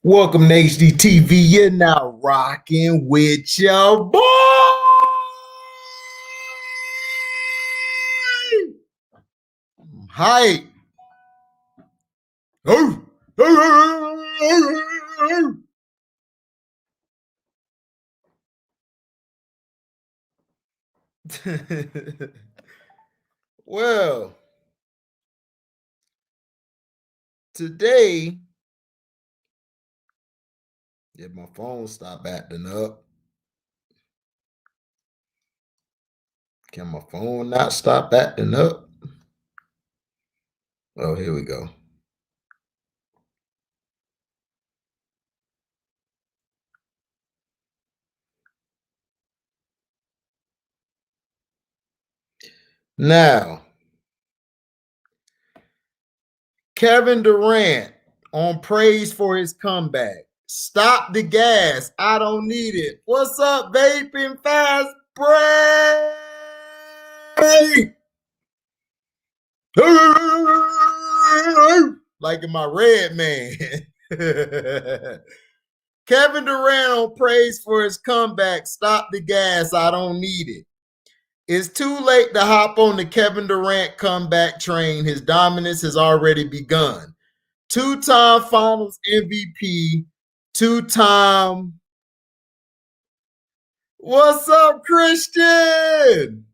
Welcome to HDTV. You're now rocking with your boy. Hi. Well, today, if my phone stop acting up, can my phone not stop acting up? Oh, here we go. Now, Kevin Durant on praise for his comeback. Stop the gas. I don't need it. What's up, vaping fast break? Like in my red man. Kevin Durant on praise for his comeback. Stop the gas. I don't need it. It's too late to hop on the Kevin Durant comeback train. His dominance has already begun. Two-time finals MVP, two-time. What's up, Christian?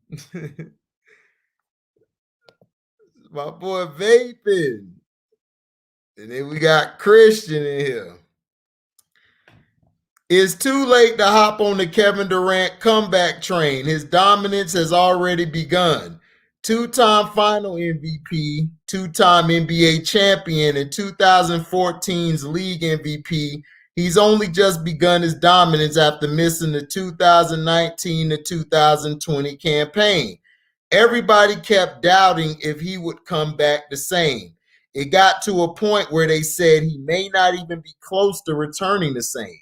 My boy vaping. And then we got Christian in here. It's too late to hop on the Kevin Durant comeback train. His dominance has already begun. Two-time final MVP, two-time NBA champion, and 2014's league MVP. He's only just begun his dominance after missing the 2019 to 2020 campaign. Everybody kept doubting if he would come back the same. It got to a point where they said he may not even be close to returning the same.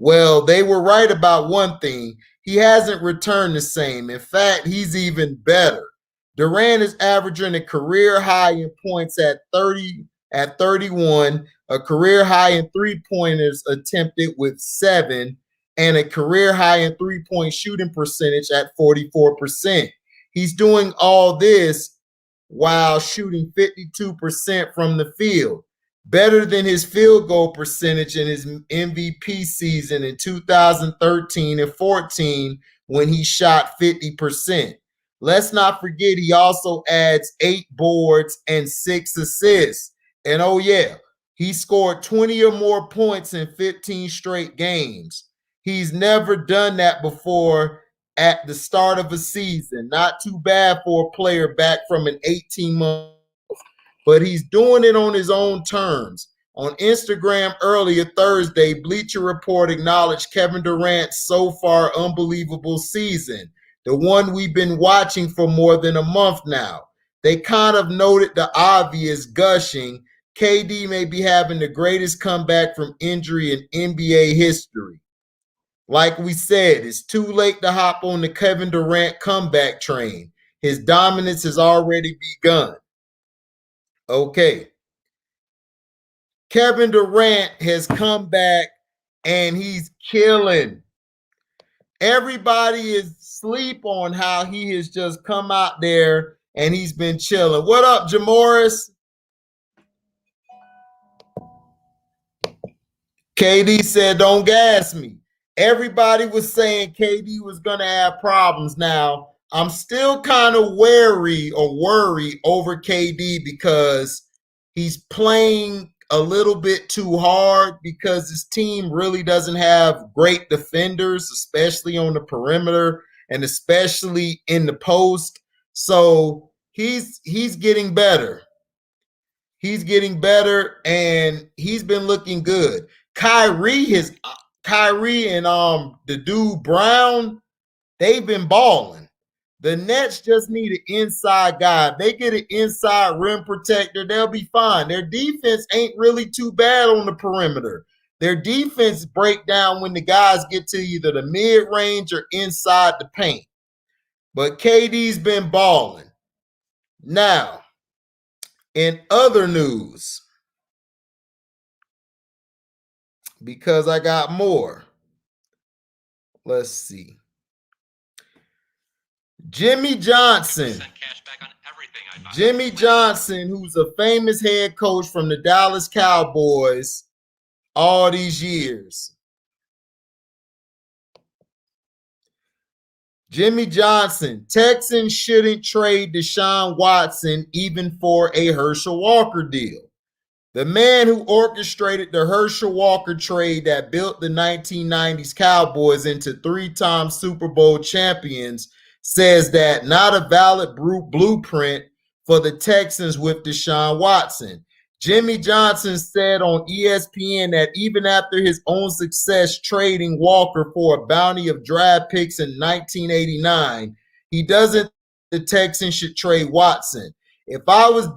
Well, they were right about one thing. He hasn't returned the same. In fact, he's even better. Durant is averaging a career high in points at 31, a career high in three-pointers attempted with 7, and a career high in three-point shooting percentage at 44%. He's doing all this while shooting 52% from the field, better than his field goal percentage in his MVP season in 2013 and 14 when he shot 50%. Let's not forget he also adds 8 boards and 6 assists. And oh yeah, he scored 20 or more points in 15 straight games. He's never done that before at the start of a season. Not too bad for a player back from an 18-month, but he's doing it on his own terms. On Instagram earlier Thursday, Bleacher Report acknowledged Kevin Durant's so far unbelievable season, the one we've been watching for more than a month now. They kind of noted the obvious, gushing, KD may be having the greatest comeback from injury in NBA history. Like we said, it's too late to hop on the Kevin Durant comeback train. His dominance has already begun. Okay. Kevin Durant has come back and he's killing. Everybody is asleep on how he has just come out there and he's been chilling. What up, Jamoris? KD said, don't gas me. Everybody was saying KD was going to have problems. Now, I'm still kind of wary or worried over KD because he's playing a little bit too hard because his team really doesn't have great defenders, especially on the perimeter and especially in the post. So he's getting better. He's getting better and he's been looking good. Kyrie and the dude Brown, they've been balling. The Nets just need an inside guy. If they get an inside rim protector, they'll be fine. Their defense ain't really too bad on the perimeter. Their defense break down when the guys get to either the mid-range or inside the paint. But KD's been balling. Now, in other news, because I got more. Let's see. Jimmy Johnson. Jimmy Johnson, who's a famous head coach from the Dallas Cowboys all these years. Jimmy Johnson, Texans shouldn't trade Deshaun Watson even for a Herschel Walker deal. The man who orchestrated the Herschel Walker trade that built the 1990s Cowboys into three-time Super Bowl champions says that not a valid blueprint for the Texans with Deshaun Watson. Jimmy Johnson said on ESPN that even after his own success trading Walker for a bounty of draft picks in 1989, he doesn't think the Texans should trade Watson. If I was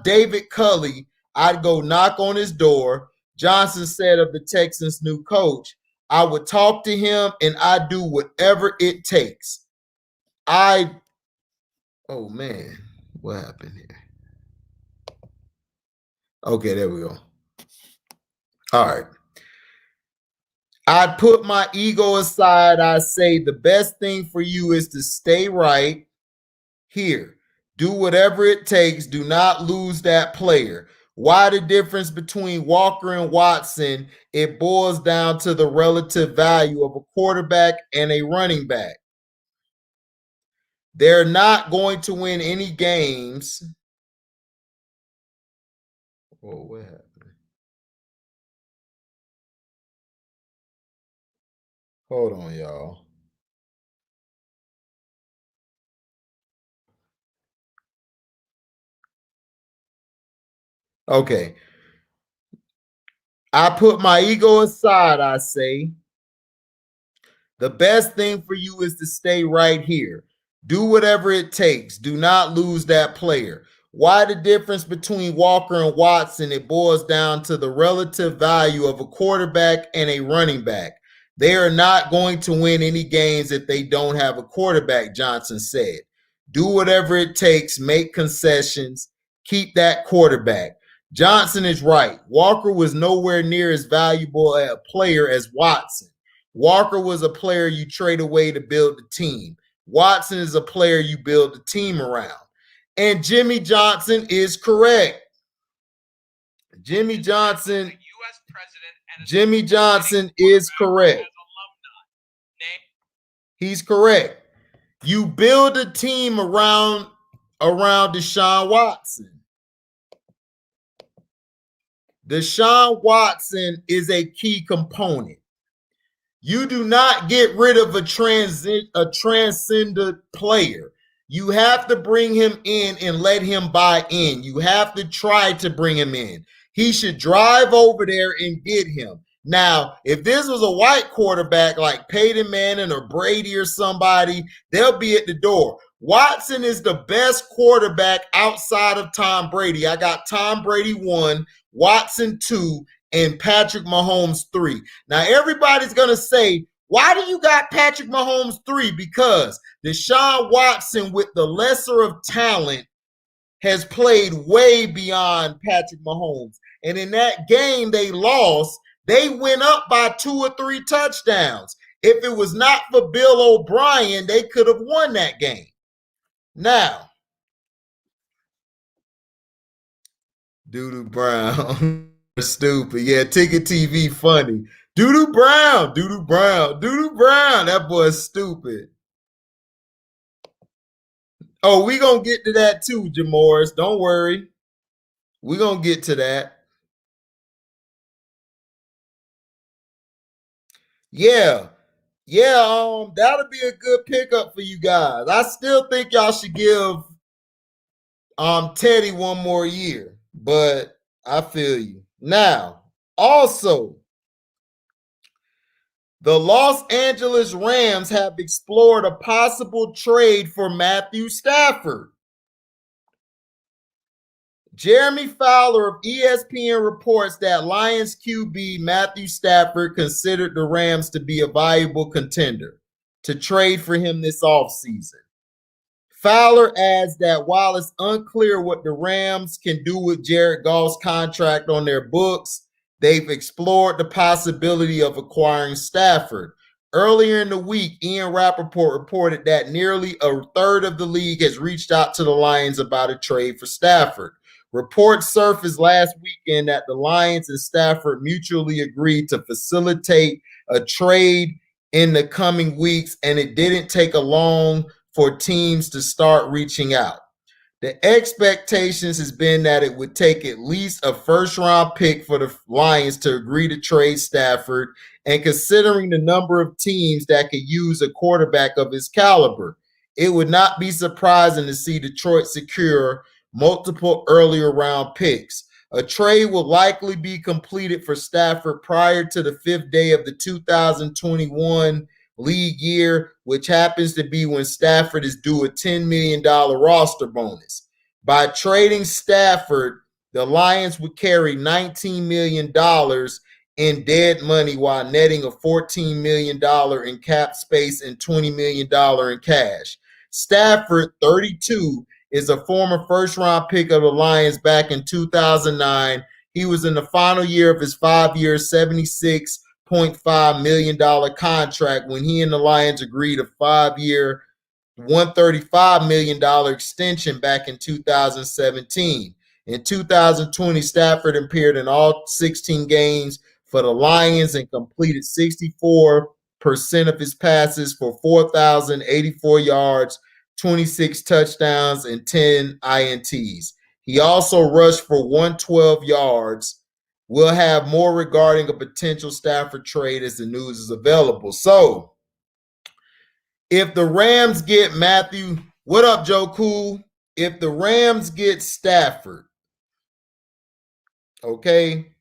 David Culley, I'd go knock on his door. Johnson said of the Texans' new coach, I would talk to him and I'd do whatever it takes. Oh man, what happened here? Okay, there we go. All right. I'd put my ego aside. I say the best thing for you is to stay right here. Do whatever it takes. Do not lose that player. Why the difference between Walker and Watson? It boils down to the relative value of a quarterback and a running back. They're not going to win any games. Oh, what happened? Hold on, y'all. Okay. I put my ego aside, I say. The best thing for you is to stay right here. Do whatever it takes. Do not lose that player. Why the difference between Walker and Watson? It boils down to the relative value of a quarterback and a running back. They are not going to win any games if they don't have a quarterback, Johnson said. Do whatever it takes. Make concessions. Keep that quarterback. Johnson is right. Walker was nowhere near as valuable a player as Watson. Walker was a player you trade away to build the team. Watson is a player you build the team around. And Jimmy Johnson is correct. Jimmy Johnson is correct. He's correct. You build a team around Deshaun Watson. Deshaun Watson is a key component. You do not get rid of a transcendent player. You have to bring him in and let him buy in. You have to try to bring him in. He should drive over there and get him. Now, if this was a white quarterback like Peyton Manning or Brady or somebody, they'll be at the door. Watson is the best quarterback outside of Tom Brady. I got Tom Brady 1, Watson 2, and Patrick Mahomes 3. Now, everybody's going to say, why do you got Patrick Mahomes 3? Because Deshaun Watson, with the lesser of talent, has played way beyond Patrick Mahomes. And in that game they lost, they went up by 2 or 3 touchdowns. If it was not for Bill O'Brien, they could have won that game. Now, Doodoo Brown. Stupid. Yeah, Ticket TV funny. Doodoo Brown. That boy's stupid. Oh, we gonna get to that too, Jamoris. Don't worry. We gonna get to that. Yeah. That'll be a good pickup for you guys. I still think y'all should give Teddy one more year, but I feel you. Now, also, the Los Angeles Rams have explored a possible trade for Matthew Stafford. Jeremy Fowler of ESPN reports that Lions QB Matthew Stafford considered the Rams to be a valuable contender to trade for him this offseason. Fowler adds that while it's unclear what the Rams can do with Jared Goff's contract on their books, they've explored the possibility of acquiring Stafford. Earlier in the week, Ian Rappaport reported that nearly a third of the league has reached out to the Lions about a trade for Stafford. Reports surfaced last weekend that the Lions and Stafford mutually agreed to facilitate a trade in the coming weeks, and it didn't take long for teams to start reaching out. The expectations has been that it would take at least a first-round pick for the Lions to agree to trade Stafford, and considering the number of teams that could use a quarterback of his caliber, it would not be surprising to see Detroit secure multiple earlier round picks. A trade will likely be completed for Stafford prior to the 5th day of the 2021 league year, which happens to be when Stafford is due a $10 million roster bonus. By trading Stafford, the Lions would carry $19 million in dead money while netting a $14 million in cap space and $20 million in cash. Stafford, 32, is a former first-round pick of the Lions back in 2009. He was in the final year of his 5-year, $76.5 million contract when he and the Lions agreed a 5-year, $135 million extension back in 2017. In 2020, Stafford appeared in all 16 games for the Lions and completed 64% of his passes for 4,084 yards, 26 touchdowns, and 10 INTs. He also rushed for 112 yards. We'll have more regarding a potential Stafford trade as the news is available. So, if the Rams get Matthew, what up, Joe Cool? If the Rams get Stafford, okay?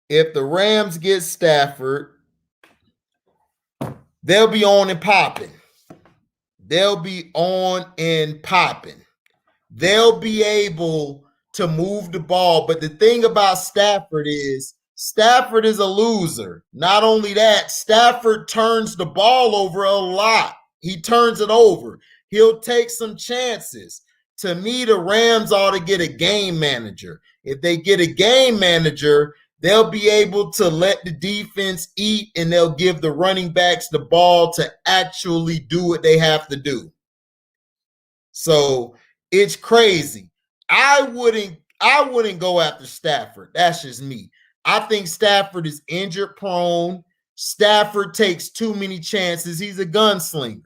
If the Rams get Stafford, they'll be on and popping. They'll be on and popping. They'll be able to move the ball. But the thing about Stafford is a loser. Not only that, Stafford turns the ball over a lot. He turns it over. He'll take some chances. To me, the Rams ought to get a game manager. If they get a game manager, they'll be able to let the defense eat, and they'll give the running backs the ball to actually do what they have to do. So it's crazy. I wouldn't go after Stafford. That's just me. I think Stafford is injured prone. Stafford takes too many chances. He's a gunslinger.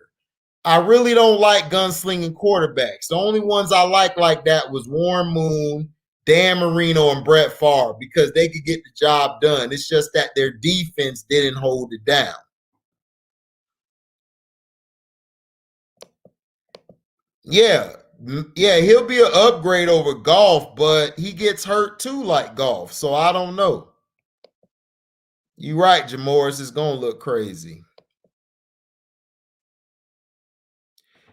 I really don't like gunslinging quarterbacks. The only ones I like that was Warren Moon, Dan Marino, and Brett Favre, because they could get the job done. It's just that their defense didn't hold it down. Yeah, he'll be an upgrade over Golf, but he gets hurt too like Golf, so I don't know. You're right, Jamoris. It's going to look crazy.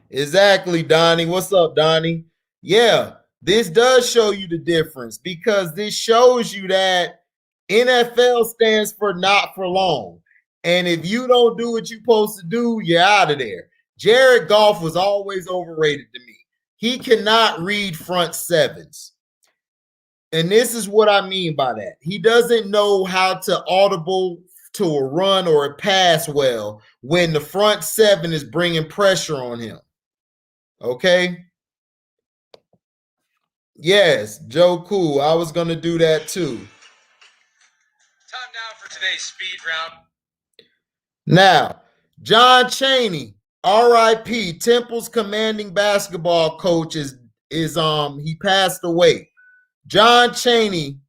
Exactly, Donnie. What's up, Donnie? Yeah, this does show you the difference, because this shows you that NFL stands for not for long. And if you don't do what you're supposed to do, you're out of there. Jared Goff was always overrated to me. He cannot read front sevens. And this is what I mean by that. He doesn't know how to audible to a run or a pass well when the front seven is bringing pressure on him. Okay? Yes, Joe Cool. I was going to do that too. Time now for today's speed round. Now, John Chaney, RIP, Temple's commanding basketball coach is he passed away. John Chaney,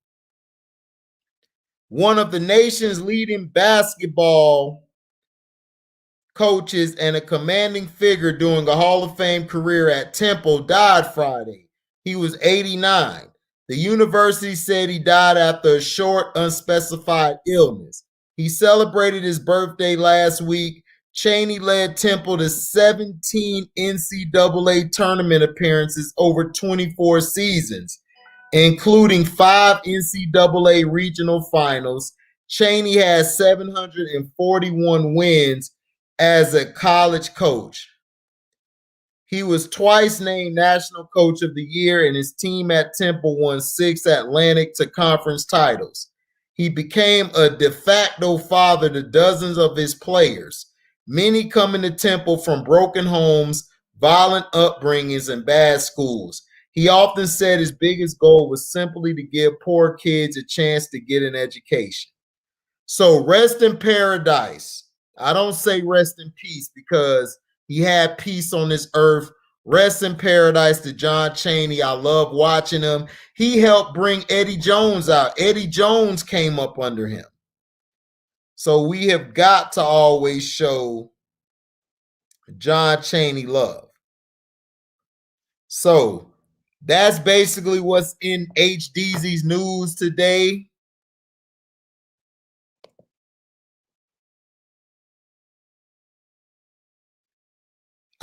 one of the nation's leading basketball coaches and a commanding figure during a Hall of Fame career at Temple, died Friday. He was 89. The university said he died after a short, unspecified illness. He celebrated his birthday last week. Chaney led Temple to 17 NCAA tournament appearances over 24 seasons, including 5 NCAA regional finals. Chaney has 741 wins as a college coach. He was twice named National Coach of the Year, and his team at Temple won 6 Atlantic to Conference titles. He became a de facto father to dozens of his players, many coming to Temple from broken homes, violent upbringings, and bad schools. He often said his biggest goal was simply to give poor kids a chance to get an education. So rest in paradise. I don't say rest in peace because he had peace on this earth. Rest in paradise to John Chaney. I love watching him. He helped bring Eddie Jones out. Eddie Jones came up under him. So we have got to always show John Chaney love. So that's basically what's in HDeezy's news today.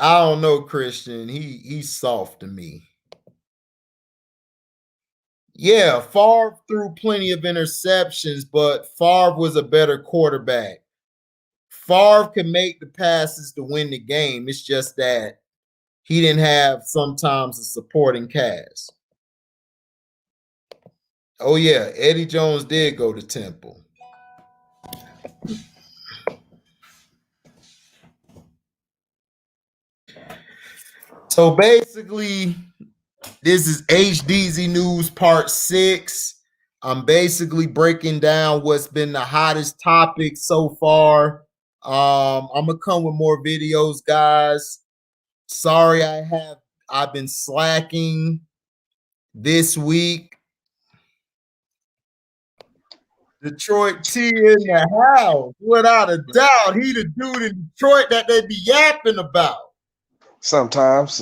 I don't know, Christian. He's soft to me. Yeah, Favre threw plenty of interceptions, but Favre was a better quarterback. Favre could make the passes to win the game. It's just that he didn't have sometimes a supporting cast. Oh yeah, Eddie Jones did go to Temple. So basically, this is HDeezy News Part 6. I'm basically breaking down what's been the hottest topic so far. I'm gonna come with more videos, guys. Sorry, I've been slacking this week. Detroit T in the house, without a doubt. He the dude in Detroit that they be yapping about. Sometimes.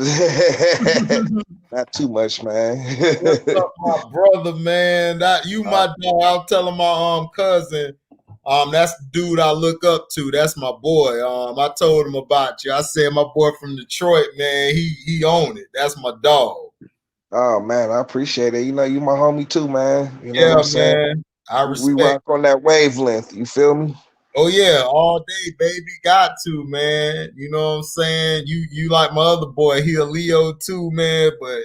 Not too much, man. What's up, my brother, man? You my dog. I was telling my cousin, that's the dude I look up to. That's my boy. I told him about you. I said my boy from Detroit, man. He owned it. That's my dog. Oh man, I appreciate it. You know, you my homie too, man. You know Yeah, what I'm saying? man. I respect. We rock on that wavelength. You feel me? Oh yeah, all day, baby. Got to, man. You know what I'm saying? You like my other boy. He a Leo too, man. But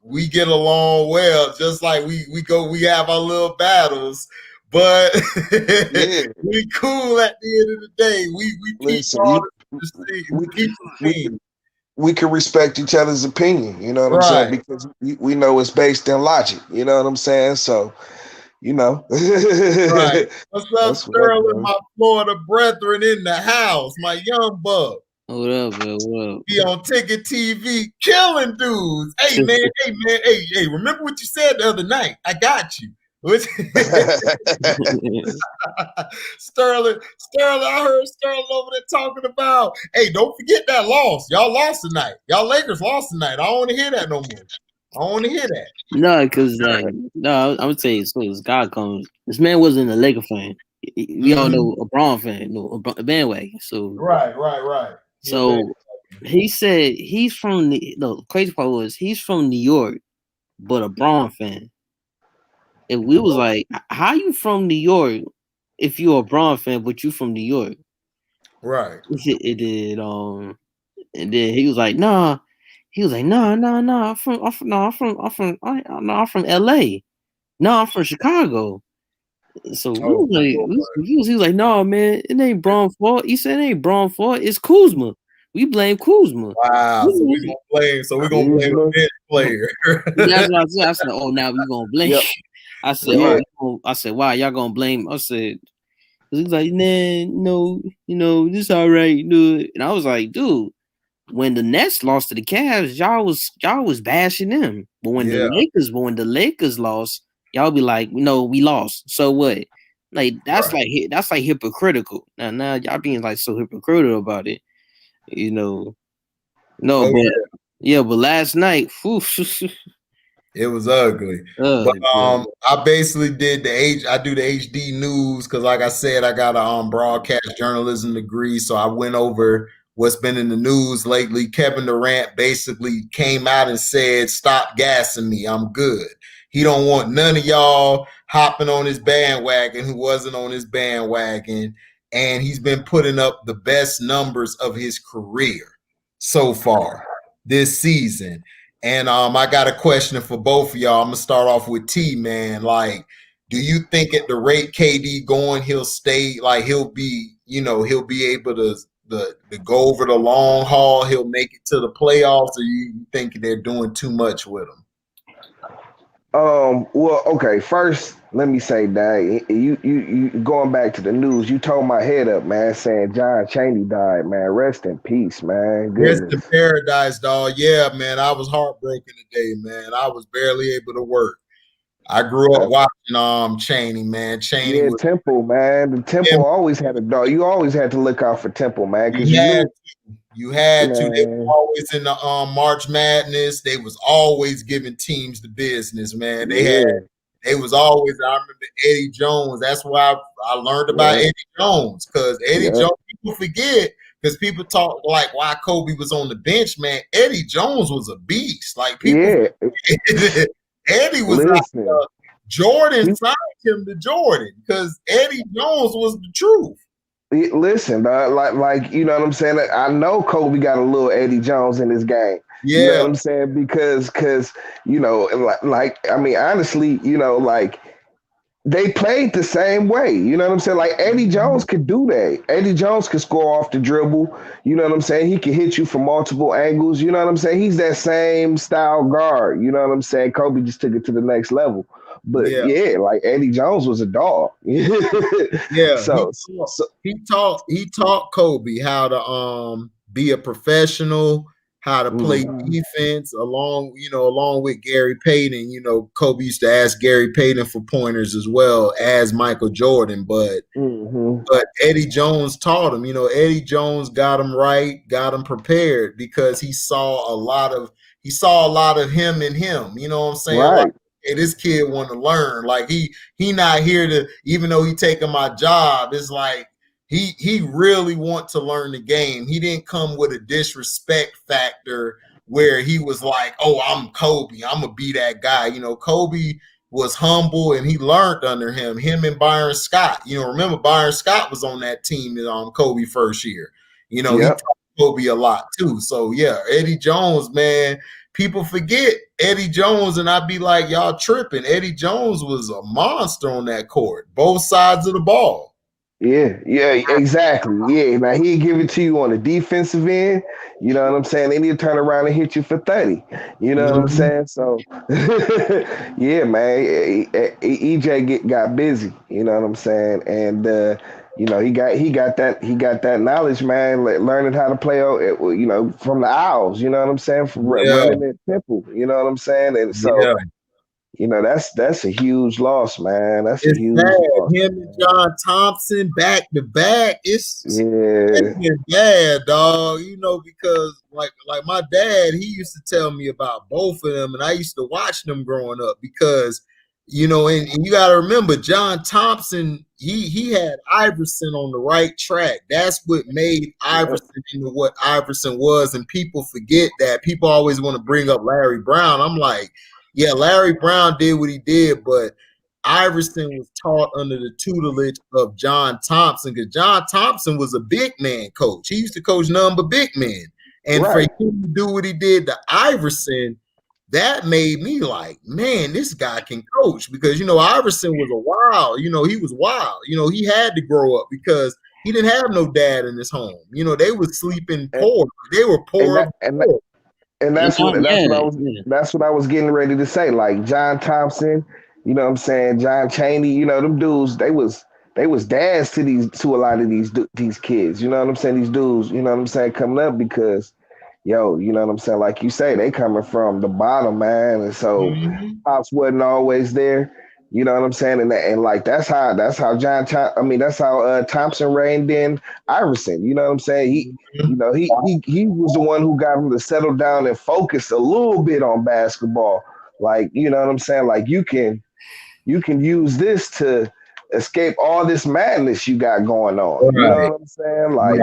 we get along well. Just like we have our little battles, but Yeah. we cool at the end of the day. We Listen, we can respect each other's opinion. You know what I'm saying? Because we know it's based in logic. You know what I'm saying? So, you know. Right. What's up, Sterling, my Florida brethren in the house, my young buck. What up, man? What up? He on Ticket TV killing dudes. Hey, man. Hey, remember what you said the other night? I got you. Sterling, I heard Sterling over there talking about, hey, don't forget that loss. Y'all lost tonight. Y'all Lakers lost tonight. I don't want to hear that no more. I don't want to hear that. No, because I'm gonna tell you, so as God comes, this man wasn't a Laker fan. We all know a Braun fan, a bandwagon. So right. So he said he's from the crazy part was he's from New York, but a Braun fan. And we was like, how you from New York if you're a Braun fan, but you from New York? Right. It did. And then he was like, nah. He was like, no. I'm from LA. No, I'm from Chicago. So we was confused. He was like, no, man, it ain't Braun fault. He said it ain't Braun fault. It's Kuzma. We blame Kuzma. Wow. So we're gonna blame the bench player. That's what I said. I said, oh, now we gonna blame. Yep. I said, I said, wow, y'all gonna blame? I said, he's like, nah, no, this all right, dude. And I was like, dude, when the Nets lost to the Cavs, y'all was bashing them. But when the Lakers lost, y'all be like, no, we lost. So what? Like that's like hypocritical. Now y'all being like so hypocritical about it, you know. No, but last night, it was ugly. But I basically did I do the HD news because, like I said, I got a broadcast journalism degree, so I went over what's been in the news lately. Kevin Durant basically came out and said, "Stop gassing me. I'm good." He don't want none of y'all hopping on his bandwagon who wasn't on his bandwagon, and he's been putting up the best numbers of his career so far this season. And I got a question for both of y'all. I'm gonna start off with T, man. Like, Do you think at the rate KD going, he'll stay, like he'll be able to go over the long haul, he'll make it to the playoffs, or you think they're doing too much with him? Well, okay. First, let me say that you going back to the news. You told my head up, man, saying John Chaney died, man. Rest in peace, man. Rest in Goodness. paradise, dog. Yeah, man. I was heartbroken today, man. I was barely able to work. I grew up watching Chaney, man. Chaney Yeah, was Temple, man. The Temple always had a dog. You always had to look out for Temple, man, because you knew. You had to. They were Man, always in the March Madness. They was always giving teams the business, man. They was always. I remember Eddie Jones. That's why I learned about Eddie Jones, because Eddie Jones, people forget, because people talk like why Kobe was on the bench, man. Eddie Jones was a beast. Like people, Eddie was like Jordan signed him to Jordan because Eddie Jones was the truth. Listen, like you know what I'm saying. I know Kobe got a little Eddie Jones in his game. Yeah. You know what I'm saying, because you know, like I mean, honestly, you know, like they played the same way. You know what I'm saying? Like Eddie Jones could do that. Eddie Jones could score off the dribble. You know what I'm saying? He could hit you from multiple angles. You know what I'm saying? He's that same style guard. You know what I'm saying? Kobe just took it to the next level. But like Eddie Jones was a dog. So he taught Kobe how to be a professional, how to play defense along with Gary Payton. You know, Kobe used to ask Gary Payton for pointers as well as Michael Jordan, but Eddie Jones taught him. You know, Eddie Jones got him right, got him prepared, because he saw a lot of him in him. You know what I'm saying? Right. Like, hey, this kid want to learn. Like he not here to, even though he taking my job, it's like he really want to learn the game. He didn't come with a disrespect factor where he was like, oh, I'm Kobe, I'm gonna be that guy. You know, Kobe was humble and he learned under him and Byron Scott. You know, remember Byron Scott was on that team in Kobe first year. You know, he taught Kobe a lot too. So yeah, Eddie Jones, man. People forget Eddie Jones, and I'd be like, y'all tripping. Eddie Jones was a monster on that court, both sides of the ball. Yeah, exactly. Yeah, now he'd give it to you on the defensive end. You know what I'm saying? Then he'd turn around and hit you for 30. You know what I'm saying? So, yeah, man, EJ got busy. You know what I'm saying? And you know, he got that knowledge, man. Learning how to play, you know, from the Owls. You know what I'm saying? From running at Temple. You know what I'm saying? And so. You know, that's a huge loss, man. That's a huge loss. Him and John Thompson back to back. It's bad, dog. You know, because like my dad, he used to tell me about both of them, and I used to watch them growing up, because, you know, and you got to remember, John Thompson, he had Iverson on the right track. That's what made Iverson into what Iverson was, and people forget that. People always want to bring up Larry Brown. I'm like, yeah, Larry Brown did what he did, but Iverson was taught under the tutelage of John Thompson, because John Thompson was a big man coach. He used to coach none but big men. And for him to do what he did to Iverson, that made me like, man, this guy can coach, because, you know, Iverson was he was wild. You know, he had to grow up because he didn't have no dad in his home. You know, they was sleeping poor. They were poor. And that's what I was getting ready to say. Like John Thompson, you know what I'm saying, John Chaney, you know, them dudes, they was dads to a lot of these kids. You know what I'm saying? These dudes, you know what I'm saying, coming up, because yo, you know what I'm saying, like you say, they coming from the bottom, man. And so pops wasn't always there. You know what I'm saying? And like that's how Thompson reined in Iverson. You know what I'm saying? He was the one who got him to settle down and focus a little bit on basketball. Like, you know what I'm saying? Like you can use this to escape all this madness you got going on. You know what I'm saying? Like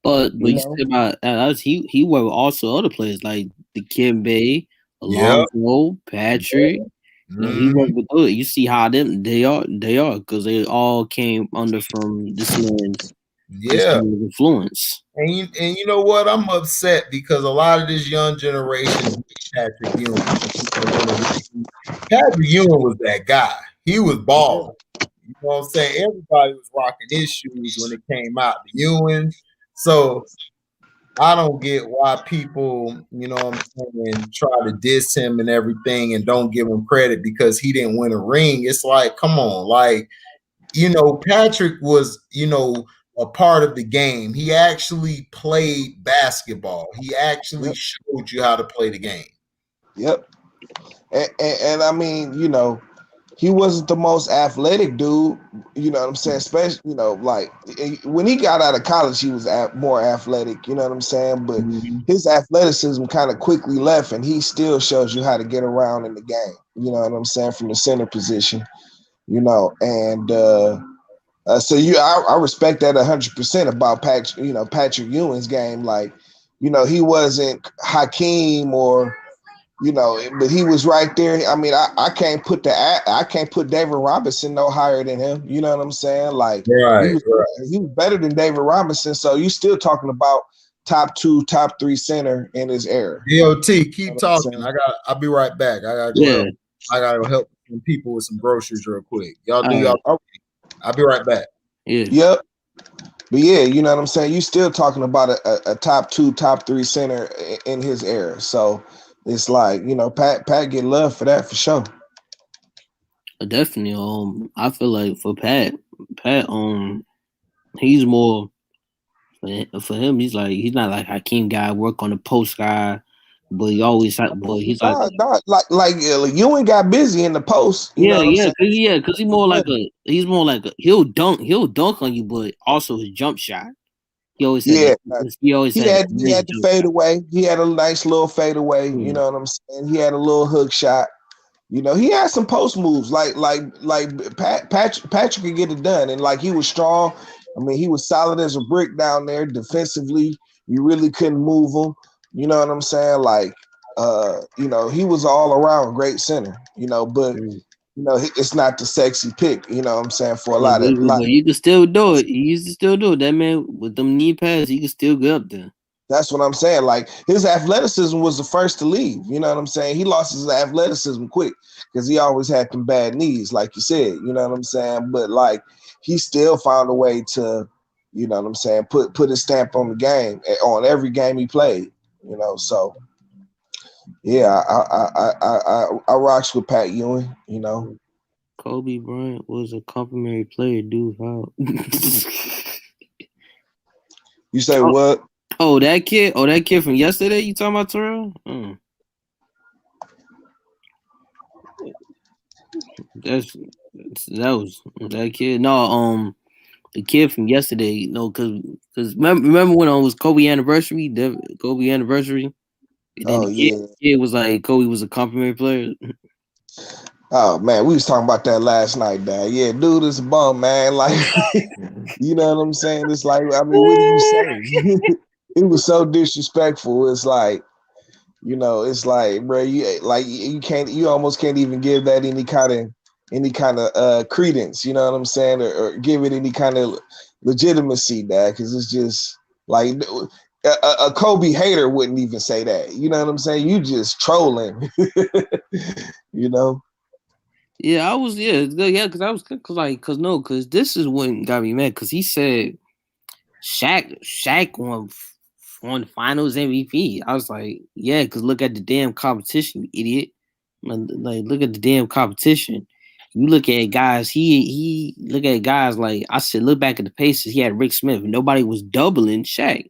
but you said about he worked with also other players like the Dikembe, Alonzo, Patrick. You know, he worked with you see how they are because they all came under from this man's Yeah. Influence. And you know what? I'm upset because a lot of this young generation, Patrick Ewing. Patrick Ewing was that guy. He was balling. You know what I'm saying? Everybody was rocking his shoes when it came out, the Ewing. So I don't get why people, you know what I'm saying, try to diss him and everything and don't give him credit because he didn't win a ring. It's like, come on, like, you know, Patrick was, you know, a part of the game. He actually played basketball. He actually showed you how to play the game. Yep. And I mean, you know, he wasn't the most athletic dude, you know what I'm saying? Especially, you know, like when he got out of college, he was more athletic, you know what I'm saying? But his athleticism kind of quickly left, and he still shows you how to get around in the game, you know what I'm saying, from the center position, you know. And so I respect that 100% about Patrick Ewing's game. Like, you know, he wasn't Hakeem or, you know, but he was right there. I mean, I can't put David Robinson no higher than him. You know what I'm saying? Like, he was better than David Robinson. So you still talking about top 2, top 3 center in his era. DOT, keep talking. I'll be right back. I gotta go help some people with some groceries real quick. Y'all do y'all. I'll be right back. Yeah. Yep. But yeah, you know what I'm saying? You still talking about a top 2, top 3 center in his era. So it's like, you know, Pat get love for that for sure. Definitely. I feel like for Pat, he's more for him. He's not like Hakeem guy, work on the post guy, but he's like Ewing got busy in the post. You know what I'm saying? Because he's more like he'll dunk on you, but also his jump shot. He always had the fadeaway. He had a nice little fadeaway. You know what I'm saying? He had a little hook shot. You know, he had some post moves like Patrick could get it done, and like he was strong. I mean, he was solid as a brick down there defensively. You really couldn't move him. You know what I'm saying? Like, you know, he was all around great center. You know, but you know, it's not the sexy pick. You know what I'm saying? For a lot of you can still do it. He used to still do it. That man with them knee pads, he can still get up there. That's what I'm saying. Like, his athleticism was the first to leave. You know what I'm saying? He lost his athleticism quick because he always had them bad knees, like you said. You know what I'm saying? But like, he still found a way to, you know what I'm saying, put his stamp on the game, on every game he played. You know, so yeah, I rocks with Pat Ewing. You know, Kobe Bryant was a complimentary player, dude. How? You say what? Oh, that kid from yesterday. You talking about Terrell? That was that kid. No, the kid from yesterday. You know, because remember when it was Kobe anniversary? Kobe anniversary. And then the kid was like Kobe was a complimentary player. Oh man, we was talking about that last night, man. Yeah, dude is a bum, man. Like, you know what I'm saying? It's like, I mean, what do you say? It was so disrespectful. It's like, you know, it's like, bro, you almost can't even give that any kind of credence. You know what I'm saying, or give it any kind of legitimacy, dad, because it's just like a Kobe hater wouldn't even say that. You know what I'm saying? You just trolling. You know. Yeah, I was because this is what got me mad because he said Shaq won Finals MVP. I was like, yeah, because look at the damn competition, you idiot. Like look at the damn competition. You look at guys. He look at guys like I said. Look back at the Pacers. He had Rick Smith. Nobody was doubling Shaq.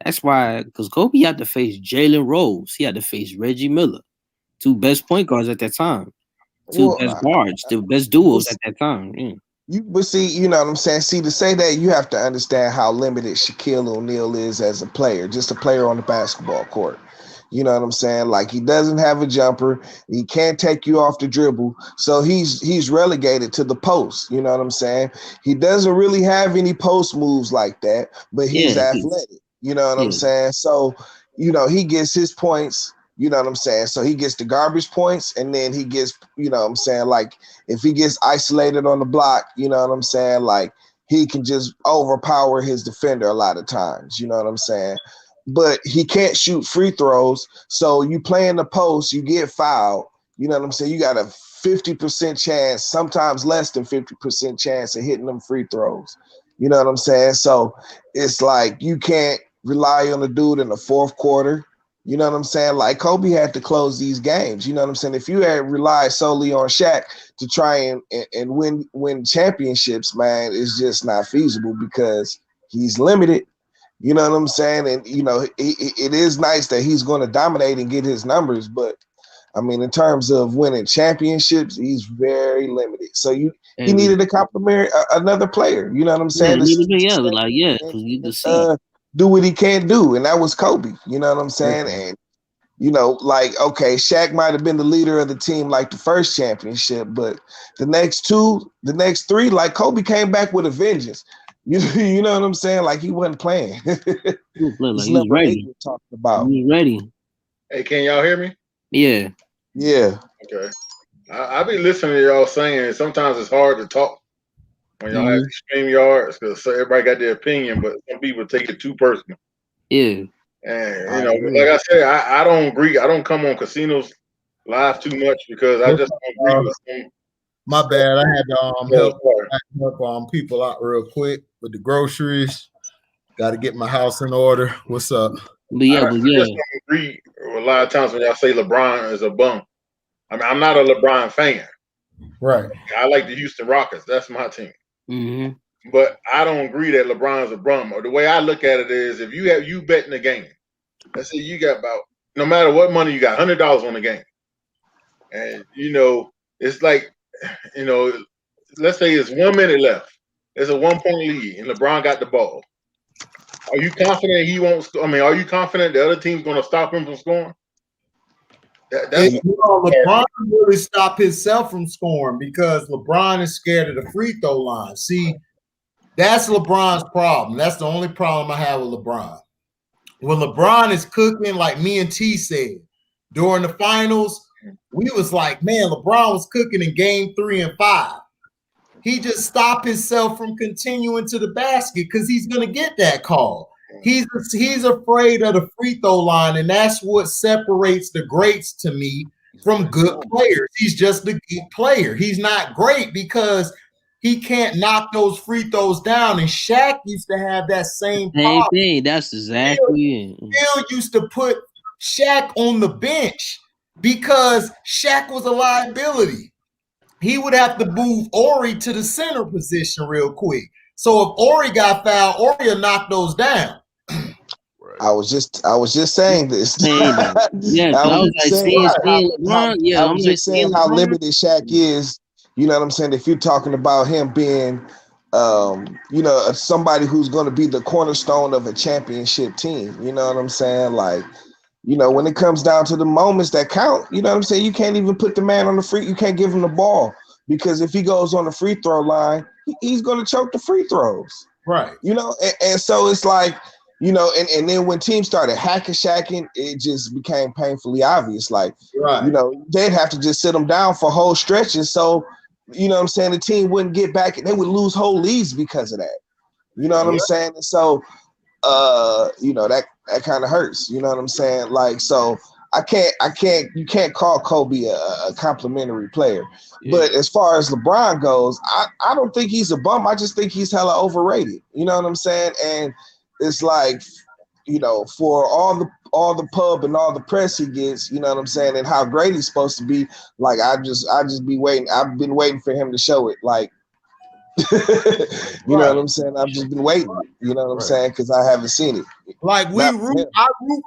That's why because Kobe had to face Jalen Rose. He had to face Reggie Miller, 2 best point guards at that time. 2 best guards, the best duos at that time. Yeah. But see, you know what I'm saying? See, to say that, you have to understand how limited Shaquille O'Neal is as a player, just a player on the basketball court. You know what I'm saying? Like, he doesn't have a jumper. He can't take you off the dribble. So he's relegated to the post. You know what I'm saying? He doesn't really have any post moves like that, but he's athletic. You know what I'm saying? So, you know, he gets his points. You know what I'm saying? So he gets the garbage points, and then he gets, you know what I'm saying, like, if he gets isolated on the block, you know what I'm saying, like, he can just overpower his defender a lot of times. You know what I'm saying? But he can't shoot free throws. So you play in the post, you get fouled. You know what I'm saying? You got a 50% chance, sometimes less than 50% chance of hitting them free throws. You know what I'm saying? So it's like you can't rely on the dude in the fourth quarter. You know what I'm saying? Like Kobe had to close these games. You know what I'm saying? If you had relied solely on Shaq to try and win championships, man, it's just not feasible because he's limited. You know what I'm saying? And, you know, it is nice that he's going to dominate and get his numbers. But, I mean, in terms of winning championships, he's very limited. So he needed to compliment another player. You know what I'm saying? Because you can see. Do what he can't do. And that was Kobe. You know what I'm saying? And, you know, like, okay, Shaq might have been the leader of the team like the first championship, but the next three, like Kobe came back with a vengeance. You know what I'm saying? Like he wasn't playing. He was ready. Talking about. He was ready. Hey, can y'all hear me? Yeah. Yeah. Okay. I be listening to y'all saying sometimes it's hard to talk when y'all have extreme yards because everybody got their opinion, but some people take it too personal. Yeah. And, you know, like I said, I don't agree. I don't come on casinos live too much because I just don't agree with them. My bad. I had to help people out real quick with the groceries. Got to get my house in order. What's up? I just don't agree a lot of times when y'all say LeBron is a bum. I mean, I'm not a LeBron fan. Right. I like the Houston Rockets. That's my team. Mm-hmm. But I don't agree that LeBron's a bum. Or the way I look at it is if you bet in the game, let's say you got about, no matter what money you got, $100 on the game. And, you know, it's like, you know, let's say it's 1 minute left. There's a 1-point lead, and LeBron got the ball. Are you confident he won't score? I mean, are you confident the other team's going to stop him from scoring? LeBron really stopped himself from scoring because LeBron is scared of the free throw line. See, that's LeBron's problem. That's the only problem I have with LeBron. When LeBron is cooking, like me and T said, during the finals, we was like, man, LeBron was cooking in game 3 and 5. He just stopped himself from continuing to the basket because he's going to get that call. He's afraid of the free throw line, and that's what separates the greats to me from good players. He's just a good player. He's not great because he can't knock those free throws down. And Shaq used to have that same problem. Thing. That's exactly it. Bill used to put Shaq on the bench because Shaq was a liability. He would have to move Ori to the center position real quick. So if Ori got fouled, Ori will knock those down. I was just saying this. I was just saying how limited Shaq is. You know what I'm saying? If you're talking about him being, you know, somebody who's going to be the cornerstone of a championship team. You know what I'm saying? Like, you know, when it comes down to the moments that count, you know what I'm saying? You can't even put the man on the free. You can't give him the ball because if he goes on the free throw line, he's going to choke the free throws. Right. You know, and so it's like, you know, and then when teams started shacking, it just became painfully obvious. Like, you know, they'd have to just sit them down for whole stretches. So, you know what I'm saying? The team wouldn't get back and they would lose whole leads because of that. You know what I'm saying? And so, you know, that kind of hurts. You know what I'm saying? Like, so you can't call Kobe a complimentary player. Yeah. But as far as LeBron goes, I don't think he's a bum. I just think he's hella overrated. You know what I'm saying? And it's like, you know, for all the pub and all the press he gets, you know what I'm saying, and how great he's supposed to be, like I just be waiting. I've been waiting for him to show it. Like, you know what I'm saying? I've just been waiting. You know what I'm saying? Because I haven't seen it. Like I root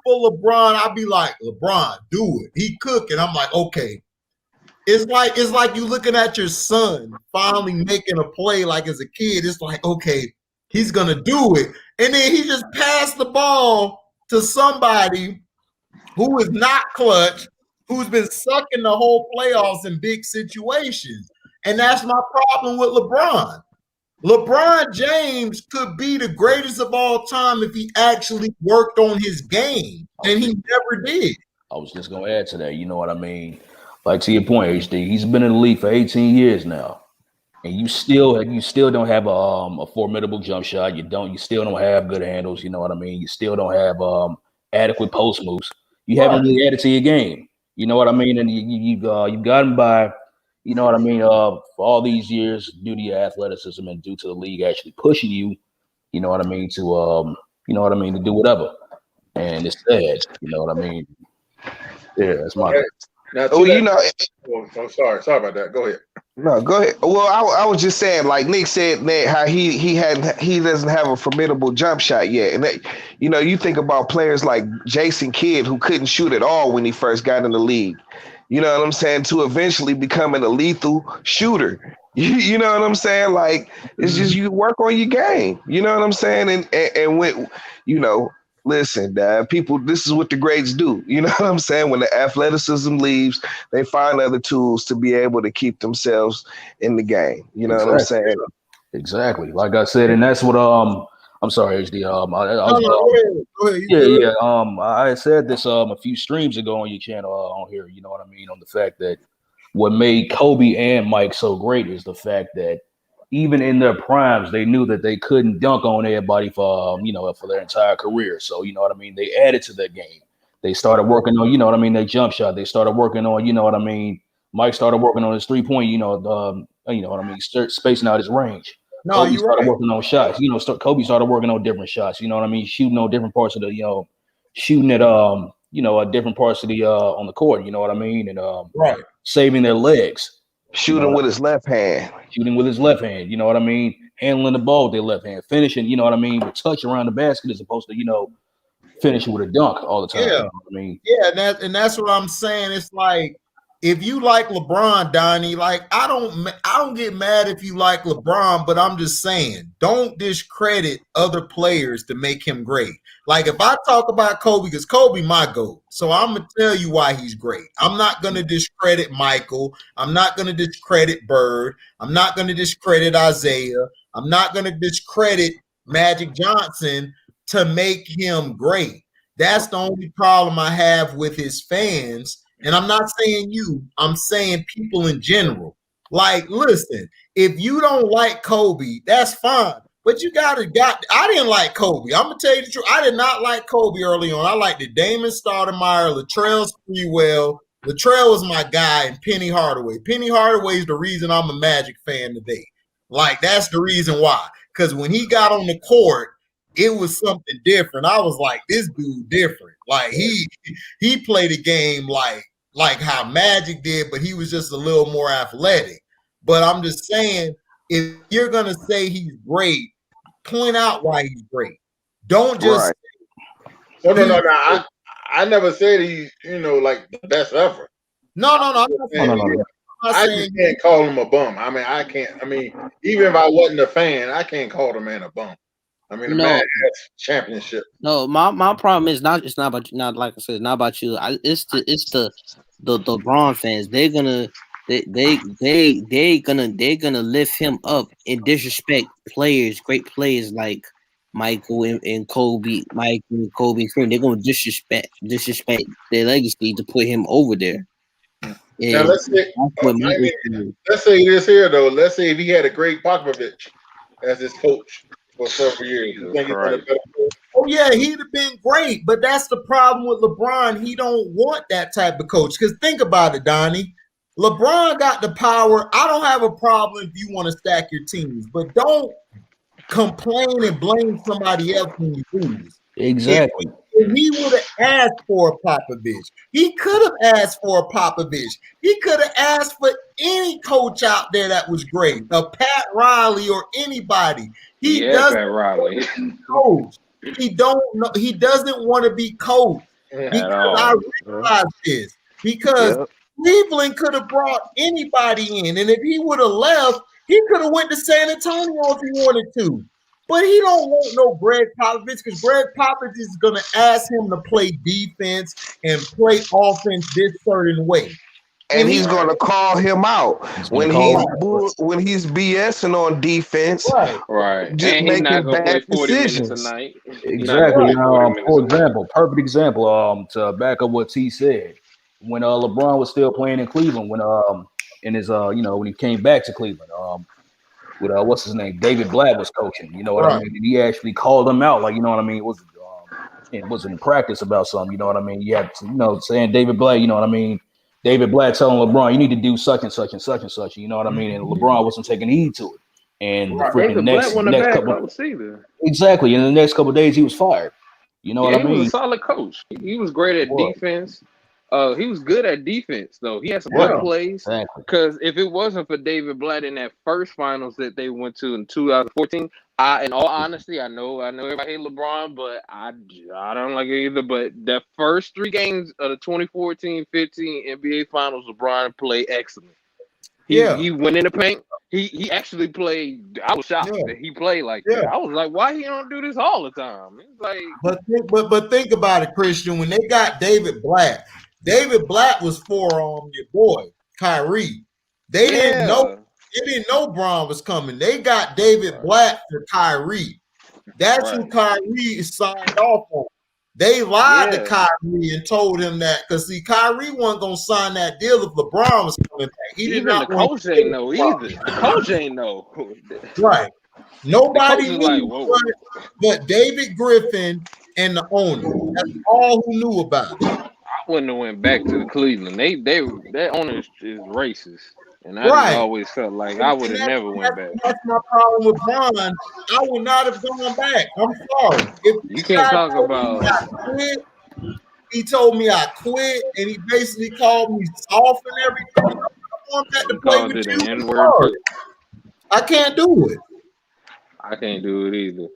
for LeBron. I'll be like, LeBron, do it. He cooking. I'm like, okay. It's like you looking at your son finally making a play. Like as a kid, it's like, okay, he's gonna do it, and then he just passed the ball to somebody who is not clutch, who's been sucking the whole playoffs in big situations. And that's my problem with LeBron. LeBron James could be the greatest of all time if he actually worked on his game, and he never did. I was just going to add to that. You know what I mean? Like to your point, HD, he's been in the league for 18 years now. and you still don't have a formidable jump shot. You still don't have good handles. You know what I mean? You still don't have adequate post moves. You haven't really added to your game. You know what I mean? And you've gotten by. You know what I mean? For all these years, due to your athleticism and due to the league actually pushing you. You know what I mean? To do whatever. And it's sad. You know what I mean? Yeah, that's my. Now, sorry about that. Go ahead. No, go ahead. Well, I was just saying, like Nick said, that how he doesn't have a formidable jump shot yet, and that, you think about players like Jason Kidd, who couldn't shoot at all when he first got in the league. You know what I'm saying? To eventually becoming a lethal shooter. You know what I'm saying? Like, it's just you work on your game. You know what I'm saying? And when listen, people, this is what the greats do. You know what I'm saying? When the athleticism leaves, they find other tools to be able to keep themselves in the game. You know what I'm saying? Exactly. Like I said, and that's what I'm sorry, HD. I said this a few streams ago on your channel on here. You know what I mean? On the fact that what made Kobe and Mike so great is the fact that even in their primes, they knew that they couldn't dunk on everybody for their entire career. So, you know what I mean? They added to their game. They started working on, their jump shot. They started working on, Mike started working on his 3-point, spacing out his range. No, Kobe you started right. working on shots. Kobe started working on different shots. You know what I mean? Shooting on different parts of the, shooting at different parts of the on the court. You know what I mean? And Right. saving their legs. Shooting with his left hand. Shooting with his left hand, you know what I mean? Handling the ball with their left hand. Finishing, you know what I mean? With touch around the basket as opposed to, finishing with a dunk all the time. Yeah. You know what I mean? Yeah, and that's what I'm saying. It's like, if you like LeBron, Donnie, like I don't get mad if you like LeBron, but I'm just saying, don't discredit other players to make him great. Like if I talk about Kobe, because Kobe my GOAT, so I'm gonna tell you why he's great. I'm not gonna discredit Michael. I'm not gonna discredit Bird. I'm not gonna discredit Isaiah. I'm not gonna discredit Magic Johnson to make him great. That's the only problem I have with his fans. And I'm not saying you, I'm saying people in general. Like, listen, if you don't like Kobe, that's fine. But I didn't like Kobe. I'm gonna tell you the truth. I did not like Kobe early on. I liked the Damon Stoudemire, Latrell Sprewell. Latrell was my guy, and Penny Hardaway. Penny Hardaway is the reason I'm a Magic fan today. Like, that's the reason why. Because when he got on the court, it was something different. I was like, this dude different. Like he played a game like how Magic did, but he was just a little more athletic. But I'm just saying, if you're gonna say he's great, point out why he's great. Don't just No. I never said he's like the best ever. No. I just can't call him a bum. I mean, I can't. I mean, even if I wasn't a fan, I can't call the man a bum. I mean, the man has championship. No, my problem is not about not like I said, it's not about you. It's the LeBron fans. They're gonna lift him up and disrespect players, great players like Michael and Kobe, Mike and Kobe. They're gonna disrespect their legacy to put him over there. And now let's say this here though. Let's say if he had a Greg Popovich as his coach for several years, you think he's been a better coach? Oh yeah, he'd have been great, but that's the problem with LeBron. He don't want that type of coach. Because think about it, Donnie. LeBron got the power. I don't have a problem if you want to stack your teams, but don't complain and blame somebody else when you lose. Exactly. If he would have asked for a Popovich, he could have asked for a Popovich. He could have asked for any coach out there that was great, a Pat Riley or anybody. He doesn't Pat Riley. Coach. He doesn't want to be coached. Because I realize this. Because Cleveland could have brought anybody in, and if he would have left, he could have went to San Antonio if he wanted to. But he don't want no Greg Popovich, because Greg Popovich is going to ask him to play defense and play offense this certain way. And he's going to call him out when he's BSing on defense. Right. Just and he's not making going to play bad 40 decisions. minutes a night. Exactly. For example, perfect example, to back up what T said, when LeBron was still playing in Cleveland, when in his when he came back to Cleveland, with what's his name, David Blatt was coaching. You know what I Right. mean? And he actually called him out, like, you know what I mean? It was in practice about something. You know what I mean? You had to, saying David Blatt. You know what I mean? David Blatt telling LeBron, you need to do such and such and such and such. You know what I mean? And LeBron wasn't taking heed to it. And the freaking David Blatt wasn't a next bad couple coach either. exactly. In the next couple of days, he was fired. You know what I He was mean? a solid coach. He was great at defense. He was good at defense, though. He had some good plays. Exactly. Because if it wasn't for David Blatt in that first finals that they went to in 2014, in all honesty, I know everybody hate LeBron, but I don't like it either. But the first 3 games of the 2014-15 NBA Finals, LeBron played excellent. He went in the paint. He actually played. I was shocked that he played like that. I was like, why he don't do this all the time? It's like, but think about it, Christian. When they got David Blatt was for your boy Kyrie. They didn't know Bron was coming. They got David Blatt for Kyrie. That's who Kyrie signed off on. They lied to Kyrie and told him that because see, Kyrie wasn't gonna sign that deal if LeBron was coming back. He did not. The coach ain't know either. The coach ain't know. Right. Nobody knew, but David Griffin and the owner. That's all who knew about it. I wouldn't have went back to Cleveland. That owner is racist. And I just always felt like I would have never went back. That's my problem with Bron. I would not have gone back. I'm sorry. You can't talk about. He told me I quit, and he basically called me soft and everything. I want that to play with you. N-word. I can't do it. I can't do it either.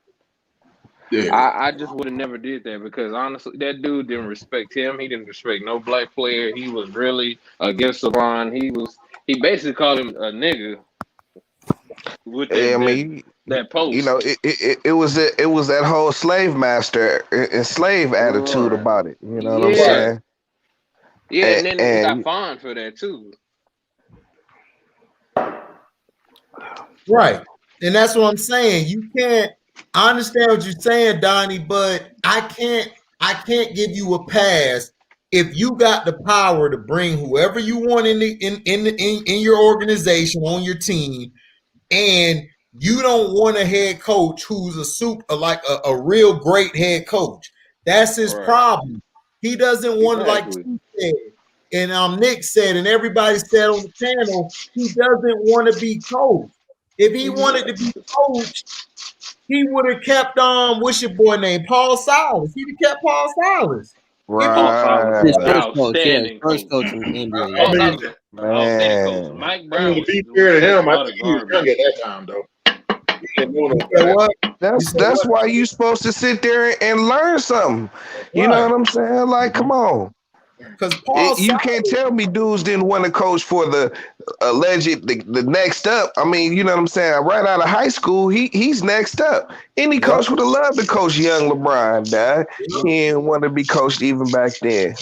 Yeah. I just would have never did that because honestly, that dude didn't respect him. He didn't respect no black player. He was really against LeBron. He basically called him a nigga. With that post. You know, it was that whole slave master and slave attitude about it. You know what I'm saying? Yeah, and then he got fined for that too. Right. And that's what I'm saying. You can't. I understand what you're saying, Donnie, but I can't give you a pass if you got the power to bring whoever you want in your organization on your team, and you don't want a head coach who's a real great head coach. That's his problem. He doesn't want to, like you said, and Nick said, and everybody said on the channel, he doesn't want to be coached. If he wanted to be coached, he would have kept what's your boy name? Paul Silas. He'd have kept Paul Silas. Right. His first coach in the NBA. Man. Mike Brown. To be fair to him, I think he was young at that time, though. That's why you supposed to sit there and learn something. You know what I'm saying? Like, come on. Because you can't tell me dudes didn't want to coach for the alleged the next up. I mean, you know what I'm saying? Right out of high school, he's next up. Any coach would have loved to coach young LeBron, dad. He didn't want to be coached even back then.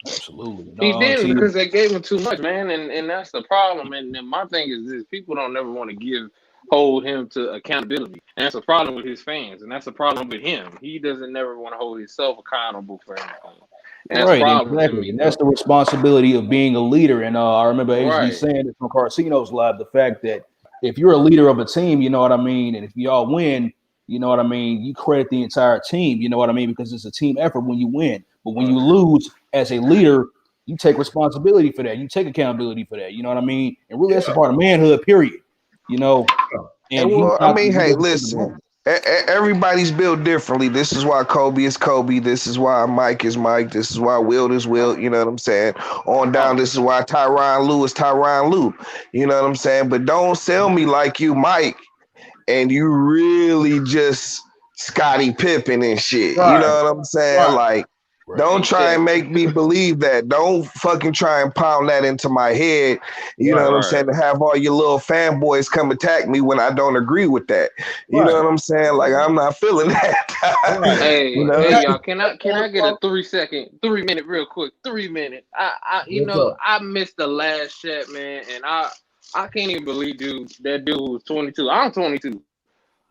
Absolutely. He didn't because they gave him too much, man, and that's the problem. And my thing is this: people don't never want to hold him to accountability. And that's a problem with his fans, and that's a problem with him. He doesn't never want to hold himself accountable for anything. And exactly. And that's the responsibility of being a leader. And I remember HDeezy saying it from Carcino's Live, the fact that if you're a leader of a team, you know what I mean, and if y'all win, you know what I mean, you credit the entire team, you know what I mean, because it's a team effort when you win. But when you lose as a leader, you take responsibility for that. You take accountability for that. You know what I mean? And really, that's a part of manhood, period. You know? And I mean, hey, listen. Everybody's built differently. This is why Kobe is Kobe. This is why Mike is Mike. This is why Wilt is Wilt. You know what I'm saying? On down, this is why Tyronn Lue is Tyronn Lue. You know what I'm saying? But don't sell me like you Mike and you really just Scottie Pippen and shit. You know what I'm saying? Like, don't try and make me believe that. Don't fucking try and pound that into my head. You know what I'm saying? To have all your little fanboys come attack me when I don't agree with that. You know what I'm saying? Like, I'm not feeling that. Hey, y'all, can I get a 3 minute real quick? 3 minute. I missed the last shot, man, and I can't even believe that dude was 22. I'm 22,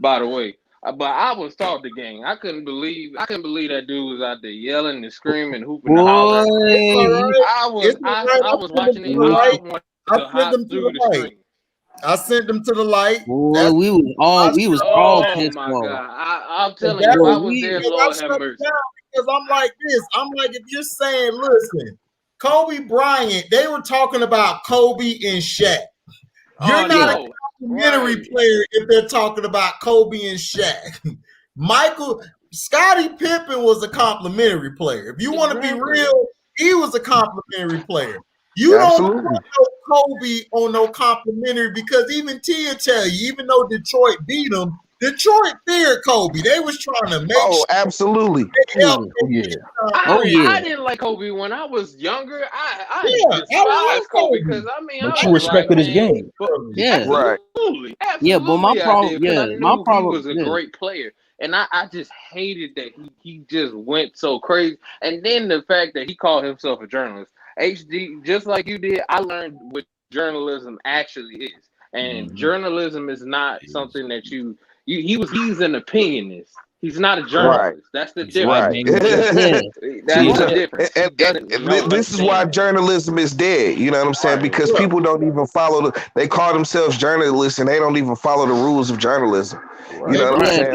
by the way. But I was taught the game. I couldn't believe that dude was out there yelling and screaming, hooping the house. I was watching it. I sent him to the right. I sent them to the light. Boy, we was all Oh pissed my off. God! I'm telling you, if I was there, Lord have mercy. Because I'm like this. I'm like, if you're saying, listen, Kobe Bryant, they were talking about Kobe and Shaq. You're not a complimentary player if they're talking about Kobe and Shaq. Scottie Pippen was a complimentary player. If you want to be real, he was a complimentary player. You don't put no Kobe on no complimentary because even Tia tell you, even though Detroit beat them, Detroit feared Kobe. They was trying to make sure absolutely. I didn't like Kobe when I was younger. I despised Kobe because but you respected his game. Absolutely. Yeah, but my problem, he was a great player. And I just hated that he just went so crazy. And then the fact that he called himself a journalist. HD, just like you did, I learned what journalism actually is. And journalism is not something that he's an opinionist. He's not a journalist. That's the difference. That's the difference. And this is why journalism is dead. You know what I'm saying? Because people don't even follow they call themselves journalists and they don't even follow the rules of journalism. You know what I'm saying?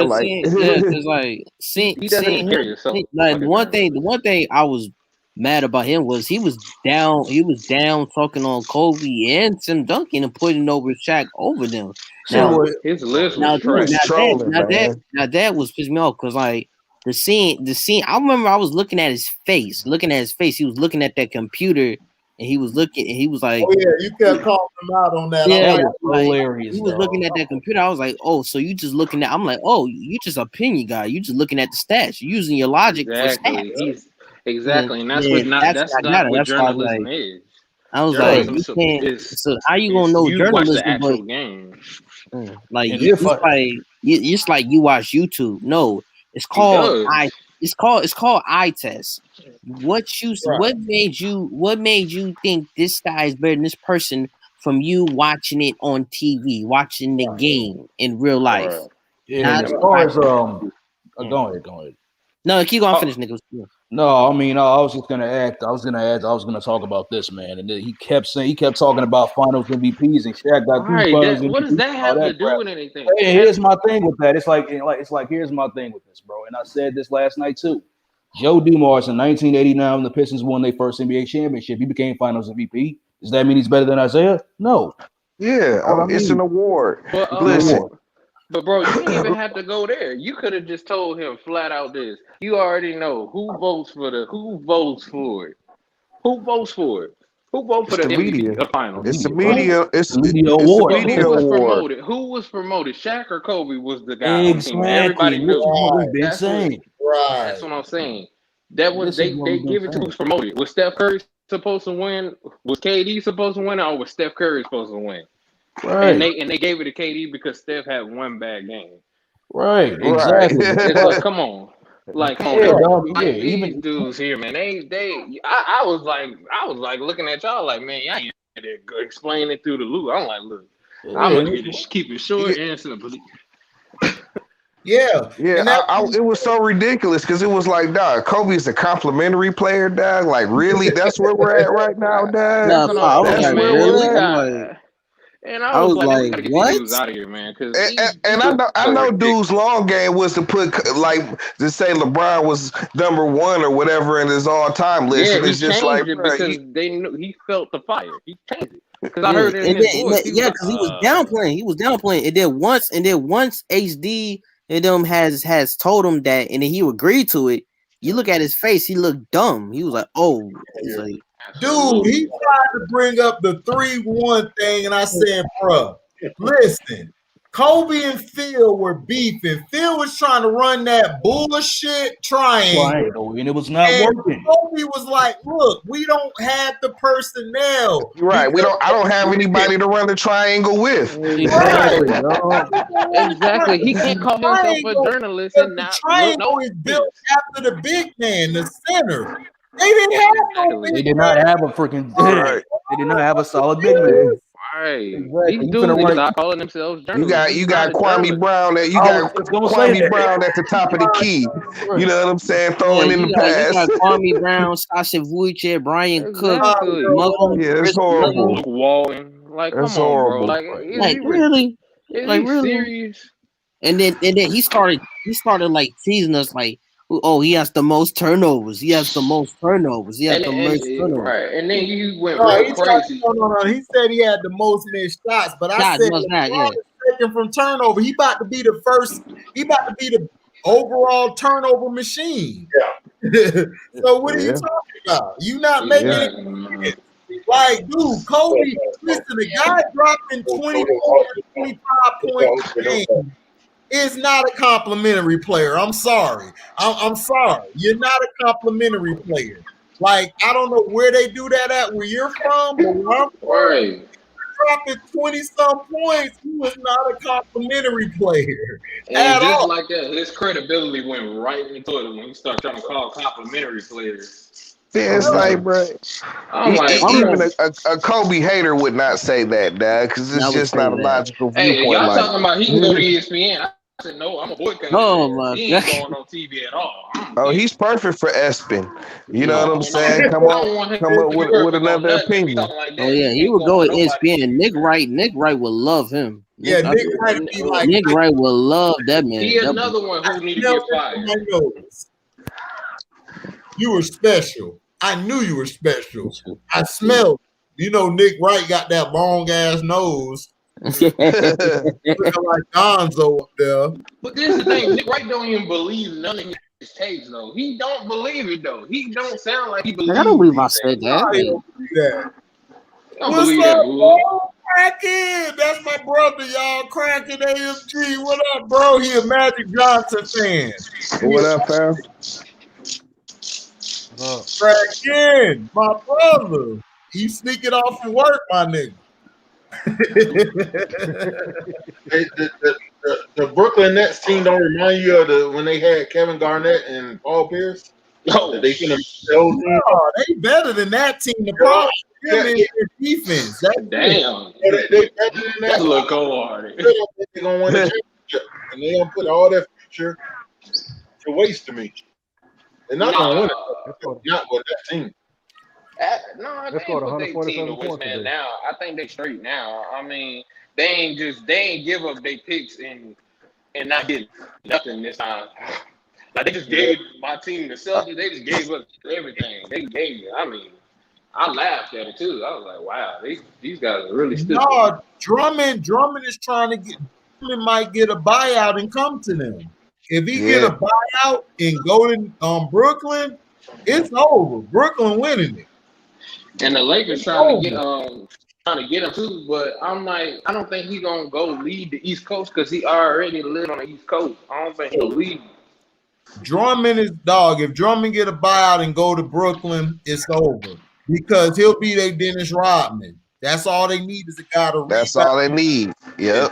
The one thing I was mad about him was he was down talking on Kobe and Tim Duncan and putting over Shaq over them. Now his list was trash. Now that was pissed me off because like the scene. I remember I was looking at his face. He was looking at that computer and he was looking and he was like, "Oh yeah, you kept calling him out on that." Yeah, hilarious. He was looking at that computer. I was like, "Oh, so you just looking at?" I'm like, "Oh, you just opinion guy. You just looking at the stats. You're using your logic for stats." Exactly, and that's not what journalism is. I was like, you can't. So how you gonna know journalism? The actual game. Like it's like you watch YouTube. No, it's called eye test. What made you think this guy is better than this person from you watching it on TV, watching the game in real life? Yeah, as far as go ahead. No, keep going. Finish, Nicholas. Yeah. No, I mean, I was gonna talk about this, man, and he kept talking about Finals MVPs and Shaq got Finals MVP. What does that have to do with anything? Hey, here's my thing with that. It's like here's my thing with this, bro. And I said this last night too. Joe Dumars in 1989 when the Pistons won their first NBA championship, he became Finals MVP. Does that mean he's better than Isaiah? No. Yeah, it's an award. Listen. But bro, you didn't even have to go there. You could have just told him flat out this. You already know who votes for it. Who votes for it? Who votes for the media? The finals. It's the media. It's the media award. Who was promoted? Who was promoted? Shaq or Kobe was the guy. Exactly. Everybody knew. That's what I'm saying. That was they give it to who's promoted. Was Steph Curry supposed to win? Was KD supposed to win, or was Steph Curry supposed to win? Right. And they gave it to KD because Steph had one bad game. Right. Exactly. Like, come on. Like, come on. These dudes here, man. I was like looking at y'all like, man, y'all explain it through the loop. I'm like, look, I'm gonna just keep it short and simple. Yeah. It was so ridiculous because it was like, dog, Kobe's a complimentary player, dog. Like, really? That's where we're at right now, dog. That's where we're at. And I was like, what? Get dudes out of here, man. I know dude's long game was to put to say LeBron was number one or whatever in his all time list. Yeah, and it's just like because they knew he felt the fire. He changed it. Because I heard it in his voice. Because he was downplaying. He was downplaying. And then once HD and them has told him that, and then he agreed to it. You look at his face, he looked dumb. He was like, "Oh, dude, he tried to bring up the 3-1 thing, and I said, bro, listen, Kobe and Phil were beefing. Phil was trying to run that bullshit triangle, and it was not working. Kobe was like, look, we don't have the personnel. Right. I don't have anybody to run the triangle with. Exactly. Exactly. He can't call himself a journalist and not. The triangle is built after the big man, the center. They didn't have no big They did not have a freaking. They did not have a solid big man. Right. Exactly. These dudes stop calling themselves journalists. You got Kwame Brown that Kwame Brown at the top of the key. You know what I'm saying? Throwing in the pass. You got Kwame Brown, Sasha Vujic, Brian Cook, it's horrible. Wallen. Like, That's come on, bro. horrible. Like, Like really, is like he really. serious? And then he started like teasing us like, oh, he has the most turnovers. He has the most turnovers. He has the most turnovers. Right, and then you went No, real crazy. He said he had the most missed shots, but I Shots, said most not, yeah. taken from turnover. He about to be the first. He about to be the overall turnover machine. Yeah. So what are you talking about? You not making it like, dude, Kobe. Listen, the guy dropping 24 to 25 points a game is not a complimentary player. I'm sorry. I'm sorry. You're not a complimentary player. Like, I don't know where they do that at, where you're from, but where I'm from, Right. dropping 20-some points, he was not a complimentary player And at just all. like that, his credibility went right into it when he started trying to call complimentary players. Yeah, it's like, bro. I'm like, Even a Kobe hater would not say that, dad, because it's just not a logical hey, viewpoint. y'all Like, talking about he can go to ESPN? I said no, I'm a boycott. Oh my he ain't going on TV at all. oh, he's perfect for ESPN. You know what I'm No, saying? I Come don't want him up to be with perfect on another nothing. If he opinion. talking like that, Oh yeah, he would go with ESPN. Nick Wright would love him. Yeah, Nick Wright be like, Nick Wright will love that man. He another one who need to get fired. You were special. I knew you were special. I smelled. You know, Nick Wright got that long ass nose. Looking like Gonzo up there. But this is the thing, Nick Wright don't even believe none of his takes though. He don't believe it though. He don't sound like he believes. I don't believe I said that. I don't believe that. Don't What's believe up, that, bro? Kraken. That's my brother, y'all. Kraken AFG. What up, bro? He a Magic Johnson fan. What up, pal? Kraken, my brother. He sneaking off from work, my nigga. The Brooklyn Nets team don't remind you of when they had Kevin Garnett and Paul Pierce? Oh, they better than that team. The problem is defense. Damn. They better than that. That's a little cold-hearted. They're gonna win the championship, and they gonna put all that future to waste to me. They're not gonna win it. Not with that team. No, they ain't put their team to waste, man. Now I think they straight now. I mean, they ain't give up their picks and not get nothing this time. Like they just gave my team the Celtics. They just gave us everything. They gave it. I mean, I laughed at it too. I was like, wow, these guys are really stupid. No, Drummond is trying to get. Drummond might get a buyout and come to them. If he get a buyout and go to Brooklyn, it's over. Brooklyn winning it. And the Lakers trying to get him too, but I'm like, I don't think he's gonna go lead the East Coast because he already lived on the East Coast. I don't think he'll lead. Drummond is dog. If Drummond get a buyout and go to Brooklyn, it's over because he'll be their Dennis Rodman. That's all they need is a guy to. That's all they need. Yep.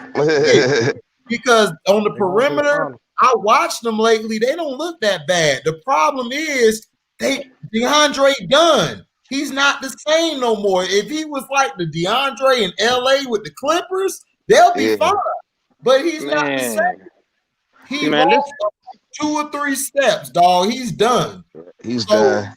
Because on the perimeter, I watched them lately. They don't look that bad. The problem is DeAndre Dunn. He's not the same no more. If he was like the DeAndre in LA with the Clippers, they'll be fine. But he's not the same. He lost 2 or 3 steps, dog. He's done. He's done.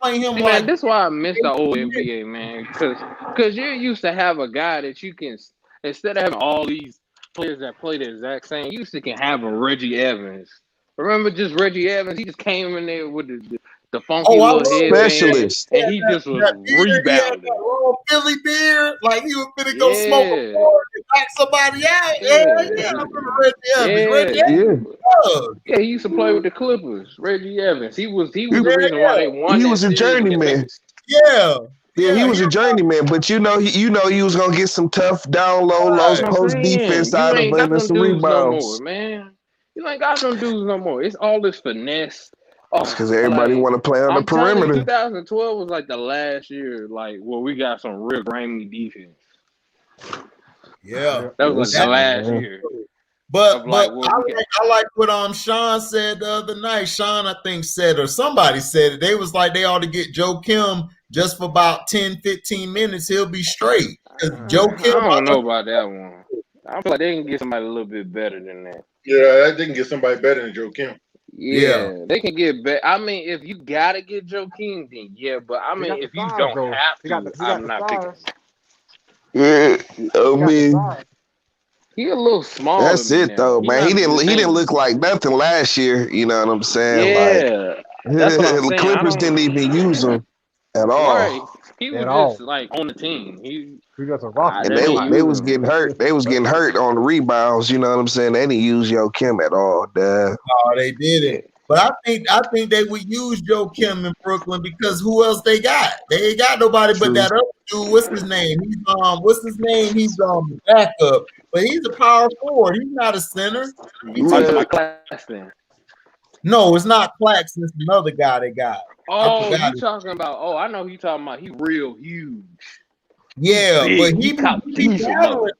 Play him man, this is why I miss the old NBA, man. Because you're used to have a guy that you can, instead of having all these players that play the exact same, you used to can have a Reggie Evans. Remember just Reggie Evans? He just came in there with the funky little specialist, and he just was rebounding. Philly beard, like he was gonna go smoke a board and knock somebody out. I'm gonna Reggie Evans. He used to play with the Clippers. Reggie Evans. He was the reason why they won. He was a journeyman. Yeah, he was a journeyman, but you know he was gonna get some tough down low post defense out of him and some rebounds. No more, man. You ain't got them dudes no more. It's all this finesse. Because everybody want to play on the perimeter. 2012 was like the last year, like where we got some real grimy defense. Yeah, that was like the last year. But I like what Sean said the other night. Sean, I think said, or somebody said it. They was like they ought to get Joe Kim just for about 10, 15 minutes. He'll be straight. Joe Kim. I don't know about that one. I feel like they can get somebody a little bit better than that. Yeah, they can get somebody better than Joe Kim. Yeah, they can get better. I mean, if you gotta get Joe King, then but I mean, if you don't have to, I'm not picking. Yeah, I mean, he a little small that's to me it now. though, He man. not He the didn't same. look like nothing last year. You know what I'm saying? Like Yeah, that's what I'm the saying. I Clippers don't. didn't even use him at Right, all, he was just like on the team. He and they didn't they use was him. getting hurt. They was getting hurt on the rebounds. You know what I'm saying? They didn't use Yo Kim at all, dad. Oh, they didn't. But I think they would use Joe Kim in Brooklyn because who else they got? They ain't got nobody but that other dude. What's his name? He's backup, but he's a power forward. He's not a center. You talking about Claxton? No, it's not Claxton. It's another guy they got. Oh, you talking about? Oh, I know who you talking about. He real huge. Yeah, Big. but He be caught battling diesel down there,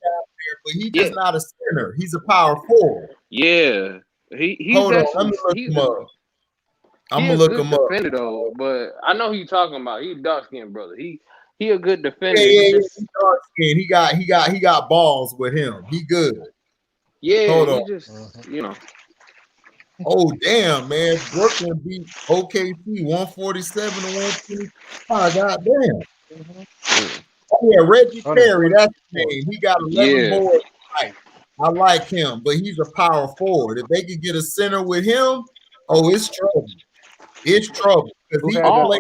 but he's just not a center. He's a power forward. Yeah, he's Hold on, actually let me look him up. I'm he gonna a look good him up. defender though. But I know who you talking about. He dark skinned brother. He a good defender. Yeah, He just he's dark skinned. He got balls with him. He good. Hold on. he just Oh damn, man! Brooklyn beat OKC 147 to 125. God damn. Oh yeah, Reggie Perry. That's his name. He got 11 boards tonight. I like him, but he's a power forward. If they could get a center with him, oh, it's trouble. It's trouble because he can play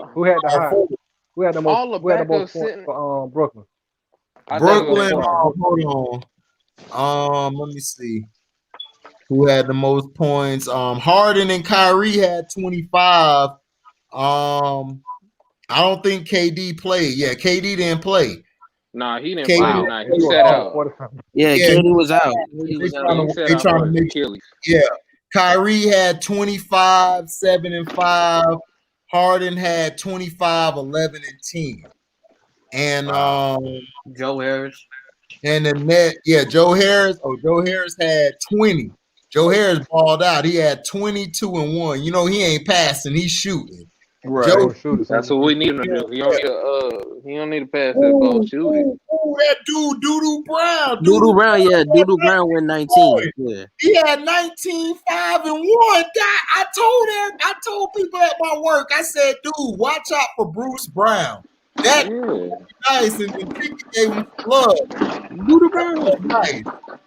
power forward. Who had the most points for Brooklyn? Brooklyn. Hold on. Let me see. Who had the most points? Harden and Kyrie had 25. I don't think KD played. Yeah, KD didn't play. Nah, he didn't play tonight. He sat out. Yeah, KD was out. They trying to make Achilles. Yeah. Kyrie had 25, 7 and 5. Harden had 25, 11 and 10. And Joe Harris. And the net, Joe Harris. Oh, Joe Harris had 20. Joe Harris balled out. He had 22 and 1. You know, he ain't passing, he's shooting. Right. That's what we need him to do. He don't need to pass that ball. Shoot it. That dude, Doodoo Brown. Doodoo Brown went 19. Yeah. He had 19, 5 and 1. I told people at my work, I said, dude, watch out for Bruce Brown. That nice, and then Ricky gave him love. Doodoo Brown was nice.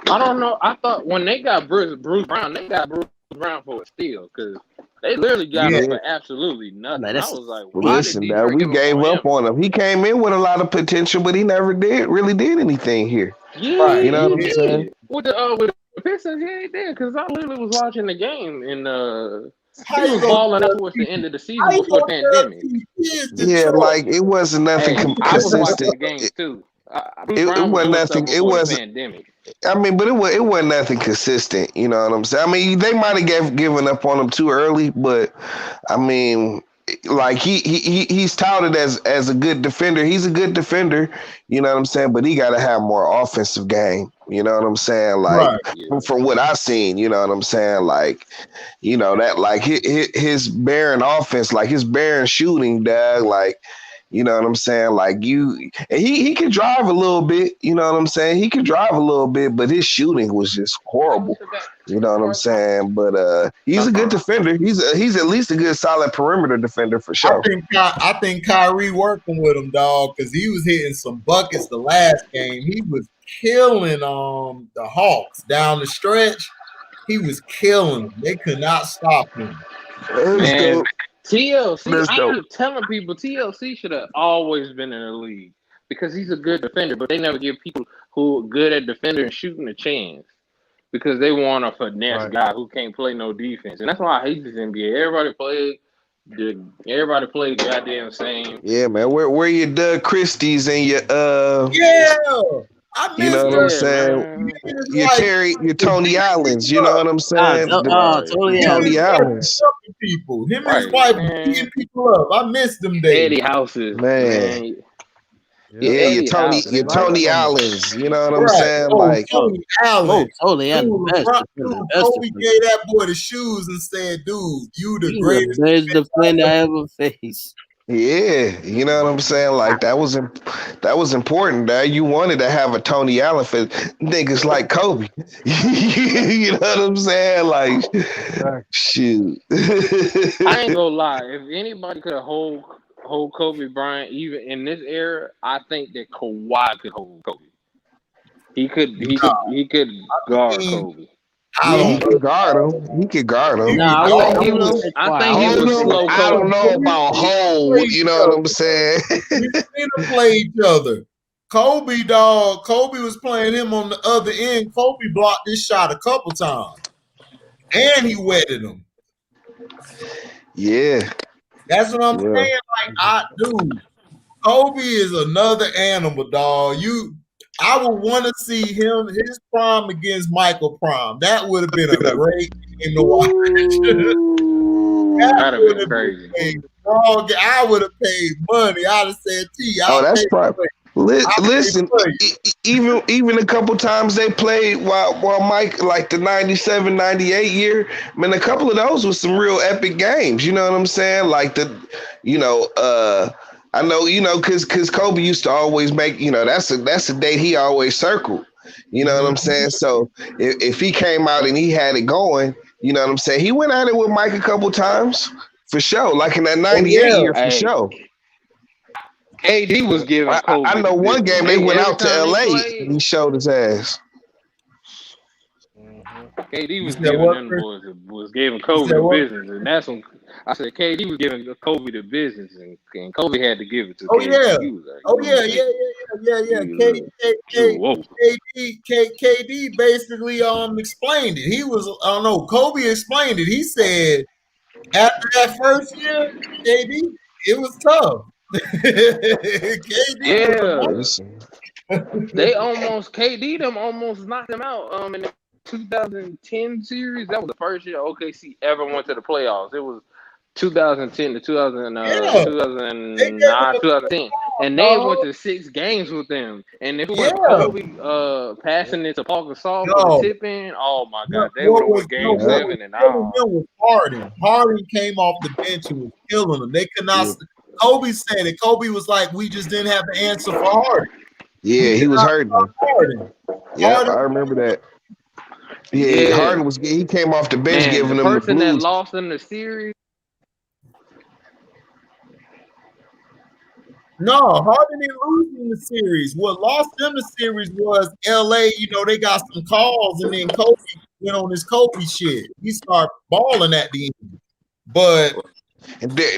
I don't know. I thought when they got Bruce Brown, they got Bruce Brown for a steal because they literally got him for absolutely nothing. I was like, listen, man, we gave up on him. He came in with a lot of potential, but he never really did anything here. Yeah, you know what I'm saying? With the Pistons, he did because I literally was watching the game and he was balling out towards the end of the season before the pandemic. Yeah, like it wasn't nothing consistent. I was watching the games too. It wasn't nothing. It wasn't. Pandemic. I mean, but it wasn't nothing consistent. You know what I'm saying? I mean, they might have given up on him too early, but I mean, like he's touted as a good defender. He's a good defender. You know what I'm saying? But he got to have more offensive game. You know what I'm saying? Like from what I've seen, you know what I'm saying? Like, you know that like his barren offense, like his barren shooting, dog, like. You know what I'm saying? Like he can drive a little bit. You know what I'm saying? He can drive a little bit, but his shooting was just horrible. You know what I'm saying? But he's a good defender. He's at least a good solid perimeter defender for sure. I think Kyrie working with him, dog, because he was hitting some buckets the last game. He was killing the Hawks down the stretch. He was killing them. They could not stop him. Man. TLC, I keep telling people TLC should have always been in the league because he's a good defender, but they never give people who are good at defending and shooting a chance because they want a finesse guy who can't play no defense, and that's why I hate this NBA. Everybody played goddamn same. Yeah, man. Where your Doug Christies and your I miss you know what I'm saying? Your Tony Allens, you know what I'm saying? Tony Allens. People. Him and his wife beating people up. I miss them days. Eddie Houses, man. Yeah, your Tony Allens, you know what I'm saying? Like Tony Allen. Kobe gave that boy the shoes and said, dude, you the greatest defender I ever faced. Yeah, you know what I'm saying? Like that was important. That you wanted to have a Tony Allen for niggas like Kobe. You know what I'm saying? Like, shoot. I ain't gonna lie. If anybody could hold Kobe Bryant, even in this era, I think that Kawhi could hold Kobe. He could guard Kobe. He could guard him. He could guard him. Nah, I think he was slow. I don't know about hold. You know what I'm saying? We seen them play each other. Kobe was playing him on the other end. Kobe blocked this shot a couple times, and he wetted him. Yeah, that's what I'm saying. Like, dude, Kobe is another animal, dog. I would want to see his prime against Michael Prime. That would have been a great game to watch. That'd have been crazy. I would have paid money. I'd have said, that's probably. Listen, even a couple times they played while Mike, like the 97, 98 year, I mean, a couple of those was some real epic games. You know what I'm saying? Like I know, because Kobe used to always make, that's a date he always circled. You know what I'm saying? So if he came out and he had it going, you know what I'm saying? He went at it with Mike a couple times for sure, like in that 98 year for sure. KD was giving Kobe. I know one game they went out to LA and he showed his ass. KD was giving them boys was giving Kobe the business, and that's when I said KD was giving Kobe the business, and Kobe had to give it to KD. KD basically explained it. He was Kobe explained it. He said after that first year, KD, it was tough. KD them almost knocked him out in the 2010 series. That was the first year OKC ever went to the playoffs. It was 2010 to 2009, 2010, and they went to 6 games with them. And if it was Kobe passing it to Paul Gasol for the tip in, oh my God, they would have won Game 7 and all. Harden came off the bench and was killing them. They could not. Kobe said it. Kobe was like, we just didn't have the answer for Harden. Yeah, he was hurting. Yeah, I remember that. Yeah, Harden he came off the bench giving them the person that lost in the series. No, Harden didn't lose in the series. What lost them the series was LA. They got some calls, and then Kobe went on his Kobe shit. He started balling at the end. But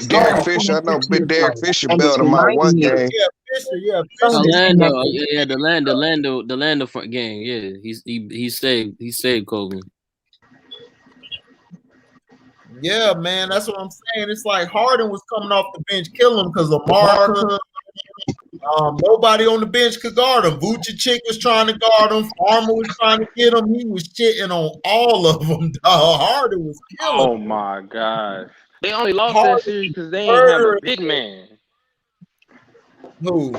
Derek Fisher, I know Derek Fisher bailed him out one game. The Lando front game. Yeah, he saved Kobe. Yeah, man, that's what I'm saying. It's like Harden was coming off the bench, killing him because Lamar. Nobody on the bench could guard him. Vucevic was trying to guard him. Farmer was trying to get him. He was shitting on all of them. Harden was killing. Oh my God. They only lost that series because they ain't have a big man. Who?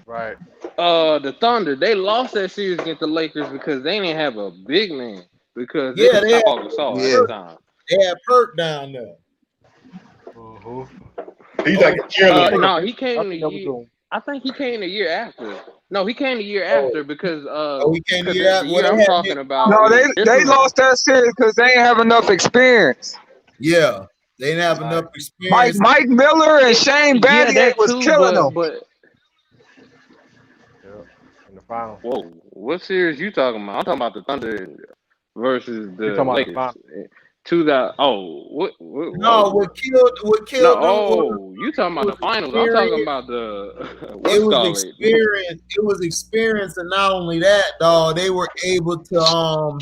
Right. The Thunder. They lost that series against the Lakers because they didn't have a big man. Because they had Paul Gasol at the time. They had Perk down there. He's like a cheerleader. No, he came the year. I think he came the year after. No, he came the year after because he came the year after. What I'm talking about. No, they lost that series because they didn't have enough experience. Yeah, they didn't have enough experience. Mike Miller and Shane Battier was killing them. But in the final. Whoa, what series you talking about? I'm talking about the Thunder versus the Lakers. What killed? No, you talking about the finals? I'm talking about experience. It was experience, and not only that, dog. They were able to.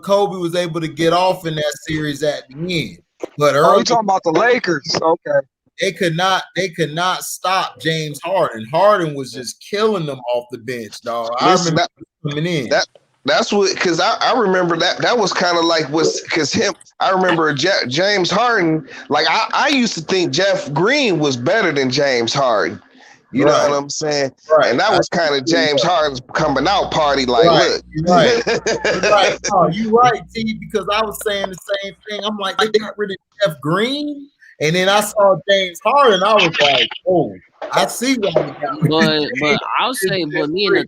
Kobe was able to get off in that series at the end. But you talking about the Lakers? Okay. They could not stop James Harden. Harden was just killing them off the bench, dog. I remember coming in. That's what, because I remember that was kind of like I remember James Harden, like I used to think Jeff Green was better than James Harden. You know what I'm saying? Right. And that was kind of James Harden's coming out party, like, look. You're right. No, you're right, T, because I was saying the same thing. I'm like, they got rid of Jeff Green, and then I saw James Harden, I was like, oh, I see why we got rid of But I'll say, but me and the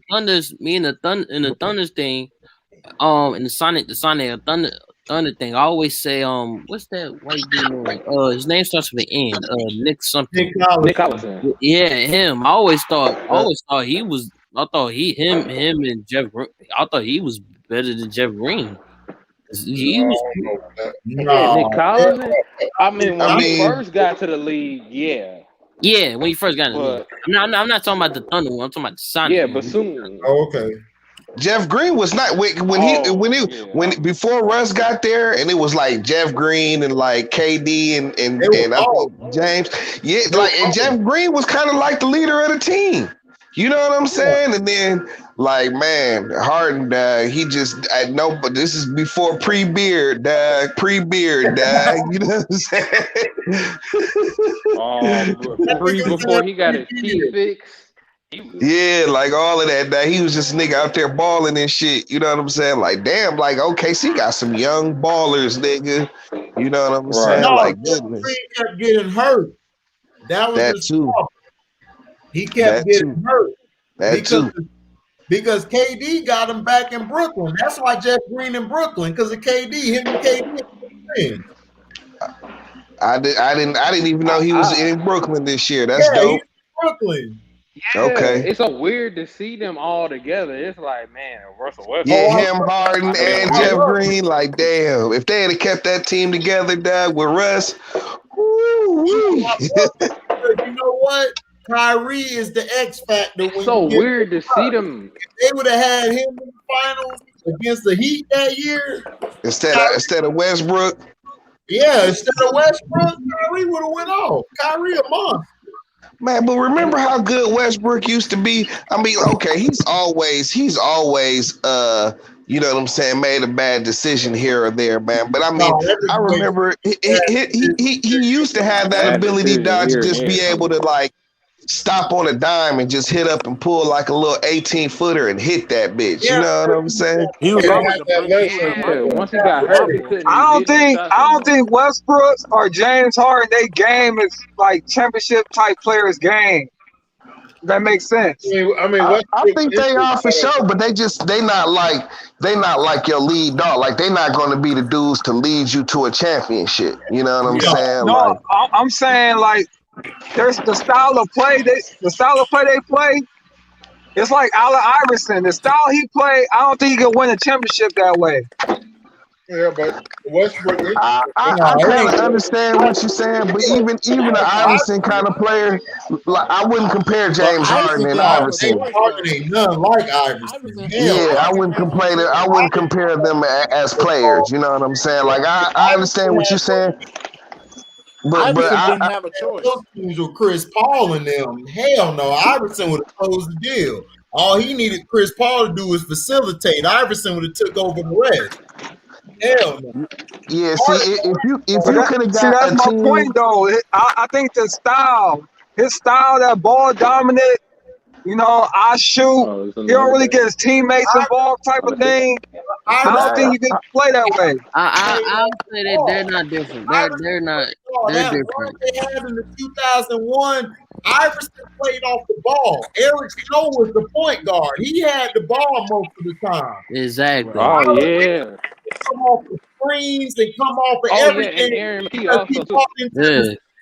Thunders thing, in the Sonic Thunder thing, I always say, what's that white dude name? His name starts with an N. Nick something. Nick Collison. Yeah, him. I always thought he was him and Jeff. I thought he was better than Jeff Green. He was. Nick Collins. I mean, when he mean- first got to the league, yeah. Yeah, when he first got in the league. But I'm not talking about the Thunder one. I'm talking about the Sonic. yeah, but soon. Oh, okay. Jeff Green was not when before Russ got there, and it was like Jeff Green and like KD and I think James. Yeah, like and Jeff Green was kind of like the leader of the team. You know what I'm saying? And then like man, Harden, he just I know, but this is before pre-beard, pre-beard, you know what I'm saying? Before he got his teeth fixed. Yeah, like all of that. He was just a nigga out there balling and shit. You know what I'm saying? Like, damn, like OKC got some young ballers, nigga. You know what I'm saying? No, like, goodness. He kept getting hurt. That was That his too. problem. He kept getting hurt. Too. Because KD got him back in Brooklyn. That's why Jeff Green in Brooklyn, because of KD. Him and KD. I didn't even know he was in Brooklyn this year. That's dope. He's in Brooklyn. Yeah, okay. It's so weird to see them all together. It's like, man, Russell Westbrook. Yeah, him, Harden, and Jeff Green. Like, damn, if they had kept that team together, dog, with Russ, you know what? Kyrie is the X factor. It's so weird to see them. If they would have had him in the finals against the Heat that year, instead of Westbrook. Yeah, instead of Westbrook, Kyrie would have went off. Kyrie a monster. Man, but remember how good Westbrook used to be? I mean, okay, he's always you know what I'm saying, made a bad decision here or there, man. But I mean, I remember he used to have that ability, dog, to just be able to like stop on a dime and just hit up and pull like a little 18-footer and hit that bitch. You know what I'm saying? He was always once he got hurt, he couldn't. I don't think Westbrook or James Harden, they game is like championship type players game. That makes sense. I mean, I think they are for sure, but they not like your lead dog. Like they not going to be the dudes to lead you to a championship. You know what I'm saying? No, like, I'm saying like there's the style of play they play. It's like Allen Iverson. The style he played, I don't think he could win a championship that way. Yeah, but Westbrook. I kind of understand what you're saying, but even an Iverson kind of player, like I wouldn't compare James Harden and Iverson. Harden ain't nothing like Iverson. Yeah, I wouldn't compare them as players. You know what I'm saying? Like I understand what you're saying. But Iverson didn't have a choice. With Chris Paul and them, hell no. Iverson would have closed the deal. All he needed Chris Paul to do was facilitate. Iverson would have took over the rest. Hell no. Yeah, see, if you could have got that's a my team, point though. I think his style, that ball dominant. You know, I shoot. He don't really get his teammates involved, type of thing. I don't think you can play that way. I'll say that they're not different. They're not. They're different. They had in the 2001, Iverson played off the ball. Eric Snow was the point guard. He had the ball most of the time. Exactly. Oh yeah. Come off the screens and come off of everything. Yeah, and Aaron P also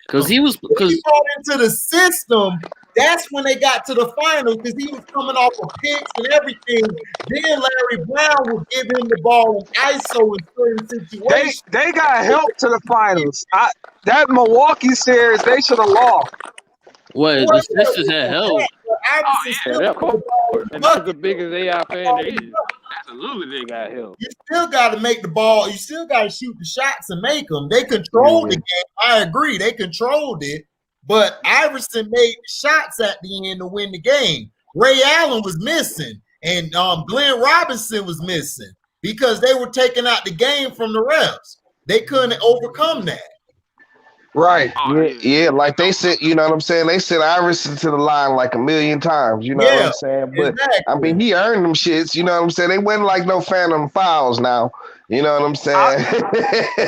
because he was brought into the system. That's when they got to the finals because he was coming off of picks and everything. Then Larry Brown would give him the ball in ISO in certain situations. They got help to the finals. That Milwaukee series, they should have lost. What? The Sixers had help. And that's the biggest AI fan there is. Absolutely, they got help. You still got to make the ball. You still got to shoot the shots and make them. They controlled the game. I agree. They controlled it. But Iverson made shots at the end to win the game. Ray Allen was missing, and Glenn Robinson was missing because they were taking out the game from the refs. They couldn't overcome that. Right. Yeah, like they said, you know what I'm saying? They sent Iverson to the line like a million times, you know what I'm saying? But exactly. I mean, he earned them shits, you know what I'm saying? They wasn't like no phantom fouls now, you know what I'm saying?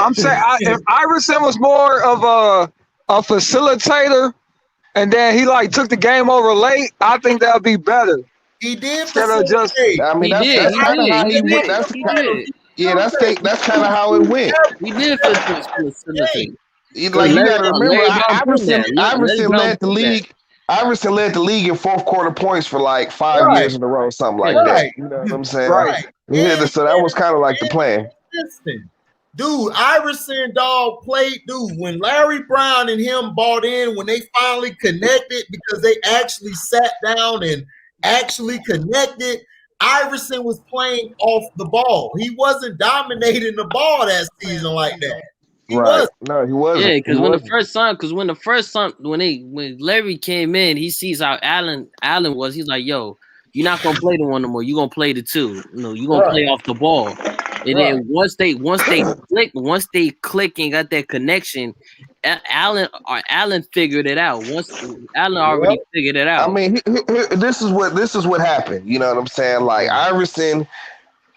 I'm saying if Iverson was more of a facilitator, and then he like took the game over late, I think that would be better. He did. Instead of just, I mean, that's kind of how he went. That's kind of how it went. He did facilitate. Like you gotta remember, Iverson led the league. Iverson led the league in fourth quarter points for like 5 Right. years in a row, something like Yeah. that. Right. You know what I'm saying? Right. Yeah, so that was kind of like the plan. Listen, dude, Iverson dog played, dude. When Larry Brown and him bought in, when they finally connected, because they actually sat down and actually connected, Iverson was playing off the ball. He wasn't dominating the ball that season like that. He Right. No, he wasn't. Yeah, because He when wasn't. the first time when Larry came in, he sees how Allen was. He's like, "Yo, you're not gonna play the one no more. You're gonna play the two. You're gonna play off the ball." And then once they click and got that connection, Allen figured it out. Once Allen already figured it out. I mean, this is what happened. You know what I'm saying? Like Iverson,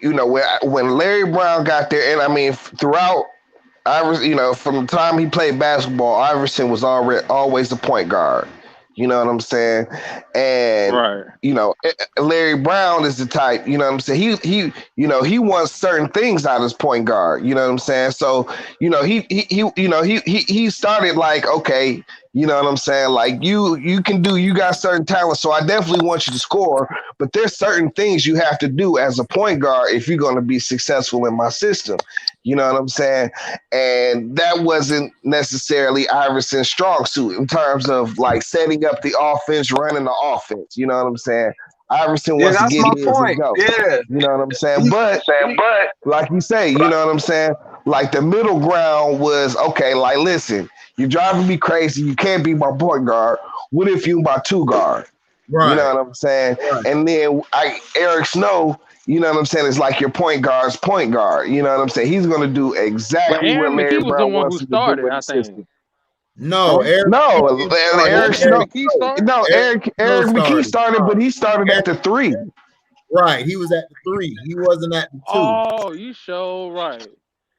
when Larry Brown got there, and I mean throughout Iverson, from the time he played basketball, Iverson was always the point guard. You know what I'm saying? And Larry Brown is the type. You know what I'm saying? He wants certain things out of his point guard. You know what I'm saying? So he started like, okay, you know what I'm saying? Like you got certain talent. So I definitely want you to score, but there's certain things you have to do as a point guard if you're going to be successful in my system. You know what I'm saying? And that wasn't necessarily Iverson's strong suit in terms of like setting up the offense, running the offense. You know what I'm saying? Iverson wants to get his and go. Yeah. You know what I'm saying? But like you say, you know what I'm saying? Like the middle ground was, okay, like listen, you're driving me crazy. You can't be my point guard. What if you my two guard? Right. You know what I'm saying? Right. And then Eric Snow, you know what I'm saying? It's like your point guard's point guard. You know what I'm saying? He's going to do exactly what Larry Brown wants to do with the system. No, Eric McKee started, but he started at the 3. Right, he was at the 3. He wasn't at the 2. Oh, you sure right.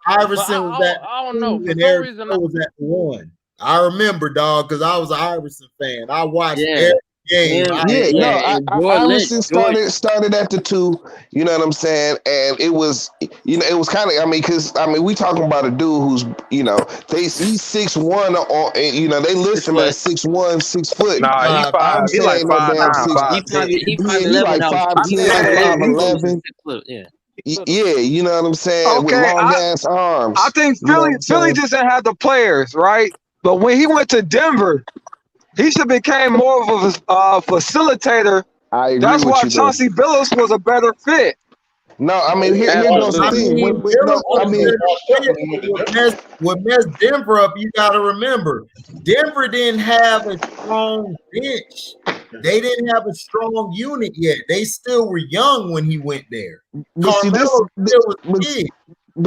Iverson was at the 2, and Eric was at the 1. I remember, dog, because I was an Iverson fan. I watched every game. Iverson started at the 2. You know what I'm saying? And it was, kind of, because we talking about a dude who's, he's 6'1", they list him as 6'1", 6 foot. Nah, he's 5. He's like 5'9". He's like 5'10", 5'11". Yeah, you know what I'm saying? Okay, with long ass arms. I think Philly just didn't have the players, right? But when he went to Denver, he should have became more of a facilitator. I agree. That's why Chauncey Billups was a better fit. No, I mean, here goes the thing. What messed Denver up, you got to remember, Denver didn't have a strong bench. They didn't have a strong unit yet. They still were young when he went there. But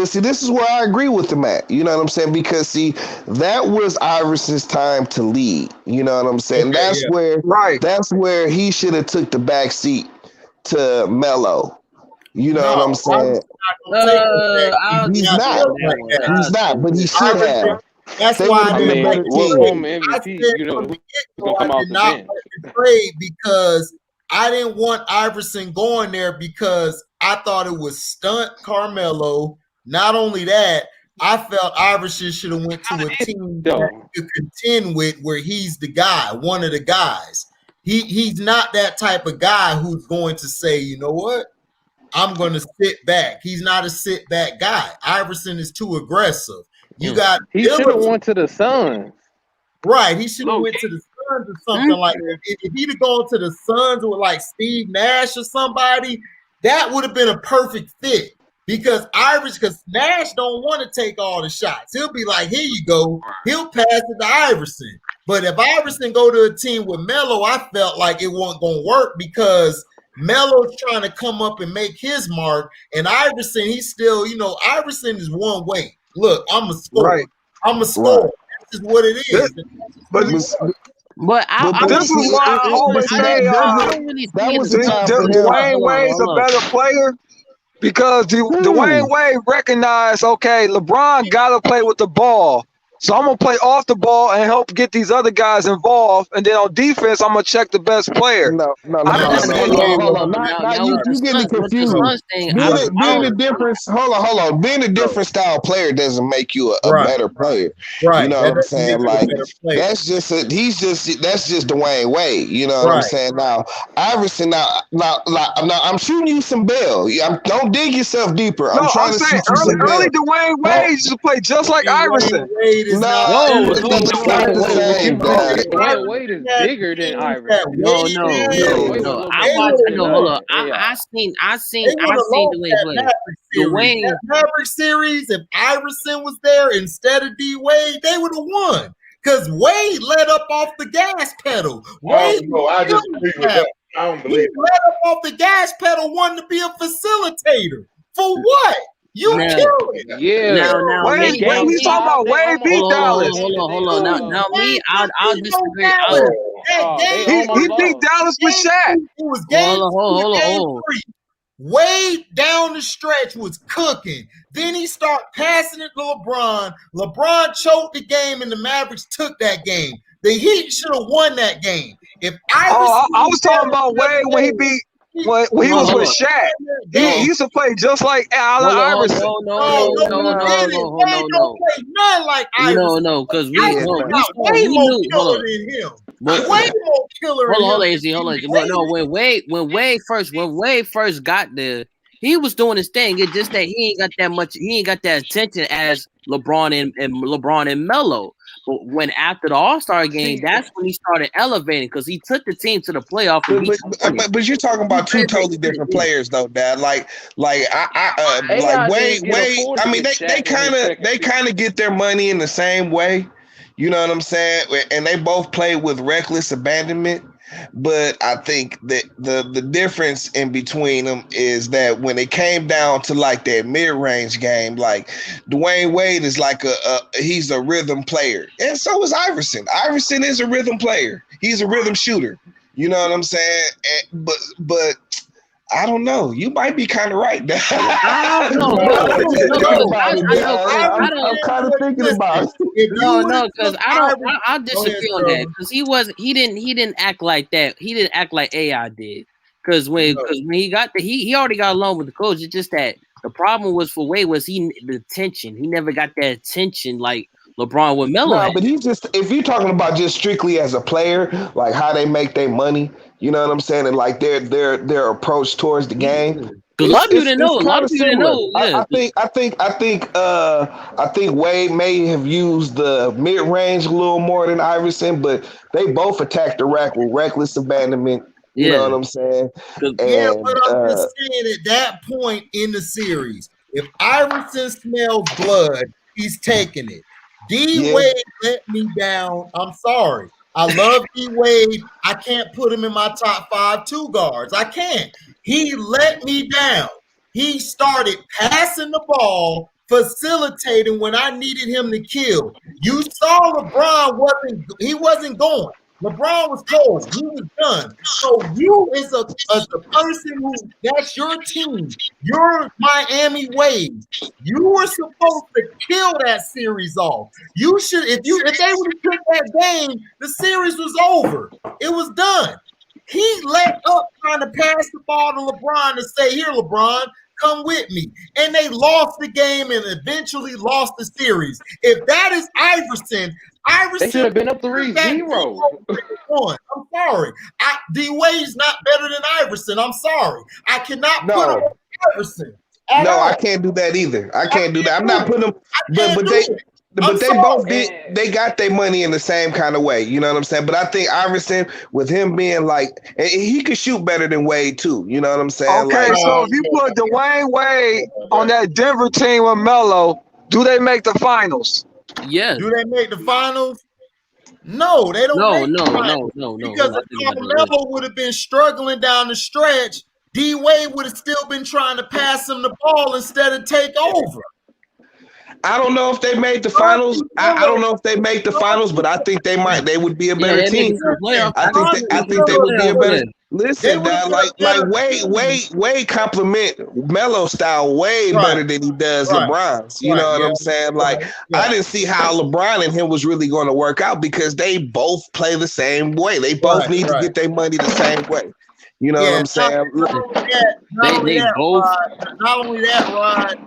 see, this is where I agree with him at. You know what I'm saying? Because see, that was Iverson's time to lead. You know what I'm saying? That's where he should have took the back seat to Melo. You know what I'm saying? He's not, but he should have. That's why I didn't like MVP. I did not trade because I didn't want Iverson going there because I thought it was stunt Carmelo. Not only that, I felt Iverson should have went to a team that he could contend with where he's the guy, one of the guys. He's not that type of guy who's going to say, you know what? I'm going to sit back. He's not a sit back guy. Iverson is too aggressive. He should have went to the Suns. Right. He should have went to the Suns or something like that. If he'd have gone to the Suns with like Steve Nash or somebody, that would have been a perfect fit. Because Nash don't want to take all the shots. He'll be like, here you go. He'll pass it to Iverson. But if Iverson go to a team with Melo, I felt like it wasn't going to work because Melo's trying to come up and make his mark. And Iverson, he's still, Iverson is one way. Look, I'm a scorer. Right. I'm a scorer. This is what it is. But this is why I always say Dwayne Wade's a better player. Because Dwayne Wade recognized, okay, LeBron got to play with the ball. So I'm gonna play off the ball and help get these other guys involved. And then on defense, I'm gonna check the best player. No. I think that's Hold on. Now You with the getting Suns, with the confused. Suns thing, Being a difference. Hold on. Being a different style player doesn't make you a Right. better player. Right. You know That what I'm doesn't make saying? you a Like better player. that's just Dwayne Wade. You know what I'm Right. saying? Now Iverson. Now I'm shooting you some bail. Don't dig yourself deeper. I'm no. trying I'm to saying shoot you some early bail. Dwayne Wade used to play just like Iverson. Wade is not. No, it's not the same, Dad. Dwayne Wade is bigger than Iverson. no. Wade was a little I bit watched. bigger Hold than up. AI. I seen They would have lost Dwayne that play. Maverick series. Dwayne, That Maverick series, if Iverson was there instead of D Wade, they would have won. Because Wade let up off the gas pedal. I disagree with that. I don't He believe let up off the gas pedal, wanting to be a facilitator. For what? You Now- kill it. Yeah. now Wade, me, Wade, he's talking about Wade beat Dallas. hold on. Now me, I'll disagree. He beat Dallas with Shaq. It was game Hold on. 3. Wade down the stretch was cooking. Then he started passing it to LeBron. LeBron choked the game, and the Mavericks took that game. The Heat should have won that game. If I was talking about Wade when he beat when he was with Shaq. He used to play just like Allen Iverson. No, Wade don't play none like Iverson. No, because we Way knew. more killer than him. Way more killer than him. Hold on. No, when Wade first got there, he was doing his thing. It's just that he ain't got that attention as LeBron and Melo. But when after the All-Star game, that's when he started elevating because he took the team to the playoff. But you're talking about two totally different players, though, Dad. Like Wade. I mean, they kind of get their money in the same way. You know what I'm saying? And they both play with reckless abandonment. But I think that the difference in between them is that when it came down to like that mid-range game, like Dwayne Wade is like he's a rhythm player. And so is Iverson. Iverson is a rhythm player. He's a rhythm shooter. You know what I'm saying? But I don't know. You might be kind of right. I don't know. I'm kind of thinking about it. No, because I disagree on that. Because he didn't act like that. He didn't act like AI did. Because when he got he already got along with the coach. It's just that the problem was for Wade was the attention. He never got that attention like LeBron with Melo. No, but he's just, if you're talking about just strictly as a player, like how they make their money, you know what I'm saying, and like their approach towards the game. A lot of people didn't know. Yeah. I think Wade may have used the mid range a little more than Iverson, but they both attacked the rack with reckless abandonment. You know what I'm saying? But I'm just saying at that point in the series, if Iverson smells blood, he's taking it. D-Wade let me down. I'm sorry. I love D-Wade. I can't put him in my top 5 2 guards. I can't. He let me down. He started passing the ball, facilitating when I needed him to kill. You saw LeBron wasn't going. LeBron was cold. He was done. So you as a person who that's your team, you're Miami Wade. You were supposed to kill that series off. You should if they would have took that game, the series was over. It was done. He let up trying to pass the ball to LeBron to say, "Here, LeBron, come with me." And they lost the game and eventually lost the series. If that is Iverson, they should have been up 3-0. I'm sorry. D-Wade's not better than Iverson. I'm sorry. I cannot put him on Iverson. I can't do that either. I can't do that. I'm not putting them, but they both did. They got their money in the same kind of way. You know what I'm saying? But I think Iverson, with him being like, he could shoot better than Wade too. You know what I'm saying? Okay, so if you put Dwayne Wade on that Denver team with Melo, do they make the finals? Yeah. Do they make the finals? No, they don't. No. Because if Carmelo would have been struggling down the stretch, D Wade would have still been trying to pass him the ball instead of take over. I don't know if they made the finals. I don't know if they make the finals, but I think they might. They would be a better team. I think they would be a better. Listen, dog, Wade compliment Melo style way better than he does LeBron's. You know what I'm saying? Like, I didn't see how LeBron and him was really going to work out because they both play the same way. They both need to get their money the same way. You know what I'm saying? Not only that, Rod,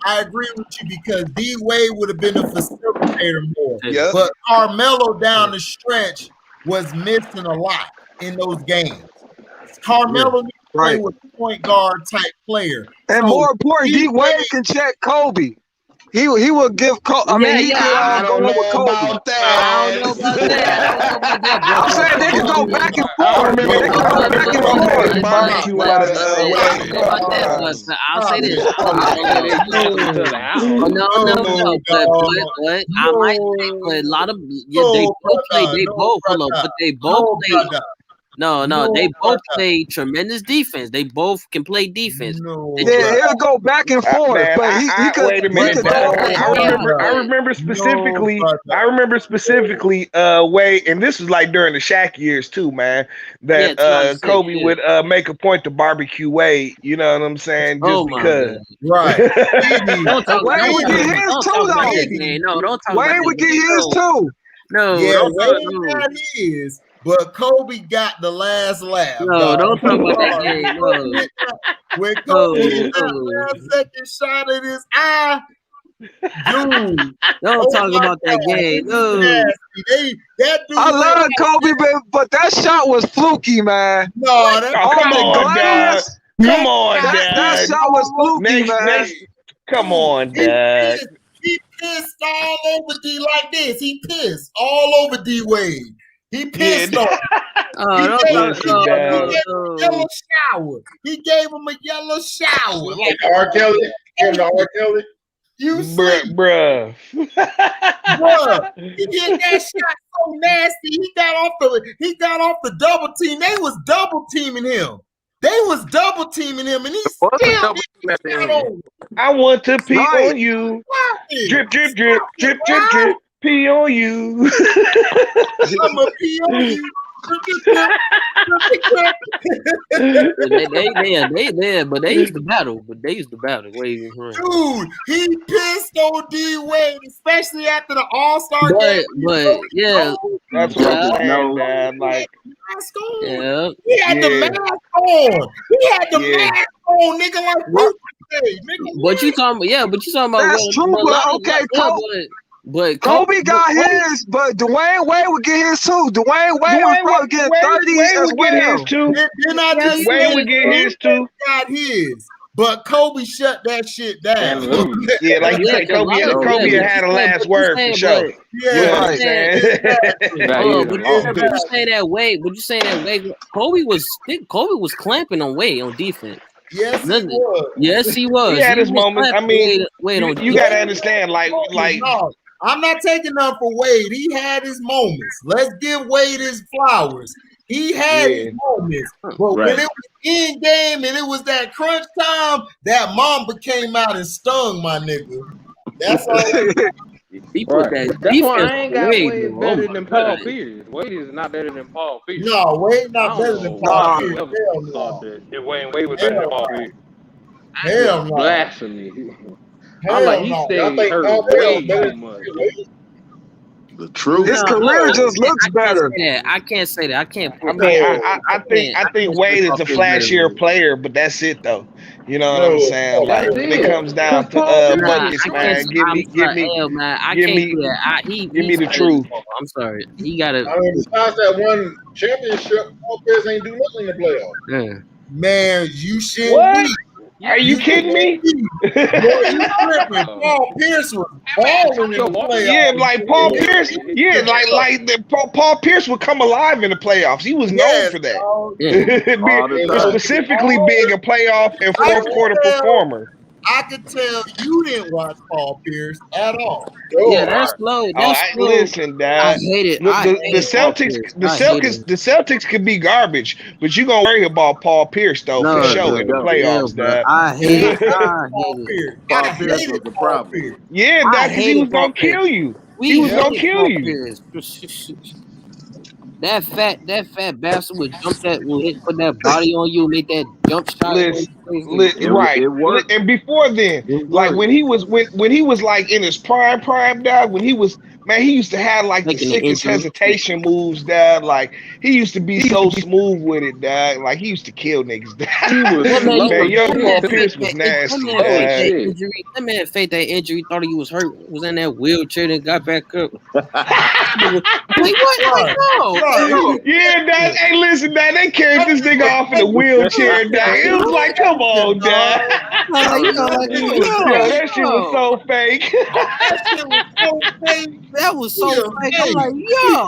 I agree with you because D Wade would have been a facilitator more. Yep. But Carmelo down the stretch was missing a lot in those games. Carmelo needs to play with a point guard type player. And more important, D Wade can check Kobe. He will give Kobe. I don't know about that. I don't know about that. I'm saying they can go back and forth. They can go back and forth. I'll say this. No. But I might say, but a lot of they both play. No, they both play tremendous defense. They both can play defense. He'll go back and forth. Man, but he could. Wait a minute. I remember specifically. Wade, and this was like during the Shaq years too, man. That Kobe would make a point to barbecue Wade. You know what I'm saying? Just because. Right. Wade would get his too, though. No, don't talk. Wade would get his too. No, Wade got his. But Kobe got the last laugh. No, don't talk about that game. No. When Kobe hit that last second shot in his eye, dude. Don't talk about that game. No. That dude, I love Kobe, but that shot was fluky, man. No, come on, Dad. Come on, Dad. That shot was fluky, man. Come on, Dad. He pissed all over D like this. He pissed all over D Wade. He pissed on him. He gave him a yellow shower. He gave him a yellow shower. Like R. Kelly. R. Kelly. You see, bruh. He did that shot so nasty. He got off the double team. They was double teaming him. And he still didn't. I want to pee on you. Drip, drip, drip, drip, drip, drip. Pee on you. I'ma pee on you. But they used to battle. Dude, he pissed on D Wade, especially after the All-Star game. But yeah, that's what I'm saying, man. Like, yeah, he had the mask on. Mask on, nigga. Like, but you talking about? That's true. But okay, But Kobe got his, but Dwayne Wade would get his too. Dwayne Wade would probably get 30 as well. Wade would get his too. Got his, but Kobe shut that shit down. Yeah, like you said, Kobe had a last word for sure. Yeah, but you say that Wade? Kobe was clamping on Wade on defense. Yes, he was. Yes, he was. He had his moments. I mean, you got to understand, like. No, I'm not taking none for Wade. He had his moments. Let's give Wade his flowers. He had his moments. But when it was in game and it was that crunch time, that Mamba came out and stung my nigga. That's all. He put that. That's why I ain't got Wade better than Paul Pierce. Wade is not better than Paul Pierce. No, Wade not better than Paul Pierce. Wade was better than Paul Pierce. Hell no. Blasphemy. I'm like, he stayed hurt way too much. The truth. His career just looks better. Yeah, I can't say that. I can't. I think Wade is a flashier player, but that's it though. You know what I'm saying? Like when it comes down to buckets, man, give me the truth. I'm sorry. He got it. Besides that one championship, Paul Pierce ain't do nothing in the playoffs. Yeah. Man, you shouldn't What? be. Are you kidding me? Paul Pierce was balling in the playoffs. Yeah, like Paul Pierce. Yeah, Paul Pierce would come alive in the playoffs. He was known for that. Specifically being a playoff and fourth quarter performer. I could tell you didn't watch Paul Pierce at all. Yeah, that's low. Listen, Dad. I hate it. The Celtics could be garbage, but you gonna worry about Paul Pierce though for sure in the playoffs, Dad. I hate it. Paul Pierce was the problem. Yeah, Dad, because he was gonna kill you. He was gonna kill you. That fat bastard would jump that put that body on you and make that jump shot. Right. It worked. And before then, It like worked. when he was like in his prime dad, when he was he used to have like the Making the sickest injury. hesitation moves, dad. Like he used to be so smooth with it, dad. Like he used to kill niggas, dad. He was That man, slow Man, young as Paul shit. Pierce was nasty, dad. That man faked that injury, thought he was hurt, was in that wheelchair, then got back up. Like what? Like, no. Yeah, dad. Hey, listen, dad. They carried this nigga off in a wheelchair, dad. It was like, come on, dad. Yo, that shit was so fake. That was so fake. I'm like, yo.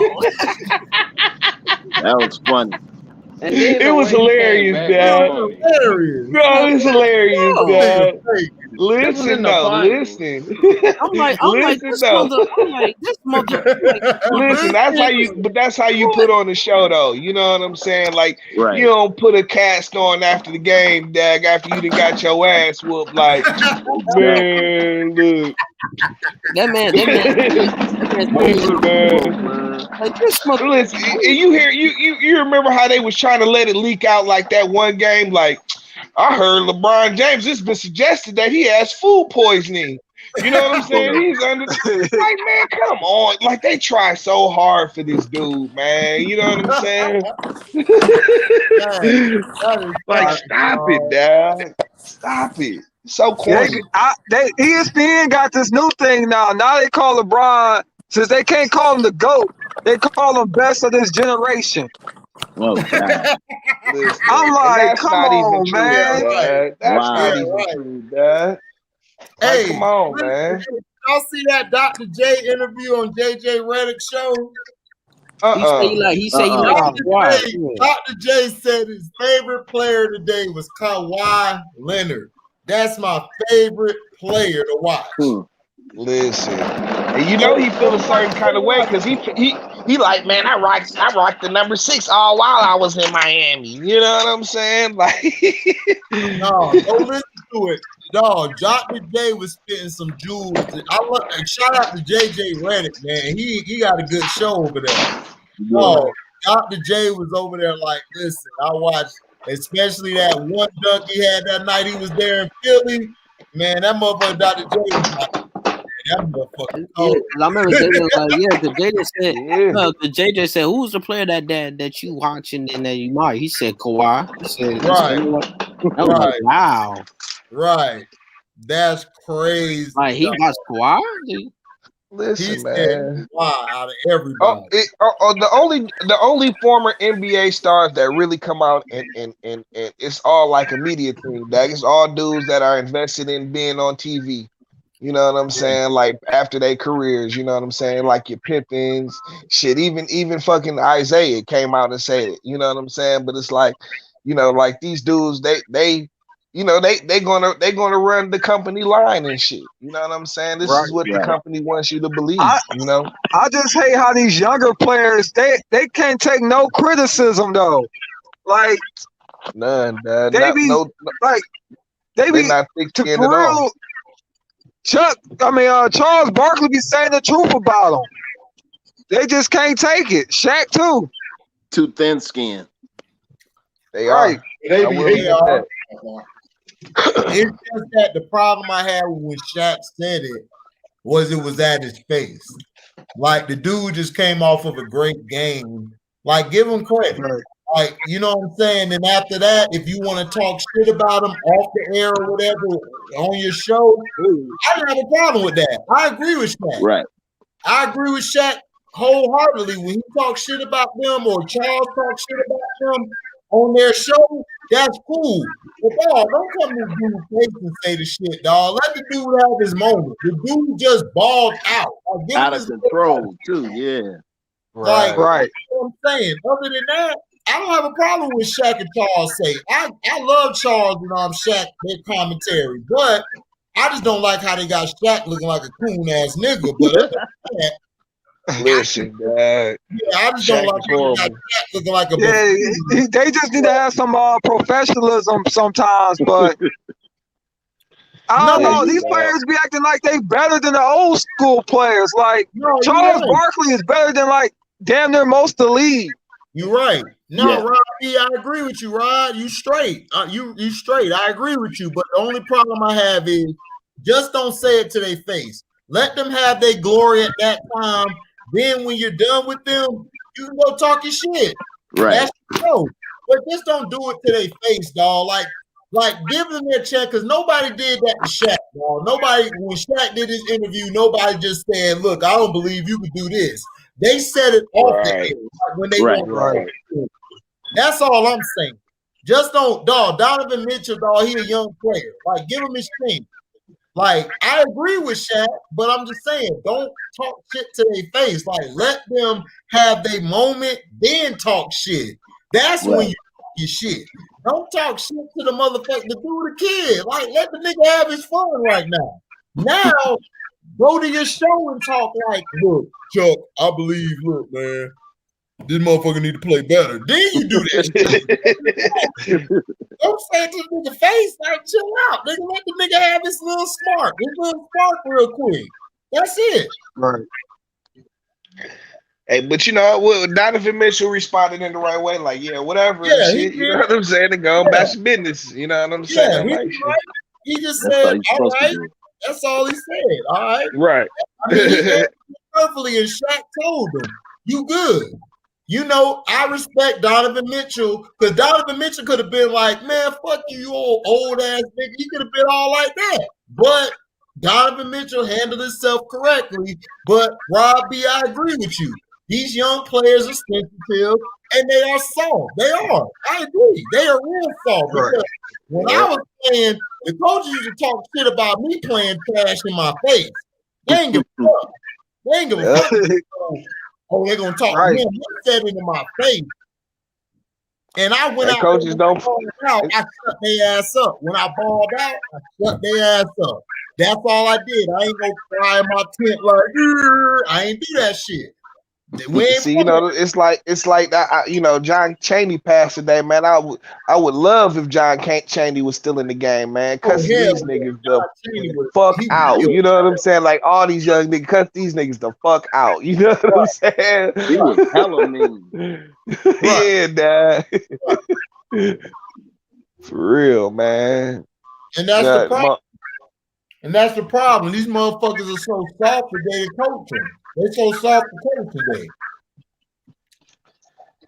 That was funny. And then It was hilarious, dad. No, it's hilarious, dad. Listen, listen. I'm like, this mother. Listen, that's how you put on the show, though. You know what I'm saying? Like, you don't put a cast on after the game, dag, after you done got your ass whooped. Like, man, look. That man. Like this mother. Listen, you remember how they was trying to let it leak out like that one game? Like, I heard LeBron James, it's been suggested that he has food poisoning. You know what I'm saying? He's under like, man, come on. Like, they try so hard for this dude, man. You know what I'm saying? Like, stop it, dad. Stop it. So corny. ESPN got this new thing now. Now they call LeBron, since they can't call him the GOAT, they call him best of this generation. Oh, God. I'm like, come on, man. That's not even true, Dad. Hey, come on, man. Y'all see that Dr. J interview on JJ Redick's show? He said he likes Kawhi. Dr. J said his favorite player today was Kawhi Leonard. That's my favorite player to watch. Listen, and you know he feel a certain kind of way because he like, man, I rocked the number 6 all while I was in Miami. You know what I'm saying? Like, no, don't listen to it. Dog, Dr. J was spitting some jewels. Shout out to JJ Redick, man. He got a good show over there. No, Dr. J was over there like, listen, I watched, especially that one dunk he had that night he was there in Philly. Man, that motherfucker Dr. J was like, that motherfucker. I remember JJ was like, the JJ said, who's the player that you watching and that you like? He said Kawhi. He said, right. Wow. Right. That's crazy. Like, he watched Kawhi? Listen, man. Kawhi out of everybody. The only former NBA stars that really come out and it's all like a media thing. That it's all dudes that are invested in being on TV. You know what I'm saying? Like after their careers, you know what I'm saying? Like your Pippins, shit. Even fucking Isaiah came out and said it. You know what I'm saying? But it's like, you know, like these dudes, they gonna run the company line and shit. You know what I'm saying? This is what the company wants you to believe. You know. I just hate how these younger players they can't take no criticism though. Like none. They be not thick-skinned at all. Charles Barkley be saying the truth about them. They just can't take it. Shaq too. Too thin skinned. They are. They are. It's just that the problem I had when Shaq said it was at his face. Like the dude just came off of a great game. Like give him credit. Like, you know what I'm saying? And after that, if you want to talk shit about him off the air or whatever on your show, I don't have a problem with that. I agree with Shaq. Right. I agree with Shaq wholeheartedly. When he talks shit about them or Charles talks shit about them on their show, that's cool. But dog, don't come to the dude's face and say the shit, dog. Let the dude have his moment. The dude just balled out. Like, out of control, too, yeah. Right. That's what I'm saying. Other than that, I don't have a problem with Shaq and Charles say. I love Charles and Shaq, their commentary, but I just don't like how they got Shaq looking like a coon-ass nigga. But other than that, listen, Dad. Yeah, I just don't like how they got Shaq looking like a they just need to have some professionalism sometimes, but I don't know. These players be acting like they better than the old school players. Like Charles Barkley is better than like damn near most of the league. You're right. No, Yeah. Rod B, I agree with you, Rod. You straight. You straight. I agree with you. But the only problem I have is just don't say it to their face. Let them have their glory at that time. Then when you're done with them, you can go talk your shit. Right. That's no. But just don't do it to their face, dog. Like give them their check, because nobody did that to Shaq, dog. Nobody, when Shaq did his interview, nobody just said, look, I don't believe you could do this. They said it off the air, like when they want to. That's all I'm saying. Just don't, dog. Donovan Mitchell, dog, he a young player. Like, give him his chance. Like, I agree with Shaq, but I'm just saying, don't talk shit to their face. Like, let them have their moment, then talk shit. That's when you talk your shit. Don't talk shit to the motherfucker, the dude, the kid. Like, let the nigga have his fun right now. Now, go to your show and talk like, look, Chuck, I believe, look, man, this motherfucker need to play better. Then you do that shit. Don't say it to the nigga face, like, chill out. Nigga, let the nigga have his little spark real quick. That's it. Right. Hey, but you know what? Donovan Mitchell responded in the right way, like, yeah, whatever, and shit. You know what I'm saying? And go back to business. You know what I'm saying? Yeah, like, he just said, all right. That's all he said. All right. Right. I mean, he answered perfectly, and Shaq told him, you good. You know, I respect Donovan Mitchell, because Donovan Mitchell could have been like, man, fuck you, you old ass nigga. He could have been all like that. But Donovan Mitchell handled himself correctly. But Rob B, I agree with you. These young players are sensitive, and they are soft. They are. I agree. They are real soft. Because when I was playing, the coaches used to talk shit about me playing trash in my face. They ain't give a fuck. They ain't give a fuck. Oh, they're gonna talk to him. He said it in my face. And I went out. Coaches don't. I shut their ass up. When I balled out, I shut their ass up. That's all I did. I ain't gonna cry in my tent like, I ain't do that shit. See, you know, it's like that. You know, John Chaney passed today, man. I would love if John Chaney was still in the game, man. Cuss these niggas the fuck out. You know what I'm saying? Like all these young niggas, cuss these niggas the fuck out. You know what I'm saying? He was hella mean. Yeah, dad. For real, man. And that's the problem. And that's the problem. These motherfuckers are so soft today to coach them. They're so soft to coach today.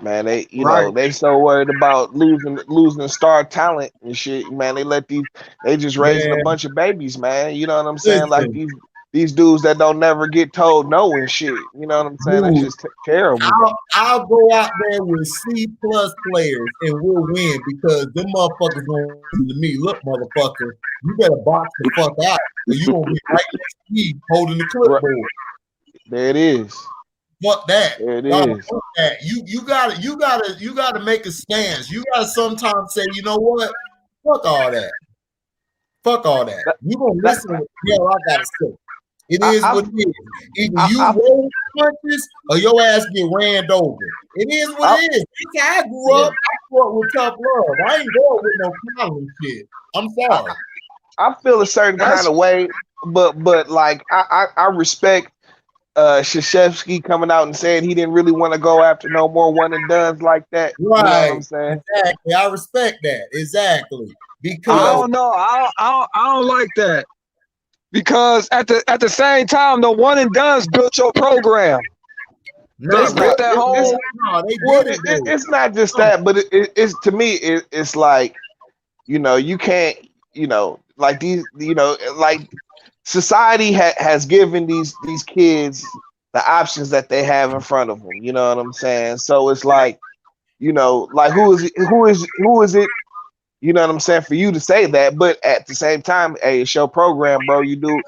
Man, they know they so worried about losing star talent and shit. Man, they just raising a bunch of babies, man. You know what I'm saying? Like these dudes that don't never get told no and shit. You know what I'm saying? That's just terrible. I'll go out there with C+ players and we'll win, because them motherfuckers gonna to me, look, motherfucker, you better box the fuck out, or you gonna be right next to me holding the clipboard. There it is. Fuck that. There it is. Fuck that. You gotta make a stance. You gotta sometimes say, you know what? Fuck all that. Fuck all that. You gonna listen to what I gotta say. It is what it is. Either you roll punches or your ass get ran over. It is what it is. That's how I grew up. I grew up with tough love. I ain't going with no problem shit. I'm sorry. I feel a certain kind of way, but like I respect Krzyzewski coming out and saying he didn't really want to go after no more one and dones like that. Right. You know what I'm saying? Exactly. I respect that. Exactly. Because I don't know. I don't like that. Because at the same time, the one and dones built your program. It's not just that, but it's to me, it's like, you know, you can't, you know, like these, you know, like society has given these kids the options that they have in front of them. You know what I'm saying? So it's like, you know, like who is it? You know what I'm saying, for you to say that, but at the same time, hey, it's your program, bro. You do,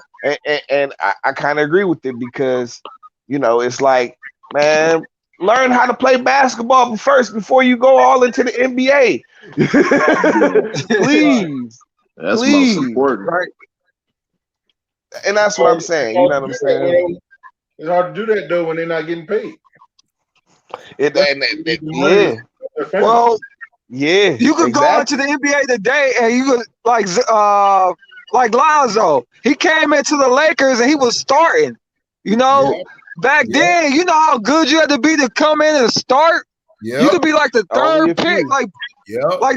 and I kind of agree with it, because, you know, it's like, man, learn how to play basketball first before you go all into the NBA. Please, that's most important, right? And that's what I'm saying. You know what I'm saying? It's hard to do that though when they're not getting paid. Yeah. Well. Yeah, you could go into the NBA today, and you could like Lonzo. He came into the Lakers and he was starting. You know, back then, you know how good you had to be to come in and start. You could be like the third pick, like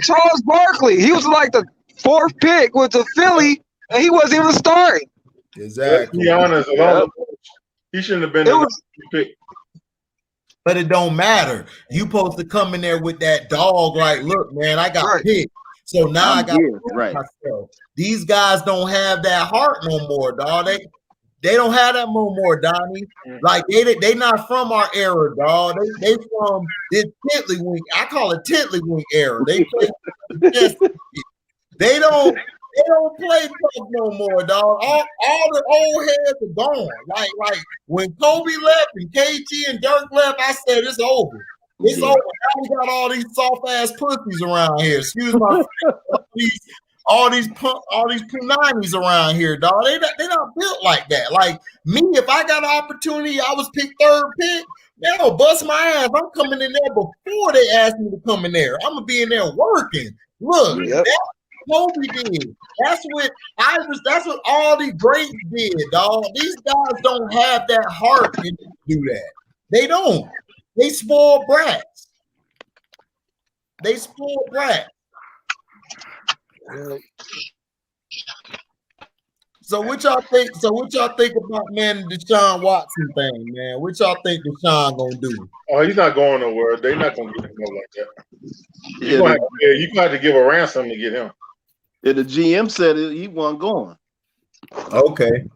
Charles Barkley. He was like the fourth pick with the Philly, and he wasn't even starting. Exactly. Let's be honest, he shouldn't have been the pick. But it don't matter. You supposed to come in there with that dog, like, look, man, I got picked. So now I got to prove myself. These guys don't have that heart no more, dog. They don't have that no more, Donnie. Like they not from our era, dog. They from this tiddlywink. I call it tiddlywink era. They play. They don't play tough no more, dog. All the old heads are gone. Like when Kobe left and KG and Dirk left, I said it's over. It's over. Now we got all these soft ass pussies around here. Excuse my all these punanis around here, dog. They not built like that. Like me, if I got an opportunity, I was picked third pick. Man, I'll bust my ass. I'm coming in there before they ask me to come in there. I'm gonna be in there working. Look, that's what Kobe did. That's what all these greats did, dog. These guys don't have that heart to do that. They don't. They spoiled brats. So what y'all think? About man the Deshaun Watson thing, man? What y'all think Deshaun gonna do? Oh, he's not going nowhere. They're not gonna get him like that. You gonna have to give a ransom to get him. Yeah, the GM said he wasn't going. Okay.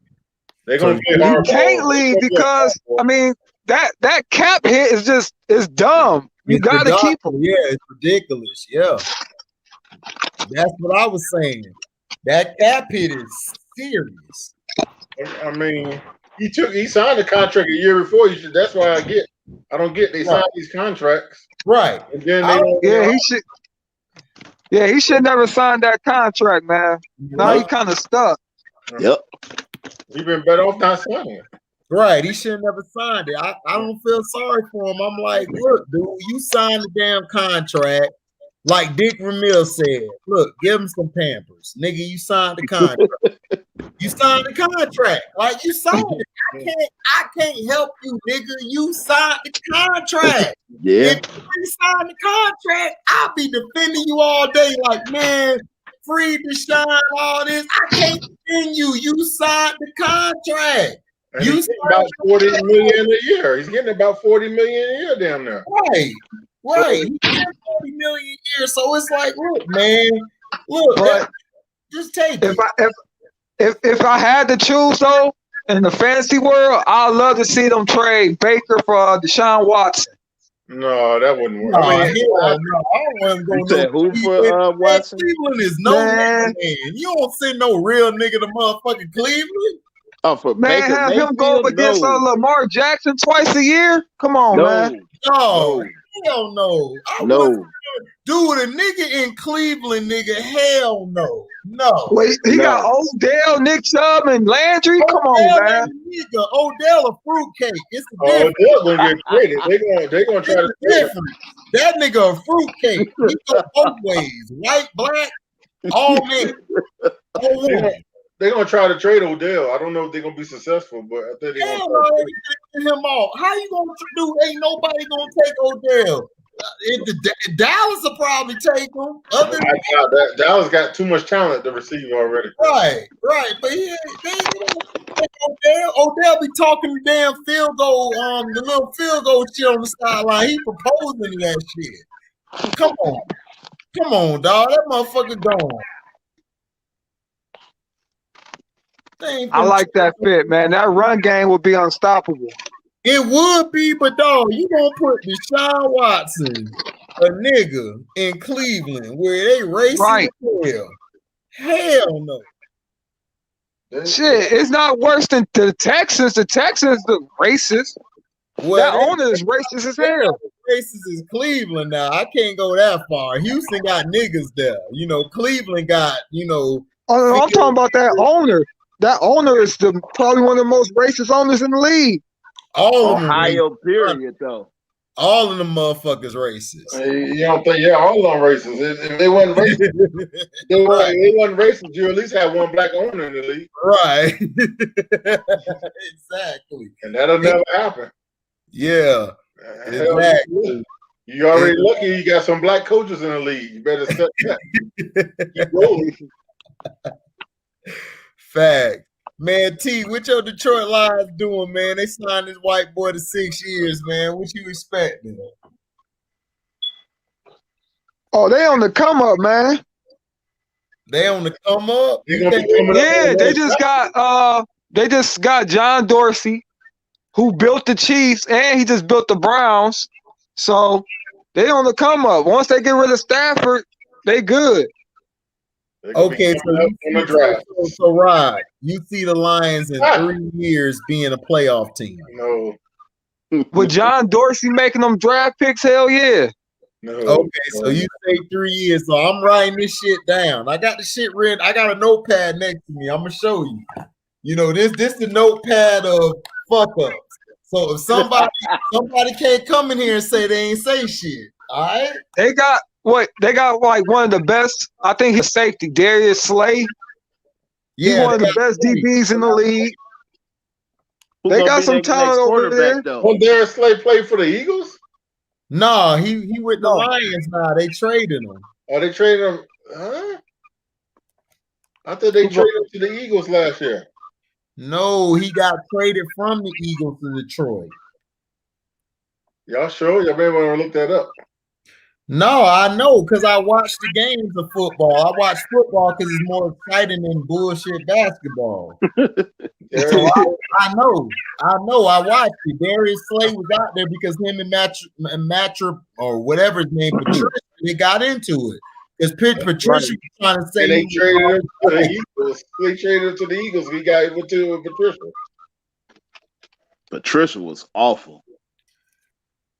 They're gonna you can't leave because I mean that cap hit is dumb. You gotta keep him. Yeah, it's ridiculous. Yeah. That's what I was saying. That cap hit is serious. I mean, he signed a contract a year before. That's why I don't get they sign these contracts. Right. And then he should never sign that contract, man. Now he kind of stuck. Yep. He's been better off not signing it. Right. He should have never signed it. I don't feel sorry for him. I'm like, look, dude, you signed the damn contract. Like Dick Ramil said, look, give him some Pampers. Nigga, you signed the contract. You signed the contract. Like, you signed it. I can't help you, nigga. You signed the contract. Yeah. If you signed the contract, I'll be defending you all day. Like, man, free Deshaun, all this. I can't defend you. You signed the contract. And he's getting about $40 million a year. He's getting about $40 million a year down there. Right. He's getting $40 million a year. So it's like, look, man, just take it. If I had to choose though, in the fantasy world, I'd love to see them trade Baker for Deshaun Watson. No, that wouldn't work. I don't want to go who for Watson? Cleveland is no man. You don't send no real nigga to motherfucking Cleveland. Oh, for man, Baker have Mayfield? him go up against Lamar Jackson twice a year? Come on, man. No, hell no. No. Dude, a nigga in Cleveland, nigga, hell no. No. Wait, he got Odell, Nick Chubb, and Landry? Come on, man. Nigga, Odell a fruitcake. It's a difference. Odell gonna get traded. They're gonna try to different. That nigga a fruitcake. He go both ways. White, black, all men. All women. They're gonna try to trade Odell. I don't know if they're gonna be successful, but I think they're gonna try to trade him off. How you gonna do? Ain't nobody gonna take Odell. Dallas will probably take him. Other than Dallas got too much talent at the receiver already. Right. But they take Odell. Odell be talking the damn field goal, the little field goal shit on the sideline. He proposing that shit. Come on, dog. That motherfucker gone. I like that fit, man. That run game would be unstoppable. It would be, but dog, you gonna put Deshaun Watson, a nigga in Cleveland where they racing hell no. Shit, it's not worse than the Texans. The Texans the racist. Well, that owner is racist as hell. Racist is Cleveland now. I can't go that far. Houston got niggas there. You know, Cleveland got, I'm talking about that owner. That owner is probably one of the most racist owners in the league. All Ohio, period, though. All of them motherfuckers racist. You don't think? Yeah, all of them racist. If they wasn't racist, they wasn't racist. You at least have one black owner in the league, right? Exactly. And that'll never happen. Yeah, exactly. You already lucky you got some black coaches in the league. You better set that. Keep rolling. Fact. Man, T, what your Detroit Lions doing, man? They signed this white boy to 6 years, man. What you expecting? Oh, they on the come up, man. They on the come up? Yeah, they just got John Dorsey, who built the Chiefs, and he just built the Browns. So they on the come up. Once they get rid of Stafford, they good. Okay, so Rod, you see the Lions in 3 years being a playoff team? No. With John Dorsey making them draft picks, hell yeah. No. Okay, so you say 3 years. So I'm writing this shit down. I got the shit written. I got a notepad next to me. I'm gonna show you. You know, this the notepad of fuck ups. So if somebody can't come in here and say they ain't say shit, all right? They got like one of the best. I think he's safety, Darius Slay. He's one of the best DBs in the league. They got some talent over there. When Darius Slay played for the Eagles? No, he with the Lions now. They traded him. Oh, they traded him? Huh? I thought they traded him to the Eagles last year. No, he got traded from the Eagles to Detroit. Y'all sure? Y'all may want to look that up. No, I know because I watch the games of football. I watch football because it's more exciting than bullshit basketball. So I know. I watched it. Darius Slay was out there because him and Matra or whatever his name, Patricia, they got into it. Because Patricia was trying to say they traded him to the Eagles. They traded him to the Eagles. We got it with Patricia. Patricia was awful.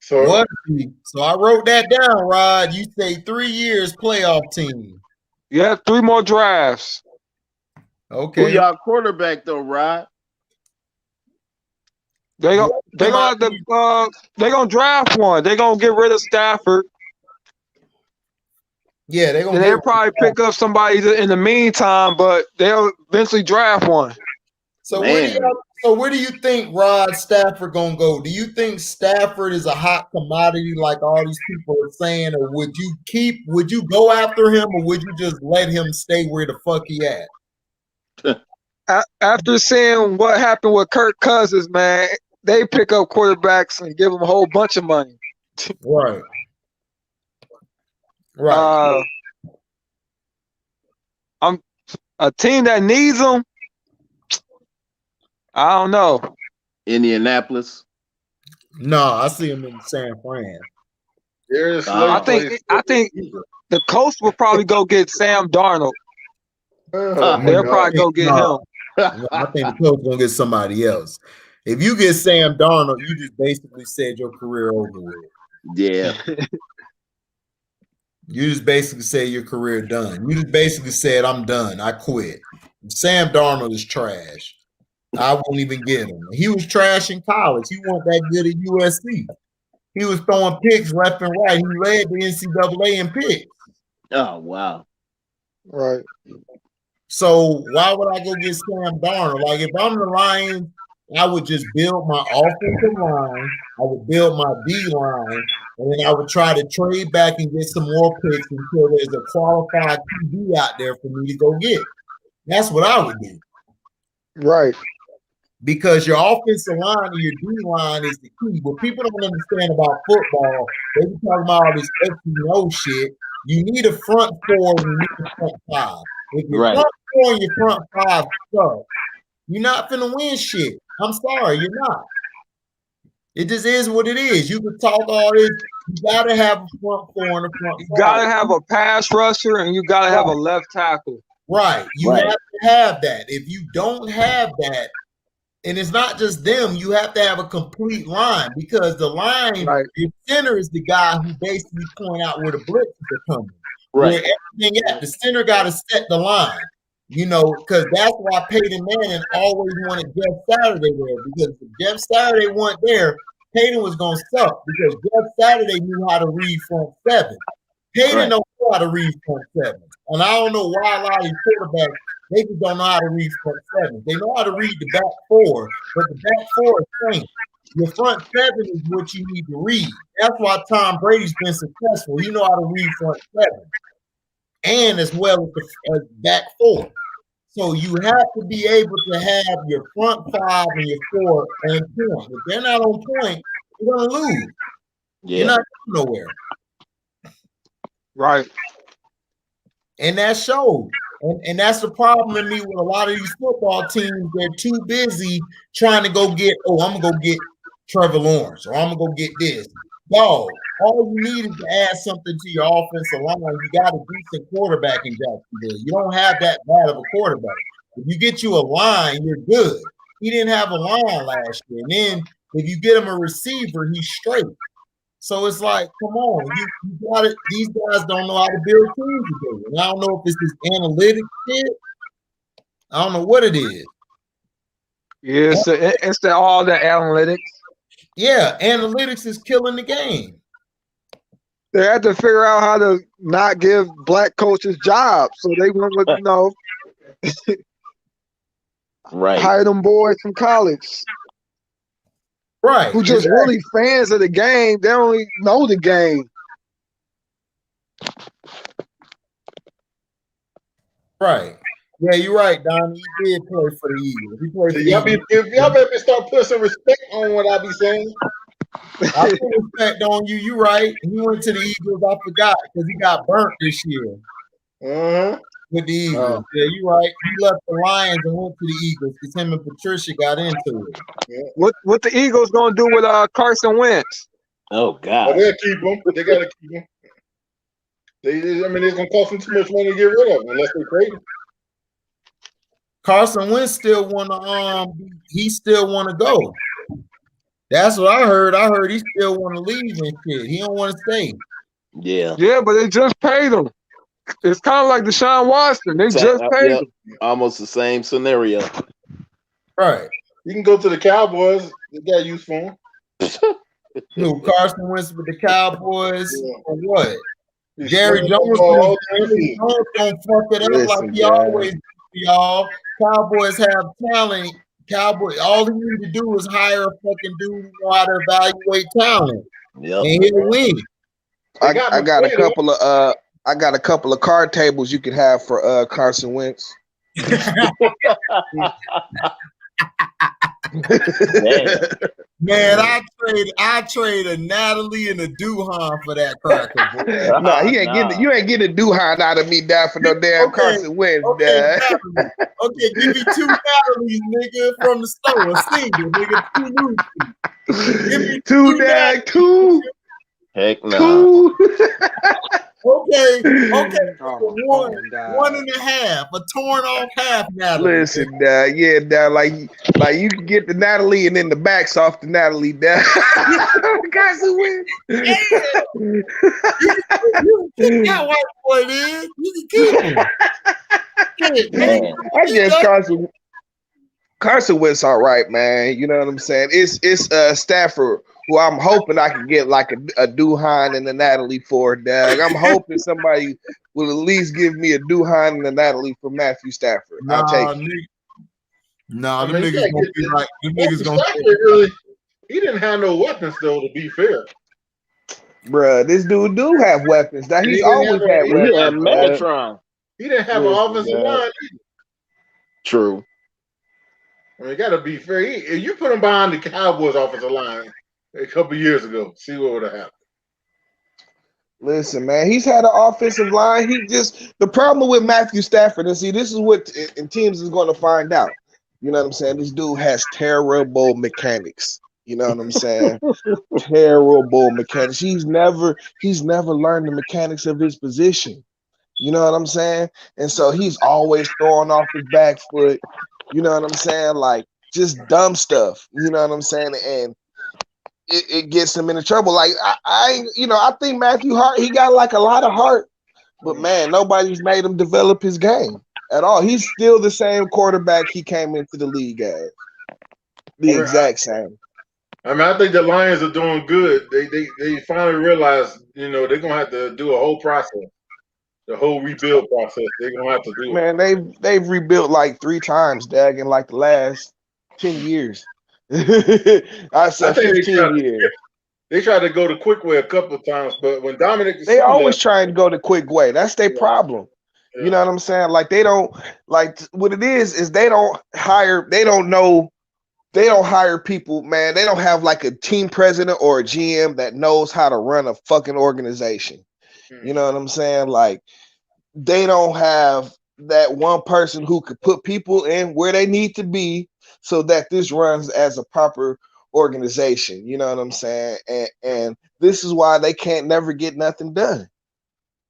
So I wrote that down, Rod. You say 3 years playoff team. Yeah, 3 more drafts. Okay. Who y'all quarterback though, Rod? They gonna draft one. They gonna get rid of Stafford. Yeah, they'll probably pick up somebody in the meantime, but they'll eventually draft one. So where do you think Rod Stafford gonna go? Do you think Stafford is a hot commodity like all these people are saying, or would you go after him, or would you just let him stay where the fuck he at? After seeing what happened with Kirk Cousins, man, they pick up quarterbacks and give them a whole bunch of money. Right. I'm a team that needs them. I don't know. Indianapolis. No, I see him in San Fran. I think the Colts will probably go get Sam Darnold. They'll probably go get him. I think the Colts gonna get somebody else. If you get Sam Darnold, you just basically said your career over with. Yeah. You just basically said your career done. You just basically said, I'm done. I quit. Sam Darnold is trash. I won't even get him. He was trash in college. He wasn't that good at USC. He was throwing picks left and right. He led the NCAA in picks. Oh, wow. Right. So why would I go get Sam Darnold? Like, if I'm the Lions, I would just build my offensive line. I would build my D-line. And then I would try to trade back and get some more picks until there's a qualified QB out there for me to go get. That's what I would do. Right. Because your offensive line and your D-line is the key. What people don't understand about football, they be talking about all this X&O shit. You need a front four and you need a front five. If your front four and your front five suck, you're not finna win shit. I'm sorry, you're not. It just is what it is. You can talk all this. You gotta have a front four and a front five. You gotta have a pass rusher and you gotta have a left tackle. Right. You have to have that. If you don't have that, and it's not just them, you have to have a complete line because the line, your center is the guy who basically point out where the blitzes are coming. Right. Where everything at. The center got to set the line, you know, because that's why Peyton Manning always wanted Jeff Saturday there, because if Jeff Saturday wasn't there, Peyton was going to suck because Jeff Saturday knew how to read front seven. Peyton don't know how to read front seven. And I don't know why a lot of these quarterbacks, they just don't know how to read front seven. They know how to read the back four, but the back four is trained. Your front seven is what you need to read. That's why Tom Brady's been successful. He know how to read front seven, and as well as the back four. So you have to be able to have your front five and your four on point. If they're not on point, you're gonna lose. Yeah. You're not going nowhere. Right. And that shows. And that's the problem in me with a lot of these football teams. They're too busy trying to go get, I'm going to go get Trevor Lawrence, or I'm going to go get this. No, all you need is to add something to your offensive line. You got a decent quarterback in Jacksonville. You don't have that bad of a quarterback. If you get you a line, you're good. He didn't have a line last year. And then if you get him a receiver, he's straight. So it's like, come on, you got it. These guys don't know how to build teams together. And I don't know if it's this analytics shit. I don't know what it is. Yeah, it's all the analytics. Yeah, analytics is killing the game. They had to figure out how to not give black coaches jobs, so they went with right, hire them boys from college. Right. Who just really fans of the game. They don't even know the game. Right. Yeah, you're right, Don. He did play for the Eagles. He played for the Eagles. Y'all better start putting some respect on what I be saying. I put respect on you. You're right. He went to the Eagles. I forgot because he got burnt this year. With the Eagles. Yeah, you're right. He left the Lions and went to the Eagles because him and Patricia got into it. Yeah. What the Eagles gonna do with Carson Wentz? Oh God. Well, they'll keep him. They gotta keep him. It's gonna cost them too much money to get rid of him unless they trade him. Carson Wentz still wanna go. That's what I heard. I heard he still want to leave and shit. He don't want to stay. Yeah. Yeah, but they just paid him. It's kind of like Deshaun Watson. They just paid him. Almost the same scenario. Right. You can go to the Cowboys. They got use for him. Who, Carson Wentz with the Cowboys or what? He's Jerry Jones don't fuck it up like he always do, y'all. Cowboys have talent. Cowboys, all he need to do is hire a fucking dude who know how to evaluate talent. Yep. And he'll win. I got a couple of card tables you could have for Carson Wentz. Man, I trade a Natalie and a Duhan for that cracker. No, you ain't getting a Duhan out of me, Dad, for no damn Carson Wentz, Dad. Okay, give me 2 Natalies, nigga, from the store. A single, nigga, 2 Lucy. Give me 2, Dad, 2. Heck no. 2. Okay. 1 and a half, a torn off half Natalie. Listen, Dad, like you can get the Natalie and then the backs off the Natalie, Dad. Carson Wentz. Yeah. You can keep that white boy, man. You can keep him. I guess Carson Wentz all right, man. You know what I'm saying? It's Stafford, who I'm hoping I can get like a Duhan and a Natalie for, Doug. I'm hoping somebody will at least give me a Duhan and a Natalie for Matthew Stafford. I'll take it. Nah, them niggas gonna be like, them niggas gonna really. He didn't have no weapons though, to be fair. Bruh, this dude do have weapons. That he's always had weapons. He had Megatron. He didn't have an offensive line either. True. You gotta be fair. If you put him behind the Cowboys offensive line a couple years ago, see what would have happened. Listen, man, he's had an offensive line. The problem with Matthew Stafford, and see, this is what teams is going to find out. You know what I'm saying? This dude has terrible mechanics. You know what I'm saying? Terrible mechanics. He's never learned the mechanics of his position. You know what I'm saying? And so he's always throwing off his back foot. You know what I'm saying? Like just dumb stuff. You know what I'm saying? And it gets him into trouble. Like I think Matthew Hart, he got like a lot of heart, but man, nobody's made him develop his game at all. He's still the same quarterback he came into the league as. The exact same. I think the Lions are doing good. They finally realized, they're gonna have to do a whole process. The whole rebuild process, they're gonna have to do. Man, they've rebuilt like 3 times, Dag, in like the last 10 years. I said 15 years. They tried to go the quick way a couple of times, but when Dominic they always left, trying to go the quick way. That's their problem. Yeah. You know what I'm saying? Like they don't like what it is they don't hire people, man. They don't have like a team president or a GM that knows how to run a fucking organization. You know what I'm saying? Like they don't have that one person who could put people in where they need to be so that this runs as a proper organization. You know what I'm saying? And this is why they can't never get nothing done.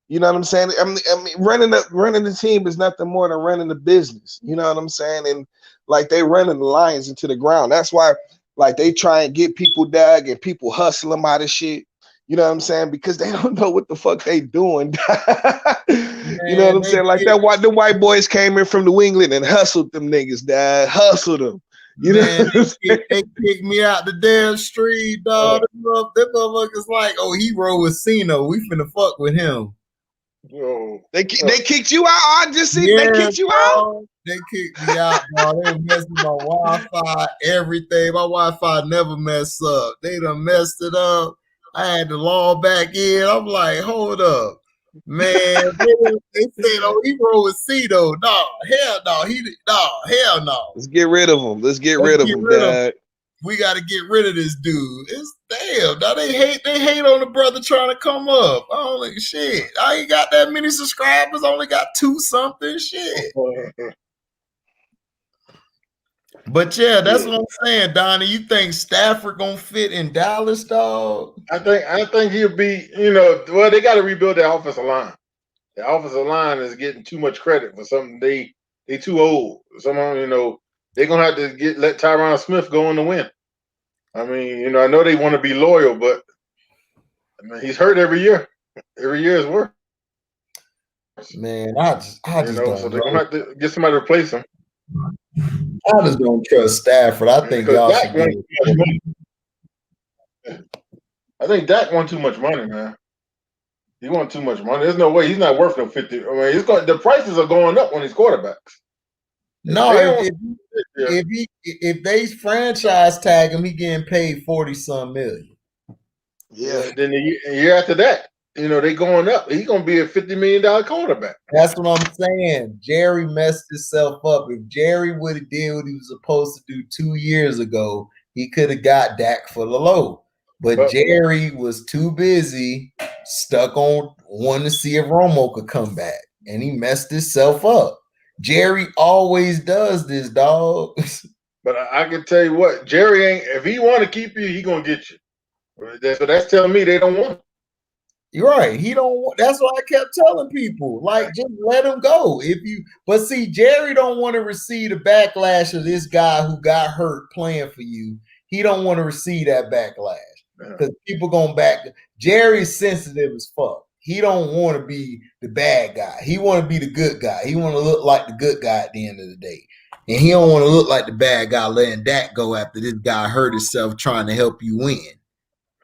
You know what I'm saying? I mean running the team is nothing more than running the business. You know what I'm saying? And like they running the Lions into the ground. That's why like they try and get people dug and people hustle them out of shit. You know what I'm saying? Because they don't know what the fuck they doing. You know what I'm saying? Like that the white boys came in from New England and hustled them niggas, dad. Hustled them. You know they kicked me out the damn street, dog. Them motherfuckers like, oh, he roll with Cino. We finna fuck with him. Whoa. They kicked you out. I just see they kicked you out. They kicked me out, dog. They messed with my Wi-Fi, everything. My Wi-Fi never messed up. They done messed it up. I had to log back in. I'm like, hold up. Man, they said, oh, he roll with Cino. No, hell no. Hell no. Let's get rid of him. Let's get rid of him, Dad. We got to get rid of this dude. It's damn. Now they hate on the brother trying to come up. I don't like shit. I ain't got that many subscribers. I only got 2-something shit. But yeah, that's what I'm saying, Donnie. You think Stafford gonna fit in Dallas, dog? I think he'll be. You know, well, they got to rebuild their offensive line. The offensive line is getting too much credit for something they too old. Someone, you know, they're gonna have to let Tyron Smith go on to win. I mean, you know, I know they want to be loyal, but I mean, he's hurt every year. Every year is worse. Man, I just don't so they're gonna have to get somebody to replace him. I just don't trust Stafford. I think y'all should I think Dak won too much money, man. He won too much money. There's no way he's not worth no 50. I mean, the prices are going up on these quarterbacks. No, if they franchise tag him, he getting paid 40-some million. Yeah. Then the year after that, you know, they going up. He's gonna be a $50 million quarterback. That's what I'm saying. Jerry messed himself up. If Jerry would have did what he was supposed to do 2 years ago, he could have got Dak for the low. But Jerry was too busy, stuck on wanting to see if Romo could come back, and he messed himself up. Jerry always does this, dog. But I can tell you what, Jerry ain't. If he want to keep you, he gonna get you. So that's telling me they don't want him. You're right. He don't want. That's why I kept telling people, like, just let him go. But see, Jerry don't want to receive the backlash of this guy who got hurt playing for you. He don't want to receive that backlash because people going back. Jerry's sensitive as fuck. He don't want to be the bad guy. He want to be the good guy. He want to look like the good guy at the end of the day, and he don't want to look like the bad guy letting Dak go after this guy hurt himself trying to help you win.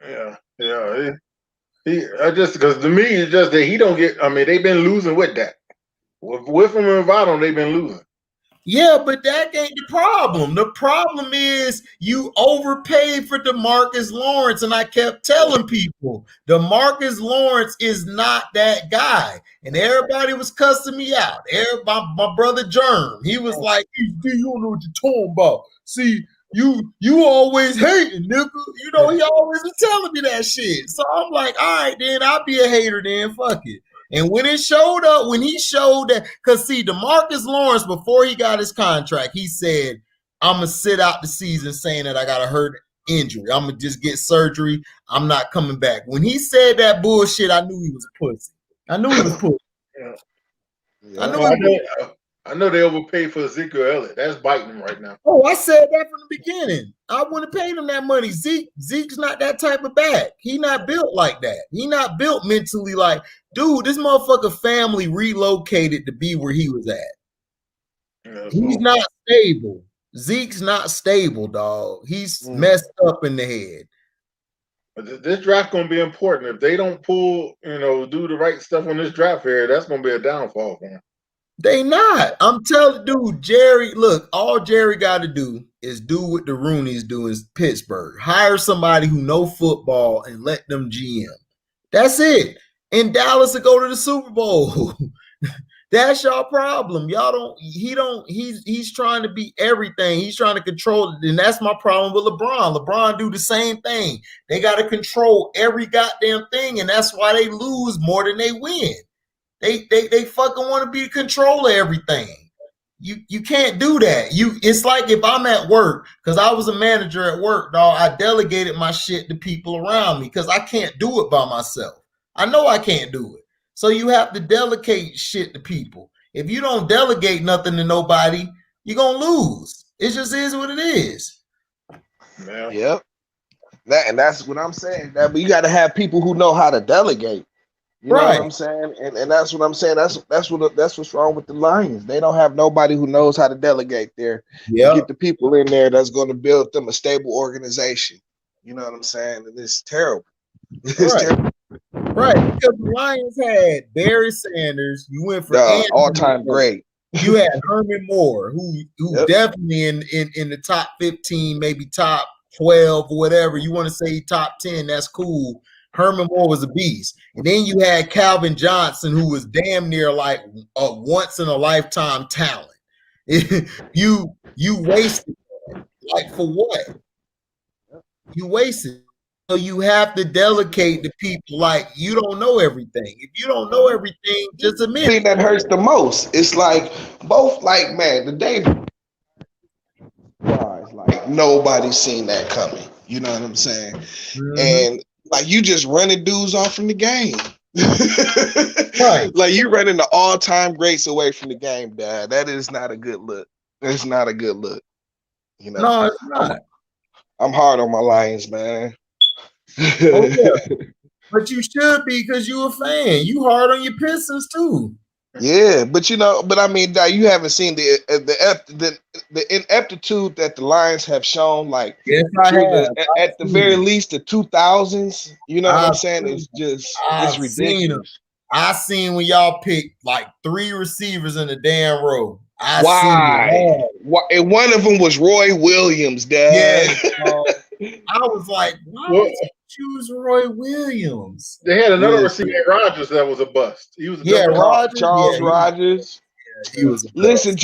Yeah. Because to me, it's just that he don't get. I mean, they've been losing with that. With him and without him, they've been losing. Yeah, but that ain't the problem. The problem is you overpaid for DeMarcus Lawrence, and I kept telling people DeMarcus Lawrence is not that guy, and everybody was cussing me out. My brother Germ, he was like, "You don't know what you're talking about. See, you always hating, nigga. You know, he always was telling me that shit. So I'm like, all right, then I'll be a hater then. Fuck it." And when it showed up, when he showed that, because see, DeMarcus Lawrence, before he got his contract, he said, I'm going to sit out the season saying that I got a hurt injury. I'm going to just get surgery. I'm not coming back. When he said that bullshit, I knew he was a pussy. I knew he was pussy. I know they overpaid for Ezekiel Elliott. That's biting him right now. Oh, I said that from the beginning. I wouldn't have paid him that money. Zeke's not that type of back. He not built like that. He not built mentally like, dude, this motherfucker family relocated to be where he was at. Yeah, he's not stable. Zeke's not stable, dog. He's messed up in the head. But this draft going to be important. If they don't do the right stuff on this draft here, that's going to be a downfall for him. They not. I'm telling dude, Jerry, look, all Jerry got to do is do what the Rooneys do in Pittsburgh. Hire somebody who know football and let them GM. That's it. In Dallas to go to the Super Bowl. That's y'all problem. Y'all don't, he's trying to be everything. He's trying to control it. And that's my problem with LeBron. LeBron do the same thing. They got to control every goddamn thing, and that's why they lose more than they win. They fucking want to be in control of everything. You can't do that. It's like if I'm at work, because I was a manager at work, dog, I delegated my shit to people around me because I can't do it by myself. I know I can't do it. So you have to delegate shit to people. If you don't delegate nothing to nobody, you're gonna lose. It just is what it is. Yeah. Yep. That's what I'm saying. But you got to have people who know how to delegate. You know what I'm saying? And that's what I'm saying. That's what's wrong with the Lions. They don't have nobody who knows how to delegate there. Yeah. Get the people in there that's going to build them a stable organization. You know what I'm saying? And it's terrible. It's terrible. Right. Because the Lions had Barry Sanders. You went for all-time great. You had Herman Moore, who definitely in the top 15, maybe top 12 or whatever. You want to say top 10, that's cool. Herman Moore was a beast. And then you had Calvin Johnson, who was damn near like a once-in-a-lifetime talent. You wasted that. Like, for what? You wasted. So you have to delegate to people. Like, you don't know everything. If you don't know everything, just admit it. The thing that hurts the most, it's like both, like, man, the day like nobody's seen that coming. You know what I'm saying? Mm-hmm. And like you just running dudes off from the game. Right. Like you running the all-time greats away from the game, Dad. That is not a good look. It's not a good look. You know, no, it's not. I'm hard on my Lions, man. Oh, yeah. But you should be because you're a fan. You hard on your Pistons too. Yeah, but I mean, you haven't seen the ineptitude that the Lions have shown, like yes, at the very least the 2000s. You know what I'm saying? It's just it's ridiculous. I seen when y'all picked like 3 receivers in the damn row. Why? And one of them was Roy Williams, Dad. Yeah, I was like, why would you choose Roy Williams? They had another receiver, Rodgers, that was a bust. He was Charles Rodgers. He was a bust. Listen,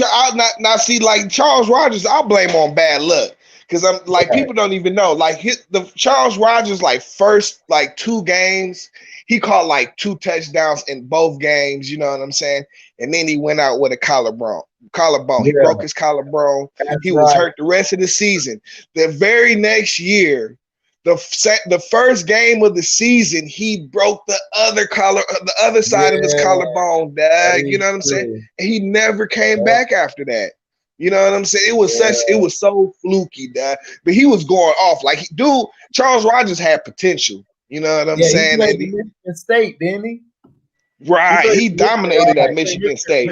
now see, like Charles Rodgers, I'll blame on bad luck. Because I'm like, people don't even know. Like the Charles Rodgers, like first like 2 games, he caught like 2 touchdowns in both games. You know what I'm saying? And then he went out with a collarbone. He broke his collarbone. He was hurt the rest of the season. The very next year, the first game of the season, he broke the other side of his collarbone. Dad, you know what I'm saying? And he never came back after that. You know what I'm saying? It was so fluky, Dad. But he was going off. Like, dude, Charles Rodgers had potential. You know what I'm saying? He played Michigan State, didn't he? Right. He dominated at Michigan State.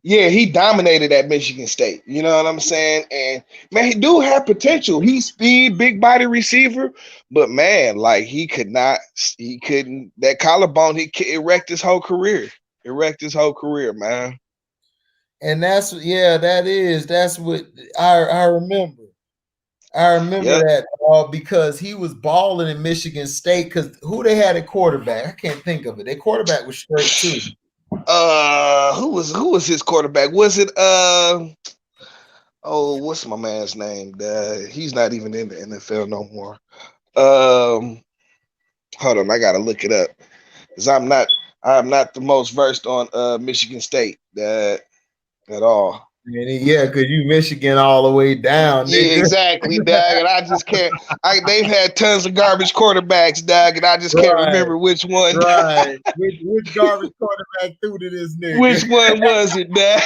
Yeah, he dominated at Michigan State. You know what I'm saying? And man, he do have potential. He's speed, big body receiver, but man, like he couldn't. That collarbone, it wrecked his whole career. It wrecked his whole career, man. And that's what I remember. I remember that because he was balling in Michigan State. Because who they had at quarterback? I can't think of it. Their quarterback was straight too. Who was his quarterback? Was it what's my man's name? He's not even in the NFL no more. Hold on, I gotta look it up because I'm not the most versed on Michigan State at all. Yeah, because you Michigan all the way down. Yeah, exactly, Doug. And I just can't. They've had tons of garbage quarterbacks, Doug, and I just can't remember which one. Right. Which garbage quarterback threw to this nigga? Which one was it, Doug?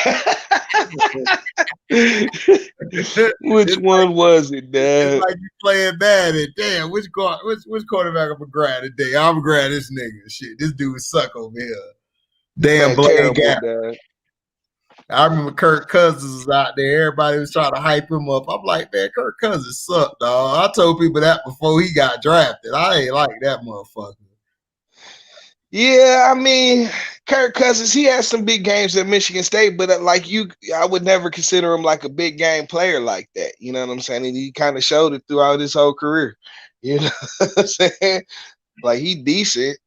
Which one was it, Doug? It's like you playing bad at damn. Which quarterback I'm gonna grab today? I'm gonna grab this nigga. Shit, this dude suck over here. Damn, Blake Gap. I remember Kirk Cousins was out there. Everybody was trying to hype him up. I'm like, man, Kirk Cousins sucked, dog. I told people that before he got drafted. I ain't like that motherfucker. Yeah, I mean, Kirk Cousins, he had some big games at Michigan State, but I would never consider him like a big game player like that. You know what I'm saying? And he kind of showed it throughout his whole career. You know what I'm saying? Like, he decent,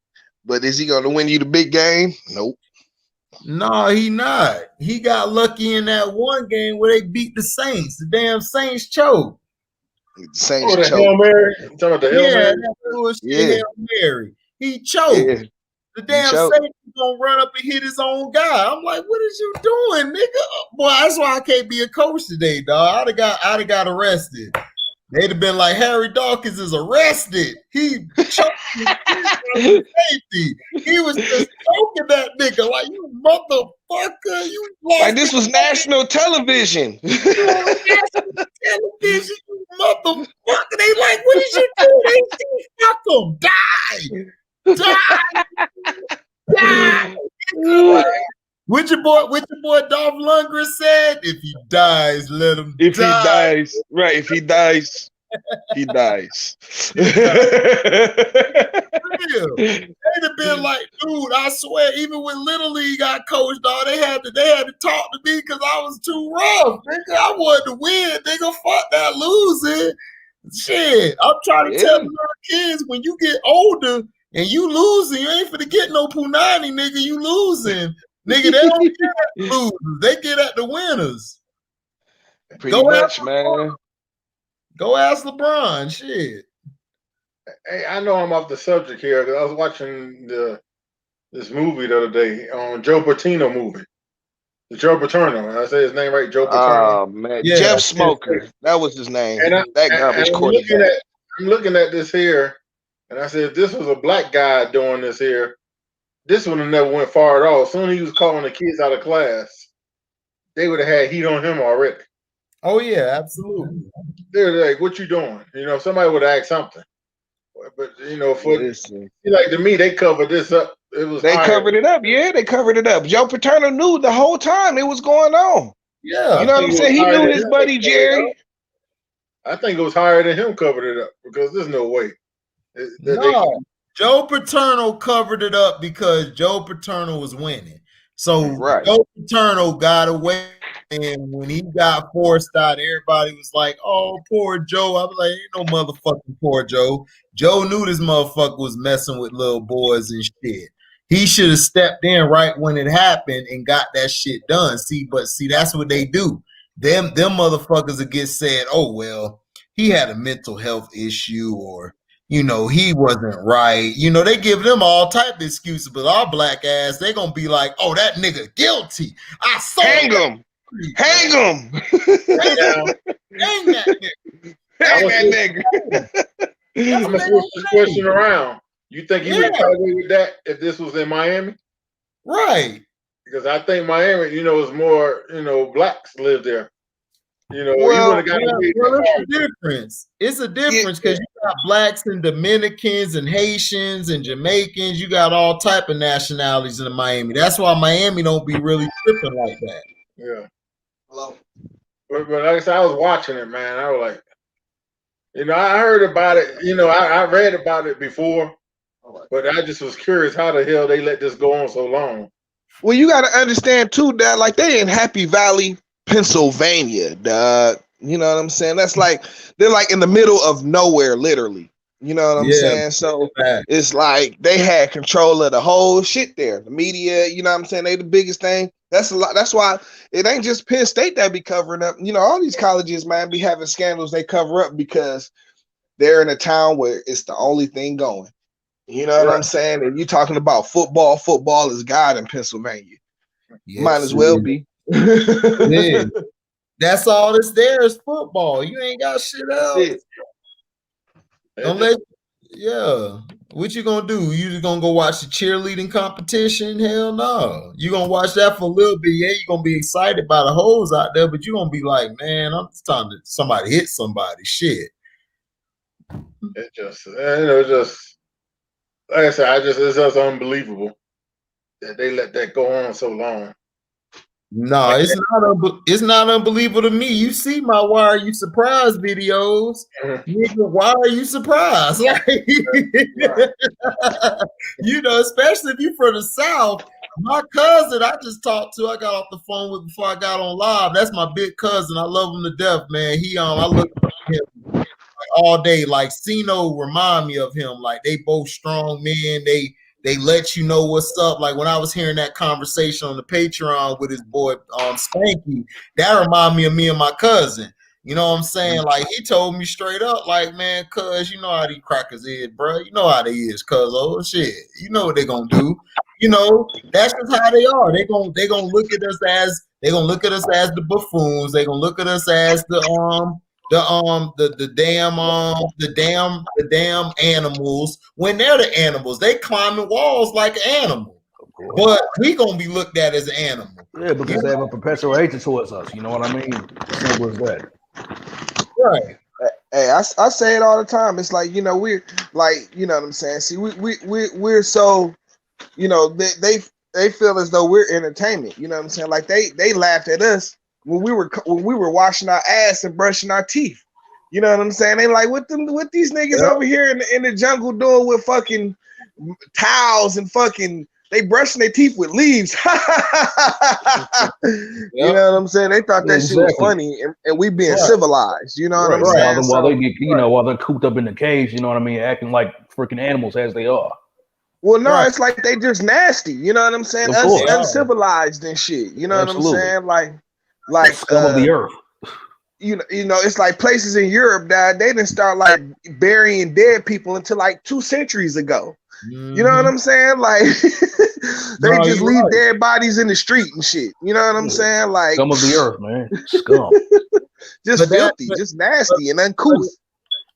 but is he going to win you the big game? Nope. No, he not. He got lucky in that one game where they beat the Saints. The damn Saints choked. The Saints the choked. Hail Mary? You talking about the Hail Mary? That bullshit Yeah. Hail Mary. He choked. Yeah. The damn Saints gonna run up and hit his own guy. I'm like, what is you doing, nigga? Boy, that's why I can't be a coach today, dog. I'd have got arrested. They'd have been like, Harry Dawkins is arrested. He choked safety. He was just choking that nigga like, you motherfucker. You like this was national television. National television, you motherfucker. They like, what did you do? They say, fuck him. Die. Die. What your boy Dolph Lundgren said? If he dies, let him die. If he dies, right? If he dies, he dies. They'd have been like, dude, I swear, even when Little League got coached, dog, they had to talk to me because I was too rough. Nigga, I wanted to win. Nigga, fuck that losing. Shit, I'm trying to tell the little kids when you get older and you losing, you ain't finna get no punani, nigga. You losing. Nigga, they don't get at the losers. They get at the winners. Pretty much, man. Go ask LeBron. Shit. Hey, I know I'm off the subject here because I was watching this movie the other day on Joe Paterno movie. The Joe Paterno. I say his name right, Joe Paterno. Oh man, yeah. Jeff Smoker. That was his name. And that garbage quarterback. I'm looking at this here, and I said, if this was a black guy doing this here, this would have never went far at all. As soon as he was calling the kids out of class, they would have had heat on him already. Oh yeah, absolutely. They're like, "What you doing?" You know, somebody would ask something. But you know, to me, they covered this up. They covered it up. Yeah, they covered it up. Joe Paterno knew the whole time it was going on. Yeah, you know what I'm saying. He knew his buddy Jerry. I think it was higher than him covered it up because there's no way. Joe Paterno covered it up because Joe Paterno was winning. So Joe Paterno got away, and when he got forced out, everybody was like, "Oh, poor Joe." I was like, "Ain't no motherfucking poor Joe." Joe knew this motherfucker was messing with little boys and shit. He should have stepped in right when it happened and got that shit done. See, that's what they do. Them motherfuckers will get said, "Oh well, he had a mental health issue," or you know, he wasn't right. You know, they give them all type of excuses, but our black ass, they gonna be like, "Oh, that nigga guilty. I saw hang him. Hang him. Hang that nigga. Hang that nigga." I'm gonna switch this question around. You think he would have got away with that if this was in Miami? Right. Because I think Miami, you know, is more, you know, blacks live there. You know, well, you would have got away with it's a difference. It's a difference because you got blacks and Dominicans and Haitians and Jamaicans. You got all type of nationalities in Miami. That's why Miami don't be really tripping like that. Yeah. But like I said, I was watching it, man. I was like, you know, I heard about it. You know, I read about it before, but I just was curious how the hell they let this go on so long. Well, you got to understand too that like they in Happy Valley, Pennsylvania, dog. You know what I'm saying? That's like they're like in the middle of nowhere, literally. You know what I'm saying? So it's like they had control of the whole shit there. The media, you know what I'm saying? They the biggest thing. That's a lot. That's why it ain't just Penn State that be covering up. You know, all these colleges, man, be having scandals they cover up because they're in a town where it's the only thing going. You know what I'm saying? And you talking about football. Football is God in Pennsylvania. Might as well be. That's all that's there is football. You ain't got shit else. Unless, what you gonna do? You just gonna go watch the cheerleading competition? Hell no. You gonna watch that for a little bit. Yeah, you gonna be excited by the hoes out there, but you gonna be like, man, I'm just time to somebody hit somebody. Shit. It just, you know, just like I said, it's just unbelievable that they let that go on so long. No, it's not unbelievable to me. You see my "Why Are You Surprised" videos, nigga. Why are you surprised? Like, you know, especially if you from the South. My cousin, I just talked to, I got off the phone with before I got on live. That's my big cousin. I love him to death, man. I look at him all day. Like Sino remind me of him. Like they both strong men. They let you know what's up. Like when I was hearing that conversation on the Patreon with his boy Spanky, that reminded me of me and my cousin. You know what I'm saying? Like he told me straight up, like, man, cuz you know how these crackers is, bro. You know how they is, cuz oh shit. You know what they gonna do. You know, that's just how they are. They gonna look at us as the buffoons. They gonna look at us as the damn animals. When they're the animals, they climbing walls like an animal. But we gonna be looked at as an animal. Yeah, because they have a perpetual hatred towards us. You know what I mean? Simple as that. Right. Hey, I say it all the time. It's like, you know, we're like, you know what I'm saying? See, we're so, you know, they feel as though we're entertainment. You know what I'm saying? Like they laughed at us when we were washing our ass and brushing our teeth. You know what I'm saying? They like, what these niggas over here in the jungle doing with fucking towels and fucking, they brushing their teeth with leaves. You know what I'm saying? They thought that shit was funny, and we being civilized. You know what I'm saying? While they get, you know, while they're cooped up in the caves, you know what I mean, acting like freaking animals as they are. Well, no, it's like they just nasty. You know what I'm saying? Uncivilized and shit. You know what I'm saying? Like scum of the earth. You know, it's like places in Europe that they didn't start like burying dead people until like 2 centuries ago. You know what I'm saying? Like they just leave dead bodies in the street and shit. You know what I'm saying? Like scum of the earth, man. Scum. Just filthy, just nasty and uncouth.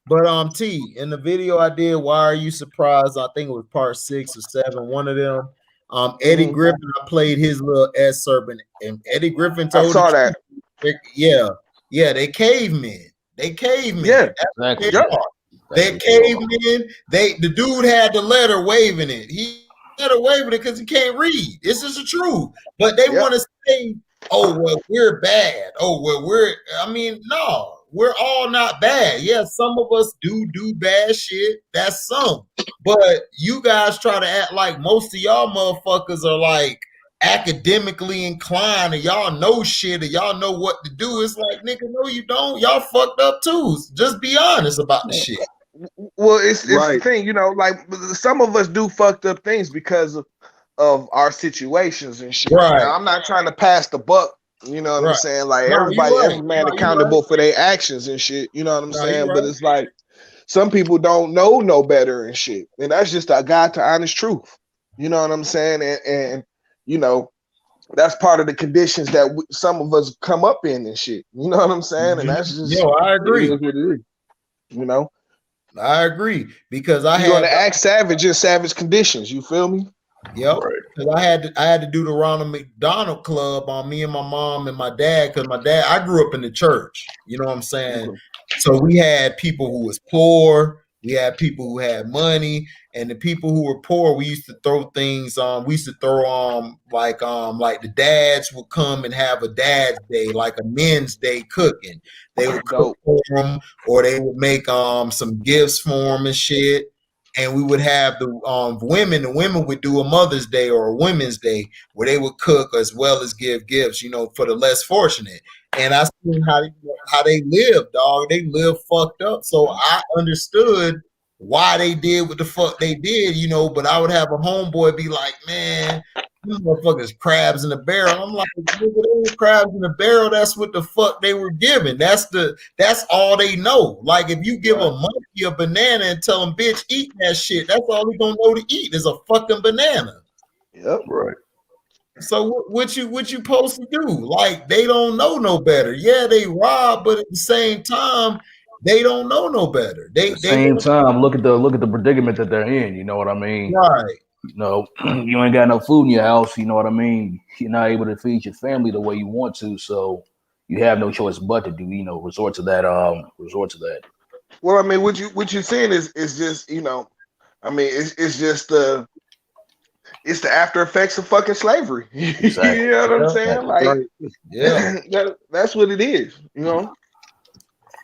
But T, in the video I did, "Why Are You Surprised?" I think it was part 6 or 7, one of them. Eddie Griffin, I played his little excerpt, and Eddie Griffin told I saw that. Yeah, they cavemen. They cavemen. Yeah, exactly. They cavemen. The dude had the letter waving it. He had to waving it because he can't read. This is the truth. But they want to say, "Oh well, we're bad. Oh well, no, we're all not bad. Yeah, some of us do bad shit. That's some. But you guys try to act like most of y'all motherfuckers are like academically inclined, and y'all know shit, and y'all know what to do. It's like, nigga, no, you don't. Y'all fucked up too. Just be honest about the shit." Well, it's the thing, you know, like some of us do fucked up things because of our situations and shit. Right. Now, I'm not trying to pass the buck. You know what I'm saying? Like every man accountable for their actions and shit. You know what I'm saying? But it's like some people don't know no better and shit, and that's just a God to honest truth. You know what I'm saying? And you know, that's part of the conditions that some of us come up in and shit. You know what I'm saying? And that's just I agree. You know, I agree because you're gonna act savage in savage conditions. You feel me? Yep. Because I had to do the Ronald McDonald Club on me and my mom and my dad. Because I grew up in the church. You know what I'm saying? So we had people who was poor. We had people who had money, and the people who were poor, we used to throw things on. We used to throw like the dads would come and have a dad's day, like a men's day cooking. They would cook for them, or they would make some gifts for them and shit. And we would have the women. The women would do a Mother's Day or a Women's Day where they would cook as well as give gifts, you know, for the less fortunate. And I seen how they lived, dog. They lived fucked up. So I understood why they did what the fuck they did, you know. But I would have a homeboy be like, "Man, these motherfuckers crabs in a barrel." I'm like, "Nigga, they were crabs in a barrel. That's what the fuck they were given. That's all they know. Like if you give a monkey a banana and tell him, bitch, eat that shit, that's all he gonna know to eat is a fucking banana." Yep, right. So what you supposed to do? Like they don't know no better. Yeah, they rob, but at the same time, they don't know no better. At the same time, look at the predicament that they're in. You know what I mean? Right. You know, you ain't got no food in your house. You know what I mean? You're not able to feed your family the way you want to, so you have no choice but to do. You know, resort to that. Well, I mean, what you're saying is just, you know, I mean, it's just it's the after effects of fucking slavery. Exactly. You know what I'm saying? Like, yeah, that's what it is. You know.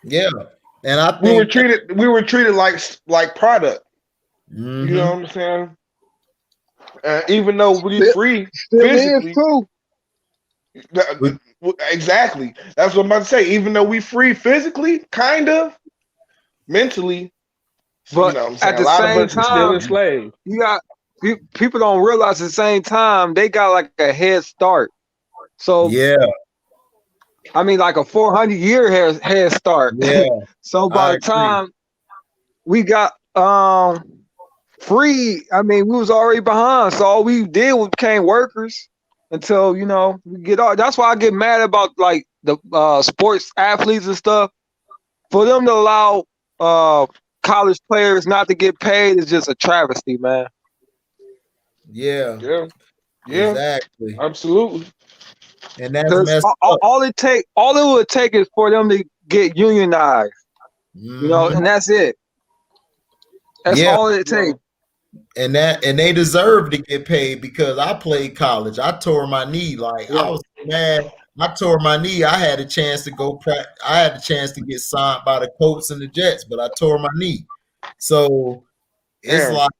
Yeah, and I We were think treated like product. mm-hmm. You know what I'm saying? Even though we free still physically, is too. Exactly. That's what I'm about to say. Even though we free physically, kind of, mentally, But you know what I'm saying? at A the lot of same us are still time, enslaved. you got people don't realize at the same time they got like a head start. So Yeah, I mean, like a 400-year head start. yeah, So by I the agree. time we got free, I mean, we was already behind. So all we did was became workers until we get all. That's why I get mad about like the sports athletes and stuff. For them to allow college players not to get paid is just a travesty, man. Yeah, Yeah, exactly. absolutely. And that's Because messed up. all it would take is for them to get unionized, Mm-hmm. and that's it. That's all it takes. And they deserve to get paid because I played college. I tore my knee. Like I was mad. I tore my knee. I had a chance to go I had a chance to get signed by the Colts and the Jets, but I tore my knee. So it's like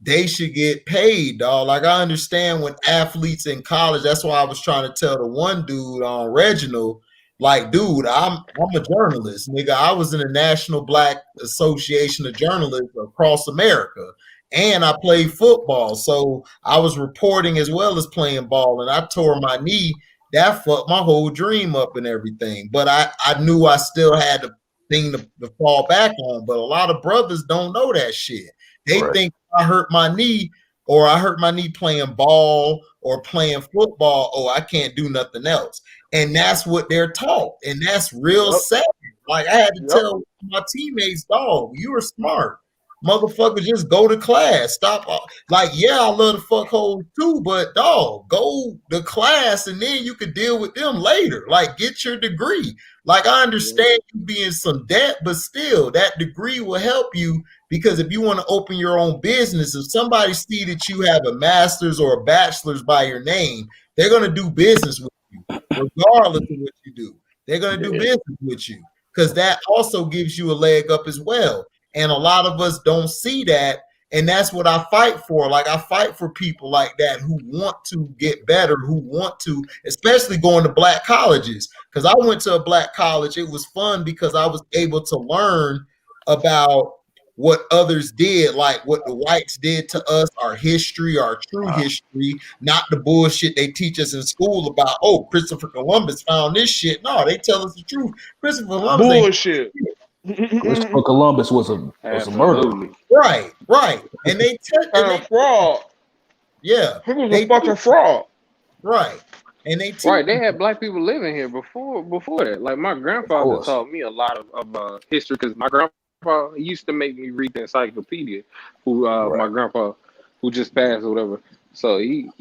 they should get paid, dog. Like I understand when athletes in college. That's why I was trying to tell the one dude on Reginald, like, dude, I'm a journalist, nigga. I was in the National Black Association of Journalists across America, and I played football, so I was reporting as well as playing ball. And I tore my knee. That fucked my whole dream up and everything. But I knew I still had the thing to fall back on. But a lot of brothers don't know that shit. They think I hurt my knee or I hurt my knee playing ball or playing football. Oh, I can't do nothing else. And that's what they're taught. And that's real sad. Like I had to tell my teammates, dog, you were smart. Motherfucker, just go to class. Stop. Like, yeah, I love the fuckholes too, but dog, go to class and then you could deal with them later. Like, get your degree. Like, I understand you be in some debt, but still, that degree will help you because if you want to open your own business, if somebody see that you have a master's or a bachelor's by your name, they're going to do business with you, regardless of what you do. They're going to do business with you because that also gives you a leg up as well. And a lot of us don't see that. And that's what I fight for. Like I fight for people like that who want to get better, who want to, especially going to black colleges. Because I went to a black college. It was fun because I was able to learn about what others did, like what the whites did to us, our history, our true history, not the bullshit they teach us in school about, oh, Christopher Columbus found this shit. No, they tell us the truth. Christopher Columbus bullshit. Christopher Columbus was a murderer. Right. And they fraud. Yeah. He was a fucking fraud. Right. And they they had black people living here before that. Like my grandfather taught me a lot of history because my grandpa used to make me read the encyclopedia. My grandpa who just passed or whatever. So he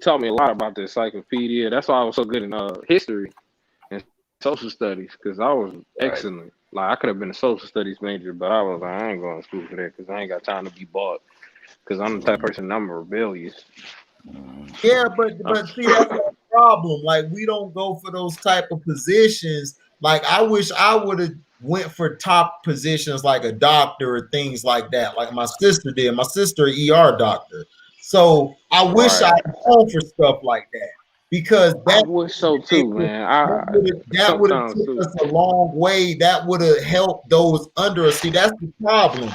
taught me a lot about the encyclopedia. That's why I was so good in history and social studies because I was excellent. Like I could have been a social studies major, but I was like, I ain't going to school for that because I ain't got time to be bought. Because I'm the type of person, I'm rebellious. Yeah, but see, that's the problem. Like we don't go for those type of positions. Like I wish I would have went for top positions like a doctor or things like that, like my sister did. My sister, ER doctor. So I wish I'd gone for stuff like that because that I wish so too, man. That would have took us a long way. That would have helped those under us. See, that's the problem.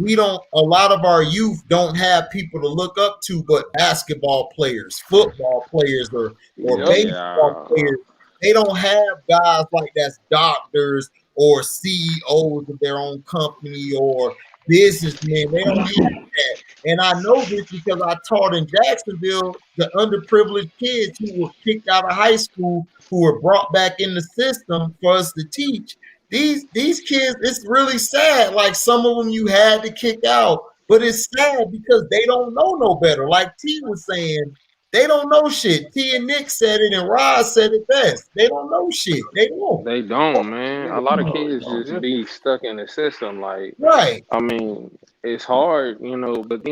A lot of our youth don't have people to look up to but basketball players, football players, or baseball players. They don't have guys like that's doctors or CEOs of their own company or businessmen. They don't have that. And I know this because I taught in Jacksonville the underprivileged kids who were kicked out of high school, who were brought back in the system for us to teach. These kids, it's really sad. Like some of them you had to kick out, but it's sad because they don't know no better. Like T was saying, they don't know shit. T and Nick said it, and Roz said it best. They don't know shit. They don't. They don't, man. A lot of kids just be stuck in the system. Like, right. I mean, it's hard, but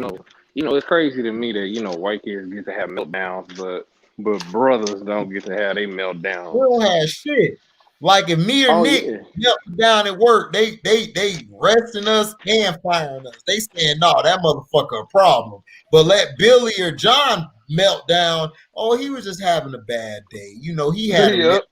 it's crazy to me that white kids get to have meltdowns, but brothers don't get to have their meltdowns. We don't have shit. Like if me or Nick melt down at work, they resting us and firing us. They saying, no, that motherfucker a problem. But let Billy or John melt down. Oh, he was just having a bad day. He had a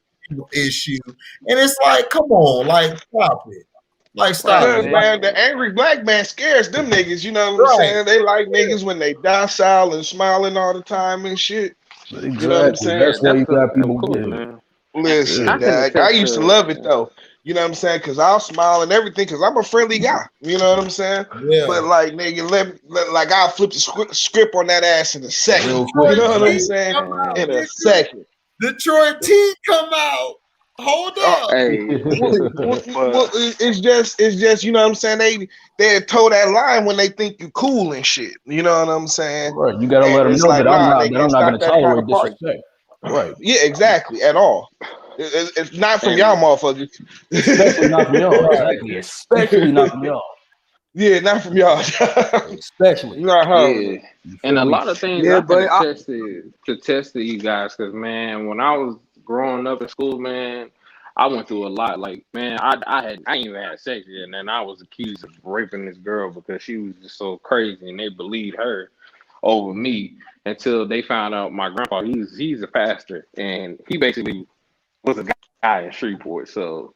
issue. And it's like, come on, like, stop it. Like, stop it. Man, the angry black man scares them niggas. You know what I'm saying? They like niggas when they docile and smiling all the time and shit. Exactly. You know what I'm saying? That's why you got people good, man. Listen, I used to love it though. You know what I'm saying? Because I'll smile and everything because I'm a friendly guy. You know what I'm saying? Yeah. But like, nigga, like I'll flip the script on that ass in a second. You know what I'm saying? In a second. Detroit T come out. Hold up. Well, it's just, you know what I'm saying? They toe that line when they think you cool and shit. You know what I'm saying? Right. You gotta let them know that I'm not gonna tolerate disrespect. Right. Yeah, exactly. At all. It's not from y'all motherfuckers. Especially not from y'all. Exactly. Especially not from y'all. Yeah, not from y'all. Especially. Not yeah. And a lot of things I could test to you guys because, man, when I was growing up in school, man, I went through a lot. Like, man, I ain't even had sex yet, and then I was accused of raping this girl because she was just so crazy, and they believed her over me until they found out my grandpa. He's a pastor, and he basically was a guy in Shreveport. So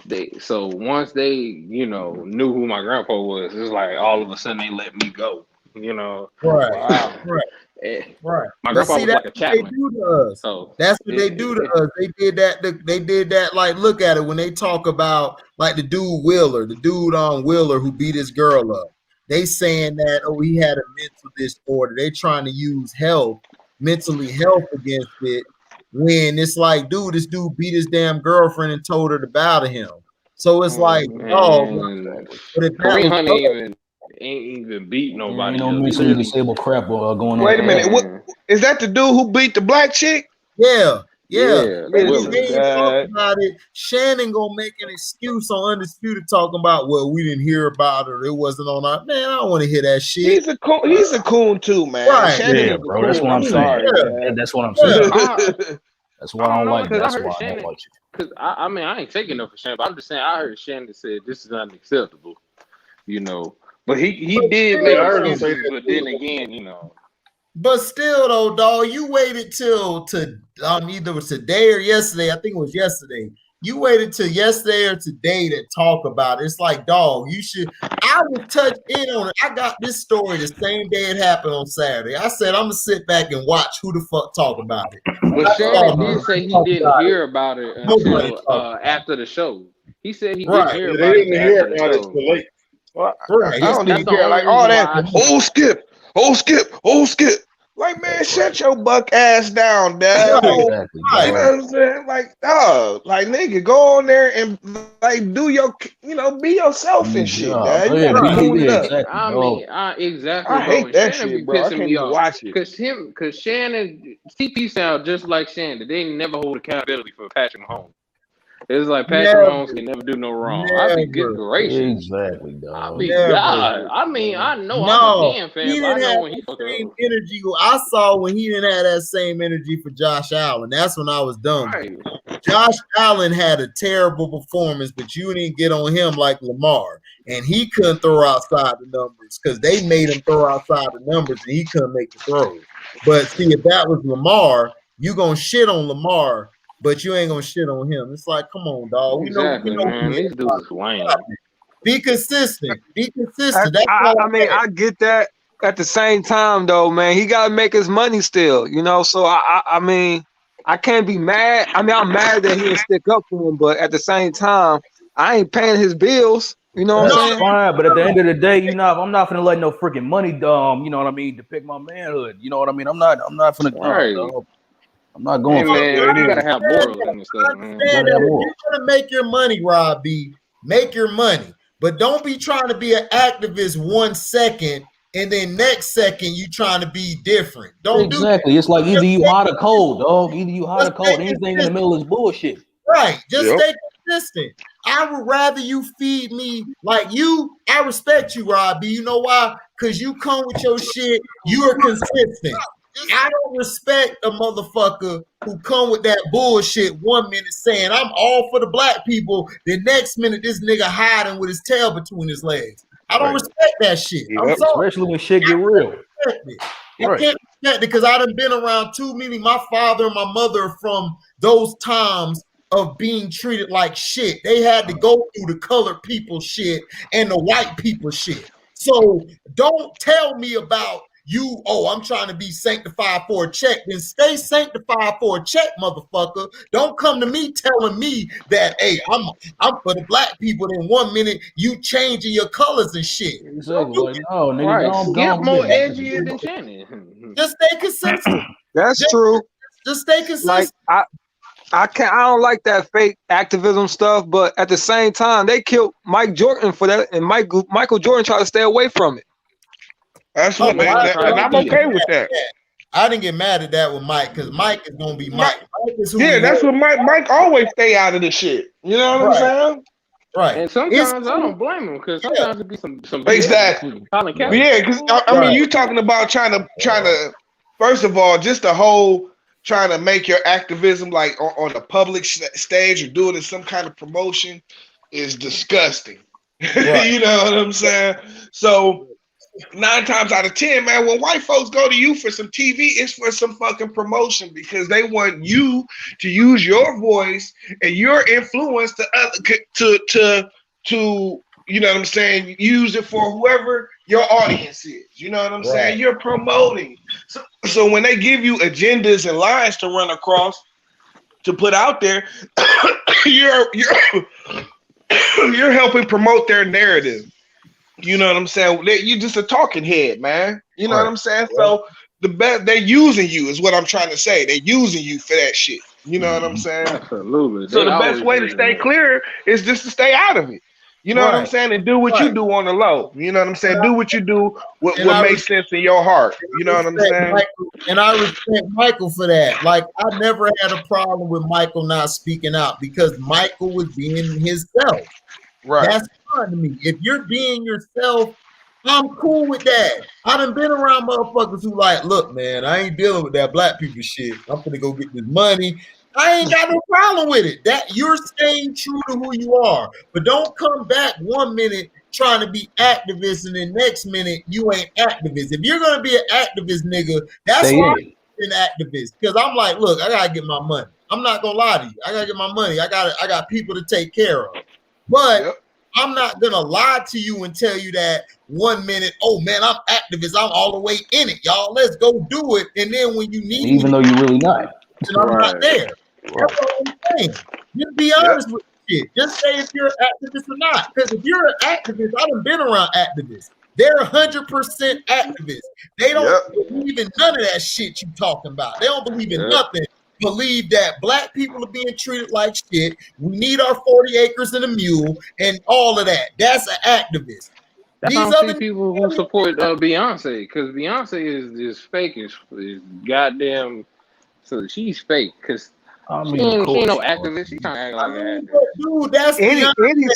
once they knew who my grandpa was, it's like all of a sudden they let me go. Right. Wow. Right. My grandpa was like a chaplain. They do to us. So that's what they do to us. They did that. Like, look at it when they talk about like the dude Wheeler who beat his girl up. They saying that he had a mental disorder. They trying to use mentally health against it. When it's like, dude, this dude beat his damn girlfriend and told her to bow to him. So it's like, Kareem Hunt ain't even beat nobody. Ain't no mentally disabled crap going on. Wait a minute, what is that? The dude who beat the black chick? Yeah. Yeah. They ain't talking about it. Shannon gonna make an excuse on Undisputed talking about, well, we didn't hear about it. It wasn't on our man. I don't want to hear that shit. He's a coon too, man. Right. Shannon bro. That's what I'm saying. That's what I'm saying. That's why I don't like it. That's why I don't like it. Because I ain't taking up for Shannon, but I'm just saying I heard Shannon said this is unacceptable. But he did make excuses, but then again, But still, though, dog, you waited till either it was today or yesterday. I think it was yesterday. You waited till yesterday or today to talk about it. It's like, dog, you should. I was touched in on it. I got this story the same day it happened on Saturday. I said I'm gonna sit back and watch who the fuck talk about it. But Shannon did say he didn't hear about it until after the show. He said he didn't hear about it after the show. Well, I don't even care. Like all that. Skip. Like, man, shut your buck ass down, dad. Exactly. You know what I'm saying? Like, dog, like, nigga, go on there and like do your, be yourself and shit, dad. Exactly. I hate that shit, bro. I can't even watch it. Cause Shannon, TP sound just like Shannon. They never hold accountability for Patrick Mahomes. It's like Patrick Mahomes can never do no wrong. I be good gracious. Exactly, dog. God. I mean, I know I'm a damn fan, but I know when he fucked up. Energy I saw when he didn't have that same energy for Josh Allen. That's when I was done. Right. Josh Allen had a terrible performance, but you didn't get on him like Lamar. And he couldn't throw outside the numbers because they made him throw outside the numbers and he couldn't make the throws. But see, if that was Lamar, you gonna shit on Lamar, but you ain't gonna shit on him. It's like, come on, dog. Exactly, we know man. These dudes lame. Be consistent. Be consistent. I get that. At the same time, though, man, he gotta make his money still, So I mean, I can't be mad. I mean, I'm mad that he didn't stick up for him, but at the same time, I ain't paying his bills. You know what I'm saying? Fine, but at the end of the day, I'm not finna let no freaking money you know what I mean, depict my manhood. You know what I mean? I'm not finna I'm not going for it. You gotta have morals and stuff, man. If you're gonna make your money, Rob B, make your money. But don't be trying to be an activist 1 second and then next second you trying to be different. Don't do that. It's like either you hot or cold, dog. Either you hot or cold. Anything in the middle is bullshit. Right. Just stay consistent. I would rather you feed me like you. I respect you, Robbie. You know why? Because you come with your shit. You are consistent. I don't respect a motherfucker who come with that bullshit 1 minute saying I'm all for the black people. The next minute, this nigga hiding with his tail between his legs. I don't respect that shit. Yep. I'm sorry. Especially when shit get real. I can't respect it because I done been around too many. My father and my mother are from those times of being treated like shit. They had to go through the colored people shit and the white people shit. So don't tell me about you, I'm trying to be sanctified for a check. Then stay sanctified for a check, motherfucker. Don't come to me telling me that, hey, I'm for the black people. Then 1 minute you changing your colors and shit. Exactly. Like, no, nigga, get more edgier than Shannon. Just stay consistent. That's true. Just stay consistent. Like I don't like that fake activism stuff, but at the same time, they killed Mike Jordan for that, and Michael Jordan tried to stay away from it. Absolutely, and I'm okay with that. I didn't get mad at that with Mike because Mike is gonna be Mike. That's what Mike always stay out of the shit. You know what I'm saying? Right. And sometimes I don't blame him because sometimes it be some exactly. Yeah, because I mean, you talking about trying to first of all, just the whole trying to make your activism like on a public stage or do it as some kind of promotion is disgusting. Right. You know what I'm saying? So 9 times out of 10, man, when white folks go to you for some TV, it's for some fucking promotion because they want you to use your voice and your influence to you know what I'm saying, use it for whoever your audience is. You know what I'm saying? You're promoting. So when they give you agendas and lines to run across, to put out there, you're helping promote their narrative. You know what I'm saying? You're just a talking head, man. You know what I'm saying? So the best, they're using you is what I'm trying to say. They're using you for that shit. You know what I'm saying? Absolutely. So the best way to stay clear is just to stay out of it. You know what I'm saying? And do what you do on the low. You know what I'm saying? Do what you do, what makes sense in your heart. You know what I'm saying? And I respect Michael for that. Like, I never had a problem with Michael not speaking out because Michael was being himself. Right. That's fine to me. If you're being yourself, I'm cool with that. I done been around motherfuckers who like, look, man, I ain't dealing with that black people shit. I'm gonna go get this money. I ain't got no problem with it. That you're staying true to who you are. But don't come back 1 minute trying to be activist and then next minute you ain't activist. If you're gonna be an activist, nigga, that's why I'm an activist. Because I'm like, look, I gotta get my money. I'm not gonna lie to you. I gotta get my money. I got people to take care of. But I'm not gonna lie to you and tell you that 1 minute, oh man, I'm activist, I'm all the way in it, y'all. Let's go do it. And then when you need even though you're really not, and I'm not there. That's all I'm saying. Just be honest with shit. Just say if you're an activist or not. Because if you're an activist, I done been around activists. They're 100% activists. They don't believe in none of that shit you talking about. They don't believe in nothing. Believe that black people are being treated like shit. We need our 40 acres and a mule and all of that. That's an activist. That's these other people who support Beyonce because Beyonce is just fake as goddamn. So she's fake because she ain't no activist. She's trying to act like an activist. Dude, that's any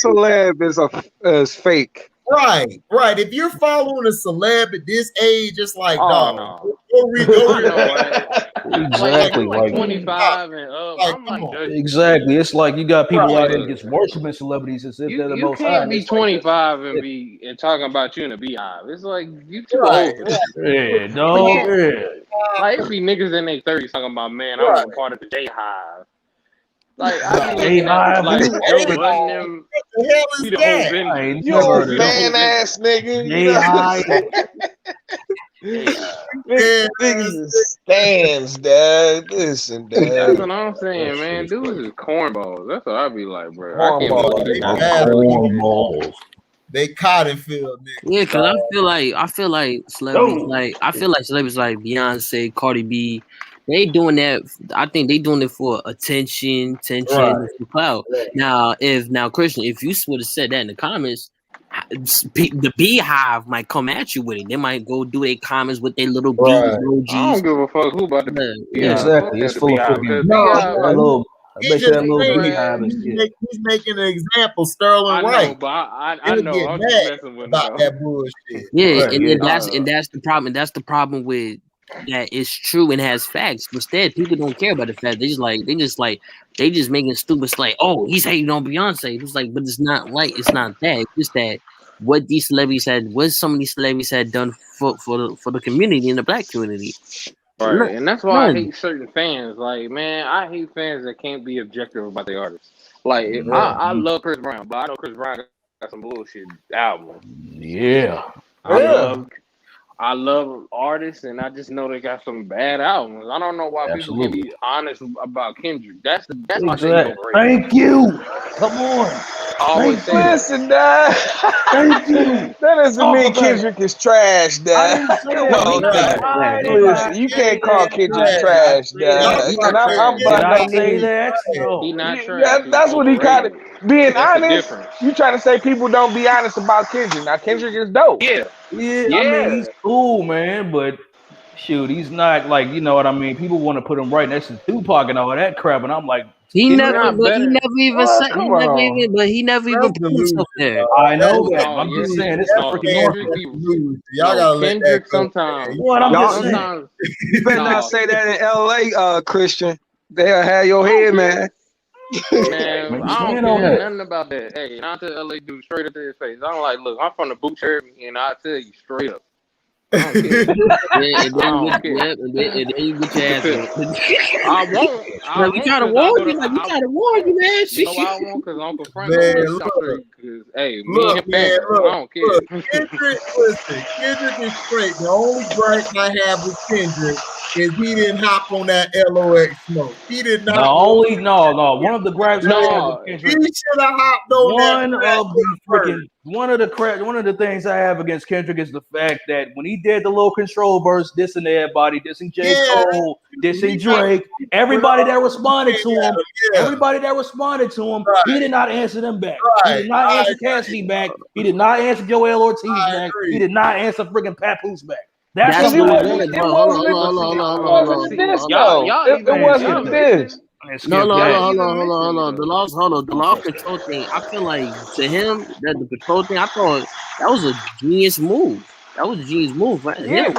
celeb is fake. Right. If you're following a celeb at this age, it's like, no. Exactly. Like 25 and up. Exactly. It's like you got people out there just worshiping celebrities as if they're the most high. You can't be 25 and talking about you in a beehive. It's like you too old. Yeah, dog. Like it be niggas in their 30s talking about, man, I'm a part of the J-Hive. Like I mean, like Joe Budden them. What the hell is that? You're a man ass nigga. Niggas stands, dad. Listen, dad. That's what I'm saying, man. Dudes is cornballs. That's what I be like, bro. Cornballs. They cotton field, nigga. Yeah, because I feel like celebrities like Beyonce, Cardi B, they doing that. I think they doing it for attention, for clout. Now, Christian, if you would have said that in the comments, the beehive might come at you with it. They might go do their comments with their little bee emojis. I don't give a fuck who about the exactly. It's full of a He's just he's making an example. Sterling Wright. But I know. I'm just messing with about that bullshit. Yeah, and that's the problem. That's the problem with that. It's true and has facts. Instead, people don't care about the fact. They just making stupid. It's like, oh, he's hating on Beyonce. It's like, but it's not that. It's just that what these celebrities some of these celebrities had done for the community and the black community. Right, and that's why I hate certain fans. Like, man, I hate fans that can't be objective about their artists. Like, I love Chris Brown, but I know Chris Brown got some bullshit albums. Yeah. I love artists, and I just know they got some bad albums. I don't know why people can be honest about Kendrick. That's my shit. Thank you. Come on. Listen, Dad. Thank you. That doesn't mean Kendrick is trash, Dad. Listen, you can't call Kendrick trash, Dad. And I'm by no means. He not trash. That's what he kind of being honest. You trying to say people don't be honest about Kendrick? Now Kendrick is dope. Yeah. I mean, he's cool, man, but shoot, he's not like, you know what I mean? People want to put him right next to Tupac and all that crap, and I'm like, he never even put himself there. I know that. I'm just saying, this is freaking North. Y'all gotta let that go. Sometimes. What I'm just saying. You better not say that in LA, Christian. They'll have your head, man. Man, I don't care nothing about that. Hey, not to LA dude straight up to his face. I'm like, look, I'm from the boot shirt, and I tell you straight up. I don't care. And then you get your ass. I won't. We try to warn you, man. You know why I won't? Because Uncle Frank. Hey, me and him, I don't care. Kendrick is straight. The only gripe I have with Kendrick is he didn't hop on that LOX smoke. He did not. One of the gripes I have with Kendrick. He should have hopped on one of the things I have against Kendrick is the fact that when he did the low control verse, dissing everybody, dissing J. Cole, dissing Drake, everybody that responded to him, he did not answer them back. He did not answer Cassidy back. He did not answer Joel Ortiz back. He did not answer freaking Papoose back. That's what it wasn't this. Hold on. The law control thing. I feel like to him that the control thing. I thought that was a genius move. Right? Yeah.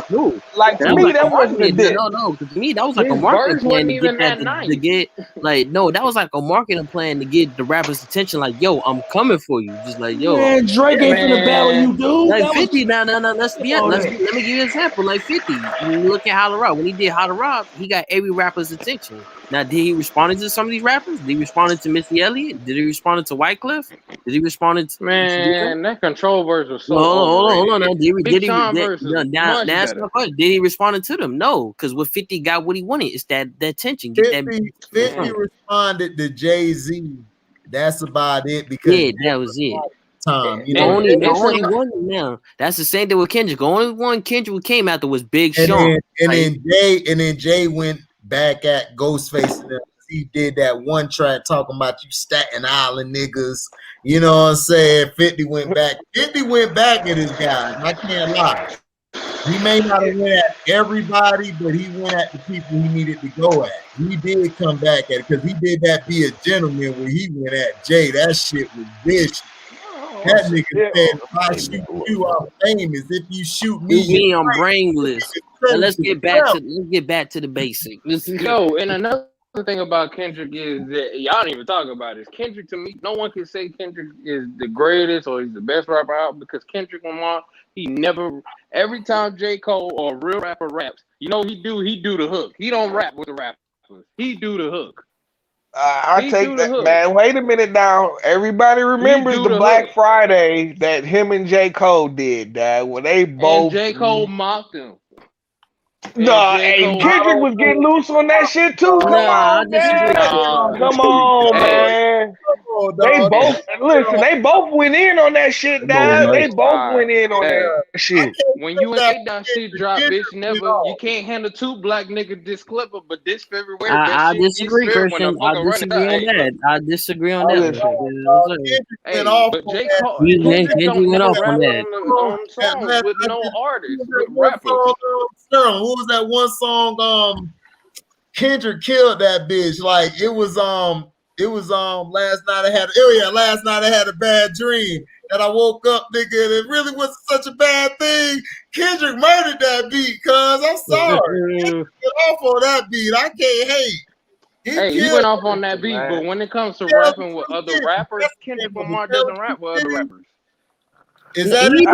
Like to me, that wasn't a diss. No. To me, that was like a marketing plan to get that was like a marketing plan to get the rappers' attention. Like, yo, I'm coming for you. Just like, yo, man, Drake ain't finna battle you, dude. Like 50. No. Let's be honest. Let me give you an example. Like 50. When you look at How to Rob, when he did How to Rob, he got every rapper's attention. Now, did he respond to some of these rappers? Did he respond to Missy Elliott? Did he respond to Wyclef? Did he respond to that control verse was so hold on. Now, did he respond to them? No, because with 50 got what he wanted. It's that attention. 50 responded to Jay-Z. That's about it. Because that was it. Time. The only one now. That's the same thing with Kendrick. The only one Kendrick who came after was Big Sean. Then Jay went back at Ghostface and he did that one track talking about you Staten Island niggas. You know what I'm saying? 50 went back. 50 went back at his guys. I can't lie. He may not have went at everybody, but he went at the people he needed to go at. He did come back at it because he did that Be a Gentleman where he went at Jay. That shit was vicious. That nigga said, if I shoot you, I'm famous. If you shoot me, I'm brainless. And let's get back to the basics. Yo, and another thing about Kendrick is that y'all don't even talk about this. Kendrick, to me, no one can say Kendrick is the greatest or he's the best rapper out because Kendrick Lamar, every time J. Cole or a real rapper raps, you know he do the hook. He don't rap with the rappers. He do the hook. I take that, man. Wait a minute now. Everybody remembers the Black Friday that him and J. Cole did, Dad. When they both. And J. Cole mocked him. Kendrick was getting loose on that shit too. Come on, man. They both went in on that shit, Dad. They both went in on that shit. When you ain't that shit drop, bitch, you can't handle two black niggas this clipper, but this February. I disagree, Christian. I disagree on that. Hey, but J. Cole went off on that. With no artists, with rappers. Sterling, what was that one song? Kendrick killed that bitch. Like it was last night I had a bad dream that I woke up, nigga, and it really wasn't such a bad thing. Kendrick murdered that beat, cuz I'm sorry. Get off on that beat. I can't hate. He went off on that beat, but when it comes to rapping with other rappers, Kendrick Lamar doesn't rap with other rappers. Is that he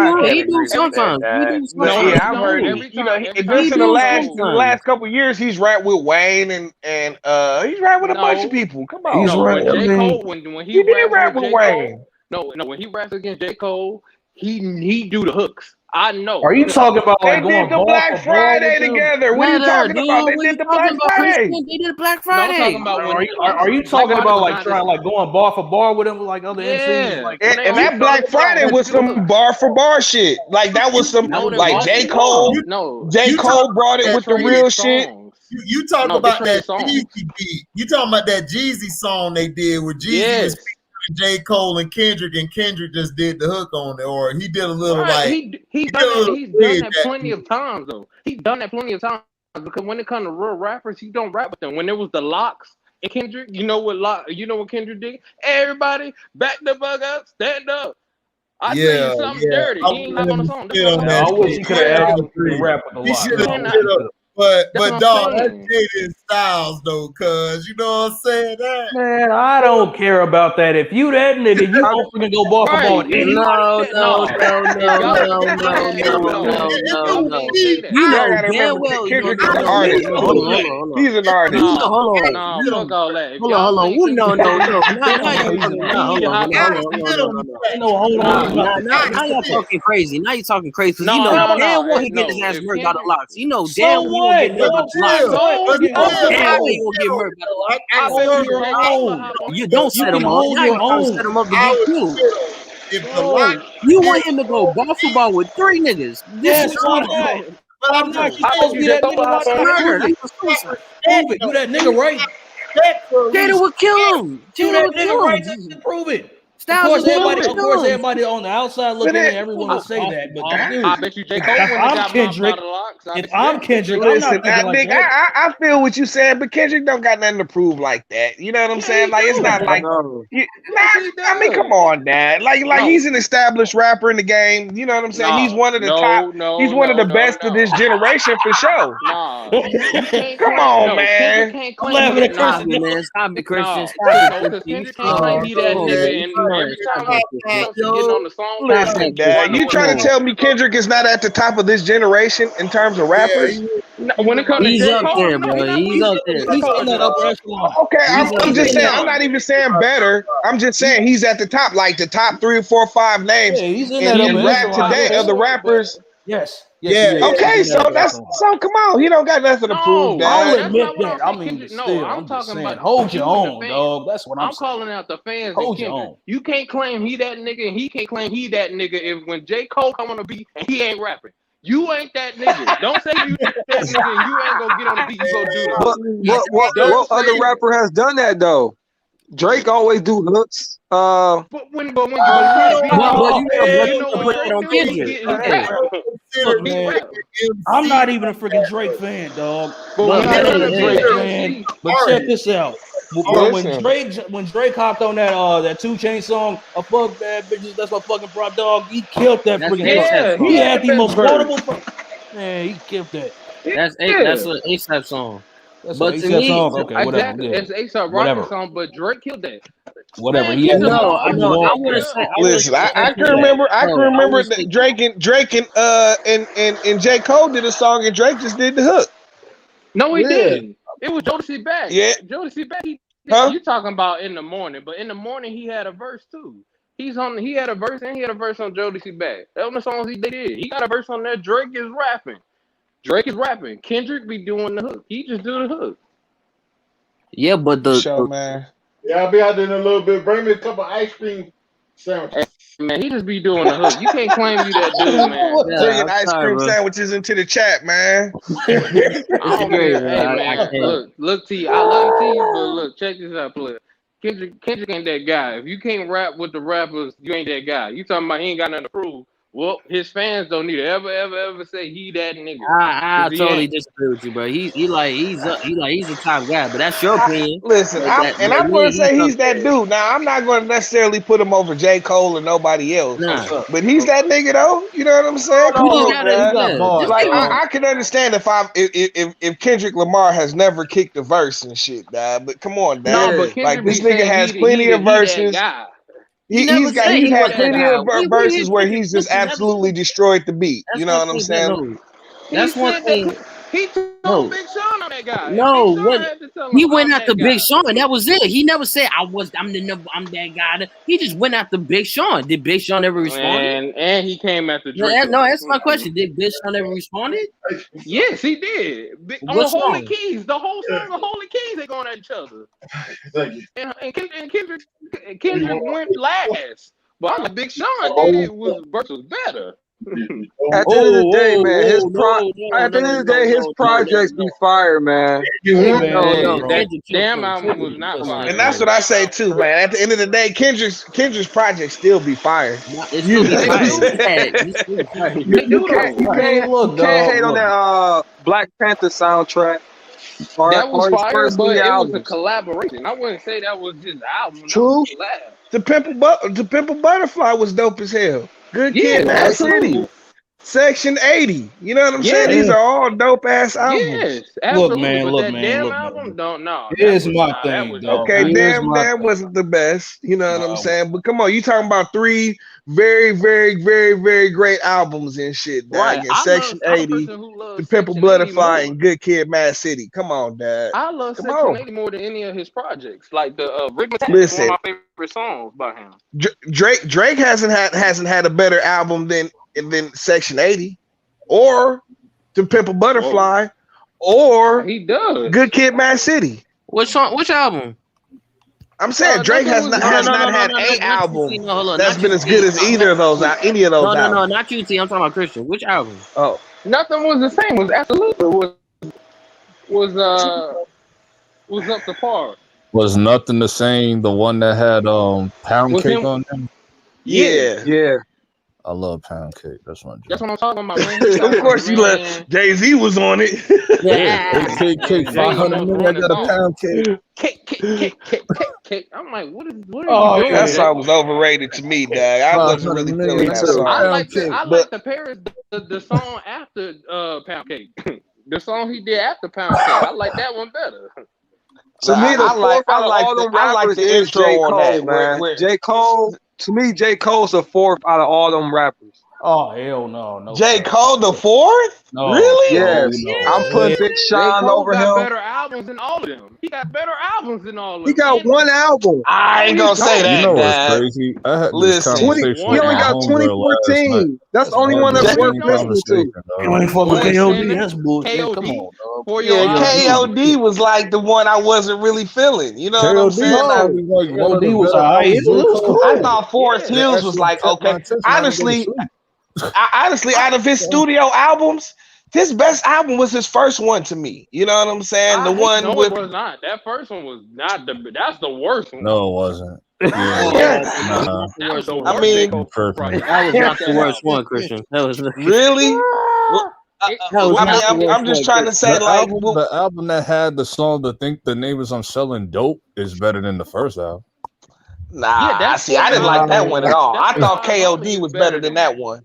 do sometimes. Yeah, I've heard it. You know, just in the last couple years, he's rapped with Wayne and he's rapped with a bunch of people. Come on, he's right. J. Cole, when he did rap with Wayne. When he raps against J. Cole, he do the hooks. I know. Are you talking about like they did the Black Friday together? What are you talking about? They did the Black Friday. They did Black Friday. Are you talking about like trying like going bar for bar with them like other MCs? Like, and that Black Friday was some bar for bar shit. Like that was some like J. Cole. J. Cole brought it with the real shit. You talk about that Jeezy beat. You talking about that Jeezy song they did where Jeezy was J. Cole and Kendrick just did the hook on it, or he did a little he's done that plenty of times though. He's done that plenty of times because when it comes to real rappers, he don't rap with them. When it was the Locks and Kendrick, you know what Kendrick did? Everybody back the fuck up, stand up. I tell you something dirty. He ain't not on the song. I wish he could have asked him to rap with the Locks. But dog, that's Jaden Styles though, cuz you know what I'm saying? That man, I don't care about that. If you that nigga, you don't freaking go bar for bar. No. You know damn well. He's an artist. Hold on. Now y'all talking crazy. Now you're talking crazy. You know damn well he get his ass murked out of Locks. You know damn well. You don't set him up. Set him up to be cool. You want him to go ball for ball with 3 niggas. This is what but I'm not supposed to be that nigga. Prove it. You that nigga right. Jada would kill him. You that nigga right. Prove it. Of course, everybody on the outside looking in, everyone will say that. But I bet you J. Cole when I'm Kendrick. If I'm Kendrick, listen, I feel what you're saying, but Kendrick don't got nothing to prove like that. You know what I'm saying? Like it's not like I mean, come on, Dad. Like he's an established rapper in the game. You know what I'm saying? He's one of the top. He's one of the best of this generation for sure. Come on, man. I'm laughing at Christian, man. Stop it, Christian. Kendrick can't claim he that nigga. Every time he gets on the song, listen, Dad, you trying to tell me Kendrick is not at the top of this generation in terms of rappers? When it comes to he's up there, bro. He's up there. He's on that upper echelon. Okay, I'm just saying. I'm not even saying better. I'm just saying he's at the top, like the top 3 or 4 or 5 names in rap today of the rappers. Yes. Okay, so come on. He don't got nothing to prove, Dad. I'll admit that. I mean, I'm talking about hold your own, dog. That's what I'm saying. Calling out the fans. Hold your own. You can't claim he that nigga, and he can't claim he that nigga. If when J. Cole come on the beat and he ain't rapping, you ain't that nigga. Don't say you that nigga and you ain't gonna get on the beat and go do that. What other rapper has done that though? Drake always do hooks. But when you put it on Kendrick. I'm not even a freaking Drake fan, dog. But check this out. When Drake hopped on that 2 Chainz song, "I fuck bad bitches," that's my fucking prop dog. He killed that freaking song. He had the most quotable. Man, he killed that. That's an ASAP song. But to me, it's ASAP Rocky song, but Drake killed that. Whatever. I know. Listen, I can remember that Drake and J. Cole did a song, and Drake just did the hook. No, he didn't. It was Jodeci Back. Yeah, Jodeci Back. You talking about In the Morning? But In the Morning, he had a verse too. He had a verse and he had a verse on Jodeci Back. That was the songs they did. He got a verse on there. Drake is rapping. Kendrick be doing the hook. He just do the hook. Yeah, but man. Yeah, I'll be out there in a little bit. Bring me a couple ice cream sandwiches. Man, he just be doing the hook. You can't claim you that dude, man. Bringing ice cream sandwiches into the chat, man. Look, T, I love T, but look, check this out, player. Kendrick ain't that guy. If you can't rap with the rappers, you ain't that guy. You talking about he ain't got nothing to prove. Well, his fans don't need to ever say he that nigga. I totally disagree with you, bro. He's a top guy, but that's your opinion. Listen, I'm going to say he's that dude. Now, I'm not going to necessarily put him over J. Cole or nobody else, but he's that nigga though. You know what I'm saying? I can understand if Kendrick Lamar has never kicked a verse and shit, dad. But come on, dad. No, but like this nigga has plenty of verses. He's had plenty of verses where he's just absolutely destroyed the beat. You know what I'm saying? That's one thing. He told Big Sean on that guy. No, he went after Big Sean, and that was it. He never said I'm that guy. He just went after Big Sean. Did Big Sean ever respond? And he came after Drake. No, that's my question. Did Big Sean ever responded? Yes, he did. On Holy Keys, the whole song of Holy Keys, they going at each other. Thank you. And Kendrick went last, but I'm like Big Sean did was better. At the end of the day, man, his projects be fire, man. Damn album was not fire. And that's what I say too, man. At the end of the day, Kendrick's projects still be fire. You can't hate on that Black Panther soundtrack. That was fire, but it was a collaboration. I wouldn't say that was just an album. True. The Pimple Butterfly was dope as hell. Good Kid, Mad City, Section 80. You know what I'm saying? These are all dope ass albums. Yes, absolutely. Look, man. Here's my thing. Okay, that wasn't the best. You know what I'm saying? But come on, you talking about 3 very, very, very, very great albums and shit, dad. Right. And Section 80, The Pimple Butterfly, and Good Kid, Mad City. Come on, dad. I love Section 80 more than any of his projects. Like the Rick Attack is one of my favorite songs by him. Drake hasn't had a better album than Section 80 or The Pimple Butterfly or he does Good Kid, Mad City. Which album? I'm saying Drake has not had an album that's been as good as either of those. Any of those. No, not QT. I'm talking about Christian. Which album? Oh, nothing was the same. Was absolutely was up to par. Was nothing the same? The one that had Pound Cake on them. Yeah. I love Pound Cake. That's what I'm talking about, man. Of course, you love Jay-Z was on it. Cake. 500 million. I got a Pound Cake. Cake. I'm like, what are you doing? That song was overrated to me, dog. I wasn't really feeling that song. I like the Paris, the song after Pound Cake. The song he did after Pound Cake. I like that one better. To me, I like the intro on that, man. J. Cole. To me, J. Cole's the 4th out of all them rappers. Oh hell no! J. Cole the 4th? No. Really? Yes. I'm putting Big Sean over him. He got better albums than all of them. He got He got one album. I ain't gonna say that. You know what's crazy? I had this conversation. He only got 2014. That's the only one that's worth listening to. You ain't fuck with KOD. That's bullshit. Come on, dog. KOD was like the one I wasn't really feeling. You know what I'm saying? KOD was alright. I thought Forest Hills was like okay. Honestly, out of his studio albums, his best album was his first one to me. You know what I'm saying? It was not. That first one was not that's the worst one. No, it wasn't. That was the worst. I mean, that was not the worst one, Christian. That was really. I'm just trying to say, the album that had the song "I Think the Neighbors I'm Selling Dope" is better than the first album. Nah, I didn't like that one at all. I thought KOD was better than that one.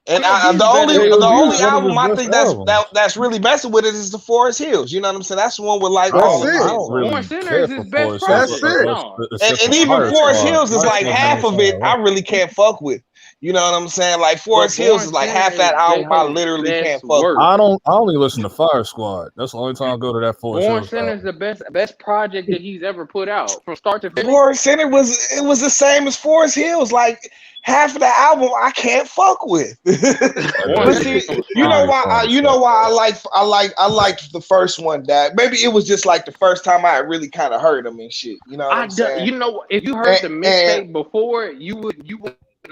And the only album I think that's really messing with it is the Forest Hills. You know what I'm saying? That's the one with like Born Sinner is his best project. And even Forest Hills is like half of it. I really can't fuck with. You know what I'm saying? Like Forest Hills is like half that album. I literally can't fuck with. I only listen to Fire Squad. That's the only time I go to that Forest Hills. Born Sinner is the best project that he's ever put out from start to finish. Born Sinner was the same as Forest Hills. Like half of the album I can't fuck with. But see, you know why I liked the first one, Dad. Maybe it was just like the first time I really kind of heard him and shit. You know what I'm saying? You know, if you heard the mixtape before, you wouldn't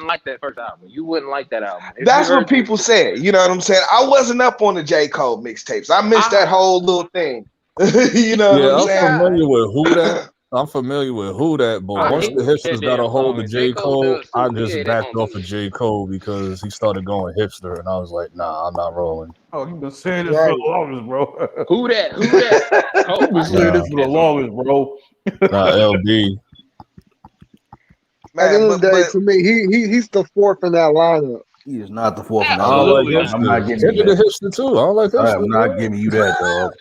like that first album. You wouldn't like that album. That's what people said. You know what I'm saying? I wasn't up on the J. Cole mixtapes. I missed that whole little thing. You know what I'm saying? I'm familiar with Who That. I'm familiar with who that, but once the hipsters got a hold of J. Cole, I just backed off of J. Cole because he started going hipster, and I was like, nah, I'm not rolling. Oh, you've been saying this for the longest, bro. Who that? You've been saying this for the longest, bro. Nah, LB. At the end of the day, to me, he's the fourth in that lineup. He is not the fourth in that I don't like lineup. I'm not hipster. giving you The that. hipster too. I don't like hipster. I'm not giving you that, dog.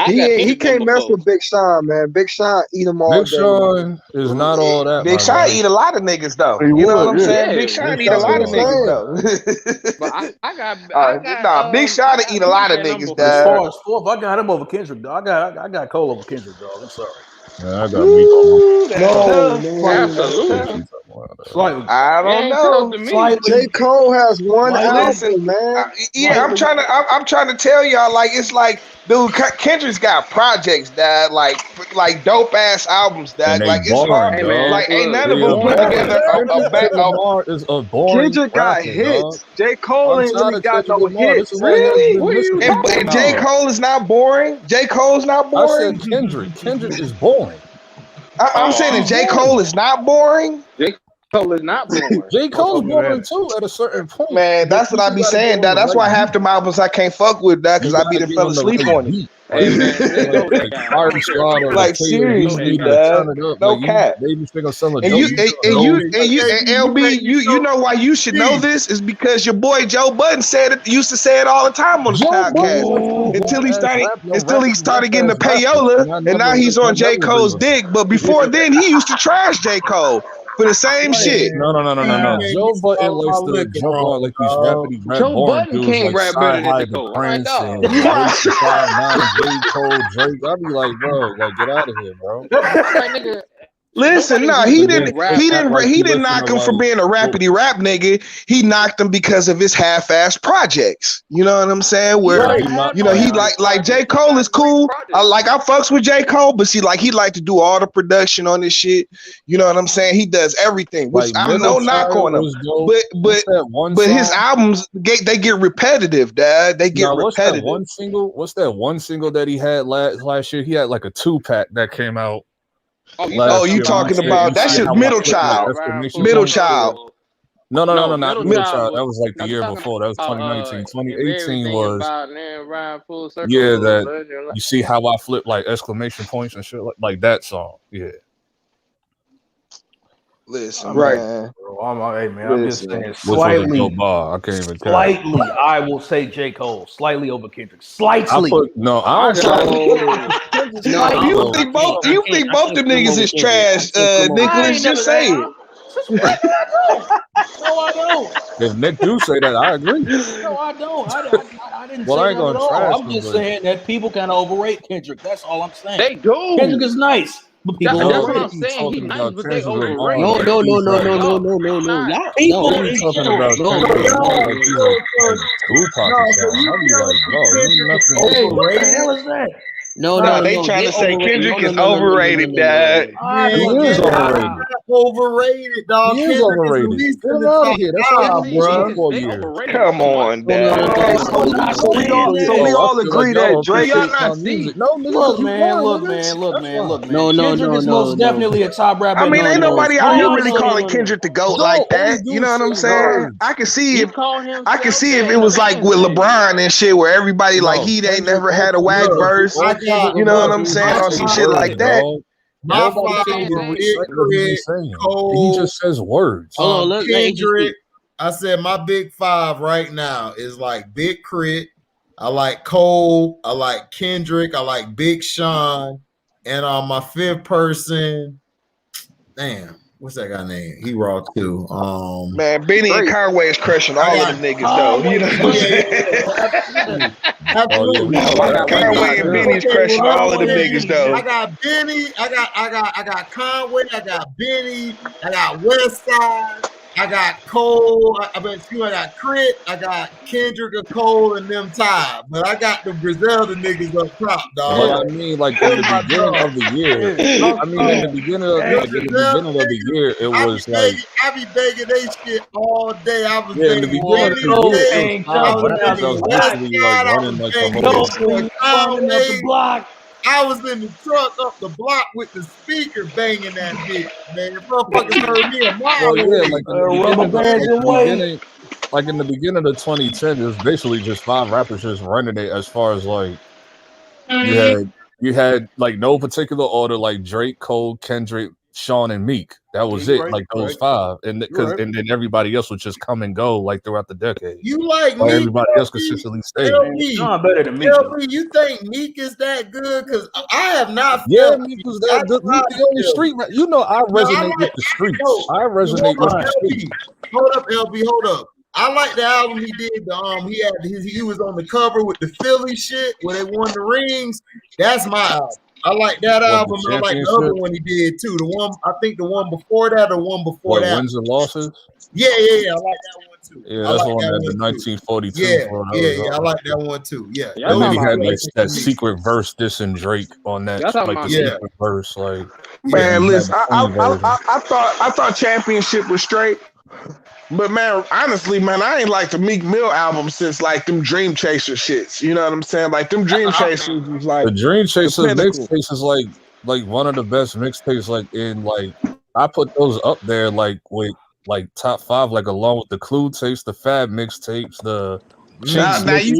He can't mess with Big Sean, man. Big Sean eat him all Big day. Sean is not all that. Big Sean eat a lot of niggas though. You know what I'm saying? Big Sean eat a lot of niggas though. But I got Big Sean eat a lot of niggas, As dog. far as fourth, I got him over Kendrick, dog. I got Cole over Kendrick, dog. I'm sorry. Yeah, I got me. absolutely. Slightly. I don't know. J. Cole has one album, man. I'm trying to tell y'all, like, it's like, dude, Kendrick's got projects that like dope ass albums that like it's hard. Like ain't none of them put together a back of Kendrick got hits. J. Cole ain't really got no hits. Really? And J. Cole is not boring. J. Cole's not boring. I said Kendrick. Kendrick is boring. I'm saying that J. Cole is not boring. J. Cole is not boring. J. Cole's boring too at a certain point. Man, that's what I be saying. That's why half the albums I can't fuck with that because I be fell asleep on it. Like seriously, no cap. And LB, you know why you should know this is because your boy Joe Budden used to say it all the time on the podcast until he started getting the payola, and now he's on J. Cole's dick. But before then, he used to trash J. Cole for the same shit. No. Joe Budden likes to jump on like these rappity rap Joe born Budden dudes can't like rap better Sci-Hi than the Cole. Prince and J. Cole, Drake. I'd be like, bro, like get out of here, bro. Listen, no, he didn't knock him for being a rappity rap nigga. He knocked him because of his half-ass projects. You know what I'm saying? Where he like J. Cole is cool. I fucks with J. Cole, but see, like he like to do all the production on this shit. You know what I'm saying? He does everything, which I'm no knock on him. But his albums they get repetitive, dad. They get repetitive. What's that one single that he had last year? He had like a 2-pack that came out. You talking about that's your Middle Child. Middle Child. No, not Middle Child. That was like the year before. That was 2019. 2018 was that you see how I flip like exclamation points and shit like that song. Yeah. Listen, man. I'm just saying slightly. I can't even tell. Slightly, I will say J. Cole. Slightly over Kendrick. Slightly. You think both the niggas is trash, Nicholas? Just say it. No, I don't. If Nick do say that, I agree. No, I don't. I didn't say I ain't that gonna at all. trash I'm just saying that people kind of overrate Kendrick. That's all I'm saying. They do. Kendrick is nice. But people that's what I'm saying. He's nice, but they overrated. No. They trying to say Kendrick is overrated, Dad. He is overrated. Overrated, dog. He is overrated. Get out of here. That's how I bro. 4 years. Come on, Dad. So we all agree that Drake is Look, man. Kendrick is most definitely a top rapper. I mean, ain't nobody out here really calling Kendrick the GOAT like that. You know what I'm saying? I can see if it was like with LeBron and shit, where everybody like he ain't never had a whack verse. You know what I'm saying? Or some shit like that. He just says words. Kendrick, I said my big 5 right now is like Big Crit. I like Cole. I like Kendrick. I like Big Sean. And on my 5th person, damn, what's that guy name? He raw too. Man, Benny and Conway is crushing all of them niggas though. You know what I'm saying? Absolutely. Conway and Benny's crushing all of them niggas though. I got Benny. I got Conway. I got Benny. I got Westside. I got Cole. I got Crit. I got Kendrick and Cole and them tied. But I got the Griselda niggas up top, dog. But I mean, like in the beginning of the year. It was like I be begging they shit all day. I was in the beginning of the year, I was basically like running like the whole the block. I was in the truck up the block with the speaker banging that bitch, man. Motherfuckers heard me a mile away. Like in the beginning of 2010, it was basically just 5 rappers just running it as far as like you had like no particular order, like Drake, Cole, Kendrick, Sean, and Meek. That was it, like those 5, and and then everybody else would just come and go like throughout the decade. You like Meek? Everybody else LB? consistently stayed. Sean better than Meek. LB, you think Meek is that good? Because I have not. Yeah, Meek was that good. Meek the only street. You know, I resonate with the streets. I resonate with the streets. Hold up, LB. Hold up. I like the album he did. He was on the cover with the Philly shit where they won the rings. That's my album. I like that album. I like the other one he did too. The one I think the one before that or one before that. Wins and losses. Yeah. I like that one too. Yeah, that's the one that the 1942. Yeah. I like that one too. Yeah. And then he had like that secret verse dissing Drake on that, like the secret verse. Like, man, listen, I thought Championship was straight. But man, honestly, man, I ain't like the Meek Mill album since like them Dream Chaser shits. You know what I'm saying? Like them Dream Chasers was like the Dream Chaser mixtapes is like one of the best mixtapes. Like in like I put those up there like with like top 5, like along with the Clue tapes, the Fab mixtapes, the now you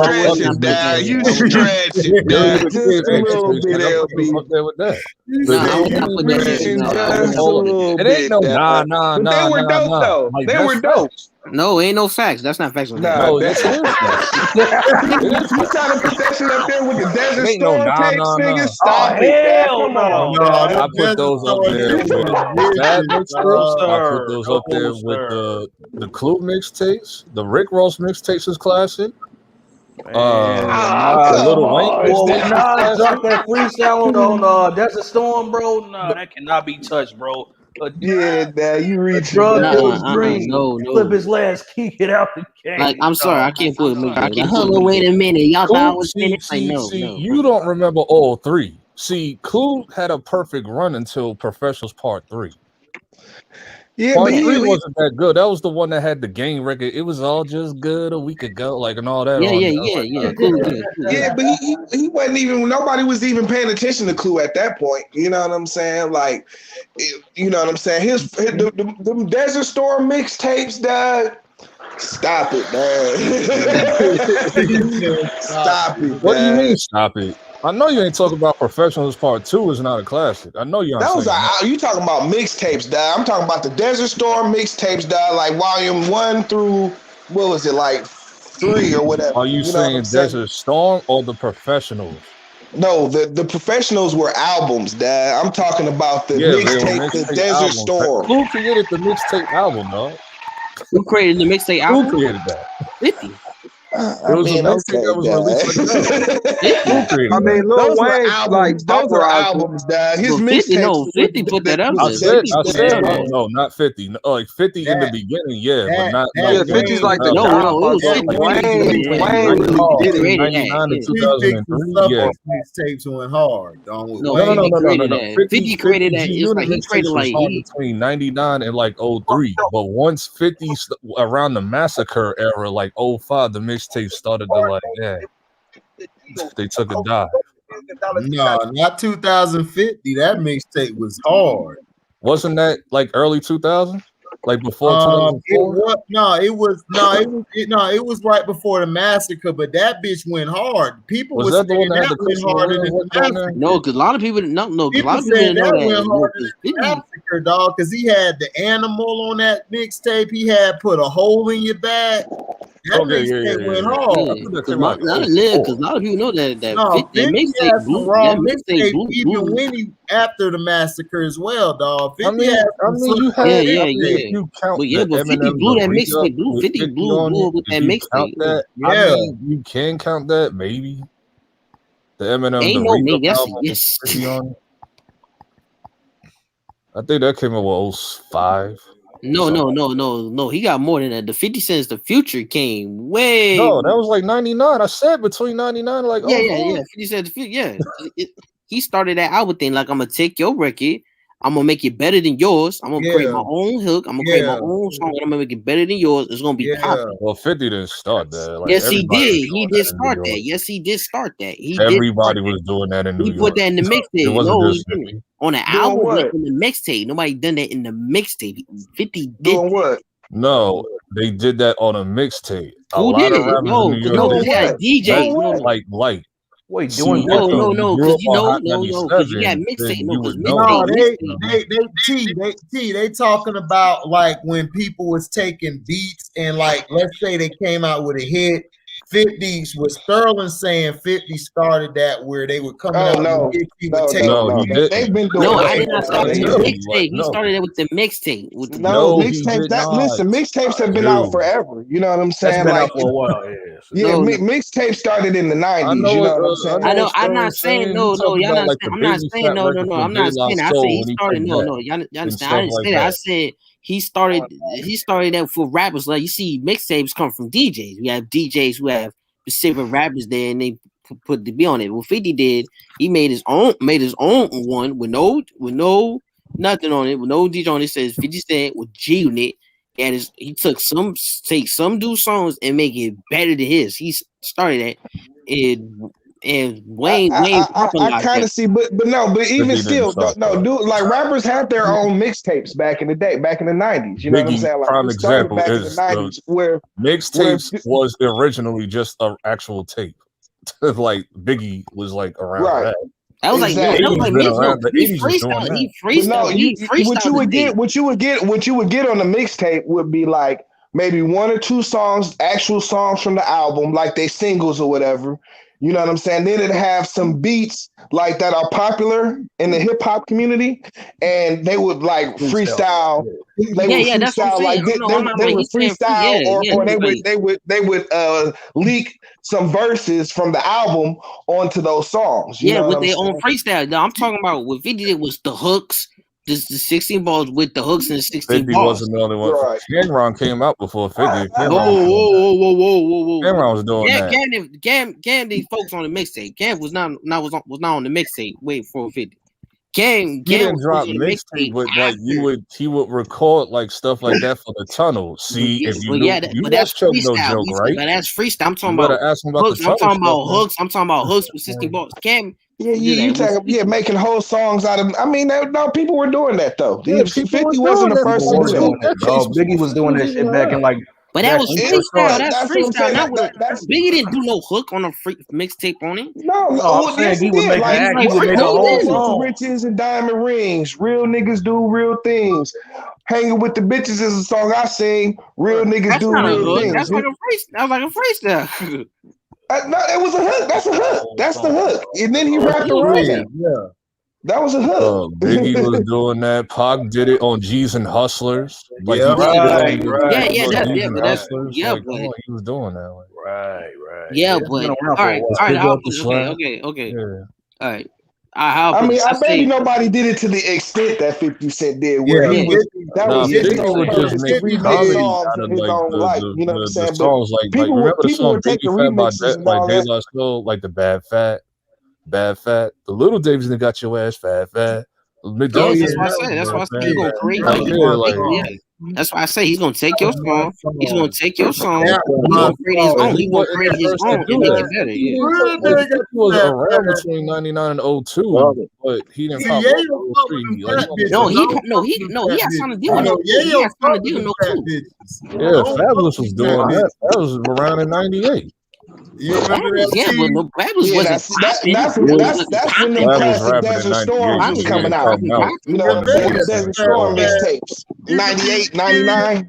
stretching, Dad. You stretching, Dad. Just a little bit, LB. Up there with that. It ain't no nah. They were dope though. Like, they were dope. No, ain't no facts. That's not facts. No, that's it. You trying to put that shit up there with the Desert Storm tapes, nigga? Stop it. Hell no. I put those up there with the Bad mixtapes. I put those up there with the Clue mixtapes. The Rick Ross mixtapes is classic. Little Wayne mixtape. Drop that freestyle on Desert Storm, bro. Nah, that cannot be touched, bro. Yeah, now you reach drug dream. No. Flip his last key, get out the game. Like, I'm sorry, I can't put it. Hold on, wait a minute. Y'all thought I was finished? Like, no. You don't remember all 3. See, Clue had a perfect run until Professionals Part 3. Yeah, Part but 3 wasn't that good. That was the one that had the game record. It was all just good a week ago, like and all that. Yeah, but he wasn't even. Nobody was even paying attention to Clue at that point. You know what I'm saying? Like, you know what I'm saying? The Desert Storm mixtapes, dad. Stop it, man. Stop it. What do you mean? Stop it. I know you ain't talking about Professionals Part 2 is not a classic. I know you aren't. You talking about mixtapes, dad. I'm talking about the Desert Storm mixtapes, dad, like volume 1 through, what was it, like 3 or whatever. Are you saying Desert Storm or the Professionals? No, the Professionals were albums, dad. I'm talking about the mixtape, the Desert Storm. Who created the mixtape album, dog? Who created the mixtape album? Who created that? 50. It was a mixtape that was released like that. I mean, Lil Wayne, like those were albums, dad. His mixtape. No, 50 put that up. I said, no, not 50. No, like 50 in the beginning, but not. 50's like the Wayne did it 99 to 2003. Yeah, mixtapes went hard. No. 50 created that. It's like he created like between 99 and like 03. But once 50 around the massacre era, like 05, the mixtape started to they took a dive. No, not 2050. That mixtape was hard. Wasn't that like early 2000? Like before 2004? It was right before the massacre, but that bitch went hard. People was that the one that went harder than the massacre. No, because a lot of people didn't know. People said that went harder than the massacre, dog, because he had the animal on that mixtape. He had Put a Hole in Your Bag. That mixtape went hard. Because a lot of people know that mixtape blew. Even when he after the massacre as well, dog. 50 you count but 50 blew that mixtape. 50 blew with that mixtape. I mean, you can count that, maybe. The Eminem. Ain't no maybe. Yes. I think that came out with 05. No. He got more than that. The 50 Cents The Future came way. No, that was like 99. I said between 99 like 50 Cent The Future. Yeah. He started that album thing like I'm gonna take your record. I'm gonna make it better than yours. I'm gonna create my own hook. I'm gonna create my own song, and I'm gonna make it better than yours. It's gonna be popping. Well, 50 didn't start that. Like, yes, he did. He did start that. Yes, he did start that. Everybody was doing that in New York. He put that in the mixtape. It wasn't just on the album, in the mixtape. Nobody done that in the mixtape. 50 did doing what? No, they did that on a mixtape. Who did it? No, because you got DJ. Like light. Wait, doing no, because you got mixtape. They talking about like when people was taking beats and like, let's say they came out with a hit. 50 was Sterling saying 50 started that where they would come out. They've been doing I did not start the mixtape. He started it with the mixtape. Mixtapes. Mixtapes have been out forever. You know what I'm saying? Like for a while, mixtape started in the 90s. You know what I'm saying? I know. I'm not saying no. Y'all not. I'm not saying no. I'm not saying that. I said he started. No. Y'all understand? I didn't say that. I said. He started that for rappers. Like you see, mixtapes come from DJs. We have DJs who have specific rappers there, and they put the beat on it. What 50 did, he made his own one with no nothing on it, with no DJ on it. It says 50 Cent with G Unit. And he took some dude songs and make it better than his. He started that. And Wayne, I kind of see, but even still, dude, like rappers had their own mixtapes back in the day, back in the 90s. You know what I'm saying? Like, prime example is the 90s where mixtapes was originally just an actual tape. Like Biggie was like around that. I was like, he freestyle. What you would get on the mixtape would be like maybe one or two songs, actual songs from the album, like they singles or whatever. You know what I'm saying? Then it'd have some beats like that are popular in the hip hop community, and they would like freestyle. They would freestyle or they would leak some verses from the album onto those songs. You know with their own freestyle. Now, I'm talking about what 50 did was the hooks. The 16 balls with the hooks and the 16 balls. 50 wasn't the only one. Right. Cameron came out before 50. Whoa. Cameron was doing that. Cam these folks on the mixtape. Cam was not on the mixtape. Wait for 50. Cam didn't drop mixtape, but like he would record like stuff like that for the tunnel. See, if you that's freestyle, no joke, right? But that's freestyle. I'm talking about hooks. I'm talking about hooks. I'm talking about hooks with 16 balls. Cam. Making whole songs out of. I mean, no, people were doing that though. 50 wasn't the first one. Biggie was doing that shit back in like. But that was freestyle. That's freestyle. Biggie didn't do no hook on a free mixtape on it. No, he would make a whole song. Riches and diamond rings. Real niggas do real things. Hanging with the bitches is a song I sing. Real niggas do real things. That's like a freestyle. That was like a freestyle. No, it was a hook. That's a hook. That's the hook. And then he rapped around it. Yeah. That was a hook. Biggie was doing that. Pac did it on G's and Hustlers. Like he was doing that. Right. Yeah, but all right. Okay. All right. I mean, I bet nobody did it to the extent that 50 Cent did. Where he was, that was his own songs in his own life. You know what I'm saying? The songs like remember the song Biggie Fat by De La Soul, like the Bad Fat. The Little Davies that got your ass fat. That's what I said. That's why I said he's gonna create. That's why I say he's gonna take your song. He's gonna take your song. He's gonna create his own. He's gonna create his own and make it better. He was around between 99 and 02, but he didn't pop up. No, he had something to do with it. He had something to do with it. Yeah, Fabulous was doing that. That was around in 98. You remember that? But Fabulous wasn't. That's when the classic Desert Storm was coming out. You know, Desert Storm mixtapes. 98, 99.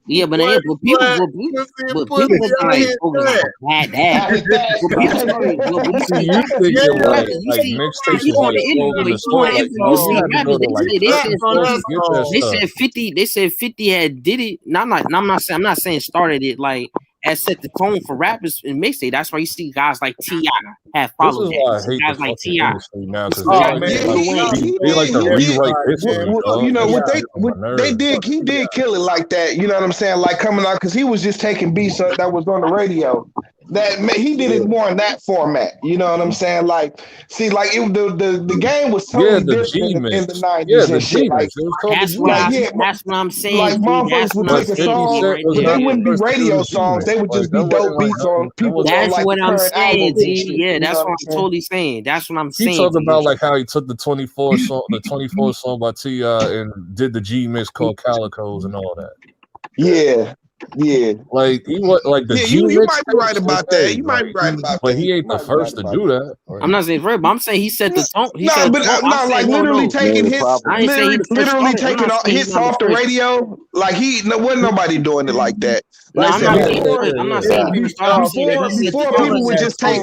Yeah, but people like that. They said 50 had did it. I'm not saying started it like. As set the tone for rappers in mixtape. That's why you see guys like T.I. have followed that. Guys like T.I. You know what they did. He did kill it like that. You know what I'm saying? Like coming out because he was just taking beats that was on the radio he did it more in that format. You know what I'm saying? Like, see, like the game was totally different in the 90s and shit. Like, that's what I'm saying. Like motherfuckers would take a song, but they wouldn't be radio songs. They would just be dope beats on people on like the current album. Yeah, that's what I'm totally saying. That's what I'm saying. He talked about like how he took the 24 song by T.I. and did the G mix called Calicos and all that. Yeah. Like he was like the G mix. You might be right about that. You might be right about that. But he ain't the first to do that. I'm not saying right, but I'm saying he said the tone. Like literally taking hits, literally taking hits off the radio. Like wasn't nobody doing it like that. Like I'm not saying before people would just take.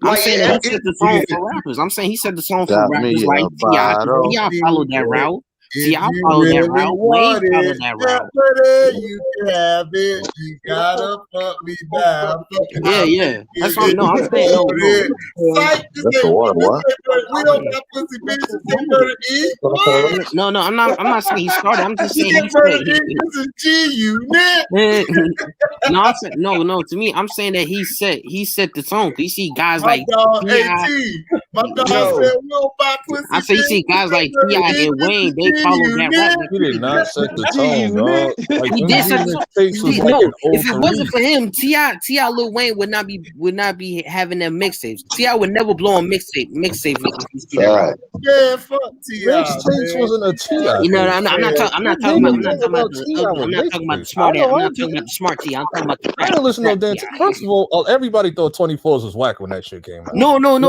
I'm saying he set the tone for rappers. I'm saying he set the tone for rappers like T.I. T.I. followed that route. T.I. followed that route. Wayne followed that route. You can have it. You gotta fuck me down. Yeah. That's what I'm saying. No. That's the one. What? We don't got pussy bitches. They better eat. No. I'm not saying he started. I'm just saying he started. This is G-Unit. No. To me, I'm saying that he set the tone. You see guys like T.I. My dog said we don't buy pussy. I say you see guys like T.I. and Wayne. They follow that rap. He did not set the tone, dog. Like, he did set the tone. If it wasn't for him, T.I. Lil Wayne would not be having them mixtapes. T.I. would never blow on mixtape. Yeah, fuck T.I. Mixtapes wasn't a T.I. You know, I'm not talking about the smart. I'm not talking about the smart T.I. I'm talking about the. I don't listen to that. First of all, everybody thought 24s was whack when that shit came out. No. No,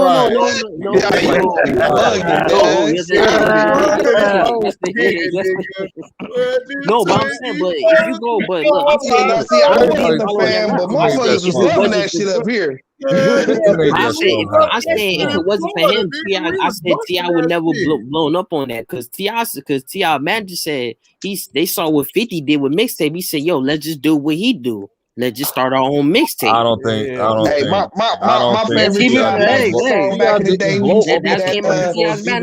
but I'm saying, but if you go, but look, I'm saying, I'm a fan, but motherfuckers was loving that shit up here. I said if it wasn't for him, I said T.I. would never blown up on that because T.I. manager said they saw what 50 did with mixtape. He said, "Yo, let's just do what he do. Let's just start our own mixtape." I don't think. My favorite T.I. song back in the day used to be that.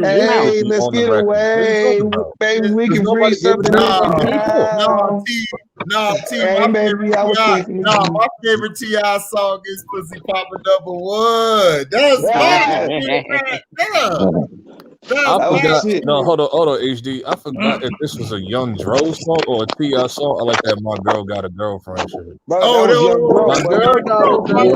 Hey, let's get away, baby. We can breathe something. No, T. My favorite T.I. song is "Pussy Papa Double Wood." That's I forgot. No, hold on, HD. I forgot if this was a Young Dro song or a T.I. song. I like that. My girl got a girlfriend. Shit. My girl got a girlfriend.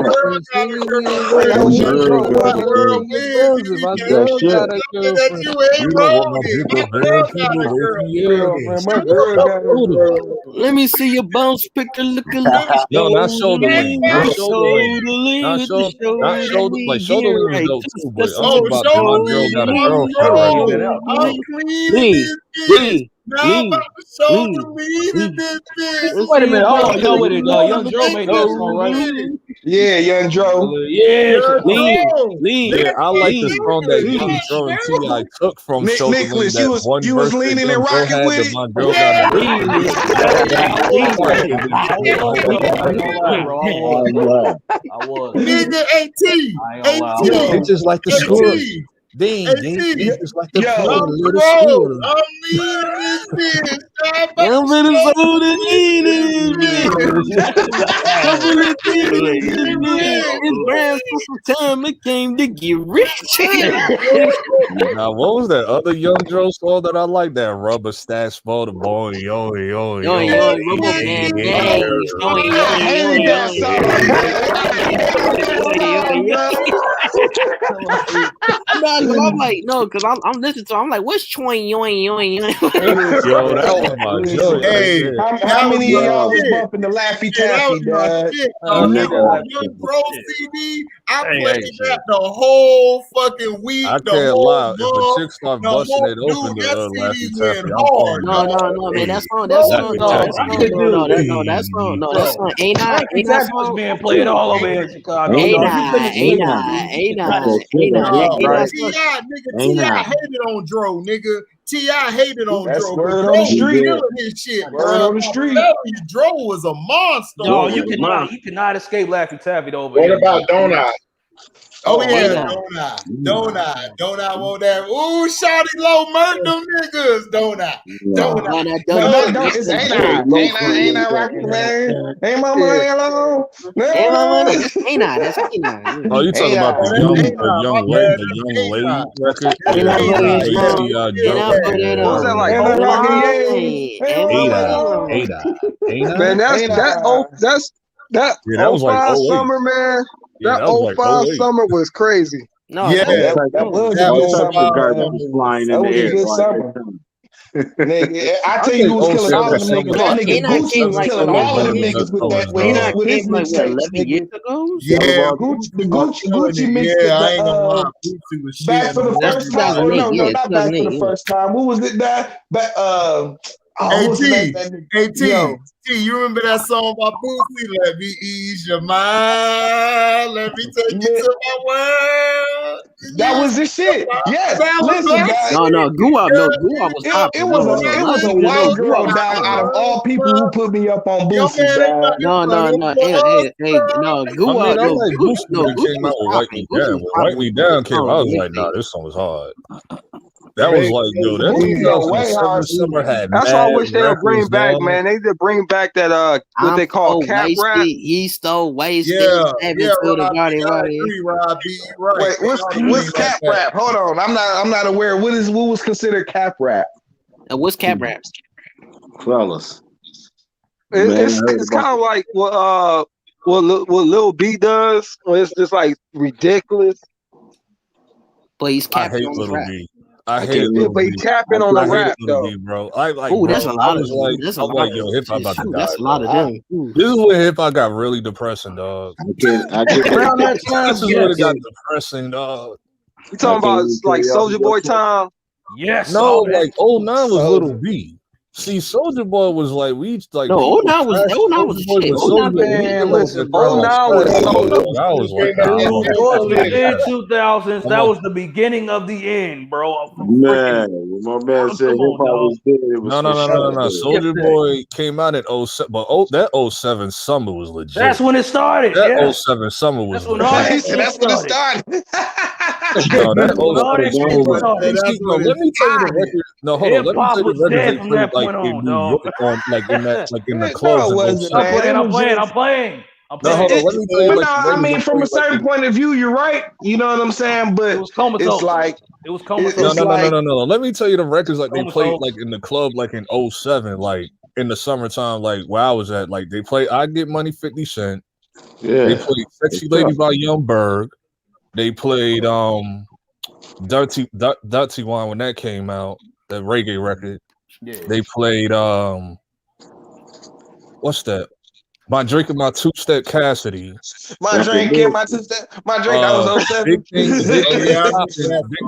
Let me see your bounce picture. No, not shoulder lean. Not shoulder lean. Not shoulder. Like shoulder lean is dope too, but I'm talking about my girl got a girlfriend. I'm clean. Wait a minute. Oh, no, with it. Young Dro made that song, right? Yeah, Young Dro. Yeah, lean. Yeah, I like the song that Young Dro and T.I. took from Shoulder Lean. Nicholas, you was leaning and rocking with it. My girl got a I was. Nigga, 18. It's just like the score. Ding, it's like the time it came to get rich. Now, what was that other Young Dro song that I like? That Rubber Stash for the boy, yo. I'm like, no, because I'm listening to. I'm like, what's choing yoing? Yo, that was my joke. Hey, how many of y'all was bumping the Laffy Taffy, dog? Young Dro CD. I played that the whole fucking week. I can't lie. If a chick start busting it open, the Laffy Taffy. No, man, that's song. That's song. Ain't that song being played all over in Chicago? T.I. hated on Dro, nigga. T.I. hated on That's Dro. word on the street. His shit, Word on the street. Dro was a monster. No, you cannot escape Laffy Taffy over What here. about Don't I? Oh yeah, Donut. don't I want that? Ooh, shawty low murk them niggas, don't I? Ain't I rocking, man? Ain't my money alone? Ain't my money. That's ain't I. That's ain't I. Oh, you talking about the young lady record? And I put it on. And I put it What was that on. like? Ain't I Oh rocking, nine? yeah? And my money on. Man, that Yeah, that was like 05 08. summer, man. Yeah, That that was like 05 08. summer was crazy. No, Yeah, That was a good summer, man. That was a good summer. Nigga, I I tell you think who was killing 07 all of them summer. niggas. Come on, That nigga K9 Gucci came was like killing Summer all of them was the niggas best with summer, that dog. with his K9 came like what, mixtapes, 11 years nigga. ago? yeah, Gucci mixed yeah, I the ain't gonna lie, Boosie was back shitting for the on That's first time. Or 2008. no, Yeah, not back for the 2008. Yeah. first time. What was it that what was the name of that nigga? Yo. You remember that song by Boosie? Let me ease your mind. Let me take you to my world. That was the shit. Yes. That was Listen, that guys. shit. No, Guwap was popping. It was a white girl down out of all people who put me up on Yo, Boosie, man, dog. No, I like Boosie when it Gucci came was out with Wipe popping. Me Gucci Down. was When popping Wipe Me with Down came out, I was the like, nah, mixtape. this song was hard. That was like, yo, that Boosie go way 2007 hard. summer had That's why I mad wish they'll bring records, back, dog. man. They need to bring back that what they call cap rap. He stole wasted. Yeah, Seven yeah, to the Rob B, body, I body. agree, Rob B. You right. Wait, what's cap rap? Hold on, I'm not aware. What was considered cap rap? What's cap rap? Fellas. It's kind of like what Lil B does. Where it's just like ridiculous. But he's I capping hate on the Little rap. B. I hate Little But he B. capping on the I hated rap Little though. B, bro. I like, Ooh, bro. that's a I lot of. was like, That's a I'm lot. like, yo, hip hop about to die, That's a bro. lot of them. This is when hip hop got really depressing, dog. I can't Around that time, This is when it got depressing, dog. You talking about like Soldier Boy time? yes. No, like 09 was So- Little B. See, Soldier Boy was like No, people 09 was trash 09 was Soulja the Boy, shit. but 09 Soulja Boy, Man, listen, 09 was so. I was like, Towards the mid nah. 2000s, that was the beginning of the end, bro. Man, when my man said hip hop was dead, it was No. for Soulja Boy came out in 07, but that 07 summer was legit. That's when it started. That Yeah. 07 summer was That's when legit. all that he said that's when it started. No, that when all that 07 shit summer was. started. Let me tell you the record. No, hold on. Hip Let me hop tell you was the records dead they from played that like point in on, New dog. York on like in the No, clubs it in wasn't, 07. I'm playing. man. It was just. No, hold on. Let me tell you But like no, the I records mean, they from a played like certain point of view, you're right. You know what I'm saying? It But was comatose. it's like It was comatose. No. it's like Let me tell you the records like they played Comatose. like in the club like in 07, like in the summertime, like where I was at. Like they played I Get Money 50 Cent. They played Sexy Lady by Young Berg. They played Dirty Wine when that came out, that reggae record. Yeah. They played what's that? My Drink and My Two-Step Cassidy. my drink and my two-step. My drink, that was 07.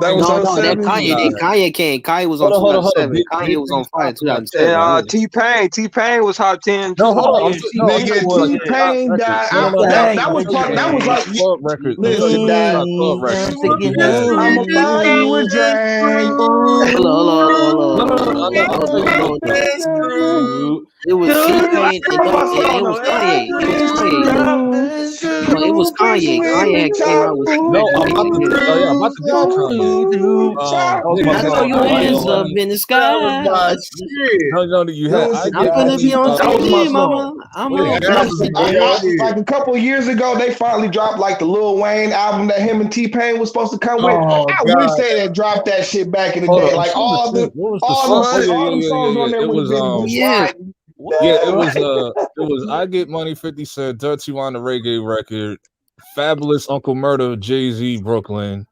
That was No, 07. that Kanye came. Kanye was on Hold on. 2007. Kanye was on fire in 2007. And T-Pain was hot 10 too. No, hold on. Nigga, T-Pain got that was part. That was like club record. listen, Dad. Club record. I'ma buy you a drink. It was T-Pain. It was Kanye. No, it was Kanye. Kanye came out with No, I'm about to get to Kanye. throw your hands up in the sky. No, you had. I'm gonna be on TV, mama. Like a couple of years ago, they finally dropped like the Lil Wayne album that him and T-Pain was supposed to come with. I wish they had dropped that shit back in the day. Like all the songs on there would have been sliding. Yeah, it was I Get Money 50 Cent, Dirty Wine the reggae record, Fabulous Uncle Murder, Jay-Z, Brooklyn,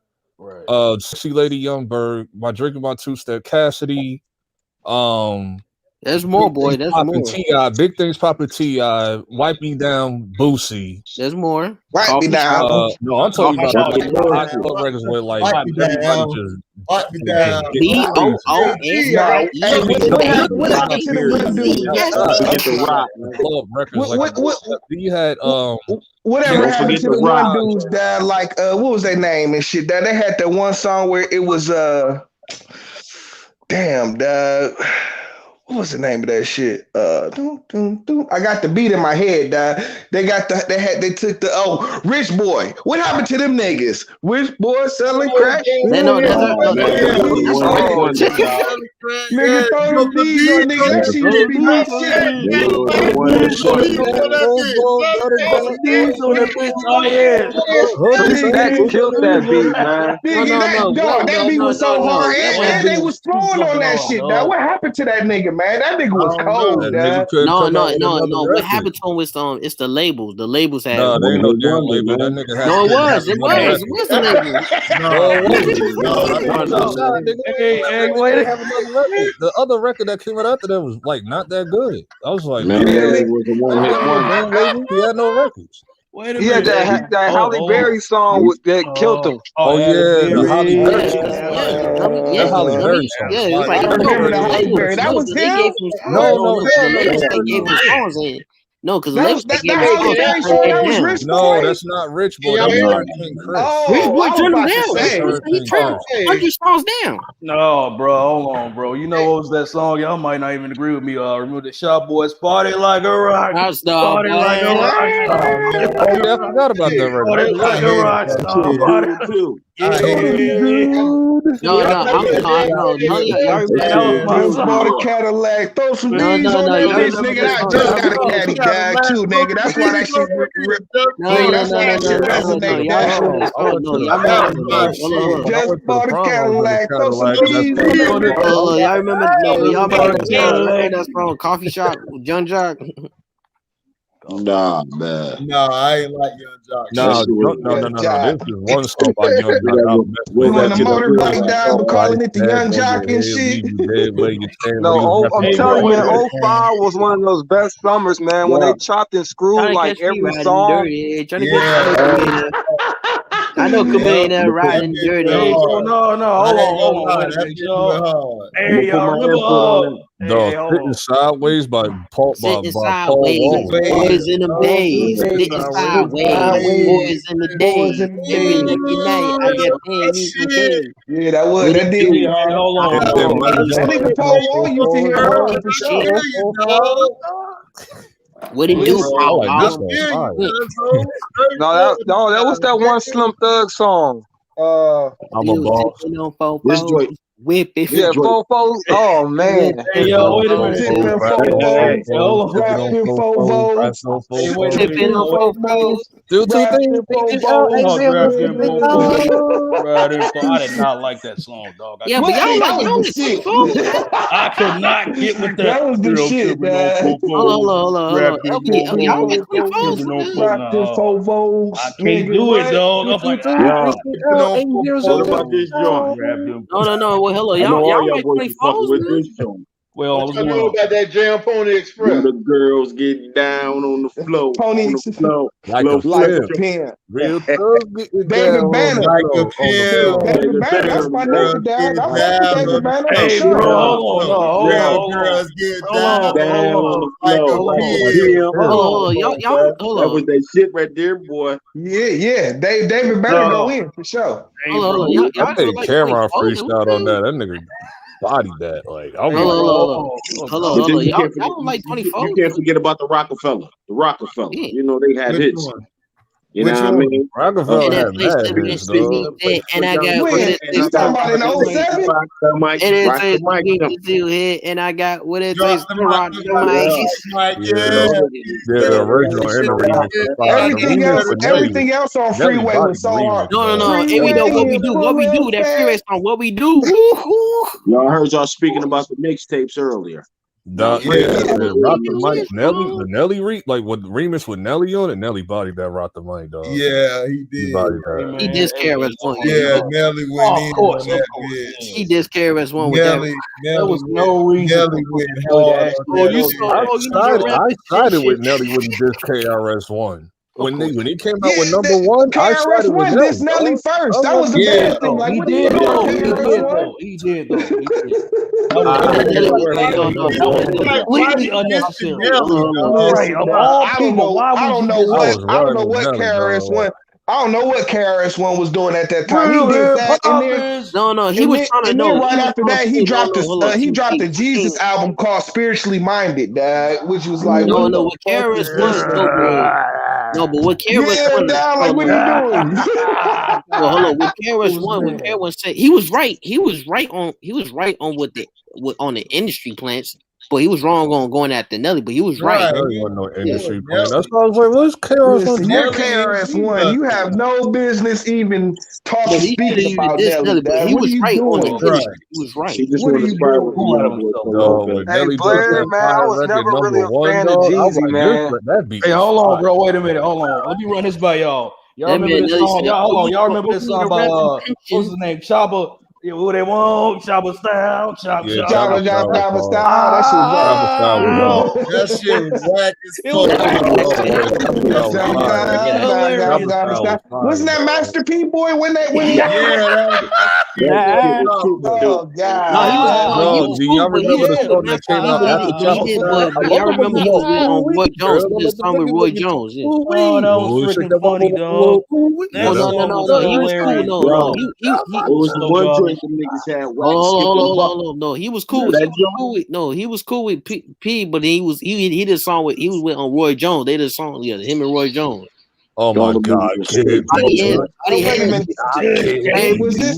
Sexy Lady Young Berg, My Drink and My Two-Step Cassidy, there's more, boy. There's more. T.I., Big Things Poppin' T.I., Wipe Me Down, Boosie. There's more. Wipe Me Down. No, I'm talking about like club records where like everybody just Wipe Me Down. What happened to the one dude? Club records. You had whatever happened to the one dudes that like what was their name and shit? That they had that one song where it was damn what was the name of that shit? Doom, doom, doom. I got the beat in my head, dog. They took the Rich Boy. What happened to them niggas? Rich Boy selling crack. Nigga, throw them D's on nigga. That shit used to be hot shit. Oh yeah. Stacks killed that beat, man. Nigga, that beat was so hard, and they was flowing on that shit, dog. What happened to that nigga, man? That nigga was cold, dog. No. What happened to him was it's the labels. The labels had. No, they ain't no damn label. That nigga had. No, it was the label. The other record that came out after that was like not that good. I was like, man, it was a one-hit wonder. He had no records. He had that Halle Berry song that killed him. Oh yeah, the Halle Berry song. Yeah, Halle Berry song. Yeah, it was like I remember the Halle Berry. That was him. They gave him songs in. No, because that was Rich Boy. No, that's not Rich Boy. That's not King Chris. Rich Boy turned him down. He turned 100 songs down. No, bro, hold on, bro. You know what was that song? Y'all might not even agree with me. Remember the Shop Boys Party Like a Rock. Party like a rock. Oh yeah, I forgot about that record. Party like a rock. Bought a Cadillac. Throw some D's on that bitch, nigga. I just got a caddy bag too, nigga. That's why that shit ripped. That's why that shit resonated. Just bought a Cadillac. Throw some D's on that. Y'all remember? Y'all remember that song Coffee Shop with Young Jock? Nah, man. No, I ain't like Young Jock. No. This is one song by Young Jock. We on the motorbike down, but calling it the Young Jock and shit. No, I'm telling you, man, 05 was one of those best summers, man. When they chopped and screwed like every song. I know Cobain there riding dirty. No, hold on. Hey, y'all remember? Sitting Sideways by Paul Wall. Boys in the days. Sitting sideways. Boys in the days. Every lucky night, I get paid. Yeah, that was. That did. Hold on. That nigga Paul Wall used to hear her for sure. What did he do? No, that was that one Slim Thug song. I'm a boss. This joint. Whip it. Yeah, fofos. Oh man. Hey, yo, wait a minute. Tipping fofos. Do two things. I did not like that song, dog. Yeah, but y'all like shit. I could not get with that. That was the shit, man. Hold on. Y'all like fofos. I can't do it, dog. I'm like, What about this joint? No. Well, hello, y'all like 24s with this joint. Well, what you know about that Jam Pony Express? The girls get down on the floor. Like a pin. Real thugs. David Banner. Like a pin. David Banner. That's my nigga, dad. I fuck with David Banner. Hey, bro, hold on. Girls get down on the like floor. a pin. That was that shit right there, boy. Yeah. David Banner go in for sure. I think Cameron freestyled on that. That nigga bodied that. Like, I'm Hold on. Y'all don't like 24. You can't forget about the Rockefeller. Yeah. You know, they had hits. One? You know what I mean? Rockefeller had mad hits, dog. And I got you talking about in 07? And I got what it takes to rock the mic. The original everything else on Freeway was so hard. No. And we know what we do. That Freeway song, what we do. Y'all heard y'all speaking about the mixtapes earlier. Rock the mic, the Nelly like with remix with Nelly on it. Nelly bodied that Rock the Mic, dog. Yeah, he did. He did KRS-One. Yeah, Nelly went in on that bitch. He did KRS-One with that. There was no reason. Nelly went hard. I sided with Nelly when he did KRS-One. When he came out with number one, I sided with this Nelly first. That was the best thing. Like, he did though. He did. Completely unnecessary. Right. Of all people, I don't know what KRS-One. I don't know what KRS One was doing at that time. He did that, and then he was trying to know. And then right after that, he dropped the Jesus album called "Spiritually Minded," which was like, no, what KRS One, no, but what KRS One, like what are you doing? Well, hold on. What KRS One said, he was right. He was right on what the industry plants. But he was wrong on going after Nelly, but he was right. No industry plan. That's why I was like, what's KRS One? You're KRS One. You have no business even speaking about Nelly. But he was right on the industry. He was right. What are you doing? Hey, Blair, man, I was never really a fan of Jeezy, man. Hey, hold on, bro. Wait a minute. Hold on. Let me run this by y'all. Y'all remember this song? Y'all remember this song by what's his name? Chaba. Yeah, who they want? Chaba style, Chaba style. That shit was whack as fuck. Wasn't that Master P boy when oh god. Do y'all remember the song that came out after Chaba? Y'all remember he was on Roy Jones. He did a song with Roy Jones. Oh, that was freaking funny, dog. No. He was cool. No. He was the one joint the niggas had. Hold on. No, he was cool. He was cool with P, but he did a song with on Roy Jones. They did a song, him and Roy Jones. Oh my god, kid. Hey, was this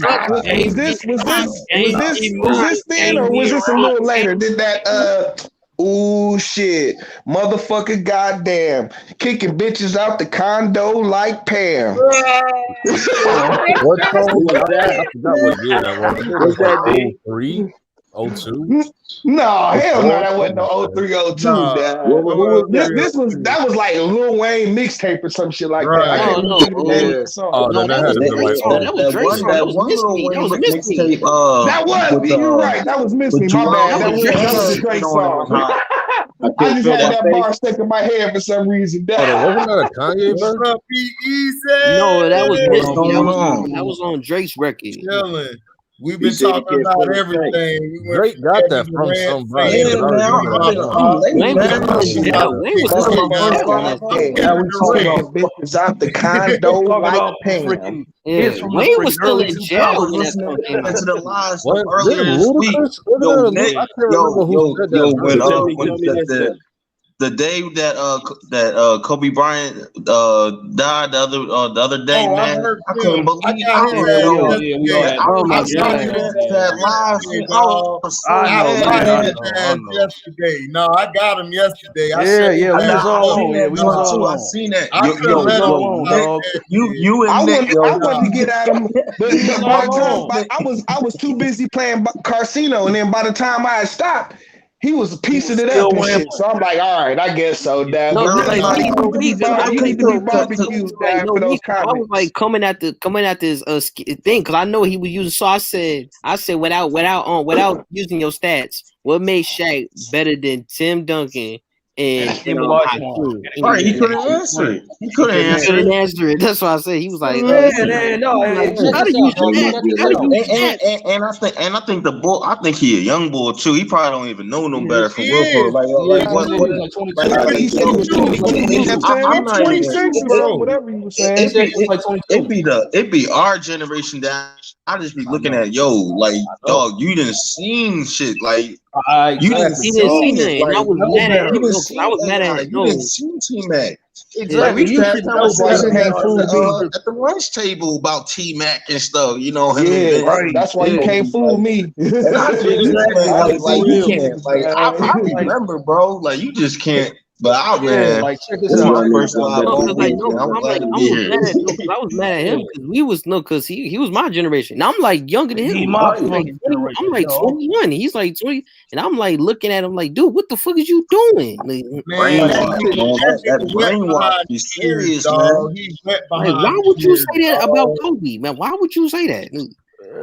then or was this a little later? Did that ooh shit, motherfucker, goddamn, kicking bitches out the condo like Pam. What song was that? I forgot what year that was. Was that 03? 02? No, hell no, that wasn't no 03, 02. That was like Lil Wayne mixtape or some shit like that. I can't remember the name of the song. That was you're right. That was Miss Me. My bad. That was a Drake song. I just had that bar stuck in my head for some reason. Wasn't that a Kanye verse? No, that was Miss Me. That was on Drake's record. We've been talking about everything. Drake got that from somebody. Bitches out the condo like Pam. Wayne was still in jail when that song came out. To the lies earlier this week. The day that Kobe Bryant died the other day, man, I couldn't believe it. Yesterday. No, I got him yesterday. We was all on. I seen that. I wanted to get at him, but I was too busy playing Casino, and then by the time I had stopped, he was piecing it up and shit. So I'm like, all right, I guess so, Dad. I was like coming at this thing because I know he was using. So I said without using your stats, what made Shaq better than Tim Duncan? And he couldn't answer it. He couldn't answer it. That's why I said he was like, and I think the boy, I think he a young boy too. He probably don't even know no better for real. Like what he said he was 26 or whatever you were saying. It be our generation that I just be looking at like dog. You didn't seen shit like. You didn't see it. I was mad at him. You didn't see T-Mac. Exactly. We had conversation at the lunch table about T-Mac and stuff. You know him. Yeah, right. That's why you can't fool me. I remember, bro. Like you just can't. But like check this out. I was mad at him because he was my generation. Now I'm like younger than him. I'm like 21. He's like 20, and I'm like looking at him like, dude, what the fuck is you doing? That brainwash is serious, man. Why would you say that about Kobe, man? Why would you say that?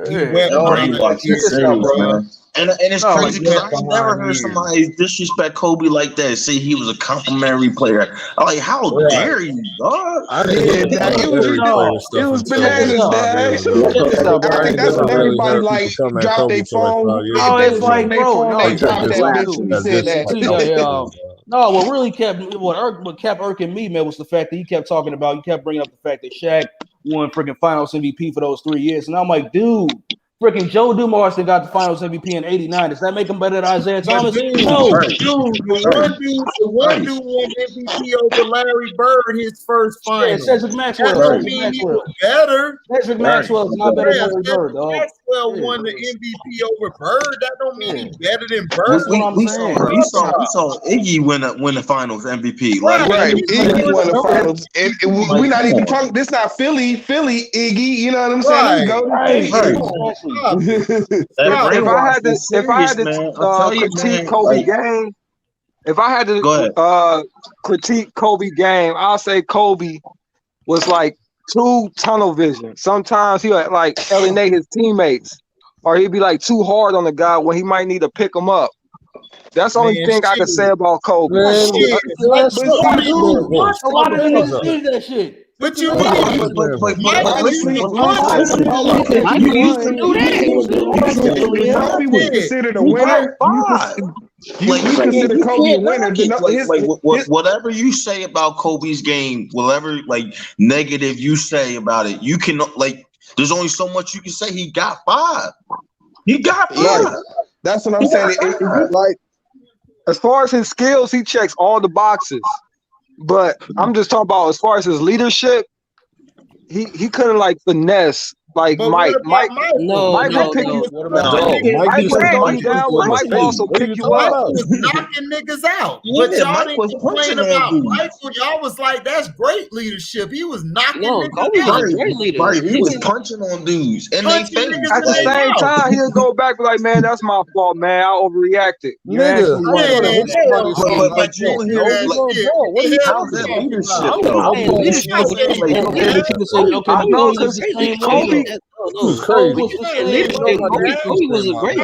Brainwash is serious, man. And it's crazy because I never heard somebody disrespect Kobe like that. Say he was a complimentary player. I'm like, how dare you, dog? It was bananas, Dad. I think that's when everybody like dropped their phone. It's like, bro, they dropped that bitch when he said that. No, what kept irking me, man, was the fact that he kept bringing up the fact that Shaq won freaking Finals MVP for those 3 years, and I'm like, dude, freaking Joe Dumars got the Finals MVP in '89. Does that make him better than Isaiah Thomas? No. The one dude won MVP over Larry Bird his first final. Yeah, Cedric Maxwell. That don't mean he was better. Cedric Maxwell is not better than Larry Bird, dog. Maxwell won the MVP over Bird. That don't mean he's better than Bird. We saw Iggy win the Finals MVP. Right. Iggy won the Finals. And we're not even talking. This not Philly, Iggy. You know what I'm saying? Go If I had to critique Kobe game, if I had to critique Kobe game, I'll say Kobe was like too tunnel vision. Sometimes he would like alienate his teammates, or he'd be like too hard on the guy when he might need to pick him up. That's the only thing I can say about Kobe. A lot of niggas do that shit. But you used to do that. Kobe was considered a winner. You consider Kobe a winner. Whatever you say about Kobe's game, whatever negative you say about it, you can there's only so much you can say. He got 5. He got 5. Yeah, that's what I'm saying. As far as his skills, he checks all the boxes. But I'm just talking about as far as his leadership, he couldn't finesse like Mike. Mike will pick you. Mike will also pick you up. Was knocking niggas out. But y'all didn't complain about Mike. Y'all was like, that's great leadership. He was knocking niggas out. Right. He was punching on dudes. And at the same time, he'll go back like, man, that's my fault, man. I overreacted. But you don't hear how's that leadership? Kobe was a great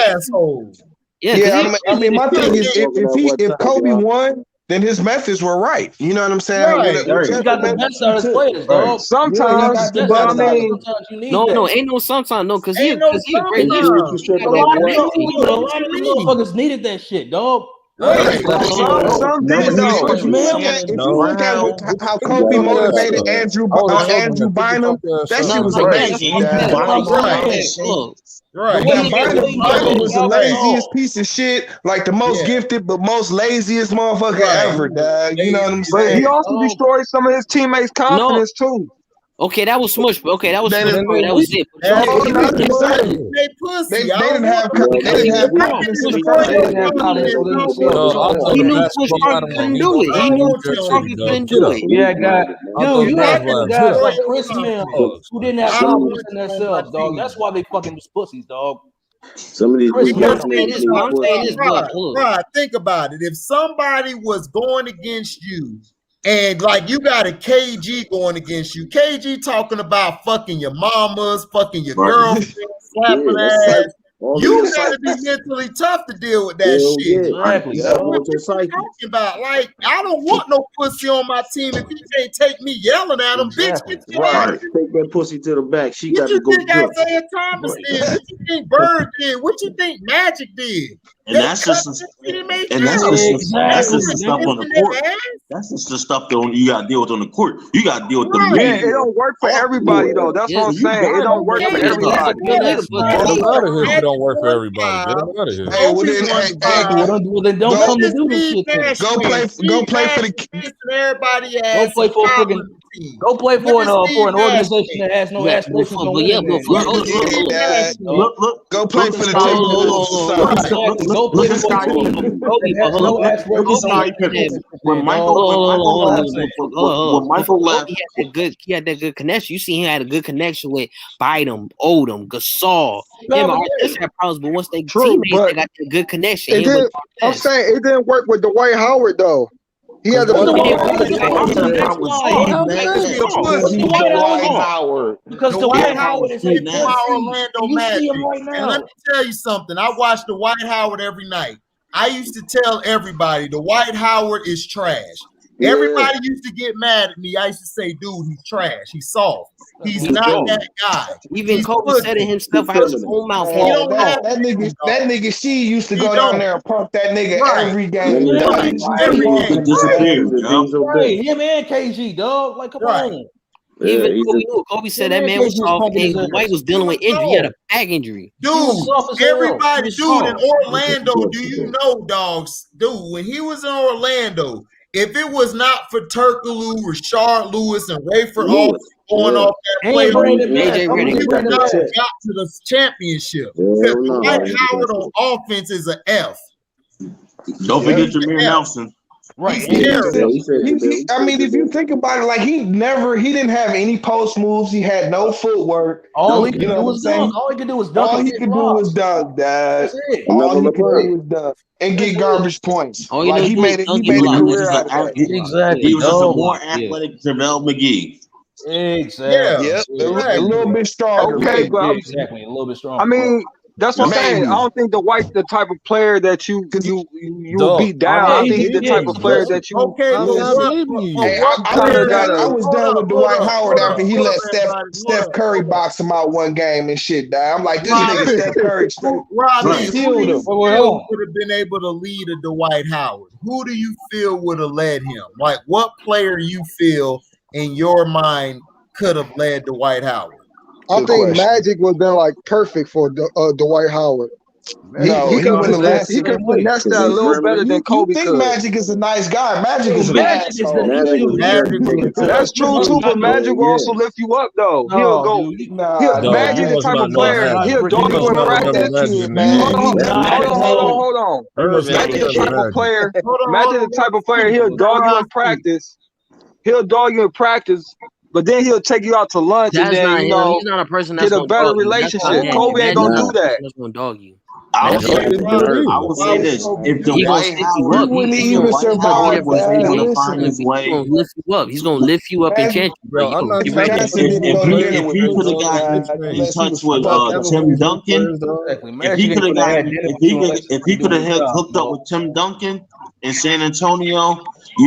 asshole. Yeah, I mean, my thing is, if Kobe won, then his methods were right. You know what I'm saying? Right. He got the best out of his players, dog. Sometimes, but I mean, ain't no sometimes, no, because he a great leader. A lot of motherfuckers needed that shit, dog. If you look at how Kobe motivated Andrew Bynum, that shit was amazing. Right. Bynum was the laziest piece of shit, like the most gifted but most laziest motherfucker ever, dog. You know what I'm saying? But he also destroyed some of his teammates' confidence too. Okay, that was smush, but that was it. They didn't have confidence in the first He knew Push couldn't do it. He knew Push couldn't do it. Yeah, dude, you had guys like Chris Mills who didn't have confidence in themselves, dog. That's why they fucking was pussies, dog. Some of these think about it. If somebody was going against you, and you got a KG going against you, KG talking about fucking your mamas, fucking your girlfriend, slapping ass. You gotta be mentally tough to deal with that shit. Exactly. What you talking about? I don't want no pussy on my team if he can't take me yelling at him, bitch. Take that pussy to the back. She got to go. What you think Isaiah Thomas did? What you think Bird did? What you think Magic did? And that's just the stuff on the court. That's just the stuff you got to deal with on the court. You got to deal with the men. It don't work for everybody though. That's what I'm saying. It don't work for everybody. It don't work for everybody. Get them out of here. Well, then don't come to do this shit. Go play for the. Everybody Go play for an organization that has no aspirations. Go play for the When Michael left, he had that good connection. You see, he had a good connection with Bynum, Odom, Gasol. Artist had problems, but once they teammates, they got that good connection. I'm saying it didn't work with Dwight Howard though. He had because Dwight Howard is Orlando Magic. And let me tell you something. I watch Dwight Howard every night. I used to tell everybody Dwight Howard is trash. Everybody used to get mad at me. I used to say, dude, he's trash. He's soft. He's not that guy. Even Kobe said it himself out of his own mouth. That nigga she used to go down there and pump that nigga every game. Every game. Right, him and KG, dog. Like, come on. Even Kobe knew. Kobe said that man was soft, and Dwight was dealing with injury. He had a back injury. Dude, everybody, dude, in Orlando, do you know, dogs? Dude, when he was in Orlando, if it was not for Turkoglu, Rashard Lewis, and Rayford going off that play, he would not have got to the championship. Dwight Howard on offense is an F. Don't forget Jameer Nelson. Right. I mean, if you think about it, like he didn't have any post moves. He had no footwork. All he could do was dunk. All he could do was dunk. All he could do was dunk, Dad. All he could do was dunk and get garbage points. Like he made a career out of it. Exactly. He was just a more athletic JaVale McGee. Exactly. Yep. A little bit stronger. Okay, but exactly. A little bit stronger. I mean, that's what I'm saying. I don't think Dwight's the type of player that you beat down. I think he's the type of player that you. Okay, I was done with Dwight Howard after he let Steph Curry box him out one game and shit. I'm like, this nigga Steph Curry Rodney, who would have been able to lead a Dwight Howard? Who do you feel would have led him? Like, what player you feel in your mind could have led Dwight Howard? I think Magic would have been like perfect for Dwight Howard. He could finesse that a little better than Kobe could. Magic is a nice guy. Magic is an asshole. That's true too, but Magic will also lift you up though. He'll go. Magic the type of player. He'll dog you in practice. Hold on. Magic the type of player. Magic the type of player. He'll dog you in practice. But then he'll take you out to lunch and then he's not a person that's get a better relationship. Kobe ain't gonna do that. That's gonna dog you. I would say this: if Dwight Howard wouldn't even survive, was able to find his way, he's gonna lift you up. He's gonna lift you up and chant you, bro. If he could have gotten in touch with Tim Duncan, if he could have hooked up with Tim Duncan in San Antonio,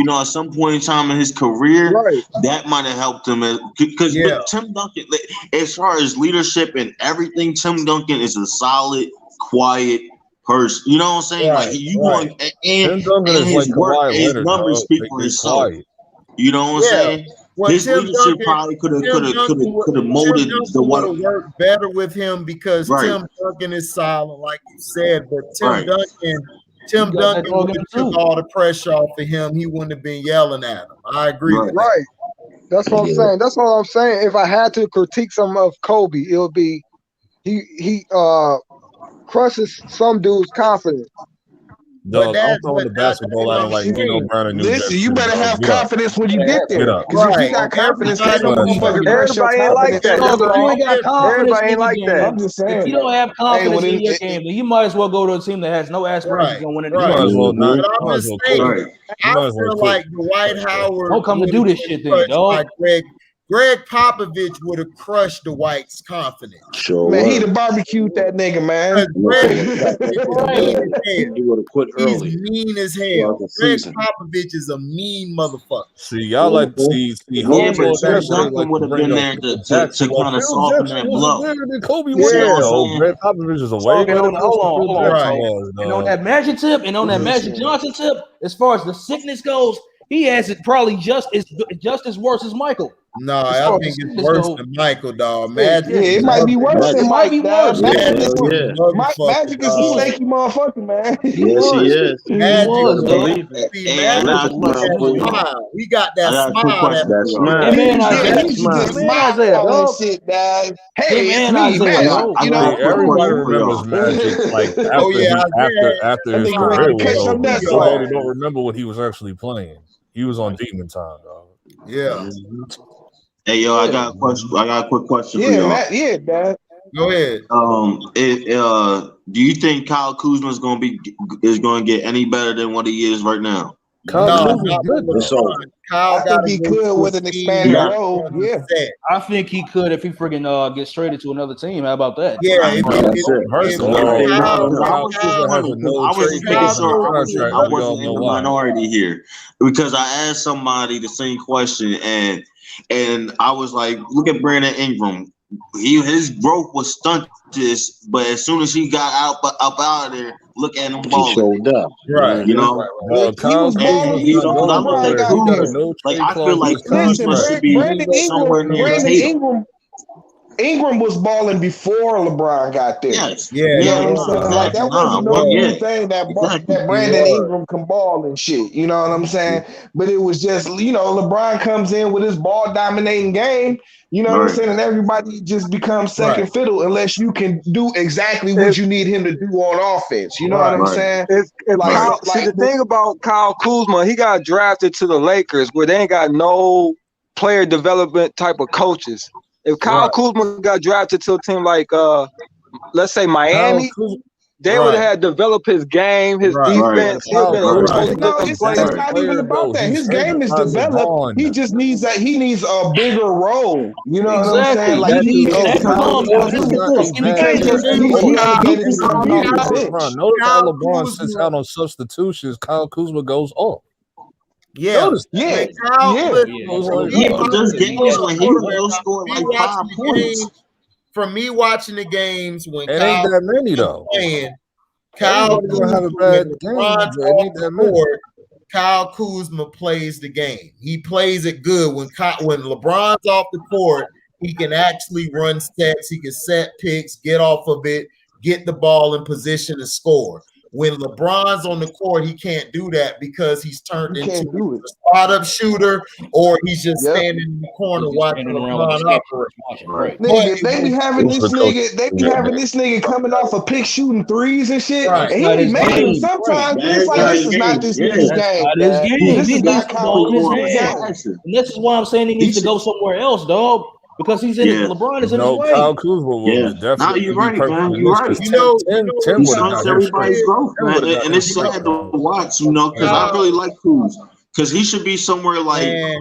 at some point in time in his career, that might have helped him. Because Tim Duncan, as far as leadership and everything, Tim Duncan is a solid, quiet person. You know what I'm saying? Like and his work, his numbers speak for himself. You know what I'm saying? His leadership probably could have molded the would have worked better with him because Tim Duncan is silent, like you said, but Tim Duncan would have took all the pressure off of him. He wouldn't have been yelling at him. I agree with that. Right. That's what I'm saying. That's what I'm saying. If I had to critique some of Kobe, it would be he crushes some dude's confidence. Dog, I'm throwing the basketball out of like Brown and listen, you better have confidence when you get there. Because if you got confidence, everybody ain't like that. Everybody ain't like that. I'm just saying. If you don't have confidence in your game, then you might as well go to a team that has no aspirations on winning the game. I feel like Dwight Howard don't come to do this shit then, dog. Greg Popovich would have crushed Dwight's confidence. Sure, man, he'd have barbecued that nigga, man. He would have quit early. He's mean as hell. Greg Popovich is a mean motherfucker. See, y'all like to see but Duncan would have been there to kind of soften that blow. Kobe was Greg Popovich is a way better. Hold on. And on that Magic tip and on that Magic Johnson tip, as far as the sickness goes, he has it probably just as worse as Michael. No, I think it's worse than Michael, dog. Magic, it might be worse than Michael. Magic is a snaky motherfucker, man. Yes, he is. Magic, we got that smile. Everybody remembers Magic like after his career was over. Nobody don't remember what he was actually playing. He was on demon time, dog. Yeah. Hey, yo, I got a quick question for y'all. Dad. Go ahead. Do you think Kyle Kuzma is going to get any better than what he is right now? Kyle I think he could with an expanded role. Yeah, I think he could if he friggin' gets traded to another team. How about that? Yeah, I was making sure I wasn't in the minority here because I asked somebody the same question and I was like, look at Brandon Ingram. His growth was stunted, but as soon as he got up out of there, look at him balling. He showed up. Right. You know, he was balling before LeBron got there. Like I feel like Kuzma should be somewhere near the table. Ingram was balling before LeBron got there. Yes. You know what I'm saying? Like that wasn't no new thing that Brandon Ingram can ball and shit. You know what I'm saying? But it was just, LeBron comes in with his ball dominating game. You know what I'm saying? And everybody just becomes second fiddle unless you can do exactly what you need him to do on offense. You know what I'm saying? See, the thing about Kyle Kuzma, he got drafted to the Lakers where they ain't got no player development type of coaches. If Kyle Kuzma got drafted to a team like, let's say Miami, they would have had developed his game, his defense. He'd been a totally different player. It's not even about that. His game is developed. He just needs a bigger role. You know what I'm saying? Like he needs Notice how LeBron sits out on substitutions. Kyle Kuzma goes off. Yeah, but there's games when he will score like 5 points. From me watching the games when it ain't that many though. Kyle Kuzma have a bad game. Kyle Kuzma plays the game. He plays it good. When LeBron's off the court, he can actually run sets. He can set picks, get off of it, get the ball in position to score. When LeBron's on the court, he can't do that because he's turned into a spot-up shooter, or he's just standing in the corner watching LeBron operate. Nigga, they be having this nigga coming off a pick shooting threes and shit, and he be making them sometimes. It's like this is not this nigga's game. This is not Kyle Kuzma's game. And this is why I'm saying he needs to go somewhere else, dog. Because he's in LeBron is in his way. Kyle Kuzma will definitely. You're right, man. You're right. Tim he stunts everybody's growth, man. And it's sad to watch, because I really like Kuz. Because he should be somewhere like,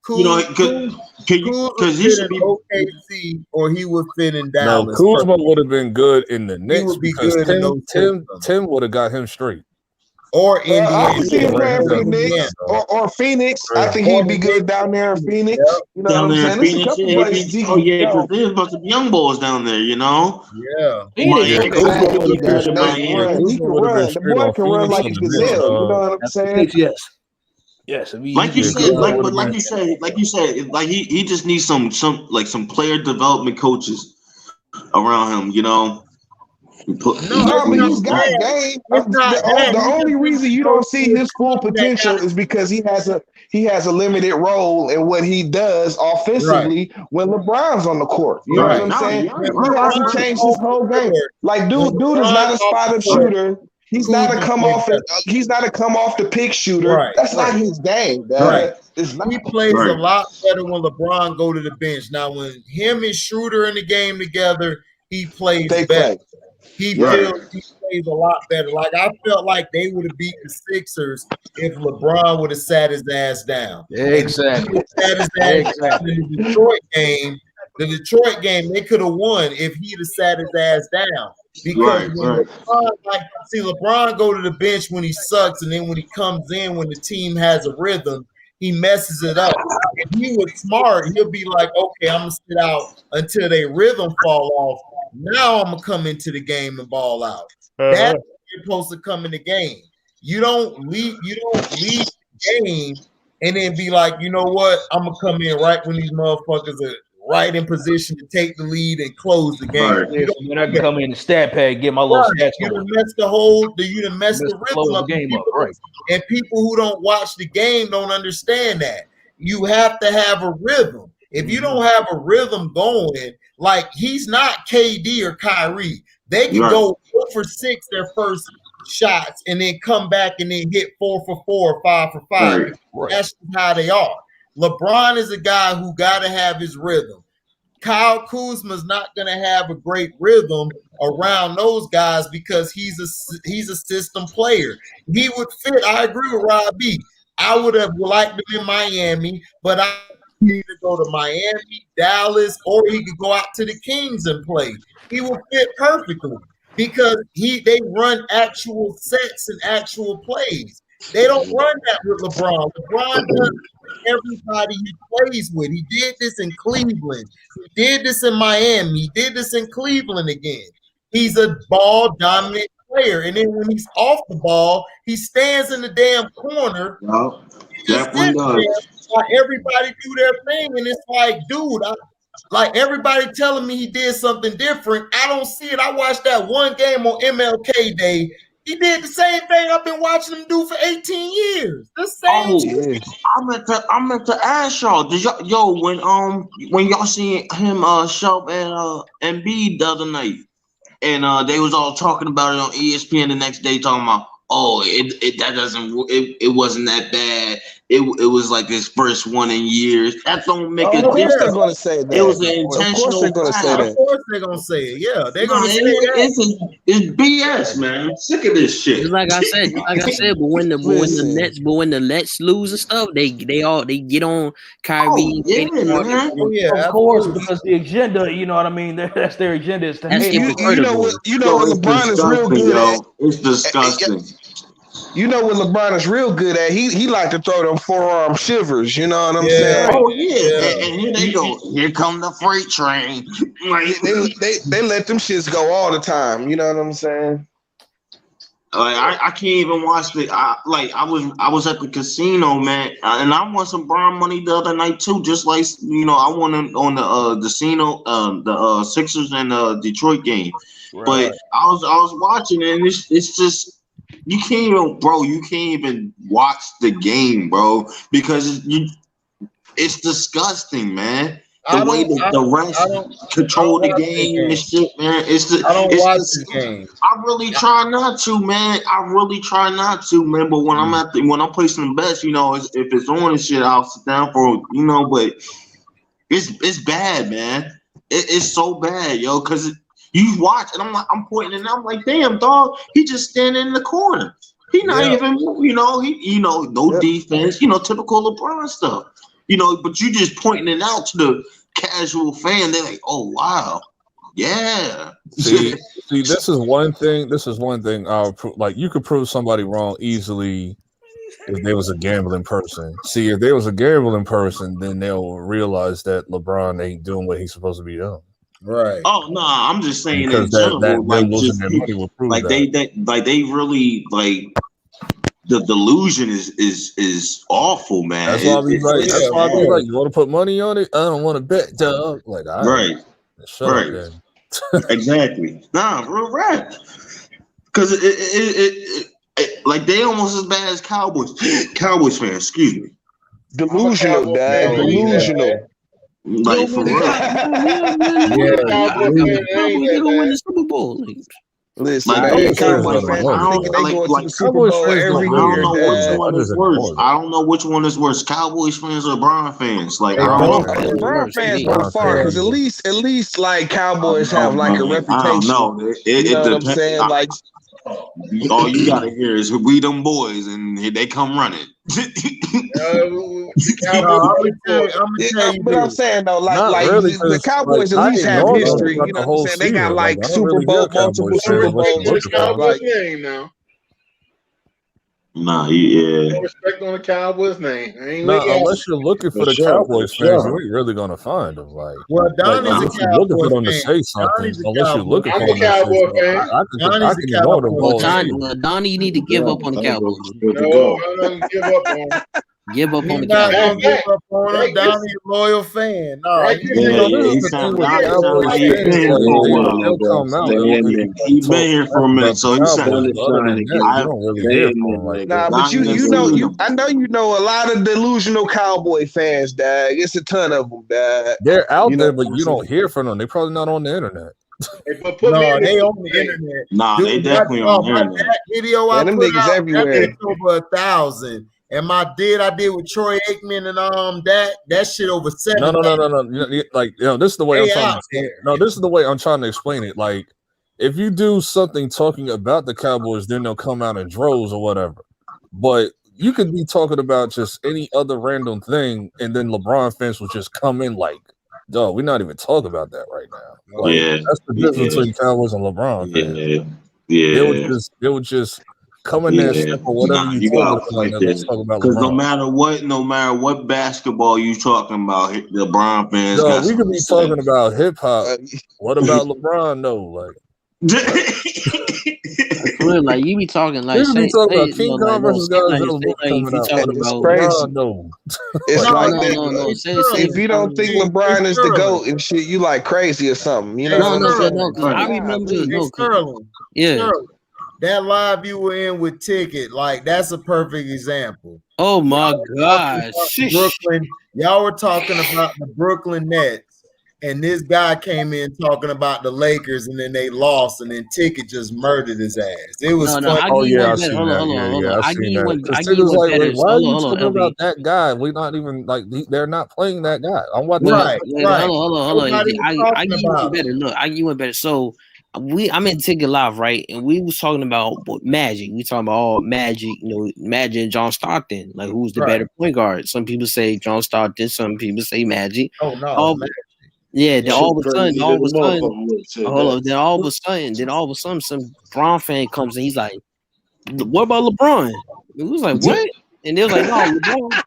because he should be OKC, or he would fit in Dallas. No, Kuzma would have been good in the Knicks because Tim would have got him straight. Or Indiana. I can see him playing for the Knicks or Phoenix. I think he'd be good down there in Phoenix. You know down what there I'm in Phoenix. Because there's a bunch of young boys down there, He can run. The boy can run like a gazelle. You know what I'm saying? Yes. Like you said, he just needs some player development coaches around him. No, but he's got game. The only reason you don't see his full potential is because he has a limited role in what he does offensively when LeBron's on the court. You know what I'm saying? He hasn't changed his whole game. Like dude is not a spot-up shooter. He's not a come off the pick shooter. That's not his game. He plays a lot better when LeBron go to the bench. Now, when him and Schroeder in the game together, he plays better. He plays a lot better. Like I felt like they would have beat the Sixers if LeBron would have sat his ass down. Exactly. Sat his ass down in the Detroit game, they could have won if he'd have sat his ass down. Because LeBron go to the bench when he sucks, and then when he comes in, when the team has a rhythm, he messes it up. If he was smart, he'll be like, okay, I'm gonna sit out until their rhythm fall off. Now I'm gonna come into the game and ball out. That's when you're supposed to come in the game. You don't leave the game and then be like, you know what? I'm gonna come in right when these motherfuckers are right in position to take the lead and close the game. Then I can come in the stat pad, get my little stats. You done messed the rhythm of the game up. Right. And people who don't watch the game don't understand that. You have to have a rhythm. If you don't have a rhythm going, like he's not KD or Kyrie, they can go 4 for 6 their first shots and then come back and then hit 4 for 4 or 5 for 5. That's how they are. LeBron is a guy who got to have his rhythm. Kyle Kuzma's not going to have a great rhythm around those guys because he's a system player. He would fit. I agree with Rob B. I would have liked him in Miami, but I need to go to Miami, Dallas, or he could go out to the Kings and play. He will fit perfectly because they run actual sets and actual plays. They don't run that with LeBron. LeBron does everybody he plays with. He did this in Cleveland. He did this in Miami. He did this in Cleveland again. He's a ball dominant player. And then when he's off the ball, he stands in the damn corner. No, that one does. Like everybody do their thing. And it's like, dude, like everybody telling me he did something different. I don't see it. I watched that one game on MLK Day. He did the same thing I've been watching him do for 18 years. The same shit. I meant to ask y'all. Did y'all when y'all seen him show up at Embiid the other night, and they was all talking about it on ESPN the next day, talking about it wasn't that bad. It was like his first one in years. That don't make a difference. Of course they're gonna say that. It was an intentional. Of course they're gonna say that. Of course they're gonna say it. Yeah, they're gonna say that. It's BS, man. I'm sick of this shit. Just like I said, but when the Nets lose and stuff, they get on Kyrie. Of course, because the agenda, you know what I mean. That's their agenda. Is to hate. You know what LeBron is real good at. It's disgusting. You know what LeBron is real good at? He like to throw them forearm shivers. You know what I'm saying? Oh yeah. And here they go. Here come the freight train. they let them shits go all the time. You know what I'm saying? Like I can't even watch the. I was at the casino, man, and I won some Bron money the other night too. Just like I won on the casino, the Sixers and the Detroit game. Right. But I was watching it, and it's just. You can't even watch the game, bro, because it's disgusting, man. The way the refs control the game and shit, man. I don't watch the game. I really try not to, man. But when I'm placing the bets, if it's on and shit, I'll sit down for But it's bad, man. It's so bad, yo, because. You watch, and I'm pointing, and I'm like, damn, dog, he just standing in the corner. He not even, no defense, typical LeBron stuff, but you just pointing it out to the casual fan. They're like, oh wow, yeah. See, this is one thing. Like you could prove somebody wrong easily if there was a gambling person. See, if there was a gambling person, then they'll realize that LeBron ain't doing what he's supposed to be doing. Right. Oh no, I'm just saying because in general, they really the delusion is awful, man. That's why I be like, you want to put money on it? I don't want to bet, dog. Like, right. Exactly. Nah, real rap. Because it like they almost as bad as Cowboys fans. Excuse me. Delusional, dad. Delusional. Like for real. They're gonna win the Super Bowl. Listen, Cowboys fans, I don't know which one is worse, Cowboys fans or Bron fans. Like Bron fans go far because at least like Cowboys have like a reputation. No, it you know what I'm saying? Like all you gotta hear is we them boys, and they come running. But I'm saying though, the Cowboys at least have history. You know what I'm saying? They got like Super Bowl, multiple Super Bowls. Nah, yeah. No respect on the Cowboys name. Unless you're looking for the Cowboys fans, you ain't really gonna find them. Like, Donnie's a looking for them to say something. Unless you're looking for them to say something. I can ignore them. Donnie, you need to give up on the Cowboys. No, I'm gonna give up on them. Give up on the Cowboys. Give up on him. Donnie's a loyal fan. No, he's been here for a minute, so he's saying but I know you know a lot of delusional Cowboy fans, Dad. It's a ton of them, Dad. They're out there, but you don't hear from them. They're probably not on the internet. They on the internet. Nah, they definitely on the internet. That video I put out, everywhere. Over 1,000. And I did with Troy Aikman and that shit over 7. No. This is the way I'm trying to. No, this is the way I'm trying to explain it. Like, if you do something talking about the Cowboys, then they'll come out in droves or whatever. But you could be talking about just any other random thing, and then LeBron fans will just come in like, "Dog, we're not even talking about that right now." Like that's the difference between Cowboys and LeBron fans. They would just come in there, step on whatever you you talking got a about, point and there. let's talk about Because LeBron. no matter what basketball you talking about, LeBron fans Yo, got we could be talking about hip hop. What about LeBron? No, like. Like you be talking like we could be talking about King Kong versus Godzilla book like coming you out. talking It's about crazy. No. It's no, like no, that. no, no. Like, Say if you don't think LeBron is the GOAT and shit, you like crazy or something. You know what I'm saying? No, because I remember Sterling. Yeah. Sterling, that live you were in with Ticket, like that's a perfect example. Oh my God. Brooklyn, y'all were talking about the Brooklyn Nets, and this guy came in talking about the Lakers, and then they lost, and then Ticket just murdered his ass. It was No, funny. Oh yeah, I better. seen Hold that. on. Yeah, I seen that. I Because give you Tigger's one better. why are you Hold on, talking LB. about that guy? We're not even like they're not playing that guy. I'm watching. Right. Hold on. Nobody was I give you one better. Look, I give you one better. So I'm in Ticket Live, right? And we was talking about Magic. We talking about all Magic, Magic and John Stockton. Like who's the better point guard? Some people say John Stockton, some people say Magic. Oh no. Yeah, then all of a sudden, hold on. Then all of a sudden, some Bron fan comes and he's like, "What about LeBron?" And we was like, "What?" And they was like, "No, LeBron."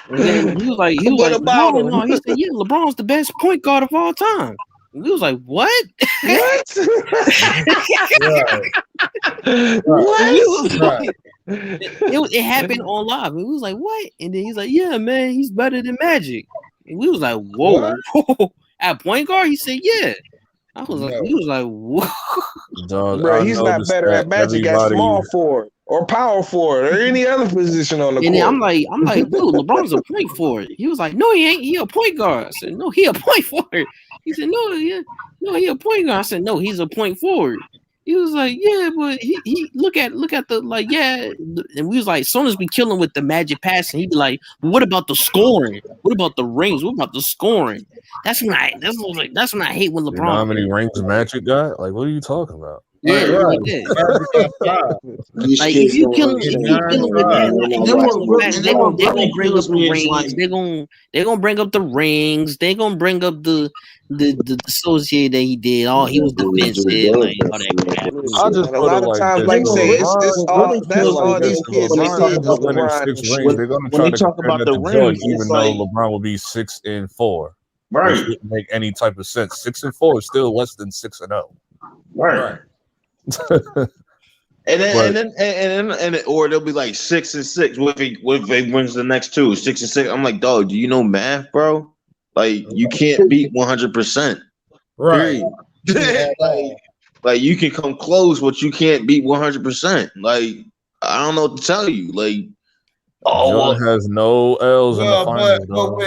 And then he was like, "No." He said, "Yeah, LeBron's the best point guard of all time." And we was like, "What?" What? It happened on live. And we was like, "What?" And then he's like, "Yeah, man, he's better than Magic." And we was like, "Whoa." At point guard, he said, "Yeah." I was like, he was like, "What?" Dog, bro, he's not better at Magic at small forward or power forward or any other position on the court. And I'm like, dude, LeBron's a point forward. He was like, "No, he ain't. He a point guard." I said, "No, he a point forward." He said, "No, he a point guard." I said, "No, he's a point forward." He was like, "Yeah, but he look at the like, yeah." And we was like, as soon as we kill him with the Magic passing, he'd be like, "What about the scoring? What about the rings? What about the scoring?" That's when I hate when LeBron. You know how many rings Magic got? Like, what are you talking about? Yeah, like that. Like if you kill him with that, they gonna bring up the rings. They're gonna bring up the rings. They're gonna bring up the associate that he did. He was defensive, like all that crap. I just a lot of times, like say, it's all that's all these kids when say they talk is about winning LeBron. 6 rings, they're gonna try to compare that to Jordan, even though LeBron will be 6-4. Right. Which wouldn't make any type of sense. 6-4 is still less than 6-0. Right. And then or they'll be like 6-6. What if he wins the next two? 6-6. I'm like, dog, do you know math, bro? Like you can't beat 100%. Right. like you can come close, but you can't beat 100%. Like I don't know what to tell you. Like Jordan has no L's in the finals. But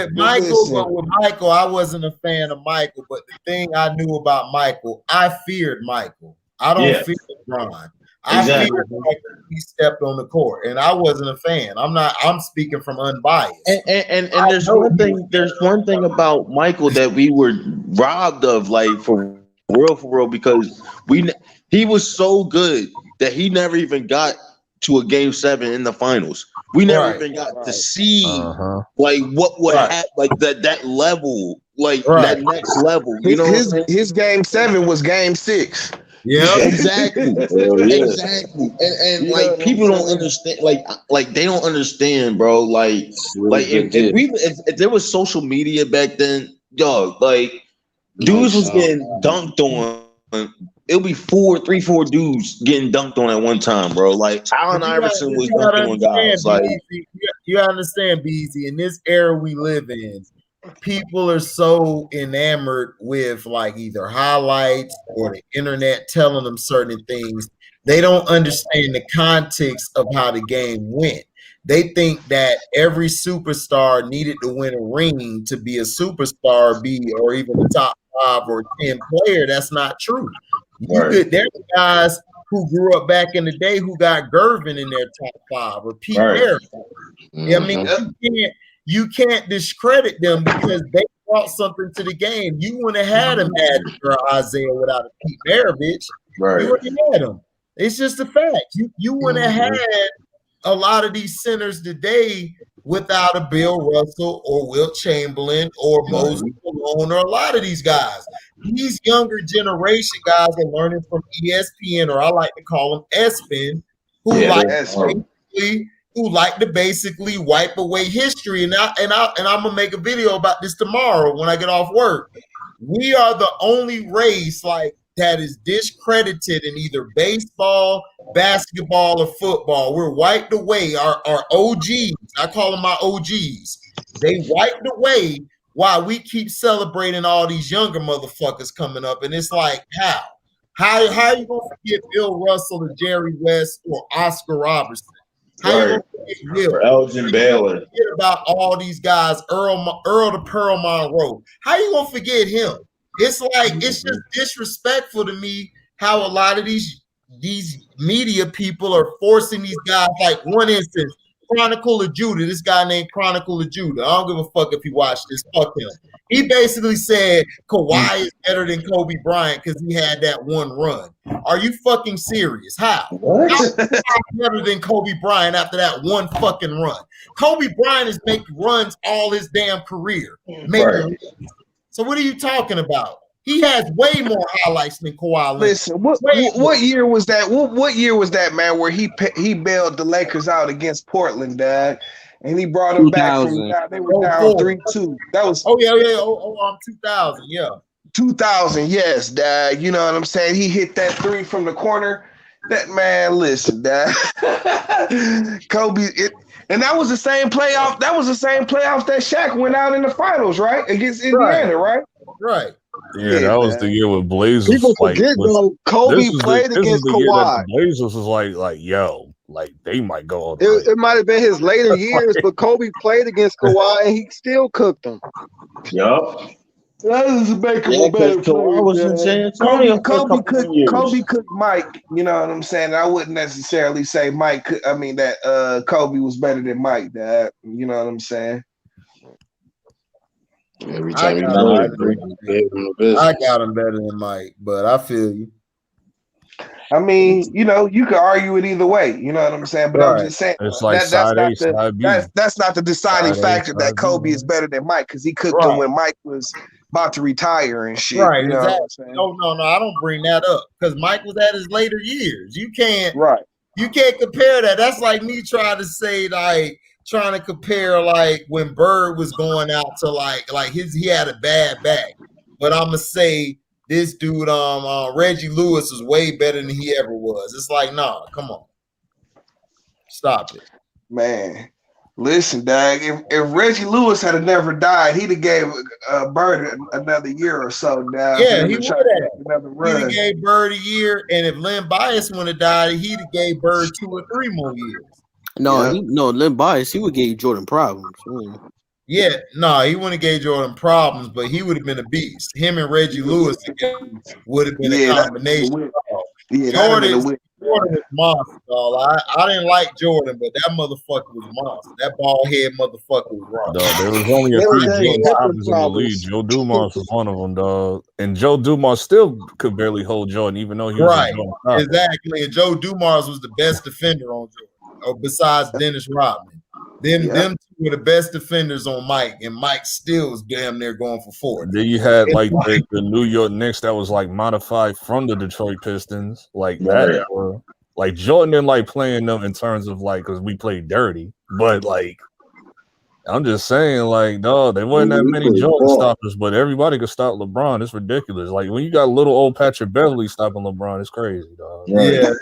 with Michael, I wasn't a fan of Michael. But the thing I knew about Michael, I feared Michael. I don't fear LeBron. I feared Michael. He stepped on the court, and I wasn't a fan. I'm speaking from unbiased. And there's one thing. There's one thing about Michael that we were robbed of, like for real, because he was so good that he never even got to a game 7 in the finals. We never even got to see like what would happen, like that level, like that next level. You know, his game 7 was game 6. Yeah, exactly, exactly. And like people don't understand, like they don't understand, bro. Like if there was social media back then, dog, like dudes was getting dunked on. It'll be 4 dudes getting dunked on at one time, bro. Like Allen Iverson was dunking on guys. Like you understand, BZ, in this era we live in, people are so enamored with like either highlights or the internet telling them certain things. They don't understand the context of how the game went. They think that every superstar needed to win a ring to be a superstar, or even a top 5 or 10 player. That's not true. There's guys who grew up back in the day who got Gervin in their top 5 or Pete Maravich. I mean, you can't discredit them because they brought something to the game. You wouldn't have had a Magic or Isaiah without a Pete Maravich. You wouldn't have had them. It's just a fact. You wouldn't have had a lot of these centers today without a Bill Russell or Wilt Chamberlain or Moses Malone or a lot of these guys. These younger generation guys are learning from ESPN, or I like to call them ESPN, who like to basically wipe away history. And I'm gonna make a video about this tomorrow when I get off work. We are the only race that is discredited in either baseball, basketball, or football. We're wiped away. Our OGs, I call them my OGs. They wiped away while we keep celebrating all these younger motherfuckers coming up. And it's like, how? How are you gonna forget Bill Russell or Jerry West or Oscar Robertson? How you gonna forget Will? Elgin Baylor. Forget about all these guys, Earl the Pearl Monroe. How you gonna forget him? It's like it's just disrespectful to me how a lot of these media people are forcing these guys. Like one instance, Chronicle of Judah. This guy named Chronicle of Judah. I don't give a fuck if you watch this. Fuck him. He basically said Kawhi is better than Kobe Bryant because he had that one run. Are you fucking serious? How? What? How is Kawhi better than Kobe Bryant after that one fucking run? Kobe Bryant is making runs all his damn career. So what are you talking about? He has way more highlights than Kawhi. Listen, what year was that? What year was that, man? Where he bailed the Lakers out against Portland, Dad, and he brought them back from down. They were down 3-2. That was 2000, yeah. 2000, yes, Dad. You know what I'm saying? He hit that three from the corner. That man, listen, Dad. Kobe. And that was the same playoff. That was the same playoff that Shaq went out in the finals, right? Against Indiana, right? Right. Yeah, that was the year with Blazers. People forget though, Kobe played against Kawhi. The Blazers was yo, they might go on. It might have been his later years, but Kobe played against Kawhi and he still cooked them. Yup. That is a better player. Kobe could Mike. You know what I'm saying? I wouldn't necessarily say Mike. Kobe was better than Mike. Dad. You know what I'm saying? Every time I got him better than Mike, but I feel you. I mean, you could argue it either way. You know what I'm saying? But I'm just saying it's like that's not the deciding factor that Kobe is better than Mike because he cooked him when Mike was about to retire and shit. Right, you know exactly. No, I don't bring that up because Mike was at his later years. You can't compare that. That's like me trying to say trying to compare when Bird was going out to he had a bad back, but I'm gonna say this dude Reggie Lewis was way better than he ever was. It's like, nah, come on, stop it, man. Listen, Dag, if Reggie Lewis had never died, he'd have gave Bird another year or so. Now, yeah, he would have. He'd have gave Bird a year, and if Len Bias would have died, he'd have gave Bird 2 or 3 more years. Len Bias, he would give Jordan problems. Yeah, he wouldn't have gave Jordan problems, but he would have been a beast. Him and Reggie Lewis would have been a combination. Jordan was monster, dog. I didn't like Jordan, but that motherfucker was monster. That bald head motherfucker was wrong. Dog, there was only a few Jordan in the league. Joe Dumars was one of them, dog. And Joe Dumars still could barely hold Jordan, even though he was exactly. And Joe Dumars was the best defender on Jordan, besides Dennis Rodman. Them two were the best defenders on Mike, and Mike still was damn near going for 4. Then you had the New York Knicks that was modified from the Detroit Pistons, that. Or, Jordan didn't playing them in terms of because we played dirty, but I'm just saying no, there wasn't that many Jordan stoppers, but everybody could stop LeBron. It's ridiculous. When you got little old Patrick Beverly stopping LeBron, it's crazy, dog. Yeah.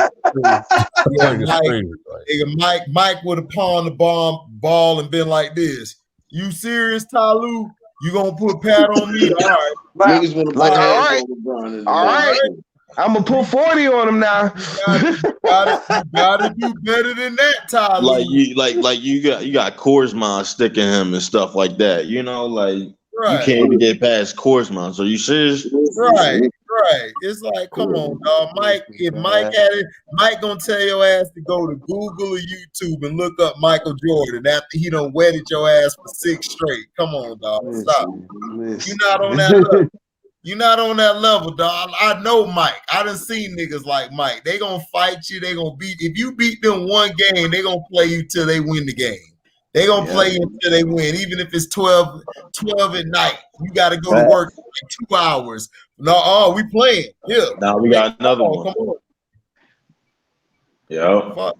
Mike would have pawned the ball and been like this. You serious, Tyloo? You gonna put Pat on me? All right. Niggas gonna put hands on LeBron. All right. I'm gonna put 40 on him now. You gotta do better than that, Tyler. You got Korsman sticking him and stuff like that. You can't even get past Korsman. So you serious? Right. It's come on, dog. Mike, if Mike had it, Mike gonna tell your ass to go to Google or YouTube and look up Michael Jordan after he done wetted your ass for 6 straight. Come on, dog. Stop. You're not on that level. You're not on that level, dog. I know Mike. I done seen niggas like Mike. They gonna fight you. They gonna beat. If you beat them one game, they gonna play you till they win the game. They gonna play you until they win, even if it's 12 at night. You got to go to work in like 2 hours. No, we playing. Yeah. Now we got another one. Come on. Yeah. Fuck.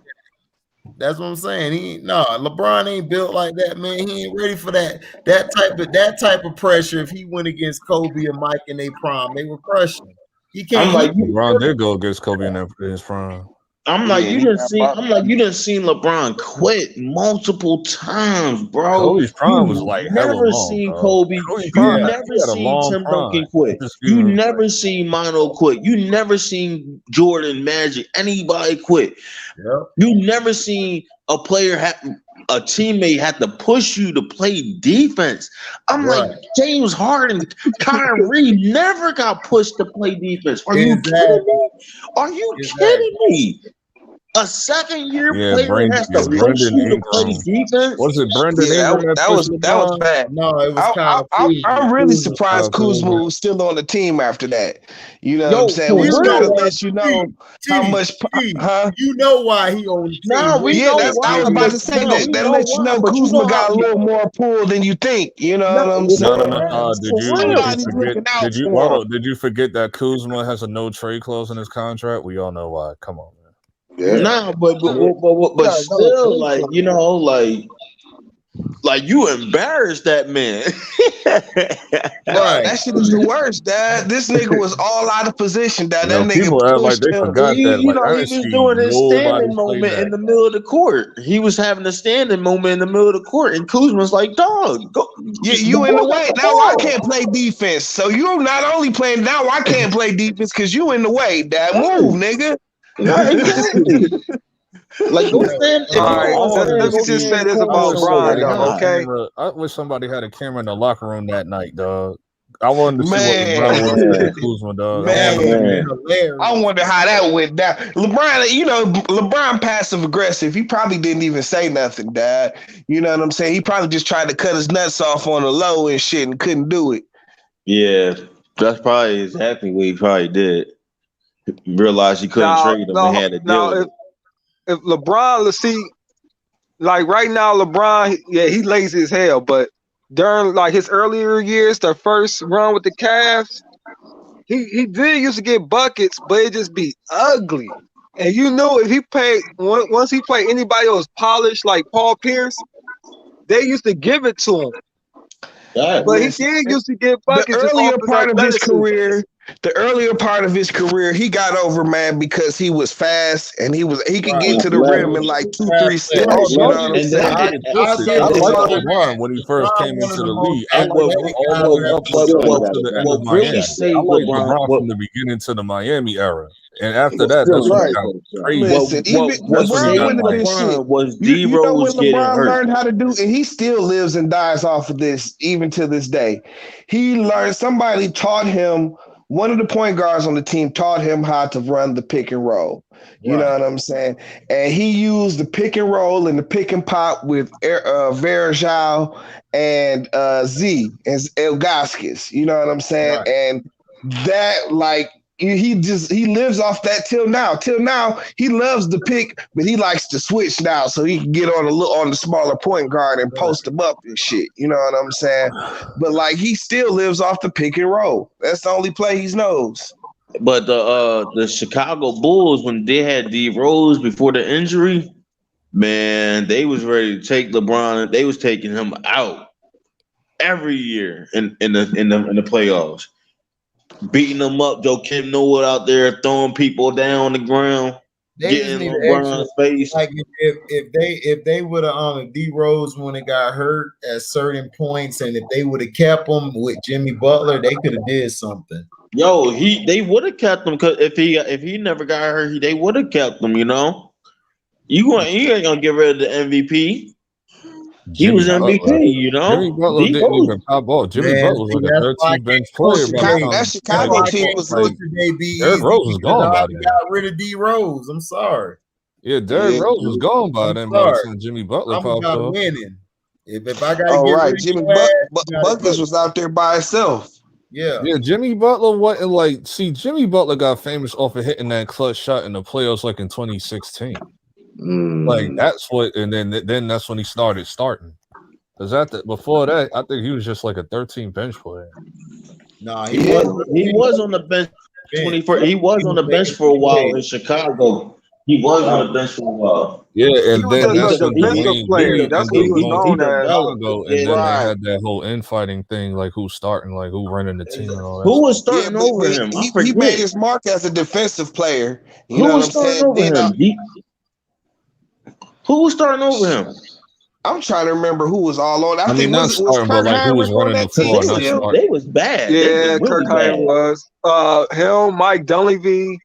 That's what I'm saying. LeBron ain't built like that, man. He ain't ready for that type of pressure. If he went against Kobe and Mike in their prime, they were crushing. He can't. LeBron did go against Kobe in his prime. I'm like, you done seen LeBron quit multiple times, bro. Kobe's prime was like never long, seen bro. Kobe. You never seen Tim Duncan quit. You never seen Mano quit. You never seen Jordan, Magic, anybody quit. Yep. You never seen a teammate had to push you to play defense. I'm like, James Harden, Kyrie never got pushed to play defense. Are you kidding me? Are you kidding me? A second-year player has to push you to play defense. Was it Brendan Ingram? That was bad. No, it was Kyle Kuzma. I'm really surprised Kuzma was still on the team after that. You know what I'm saying? We just gotta let you know how much. You know why he on the team? I was about to say that lets you know Kuzma got a little more pull than you think. You know what I'm saying? Did you forget that Kuzma has a no trade clause in his contract? We all know why. Come on. Yeah. Nah, but still, like, you know, like you embarrassed that man. Right. That shit is the worst, Dad. This nigga was all out of position, Dad. That nigga pushed him. He was doing his standing moment in the middle of the court. He was having a standing moment in the middle of the court, and Kuzma's like, dog, go. You in the way. Now I can't play defense. So you not only playing now, I can't play defense because you in the way, Dad. Move, nigga. Yeah, exactly. Like, go stand. Let me just say this about Bron, though, okay? I wish somebody had a camera in the locker room that night, dog. I wanted to see what LeBron was Kuzma, dog. I wonder how that went down. LeBron passive aggressive. He probably didn't even say nothing, Dad. You know what I'm saying? He probably just tried to cut his nuts off on the low and shit and couldn't do it. Yeah, that's probably exactly what he probably did. Realized he couldn't trade him and had to deal with it. If LeBron, let's see, like right now, LeBron, he lazy as hell, but during like his earlier years, the first run with the Cavs, he did used to get buckets, but it just be ugly. And you know, if he played once he played anybody else polished like Paul Pierce, they used to give it to him. But he did used to get buckets. The earlier part of his career, he got over, man, because he was fast and he could get to the rim in like 2-3 steps. You know what I'm saying? I liked LeBron when he first came into the league. I liked LeBron from the beginning to the Miami era. And after that, that's what got crazy. Listen, LeBron was D Rose getting hurt. Learned how to do, and he still lives and dies off of this, even to this day. He learned. Somebody taught him. One of the point guards on the team taught him how to run the pick and roll. You know what I'm saying? And he used the pick and roll and the pick and pop with Verjao and Z and Ilgauskas. You know what I'm saying? Right. And that, like, he lives off that till now. Till now, he loves the pick, but he likes to switch now so he can get on the smaller point guard and post him up and shit. You know what I'm saying? But like, he still lives off the pick and roll. That's the only play he knows. But the Chicago Bulls, when they had D Rose before the injury, man, they was ready to take LeBron. They was taking him out every year in the playoffs. Beating them up, Joe Kim Noah out there throwing people down on the ground, getting LeBron's face. Like if they would have D Rose when it got hurt at certain points, and if they would have kept him with Jimmy Butler, they could have did something. Yo, they would have kept him because if he never got hurt, they would have kept him. You know, you ain't gonna get rid of the MVP. He was MVP, you know. Jimmy Butler didn't even pop ball. Jimmy Butler was like a 13 bench player. That Chicago team was like, Derrick Rose was gone by then. Got rid of D Rose. I'm sorry. Yeah, Derrick Rose was gone by then. By the time Jimmy Butler popped up. Winning. If I got right, Jimmy Buckets was out there by himself. Yeah. Yeah, Jimmy Butler wasn't like. See, Jimmy Butler got famous off of hitting that clutch shot in the playoffs, like in 2016. Like that's what, and then that's when he starting. Because before that, I think he was just like a 13 bench player. Nah, he was on the bench. He was on the bench for a while in Chicago. He was on the bench for a while. Yeah, He and was then just a that's when defensive Dwayne player. Wade That's what ended he up was going to known as. Chicago, and then they Right. had that whole infighting thing, like who's starting, like who running the team, and all that. Who was Stuff. starting over him? I he forget. made his mark as a defensive player. You Who know what was I'm starting saying? over Then him? Who was starting over him? I'm trying to remember who was all on. I mean, not was starting, but Kurt like who was Heinrich on running the that floor, team not still? starting. They was bad. Yeah, They was really Kirk Heinrich bad. was. Him, Mike Dunleavy,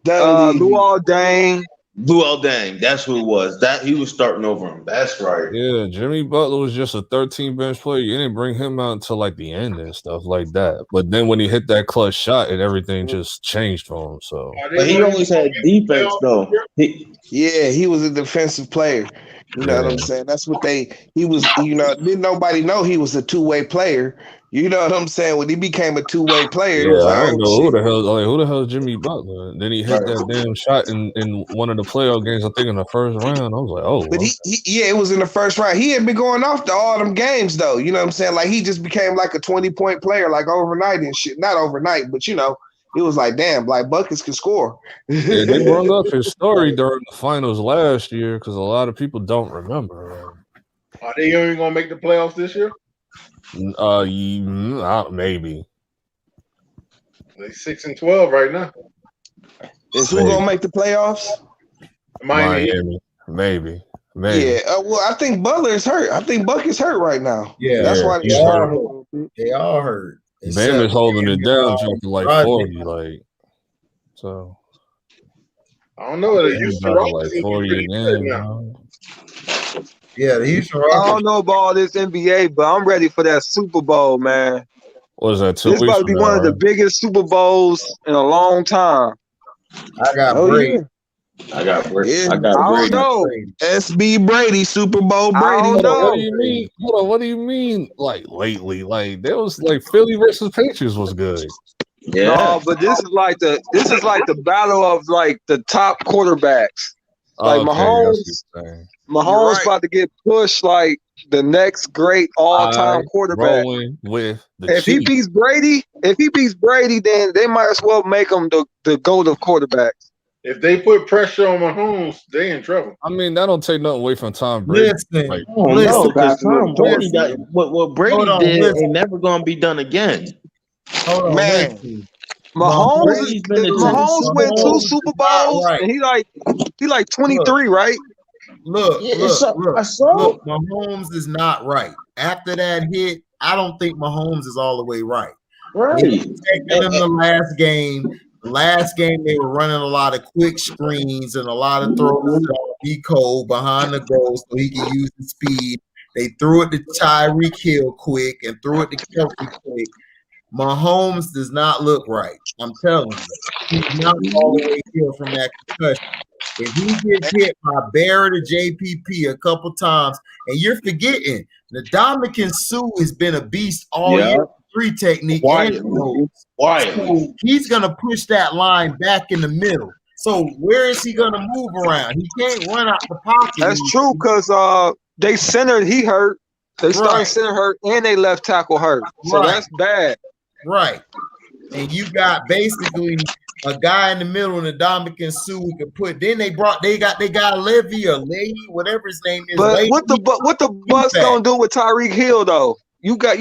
Luol Deng. Luol Deng, that's who it was. That he was starting over him. That's right. Yeah, Jimmy Butler was just a 13 bench player. You didn't bring him out until like the end and stuff like that. But then when he hit that clutch shot, and everything just changed for him. So, but he always had defense though. He was a defensive player. You know what I'm saying? That's what he was, didn't nobody know he was a two-way player. You know what I'm saying? When he became a two-way player, it was like, I oh didn't know shit. who the hell is Jimmy Butler? And then he hit that damn shot in one of the playoff games, I think in the first round. I was like, oh. But it was in the first round. He had been going off to all them games though. You know what I'm saying? Like he just became like a 20-point player, like overnight and shit. Not overnight, but it was like, damn, like buckets can score. Yeah, they brought up his story during the finals last year because a lot of people don't remember. Are they even gonna make the playoffs this year? Maybe. They 6-12 right now. Is who gonna make the playoffs? Miami. Maybe. Yeah. Well, I think Butler is hurt. I think Buck is hurt right now. Yeah, that's why they are hurt. They are hurt. Bam is holding it down, jumping like 40, like so. I don't know. The Houston Rockets like 40 again. Yeah, the Houston I Rockets. don't know about all this NBA, but I'm ready for that Super Bowl, man. What is that? 2 This is weeks about to be one of the biggest Super Bowls in a long time. I got Brady. I got Brady. Yeah. I got I don't Brady. know. SB Brady, Super Bowl Brady. I don't know. What do you mean? Hold on. What do you mean? Like lately, like there was like Philly versus Patriots was good. Yeah. No, but this is like the battle of like the top quarterbacks. Like Mahomes about to get pushed like the next great all-time quarterback. With the if he beats Brady, then they might as well make him the GOAT of quarterbacks. If they put pressure on Mahomes, they in trouble. I mean, that don't take nothing away from Tom Brady. Listen, because Tom Brady, what Brady did ain't never gonna be done again. Hold on, man. Mahomes went 2 Super Bowls, and he like 23, right? Look, look, Mahomes is not right. After that hit, I don't think Mahomes is all the way right. Right. They protected him the last game. The last game, they were running a lot of quick screens and a lot of throws to Cole behind the goal so he could use the speed. They threw it to Tyreek Hill quick and threw it to Kelsey quick. Mahomes does not look right. I'm telling you. He's not all the way healed from that concussion. If he gets hit by Barrett or JPP a couple times, and you're forgetting, the Ndamukong Suh has been a beast all year. 3 technique. So he's going to push that line back in the middle. So where is he going to move around? He can't run out the pocket. That's true because they centered. He hurt. They started center hurt, and they left tackle hurt. So that's bad. Right. And you got basically a guy in the middle and a Ndamukong Suh we could put. Then they got Levy or Leahy, whatever his name is. But what the Bucks gonna do with Tyreek Hill though? You got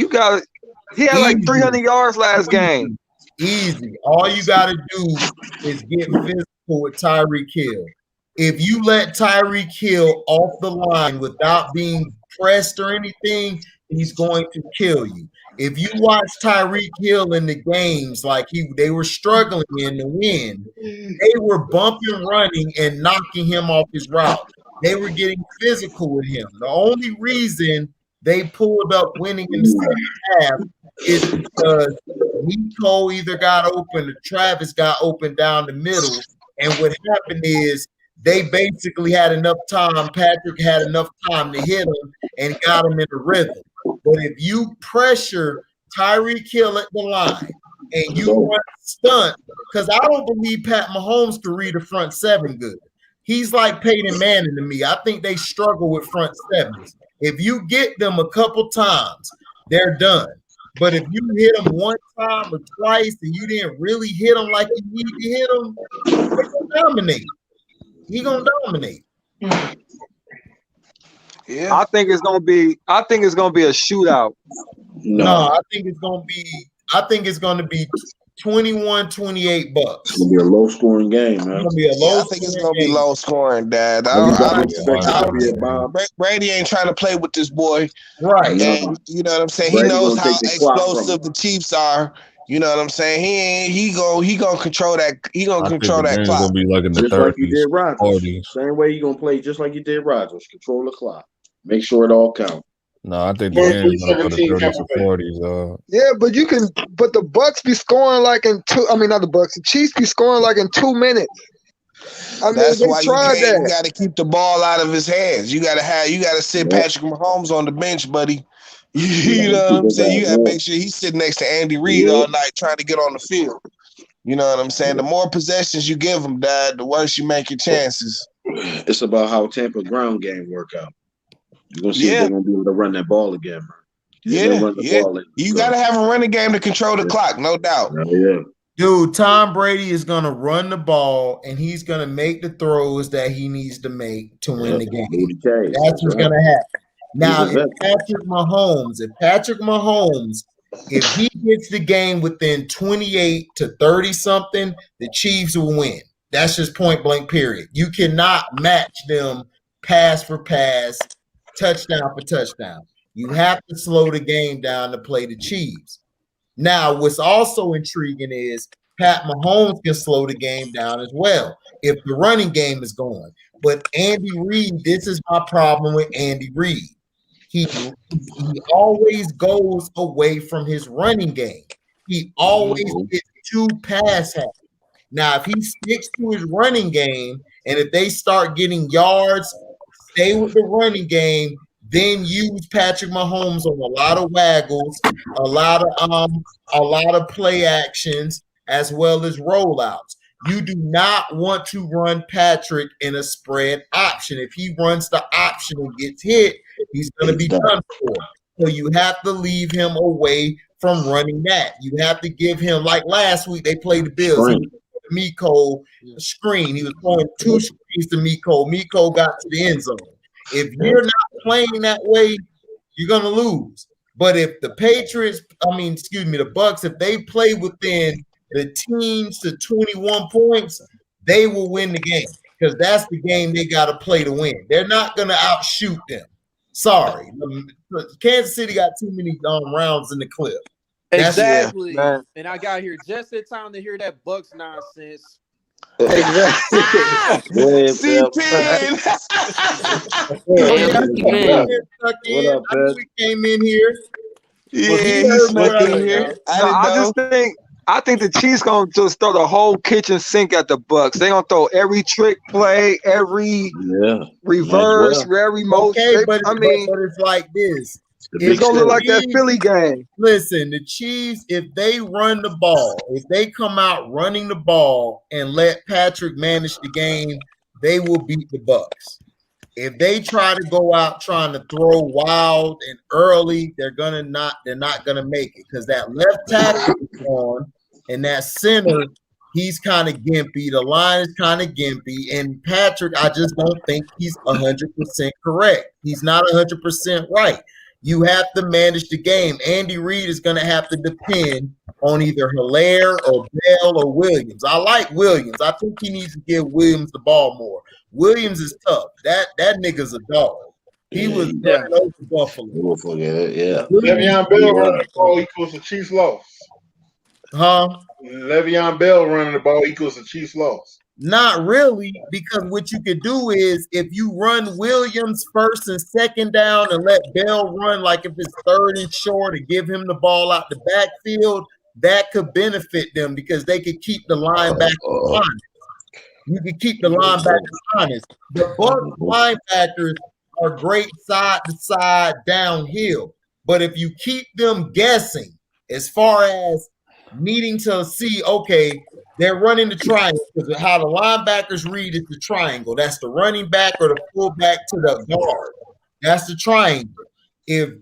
he had like 300 yards last game. Easy. All you gotta do is get physical with Tyreek Hill. If you let Tyreek Hill off the line without being pressed or anything, he's going to kill you. If you watch Tyreek Hill in the games, like they were struggling in the win, they were bumping, running, and knocking him off his route. They were getting physical with him. The only reason they pulled up winning in the second half is because Nico either got open or Travis got open down the middle. And what happened is they basically had enough time. Patrick had enough time to hit him and got him in the rhythm. But if you pressure Tyreek Hill at the line and you run stunt, because I don't believe Pat Mahomes can read a front seven good. He's like Peyton Manning to me. I think they struggle with front sevens. If you get them a couple times, they're done. But if you hit them one time or twice and you didn't really hit them like you need to hit them, they're gonna dominate. He's gonna dominate. Yeah. I think it's gonna be a shootout. No, I think it's gonna be 21-28 Bucks. It's gonna be a low scoring game, man. I think it's gonna be low scoring, Dad. Brady ain't trying to play with this boy, right? And you know what I'm saying. He knows how explosive the Chiefs are. You know what I'm saying. He gonna control that. He gonna control that clock. Gonna be like in the just 30s, like you did Rodgers. 40s. Same way you gonna play, just like you did Rodgers. Control the clock. Make sure it all counts. No, I think the game's gonna go to 30s and 40s. Yeah, but the Bucks be scoring like in two. I mean, not the Bucks. The Chiefs be scoring like in 2 minutes. I mean, that's why you that. got to keep the ball out of his hands. You got to sit Patrick Mahomes on the bench, buddy. You know what I'm saying? You got to make sure he's sitting next to Andy Reid all night trying to get on the field. You know what I'm saying? The more possessions you give him, Dad, the worse you make your chances. It's about how Tampa ground game work out. You're gonna see if they're gonna be able to run that ball again, man. You got to have a running game to control the clock, no doubt. Dude, Tom Brady is going to run the ball, and he's going to make the throws that he needs to make to win the game. That's what's going to happen. Now, if Patrick Mahomes, if he gets the game within 28 to 30 something, the Chiefs will win. That's just point blank, period. You cannot match them pass for pass, touchdown for touchdown. You have to slow the game down to play the Chiefs. Now, what's also intriguing is Pat Mahomes can slow the game down as well if the running game is going. But Andy Reid, this is my problem with Andy Reid. He always goes away from his running game. He always gets too pass happy. Now, if he sticks to his running game, and if they start getting yards, stay with the running game, then use Patrick Mahomes on a lot of waggles, a lot of play actions, as well as rollouts. You do not want to run Patrick in a spread option. If he runs the option and gets hit, he's going to be done for. So you have to leave him away from running that. You have to give him, like last week, they played the Bills. Miko screen. He was throwing 2 screens to Miko. Miko got to the end zone. If you're not playing that way, you're going to lose. But if the the Bucks, if they play within the teens to 21 points, they will win the game because that's the game they got to play to win. They're not going to outshoot them. Sorry. Kansas City got too many rounds in the clip. Exactly. And I got here just in time to hear that Bucks nonsense. Exactly. What up, man? We came in here. I think the Chiefs gonna just throw the whole kitchen sink at the Bucks. They gonna throw every trick play, every reverse, every motion. Okay, but it's like this. It's gonna look like that Philly game. Listen, the Chiefs, if they run the ball, if they come out running the ball and let Patrick manage the game, they will beat the Bucks. If they try to go out trying to throw wild and early, they're not gonna make it because that left tackle is on and that center, he's kind of gimpy. The line is kind of gimpy, and Patrick, I just don't think he's 100% correct. He's not 100% right. You have to manage the game. Andy Reid is going to have to depend on either Hilaire or Bell or Williams. I like Williams. I think he needs to give Williams the ball more. Williams is tough. That nigga's a dog. He was over Buffalo. Le'Veon Bell running the ball equals the Chiefs loss. Huh? Le'Veon Bell running the ball equals the Chiefs loss. Not really, because what you could do is if you run Williams first and second down and let Bell run like if it's third and short and give him the ball out the backfield, that could benefit them because they could keep the linebackers honest. You can keep the linebackers honest. The Bucs linebackers are great side to side downhill, but if you keep them guessing as far as needing to see, okay, they're running the triangle because how the linebackers read is the triangle. That's the running back or the fullback to the guard. That's the triangle. If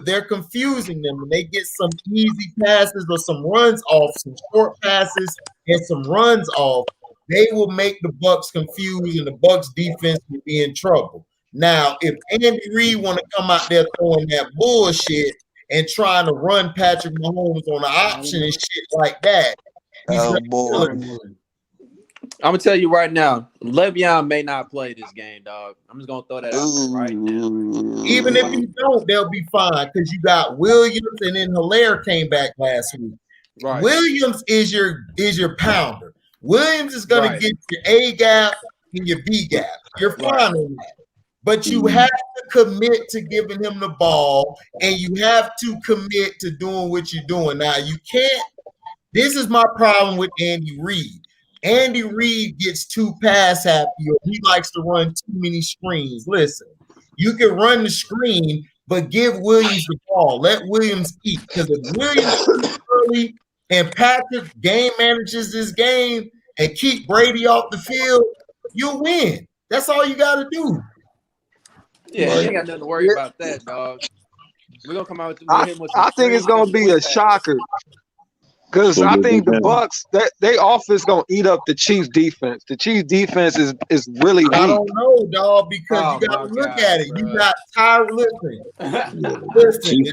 they're confusing them and they get some easy passes or some runs off, some short passes and some runs off, they will make the Bucs confused and the Bucs defense will be in trouble. Now, if Andy Reid want to come out there throwing that bullshit and trying to run Patrick Mahomes on the option and shit like that, oh boy. I'm gonna tell you right now, Le'Veon may not play this game, dog. I'm just gonna throw that out there right now. Even if you don't, they'll be fine because you got Williams and then Hilaire came back last week. Right. Williams is your pounder. Williams is gonna get your A gap and your B gap. You're fine on that. But you have to commit to giving him the ball, and you have to commit to doing what you're doing. Now, you can't. This is my problem with Andy Reid. Andy Reid gets too pass happy, or he likes to run too many screens. Listen, you can run the screen, but give Williams the ball. Let Williams eat. Because if Williams eats early and Patrick game manages this game and keep Brady off the field, you'll win. That's all you got to do. Yeah, you ain't got nothing to worry about that, dog. We're gonna come out with I think it's gonna be a shocker. Because I think the Bucs, they offense gonna eat up the Chiefs defense. The Chiefs defense is really weak. I don't know, dog, because you gotta look at it. Bro. You got Tyler. Listen, you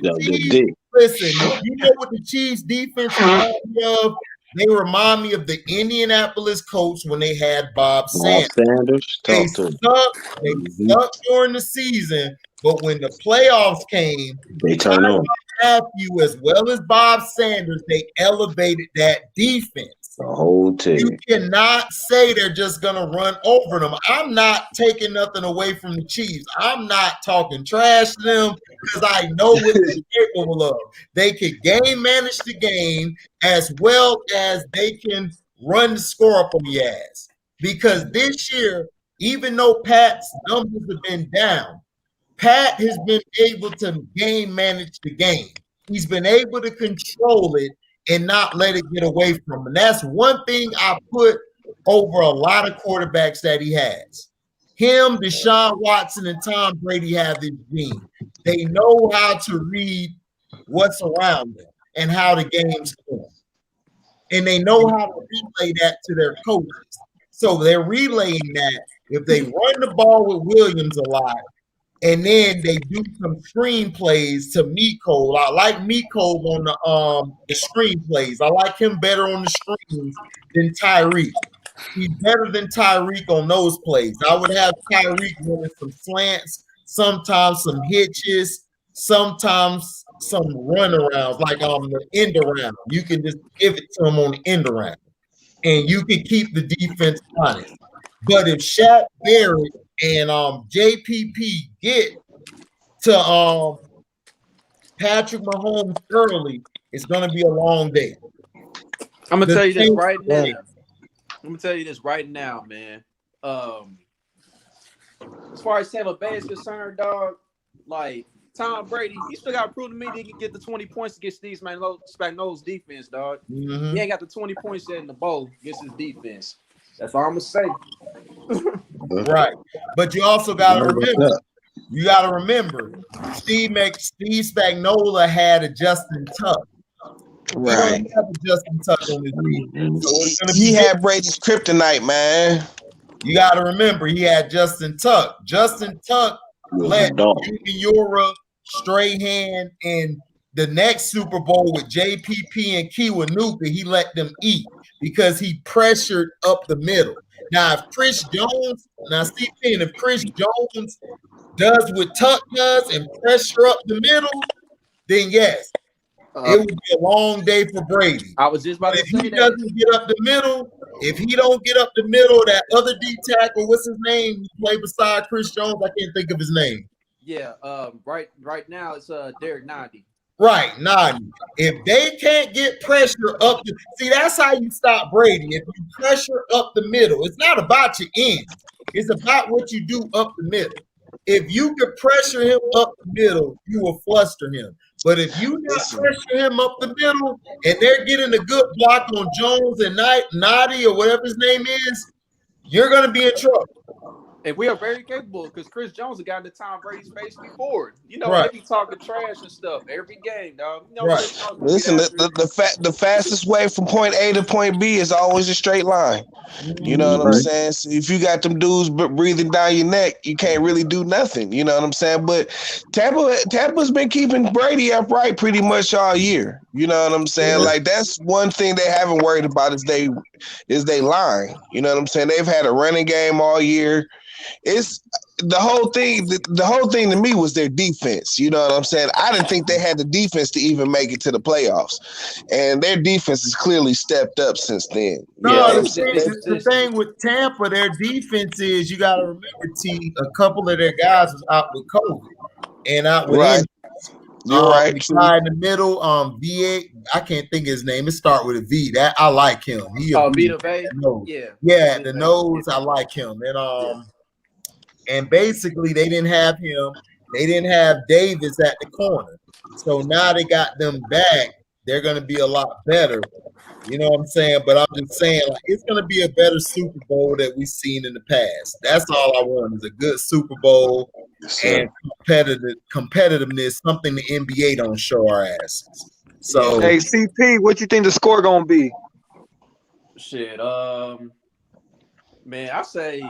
know what the Chiefs defense reminds me of? They remind me of the Indianapolis Colts when they had Bob Sanders. They sucked during the season, but when the playoffs came, they turned on. Matthew as well as Bob Sanders, they elevated that defense. The whole team. You cannot say they're just gonna run over them. I'm not taking nothing away from the Chiefs. I'm not talking trash to them because I know what they're capable of. They can game manage the game as well as they can run the score up on the ass. Because this year, even though Pat's numbers have been down, Pat has been able to game manage the game. He's been able to control it and not let it get away from him. And that's one thing I put over a lot of quarterbacks that he has. Him, Deshaun Watson, and Tom Brady have this gene. They know how to read what's around them and how the game's going. And they know how to relay that to their coaches. So they're relaying that if they run the ball with Williams a lot, and then they do some screenplays to Mecole. I like Mecole on the screenplays. I like him better on the screens than Tyreek. He's better than Tyreek on those plays. I would have Tyreek running some slants, sometimes some hitches, sometimes some runarounds, like on the end around. You can just give it to him on the end around, and you can keep the defense honest. But if Shaq Barrett and JPP get to Patrick Mahomes early, it's going to be a long day. I'm going to tell you this right now. I'm going to tell you this right now, man. As far as Tampa Bay is concerned, dog, like Tom Brady, he still got to prove to me that he can get the 20 points against Steve Spagnuolo's defense, dog. Mm-hmm. He ain't got the 20 points yet in the bowl against his defense. That's all I'm gonna say. Right, but you also gotta remember, Steve Spagnuolo had a Justin Tuck. Right, he have a Justin Tuck on his team. So he had Brady's kryptonite, man. You gotta remember, he had Justin Tuck. Justin Tuck let Uriah, Strahan, and the next Super Bowl with JPP and Kiwanuka, he let them eat because he pressured up the middle. Now, if Chris Jones does what Tuck does and pressure up the middle, then yes, it would be a long day for Brady. I was just about to say that. If he doesn't get up the middle, if he don't get up the middle, that other D tackle, what's his name? He played beside Chris Jones. I can't think of his name. Yeah, right now it's Derek Nandi. Right, Nandi. If they can't get pressure up, see, that's how you stop Brady. If you pressure up the middle, it's not about your ends. It's about what you do up the middle. If you could pressure him up the middle, you will fluster him. But if you not pressure him up the middle and they're getting a good block on Jones and Noddy or whatever his name is, you're going to be in trouble. And we are very capable because Chris Jones has gotten to Tom Brady's face before. You know, Right. they be talking trash and stuff every game, dog. You know, Right. Chris Jones Listen, the fastest way from point A to point B is always a straight line. You know what I'm saying? So if you got them dudes breathing down your neck, you can't really do nothing. You know what I'm saying? But Tampa's been keeping Brady upright pretty much all year. You know what I'm saying? Like that's one thing they haven't worried about is they line. You know what I'm saying? They've had a running game all year. It's the whole thing. The whole thing to me was their defense. You know what I'm saying? I didn't think they had the defense to even make it to the playoffs, and their defense has clearly stepped up since then. No, the thing with Tampa, their defense is you got to remember, T. A couple of their guys was out with COVID and out with injuries. You're right. The guy in the middle, VA. I can't think of his name. It start with a V. That I like him. Vita Vea? Yeah, the nose. I like him. And basically they didn't have him. They didn't have Davis at the corner. So now they got them back. They're going to be a lot better. You know what I'm saying? But I'm just saying, like, it's going to be a better Super Bowl that we've seen in the past. That's all I want is a good Super Bowl and competitiveness, something the NBA don't show our asses. So, hey, CP, what you think the score going to be? Shit, man, I say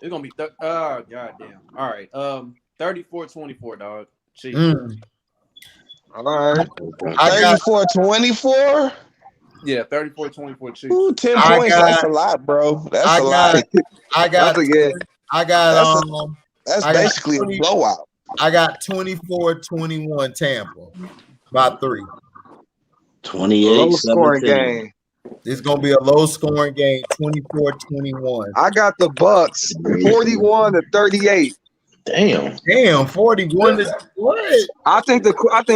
it's going to be goddamn. All right. 34-24, dog. All right. 34-24? Yeah, 34-24 Chiefs. Ooh, 10 points. That's a lot, bro. That's a lot. That's basically a blowout. I got 24-21 Tampa by 3. 28. Low scoring game. It's gonna be a low scoring game, 24-21. I got the Bucks 41-38. Damn, 41 is what? I think both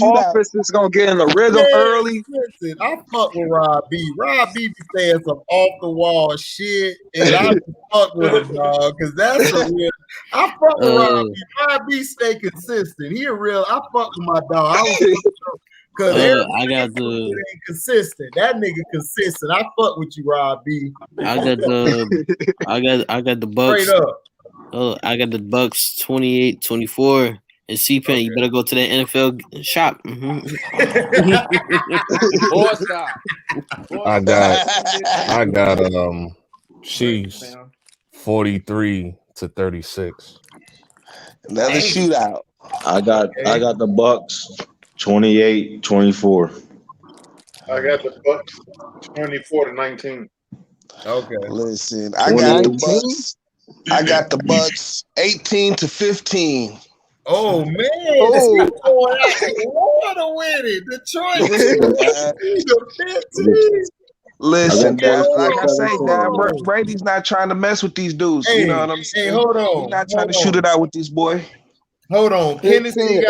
offenses gonna get in the rhythm early. Listen, I fuck with Rob B. Rob B be saying some off the wall shit, and I fuck with him, dog, because that's a real. I fuck with Rob B. Rob B stay consistent. He a real. I fuck with my dog. Because I got the ain't consistent. That nigga consistent. I fuck with you, Rob B. I got the Bucks. Straight up. I got the Bucks 28-24. And C-Pen, you better go to the NFL shop. I got Chiefs 43-36. Another shootout. I got the Bucks 28-24. I got the Bucks 24-19. Okay. Listen, I got the Bucks. I got the Bucks 18-15. Oh man, what a winning. Detroit. Listen, guys, like I say, Brady's not trying to mess with these dudes. You know what I'm saying? Hey, hold on. He's not trying to shoot it out with this boy. Hold on. Tennessee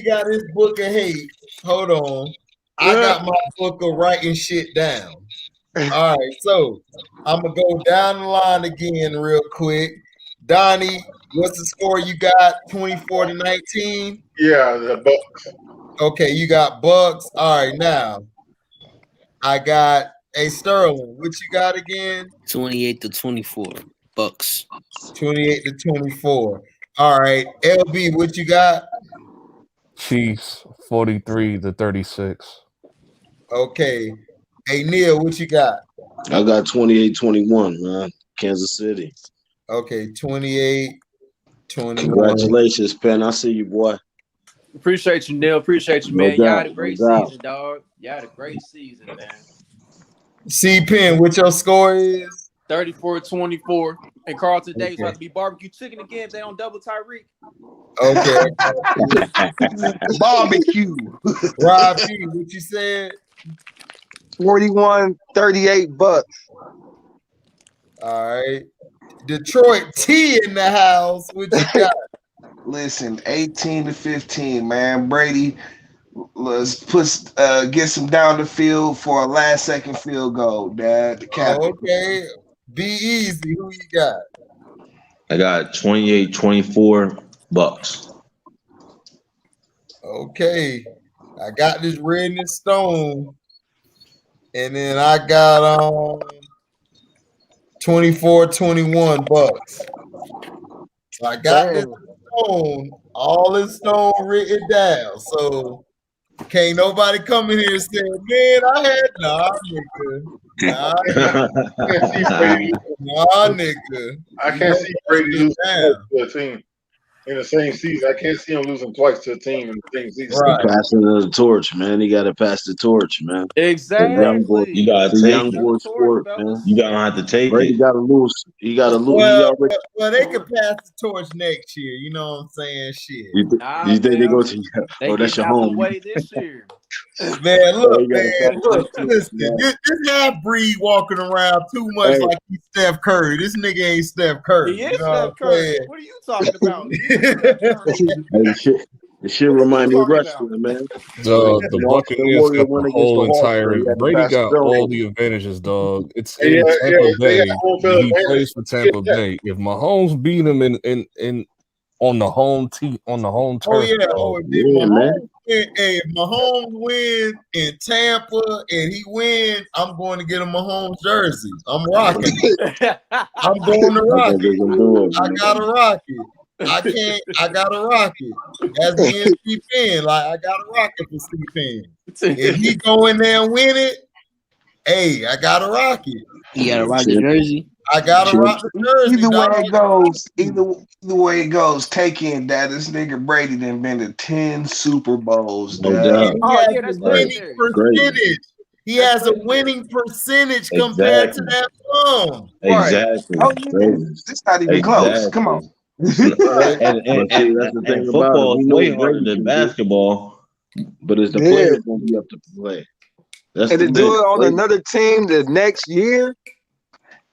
got his book of hate. Hold on. I got my book of writing shit down. All right, so I'm gonna go down the line again real quick. Donnie, what's the score you got? 24-19? Yeah, the Bucks. Okay, you got Bucks. All right, now I got Sterling. What you got again? 28-24 Bucks. 28-24. All right, LB, what you got? Chiefs 43-36. Okay. Hey, Neil, what you got? I got 28-21, man. Kansas City. Okay, 28-21. Congratulations, Penn. I see you, boy. Appreciate you, Neil. Appreciate you, man. Y'all had a great season, dog. Y'all had a great season, man. C-Pen, what your score is? 34-24. And Carlton Davis about to be barbecue chicken again. They on double Tyreek. Okay. Barbecue. Rob P, what you said? 41-38 Bucks. All right. Detroit T in the house. What you got? Listen, 18-15, man. Brady, let's get some down the field for a last second field goal, Dad. The captain. Okay. Be easy. Who you got? I got 28-24 Bucks. Okay, I got this Redness Stone, and then I got 24-21 bucks. So I got this stone, all this stone written down. So can't nobody come in here and say, man, I had nigga. I can't see Brady losing to a team in the same season. I can't see him losing twice to a team in the same season. Right. Passing the torch, man. He got to pass the torch, man. Exactly. You got to take young boy sport, man. You gotta have to take Brady it. got to lose. He got to lose. Well, they can pass the torch next year. You know what I'm saying? Shit. You think they go to? Oh, that's your home. Away this year. Man, look, listen. This half-breed walking around too much like he's Steph Curry. This nigga ain't Steph Curry. He is Steph Curry. What are you talking about? The shit remind me of wrestling, man. The Buccaneers got the whole entire. Brady got all the advantages, dog. It's in Tampa Bay. He plays for Tampa Bay. If Mahomes beat him in on the home turf. If Mahomes win in Tampa and he win, I'm going to get a Mahomes jersey. I'm rocking it. I'm going to rock it. I gotta rock it. I gotta rock it. That's being Steve Penn. Like, I gotta rock it for Steve Penn. If he go in there and win it, hey, I gotta rock it. You gotta rock the jersey. I gotta rock the jersey. Either way it goes, take in that this nigga Brady done been to 10 Super Bowls. He has a winning percentage. He has a winning percentage compared to that sum. Exactly. Oh, yeah. It's not even close. Come on. and football is way harder than basketball. But it's the players gonna be up to play. And to do it on another team the next year,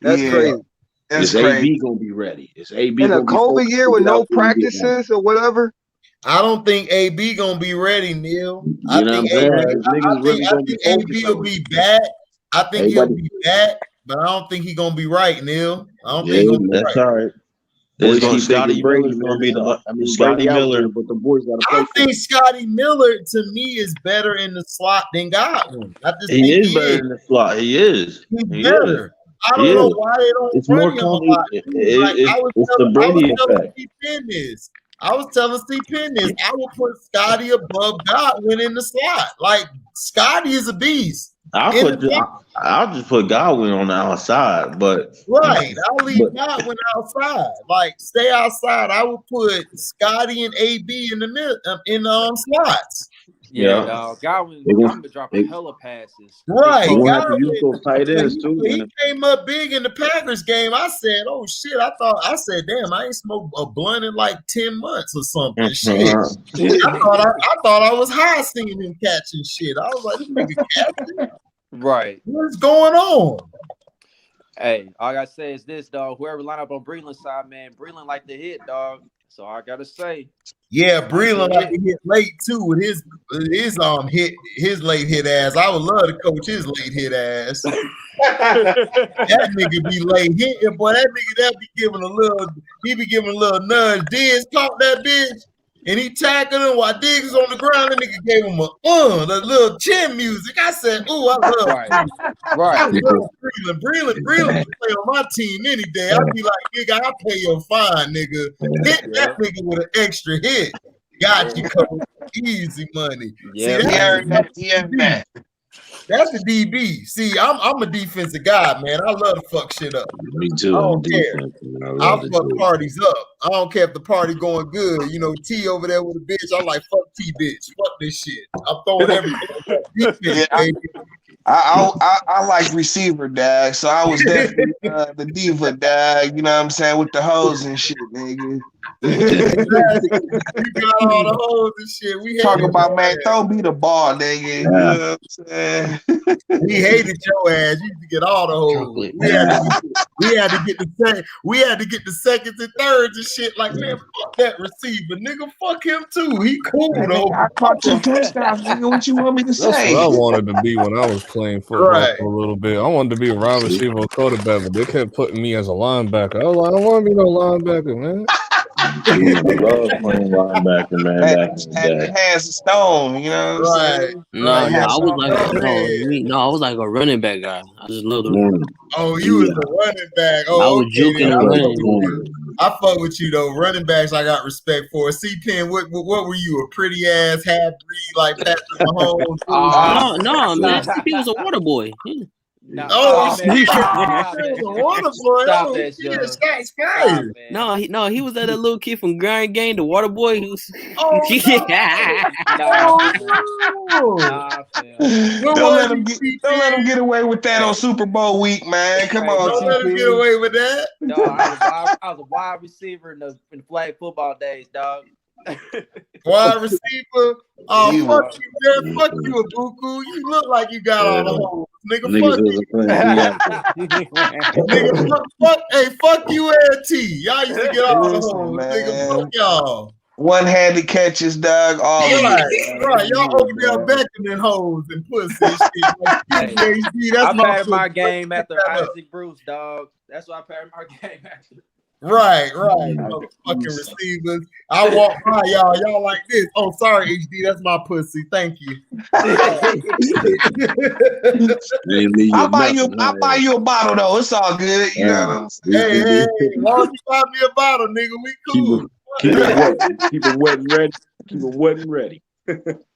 that's crazy. Is AB gonna be ready? Is AB in a COVID year with no practices or whatever? I don't think AB gonna be ready, Neil. I think AB will be back. I think he'll be back, but I don't think he's gonna be right, Neil. I don't think he'll be that's right. all right. Scotty Miller's gonna be Scotty Miller, but the boys got to play. I think Scotty Miller to me is better in the slot than Godwin. He is better in the slot. He is. He's better. I don't know why they don't. It's more complicated. It's the Brady effect. I was telling Steve Penn this. I would put Scotty above Godwin in the slot. Like, Scotty is a beast. I'll just put Godwin on the outside, but I'll leave Godwin outside. Like, stay outside. I would put Scotty and AB in the middle in slots. Yeah, dog. Godwin, I'm gonna drop a hella passes. Right. He came up big in the Packers game. I said, oh shit. I said, damn, I ain't smoked a blunt in like 10 months or something. Shit. I thought I was high seeing him catching shit. I was like, this nigga catching. Right. What's going on? Hey, all I gotta say is this, dog. Whoever line up on Breland's side, man, Breland like to hit, dog. So I gotta say. Yeah, Breland like to hit late too with his late hit ass. I would love to coach his late hit ass. That nigga be late hitting, boy. That nigga that be giving a little nudge. Diggs caught that bitch, and he tackled him while Diggs was on the ground. That nigga gave him the little chin music. I said, ooh, I love Breland play on my team any day. I'd be like, nigga, I'll pay your fine, nigga. Hit that nigga with an extra hit. Got you, coach. Easy money. Yeah, That's the DB. See, I'm a defensive guy, man. I love to fuck shit up. Me too. I don't care. I'll fuck parties up. I don't care if the party going good. You know, T over there with a bitch. I'm like, fuck T, bitch. Fuck this shit. I'm throwing everything. Defense, baby. I like receiver, dad. So I was definitely the diva, dad. You know what I'm saying, with the hoes and shit, nigga. Exactly. You got all the hoes and shit. We talk about, man, throw me the ball, nigga. You know what I'm saying? We hated your ass. You used to get all the hoes. We had to get the seconds and thirds and shit. Like, man, fuck that receiver, nigga. Fuck him too. He cool though. I caught 2 touchdowns, nigga. What you want me to say? That's what I wanted to be when I was playing football for a little bit. I wanted to be a wide receiver or quarterback, but they kept putting me as a linebacker. I was like, I don't want to be no linebacker, man. Love playing linebacker, man. Back in the day. Hands of stone, you know what I'm saying? No, I was like I was like a running back guy. I just loved the Oh, you was the running back. I Oh, was okay. juking and running. I fuck with you though. Running backs, I got respect for. C-Pen, what were you? A pretty ass half breed like Patrick Mahomes? No, man. CP was a water boy. Yeah. No, he was a water boy. Stop that, Joe. No, he was that little kid from Grind Game, the water boy. He was. Don't let him get away with that on Super Bowl week, man. Come on, don't let him get away with that. No, I was a wide receiver in the flag football days, dog. Wide receiver. Oh, fuck you, man. Fuck you, Abuku. You look like you got all the holes. Nigga, fuck you. Nigga, fuck you and T. Y'all used to get all the holes. Nigga, fuck y'all. One-handed catches, dog. All right. Y'all over there beckoning hoes and pussy and shit. Like, I paired my game after Isaac Bruce, dog. That's what I paired my game after. Right. Fucking receivers. I walk by y'all. Y'all like this. Oh, sorry, HD. That's my pussy. Thank you. I'll buy you a bottle though. It's all good. You know what I'm saying? Hey, as long as you buy me a bottle, nigga, we cool. Keep it wet and ready. Keep it wet and ready.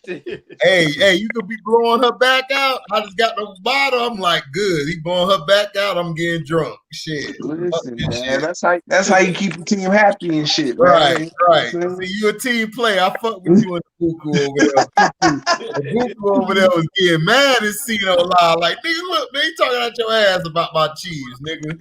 Hey, you could be blowing her back out. I just got the bottle. I'm like, good. He blowing her back out. I'm getting drunk. Shit. Listen, man, that's how you keep the team happy and shit. Right. See, you a team player. I fuck with you and Buku over there. Buku over there was getting mad and Cino live. Like, nigga, look, man, you talking out your ass about my cheese, nigga.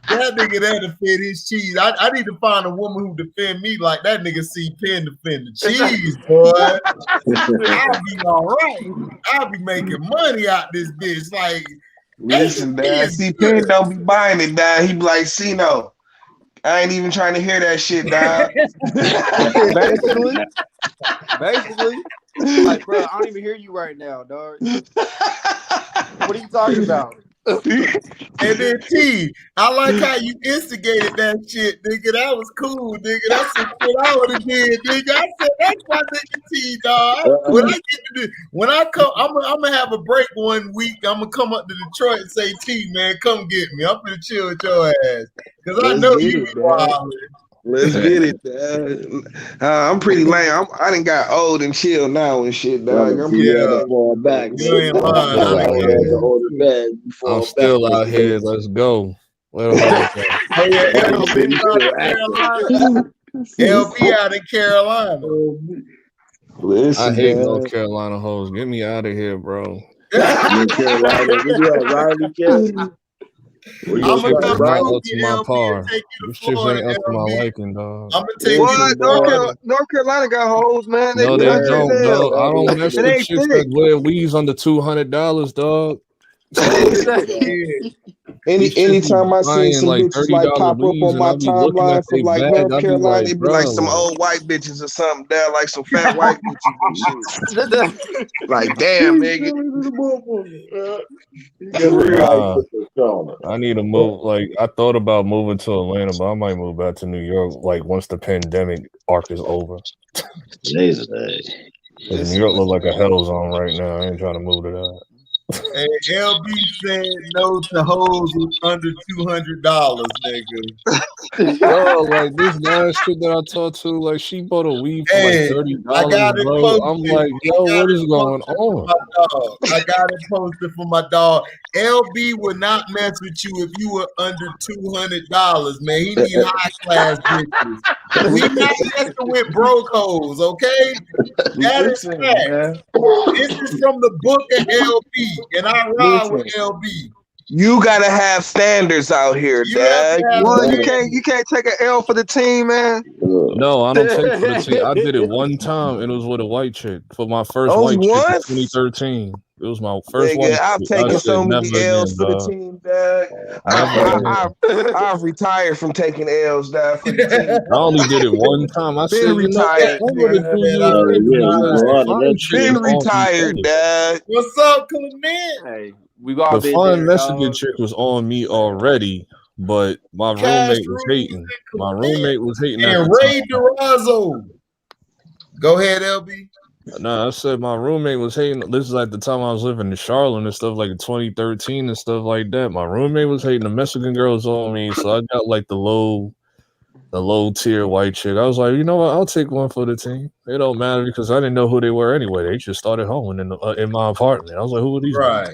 That nigga there defend his cheese. I need to find a woman who defend me like that nigga C-Pen defend the cheese, boy. I'll be all right. I'll be making money out this bitch. Like, listen, man, C-Pen don't be buying it, dog. He be like, Cino, I ain't even trying to hear that shit, dog. Basically, like, bro, I don't even hear you right now, dog. What are you talking about? And then T, I like how you instigated that shit, nigga. That was cool, nigga. That's some shit I would have did, nigga. I said that's my nigga T, dog. When I come, I'm gonna have a break one week. I'm gonna come up to Detroit and say, T, man, come get me. I'm gonna chill with your ass because I know you be wild. Let's get it. I'm pretty lame. I done got old and chill now and shit, dog. I'm back. You ain't lying. I'm still out here. Let's go. LB out in Carolina. Listen, I hate North Carolina hoes. Get me out of here, bro. I'm gonna come up to my par. This shit ain't up to my liking, dog. I'm gonna take you to North Carolina got hoes, man. No, they don't, dog. I don't mess with chicks that wear weaves under $200, dog. Anytime I see some like bitches like pop up on my timeline from like North Carolina, it'd be like some bro, old white bitches or something down, like some fat white bitches and shit. Like, damn, nigga. I need to move. Like, I thought about moving to Atlanta, but I might move back to New York. Like, once the pandemic arc is over. Jesus, New York look like a hell zone right now. I ain't trying to move to that. And LB said no to hoes with under $200, nigga. Yo, like this last shit that I talked to, like she bought a weave for like $30, bro. I'm like, yo, what is going on? I got it posted for my dog. LB would not mess with you if you were under $200, man. He need high class bitches. We not messing with broke hoes, okay? That is fact. This is from the book of LB. And I ride with LB. You gotta have standards out here, Dad. Well, you can't take an L for the team, man. No, I don't take for the team. I did it one time, and it was with a white chick for my first white chick in 2013. It was my first white chick. I've taken so many L's for the team, Dad. I've retired from taking L's, Dad, for the team. I only did it one time. I said, retired. Been retired, Dad. What's up, Clement? Hey, we've all the been fun there, messenger chick was on me already, but my roommate was hating. My roommate was hating at And the Ray time. Durazo. Go ahead, LB. Nah, I said my roommate was hating. This is at the time I was living in Charlotte and stuff, like 2013 and stuff like that. My roommate was hating the Mexican girls on me, so I got like the low tier white chick. I was like, you know what? I'll take one for the team. It don't matter because I didn't know who they were anyway. They just started hoeing in my apartment. I was like, who are these? Right.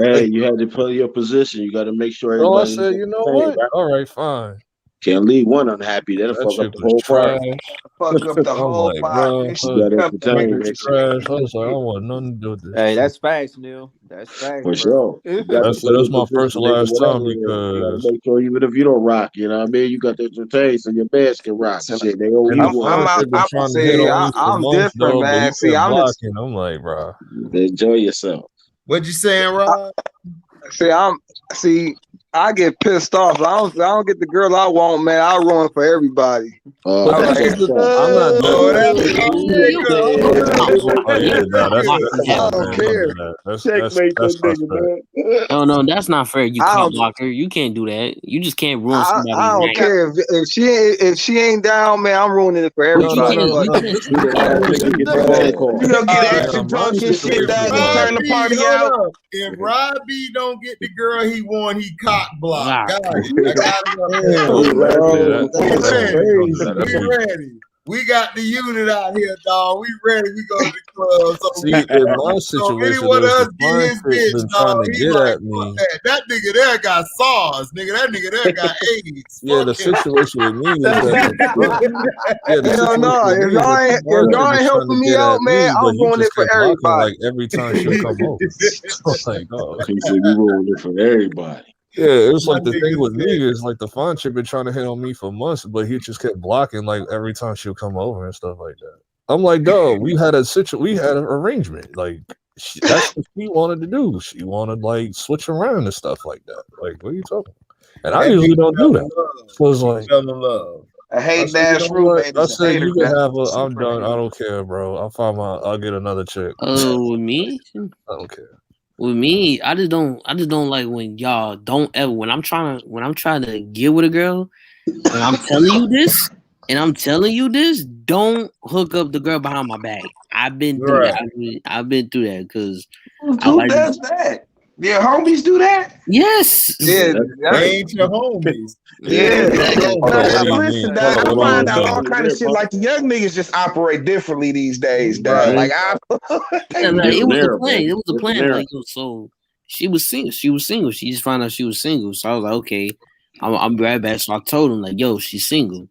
Hey, you had to play your position. You got to make sure So I everybody. said, you know what? Right? All right, fine. Can't leave one unhappy. That'll fuck up the whole party. Fuck up the I'm whole like, party. bro, You got to entertain. trash. I was like, I don't want nothing to do with this. Hey, that's facts, Neil. That's facts, For bro. sure. You got to play That's my your first position, last whatever time it is. You got because to make sure even if you don't rock, you know what I mean? You got to entertain so your bands can rock. Shit, they owe and you the one. fine chick been trying to hit on me for months, though, but he kept blocking. I'm like, bro, enjoy yourself. What you saying, Rob? I get pissed off. I don't get the girl I want, man. I ruin for everybody. But that's just the, I'm not I don't care. No, that's not fair. You cop blocker. You can't do that. You just can't ruin somebody's I don't night. care if she ain't down, man. I'm ruining it for everybody. You gonna get extra drunk and shit, dog, and turn the party out. If Rob B don't get the girl he want, he cock block. Got it. We ready. We got the unit out here, dog. We ready. We go to the club. So see, in my situation, anyone else get his bitch, been dog, trying to he get like, at me. that nigga there got SARS, nigga. That nigga there got AIDS. Yeah, the situation with me is that if y'all ain't helping me out, man, I'm doing it for everybody. Like every time she'll come over. Like, oh. He said you ruined it for everybody. Yeah, it was like the thing with me is like the fine chick been trying to hit on me for months, but he just kept blocking like every time she'll come over and stuff like that. I'm like, dog, we had an arrangement. Like that's what she wanted to do. She wanted like switch around and stuff like that. Like, what are you talking about? And I usually don't do that. So it's like I hate that roommate. I said you can have a. I'm done. I don't care, bro. I'll get another chick. With me, I don't care. With me, I just don't like when y'all don't ever when I'm trying to get with a girl and I'm telling you this don't hook up the girl behind my back. I've been through that. I've been through that because who does that? Yeah, homies do that? Yes. Yeah, they ain't your homies. Yeah. Listen, dog, I find out all kind of shit. Like the young niggas just operate differently these days, dog. Like it was a plan. It was a plan. Like, so she was single. She just found out she was single. So I was like, okay, I'm right back. So I told him like, yo, she's single.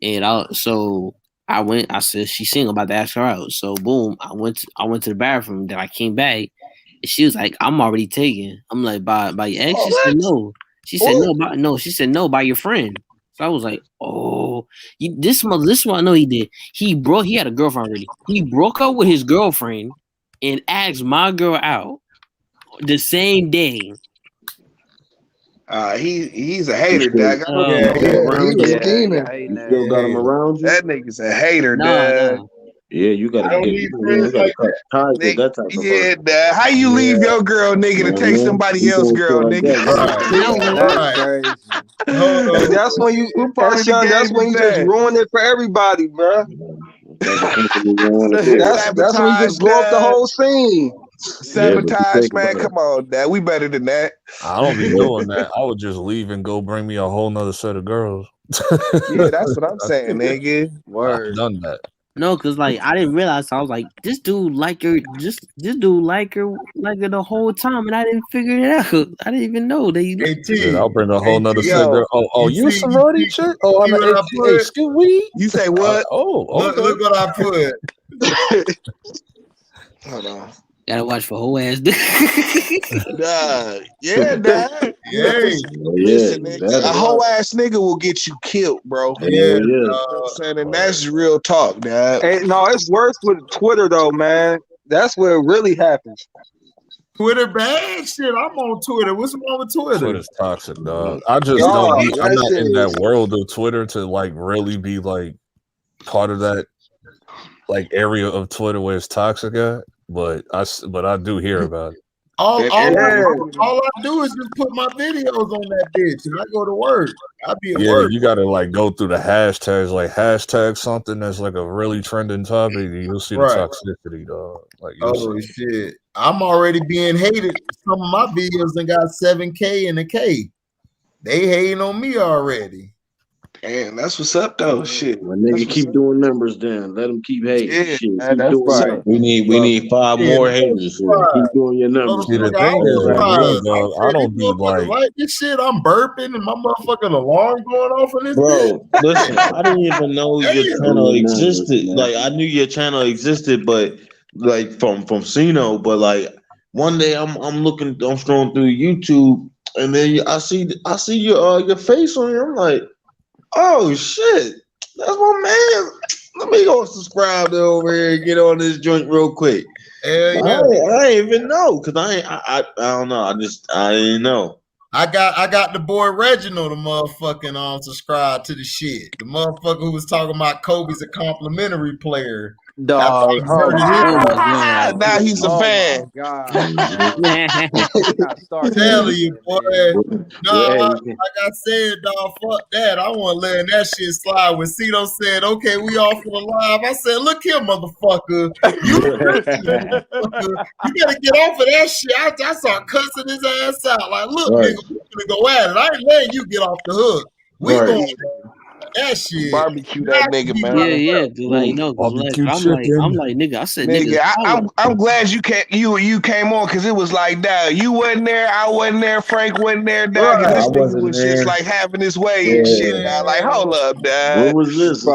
And I said she's single, about to ask her out. So boom, I went to the bathroom. Then I came back. And she was like, I'm already taken. I'm like, by your ex? She said no. She said no. She said no, by your friend. So I was like, oh, this is what I know he did. He had a girlfriend already. He broke up with his girlfriend and asked my girl out the same day. He's a hater, dog. He was scheming. You still got him around you? That nigga's a hater, dog. Yeah, you gotta cut ties with that type of person. Dog. How you leave your girl, nigga, to take somebody else's girl, nigga? That's when you just ruin it for everybody, bro. That's when you just blow up the whole scene. Sabotage, man. Come on, dad. We better than that. I don't be doing that. I would just leave and go bring me a whole nother set of girls. Yeah, that's what I'm saying, nigga. Word. I've done that. No, cause like I didn't realize. So I was like, this dude like her. This dude like her the whole time, and I didn't figure it out. I didn't even know they. Dude, I'll bring a whole nother set. Oh, you a sorority chick? Oh, I'm a excuse me. You say what? Look what I put. Hold on. Gotta watch for whole ass. Yeah, dad. Listen, nigga, a whole ass nigga will get you killed, bro. Yeah. And that's real talk, dad. Hey, no, it's worse with Twitter though, man. That's where it really happens. Twitter bad shit. I'm on Twitter. What's wrong with Twitter? Twitter's toxic, dog. I just don't. I'm not in that world of Twitter to like really be like part of that like area of Twitter where it's toxic at. But I do hear about it. All I do is just put my videos on that bitch and I go to work. I be at work. You gotta like go through the hashtags, like hashtag something that's like a really trending topic. You'll see the toxicity, dog. Like, shit. I'm already being hated. Some of my videos done got 7K and a K. They hating on me already. Damn, that's what's up though. Shit. Well, nigga, keep doing numbers then. Let them keep hating. Yeah, shit. man, that's right. We need 5 more haters. Keep doing your numbers. See, the thing is, I don't be like this shit. I'm burping and my motherfucking alarm going off on this. Bro, listen, I didn't even know your channel existed. Like, I knew your channel existed, but like from Sino, but like one day I'm scrolling through YouTube and then I see your face on here. I'm like, oh shit, that's my man. Let me go subscribe to over here and get on this joint real quick. I didn't even know because I don't know. I didn't know. I got the boy Reginald, the motherfucking subscribe to the shit. The motherfucker who was talking about Kobe's a complimentary player. Dog. Now he's a fan. Tell you, boy. Like I said, dog, fuck that. I want to let that shit slide. When Cito said, okay, we off for the live, I said, look here, motherfucker. You gotta get off of that shit. I start cussing his ass out. Like, look, nigga, we're gonna go at it. I ain't letting you get off the hook. We gonna that shit. Barbecue that nigga, man. Yeah, like no, I'm like, nigga. I said, nigga. I'm glad you came on because it was like that. You wasn't there, I wasn't there, Frank wasn't there, dog. And this nigga was just like having his way and shit. Dog. Like, hold up, dog. What was this?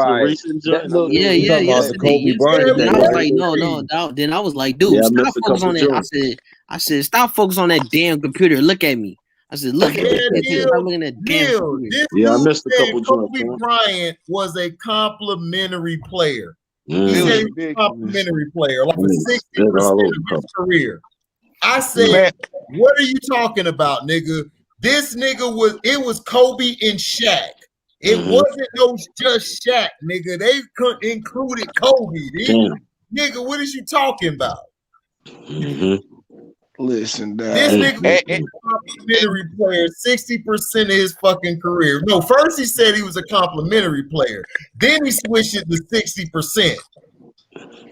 Yeah. Kobe Bryant. I was like, no. Then I was like, dude, stop focusing on that. I said, stop focusing on that damn computer. Look at me. I said, look at that. Stop looking at that damn computer. Yeah, I missed a couple Kobe Bryant was a complimentary player. He said he was a complimentary player, like 60% of his career. I said, what are you talking about, nigga? This nigga was Kobe and Shaq. It wasn't no just Shaq, nigga. They included Kobe. Nigga, what is you talking about? Listen, dog. This nigga was a complimentary player 60% of his fucking career. No, first he said he was a complimentary player. Then he switched it to 60%.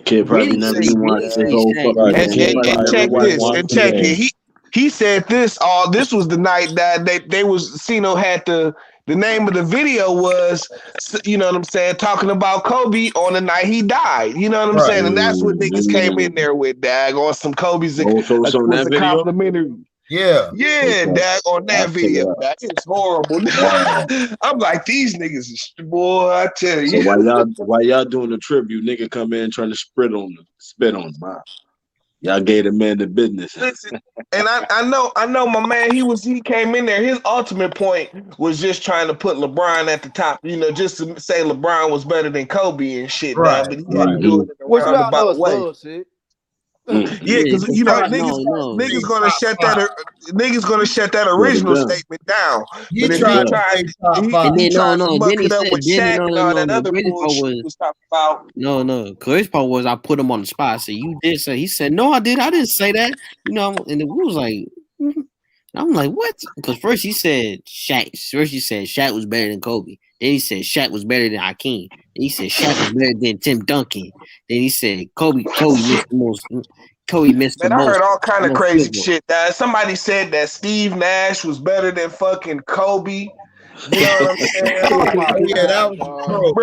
Kid probably never even watched his whole fucking and check it. He said this. This was the night that they was Cino had the name of the video was, you know what I'm saying, talking about Kobe on the night he died. You know what I'm saying? And that's what niggas came in there with, dag, on some Kobe's was a complimentary. Yeah, dag, on that video. Dag. It's horrible. I'm like, these niggas is, boy, I tell you. So while y'all doing the tribute, nigga come in trying to spit on them. Y'all gave the man the business. Listen, and I know my man, he came in there. His ultimate point was just trying to put LeBron at the top, you know, just to say LeBron was better than Kobe and shit. But he had to do it in a roundabout way. Yeah, because you know niggas gonna shut that original statement down. He tried to muck it up with Shaq and all that other bullshit he was talking about. No. Crazy part was I put him on the spot. I said, you did say. He said, no, I didn't say that. You know, and it was like, I'm like, what? Because first he said Shaq. First he said Shaq was better than Kobe. Then he said Shaq was better than Hakeem. Then he said Shaq was better than Tim Duncan. Then he said Kobe missed the most. Kobe missed the most. I heard all kind of crazy shit. Somebody said that Steve Nash was better than fucking Kobe. You know what I'm saying? Yeah, that was a troll.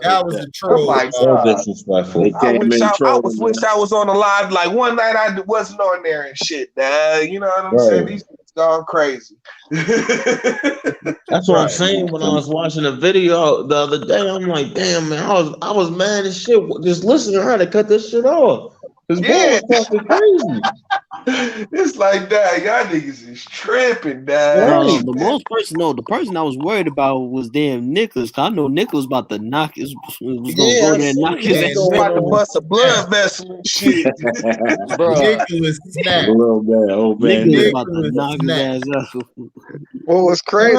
That was a troll. I wish I was on the live. Like one night I wasn't on there and shit. You know what I'm saying? These niggas gone crazy. That's what I'm saying. When I was watching a video the other day, I'm like, damn man, I was mad as shit just listening to her to cut this shit off. This boy was talking crazy. It's like that. Y'all niggas is tripping, dog. The person I was worried about was damn Nicholas. Cause I know Nicholas about to knock his. Was gonna go there and knock his ass. About to bust a blood vessel and shit. Bro, Nicholas snap. Old man. Nicholas about to knock his ass up. Well, it's crazy.